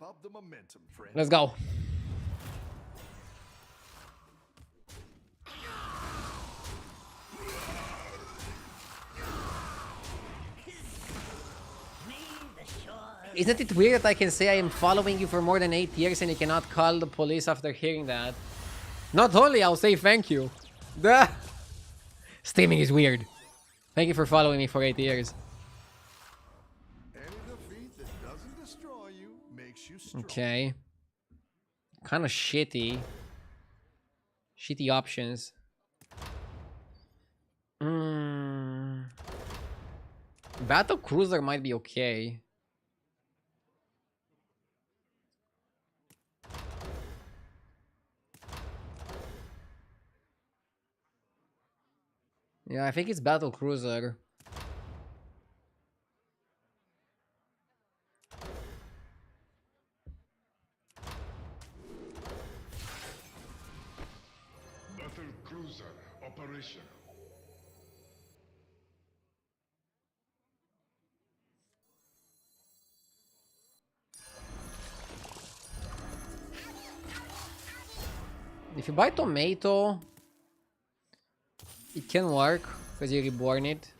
up the momentum, friend. Let's go. Isn't it weird that I can say I am following you for more than 8 years and you cannot call the police after hearing that? Not only I'll say thank you. Duh. Steaming is weird. Thank you for following me for 8 years. Any defeat that doesn't destroy you makes you strong. Okay. Kind of shitty. Shitty options. Battle Cruiser might be okay. Yeah, I think it's Battle Cruiser. Battle cruiser operational. If you buy tomato, it can work because you reborn it.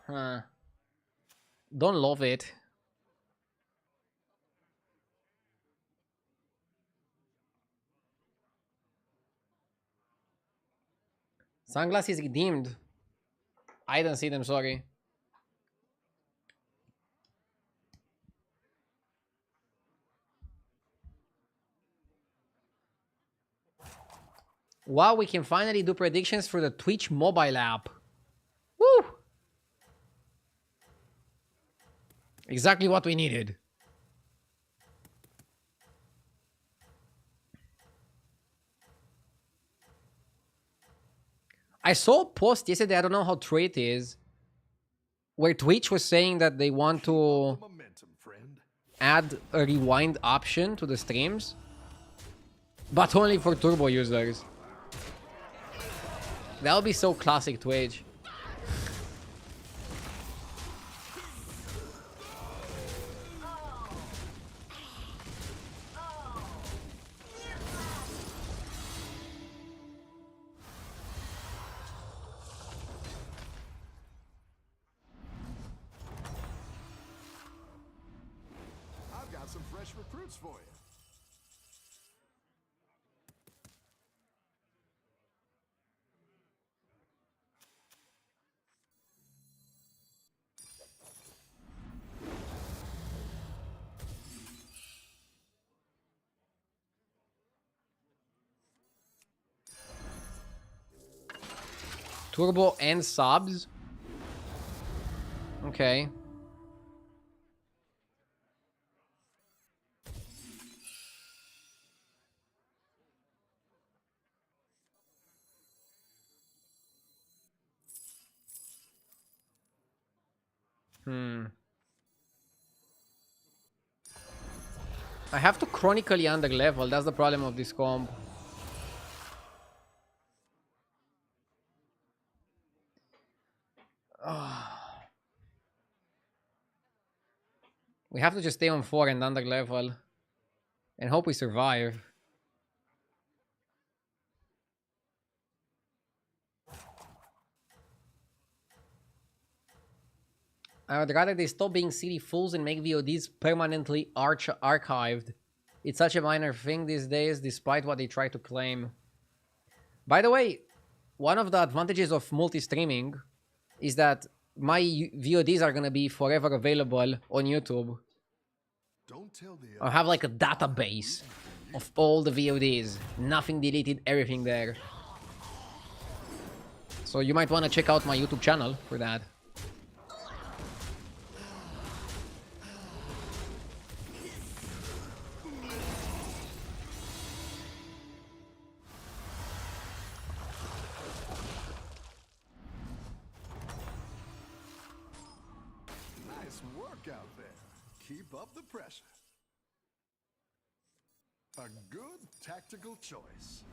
Huh. Don't love it. Sunglasses redeemed. I don't see them, sorry. Wow, we can finally do predictions for the Twitch mobile app. Woo! Exactly what we needed. I saw a post yesterday, I don't know how true it is, where Twitch was saying that they want to Momentum, friend. add a rewind option to the streams, but only for turbo users. That would be so classic Twitch. I've got some fresh recruits for you. Turbo and subs. Okay. I have to chronically under level. That's the problem of this comp. We have to just stay on 4 and under level and hope we survive. I would rather they stop being silly fools and make VODs permanently archived. It's such a minor thing these days, despite what they try to claim. By the way, one of the advantages of multi-streaming is that my VODs are gonna be forever available on YouTube. Don't tell the I'll have like a database of all the VODs. Nothing deleted, everything there. So you might want to check out my YouTube channel for that. Nice work out there. Keep up the pressure. A good tactical choice.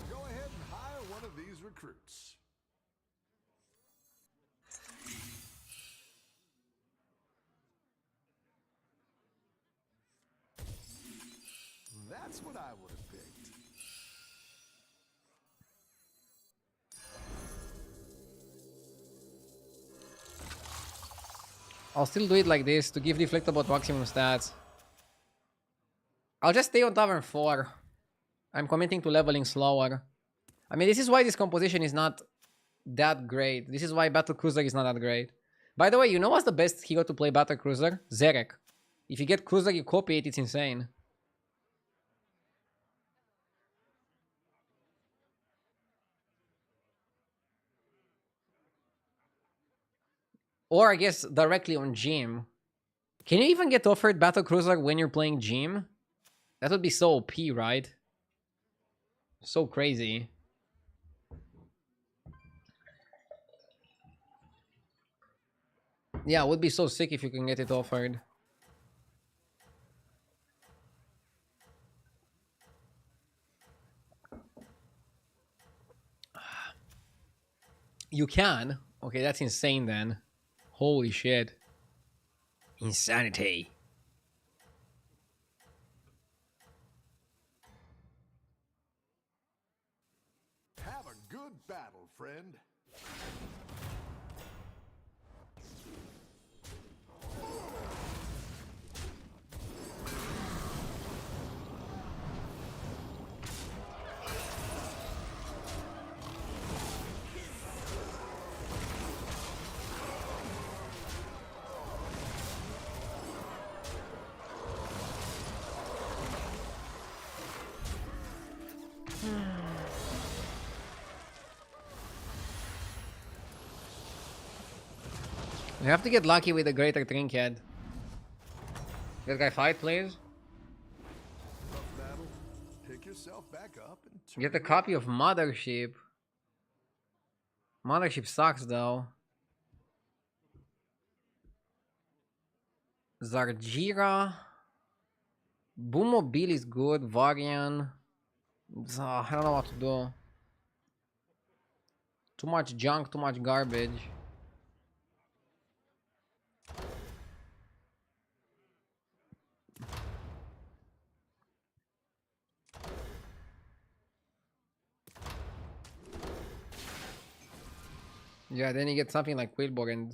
Go ahead and hire one of these recruits. That's what I would have picked. I'll still do it like this to give Deflectable maximum stats. I'll just stay on Tavern 4. I'm committing to leveling slower. I mean, this is why this composition is not that great. This is why Battle Cruiser is not that great. By the way, you know what's the best hero to play Battle Cruiser? Zerek. If you get Cruiser, you copy it, it's insane. Or I guess directly on Jim. Can you even get offered Battle Cruiser when you're playing Jim? That would be so OP, right? So crazy. Yeah, it would be so sick if you can get it offered. You can? Okay, that's insane then. Holy shit. Insanity. Have a good battle, friend. You have to get lucky with the greater trinket. That guy fight, please. Tough battle. Pick yourself back up and turn Get a copy of Mothership. Mothership sucks though. Zarjira. Boomobil is good. Varian. I don't know what to do. Too much junk, too much garbage. Yeah, then you get something like Quillbor and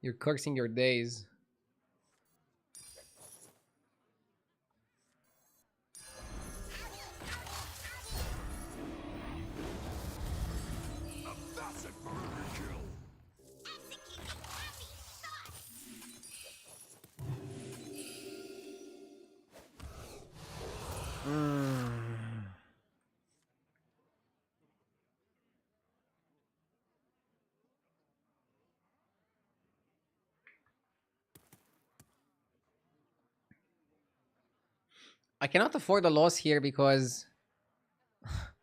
you're cursing your days. That's a murder kill. I cannot afford a loss here because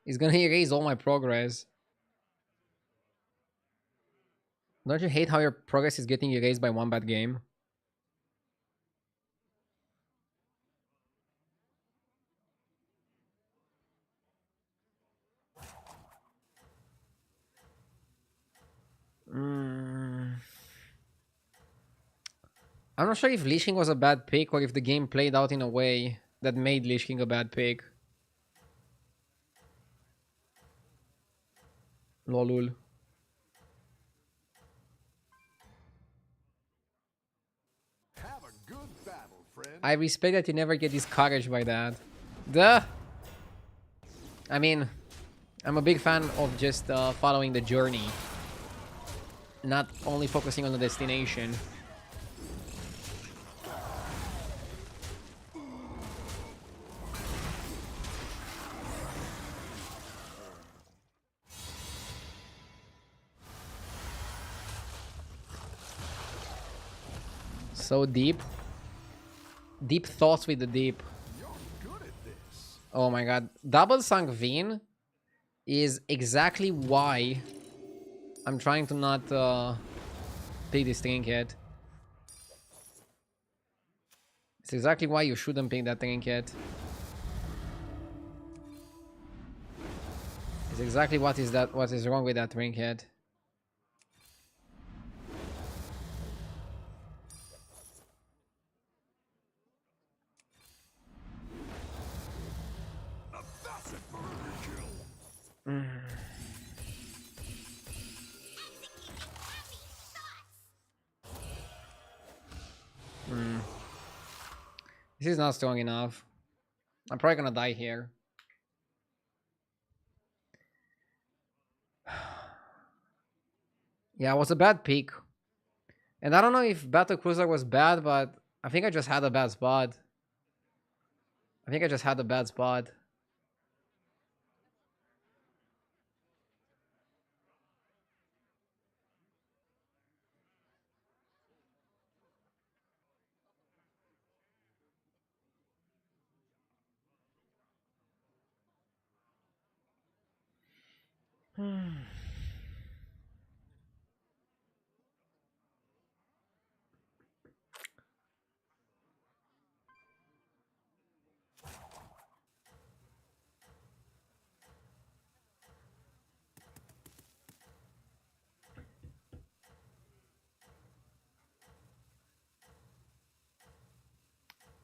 it's gonna erase all my progress. Don't you hate how your progress is getting erased by one bad game? I'm not sure if Lich King was a bad pick or if the game played out in a way that made Lich King a bad pick. Lolul. Have a good battle, friend. I respect that you never get discouraged by that. Duh! I mean, I'm a big fan of just following the journey. Not only focusing on the destination. So deep. Deep thoughts with the deep. You're good at this. Oh my god. Double Sangvin is exactly why I'm trying to not pick this trinket. It's exactly why you shouldn't pick that trinket. It's exactly what is wrong with that trinket. This is not strong enough. I'm probably gonna die here. Yeah, it was a bad pick. And I don't know if Battle Cruiser was bad, but I think I just had a bad spot. I think I just had a bad spot.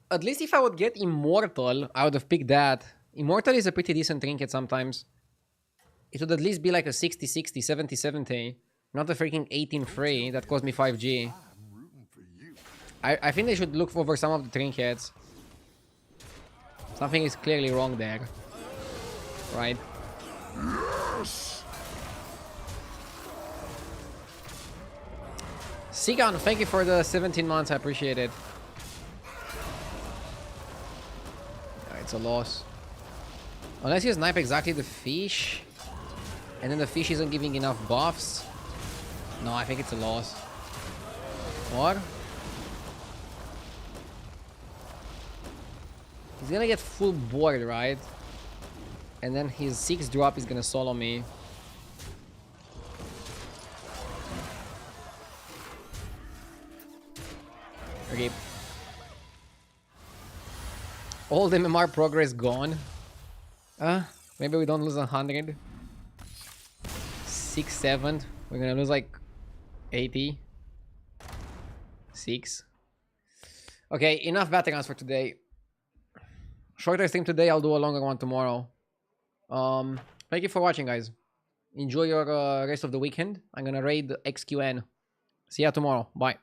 At least if I would get Immortal, I would have picked that. Immortal is a pretty decent trinket sometimes. It would at least be like a 60-60, 70-70. Not a freaking 18-free that cost me 5G. I'm rooting for you. I think they should look over some of the trinkets. Something is clearly wrong there. Right? Sigan, thank you for the 17 months. I appreciate it. Yeah, it's a loss. Unless you snipe exactly the fish. And then the fish isn't giving enough buffs. No, I think it's a loss. What? He's gonna get full board, right? And then his 6 drop is gonna solo me. Okay. All the MMR progress gone. Maybe we don't lose 100. 6, 7. We're gonna lose like 80. 6. Okay, enough battlegrounds for today. Shorter stream today, I'll do a longer one tomorrow. Thank you for watching, guys. Enjoy your rest of the weekend. I'm gonna raid XQN. See ya tomorrow. Bye.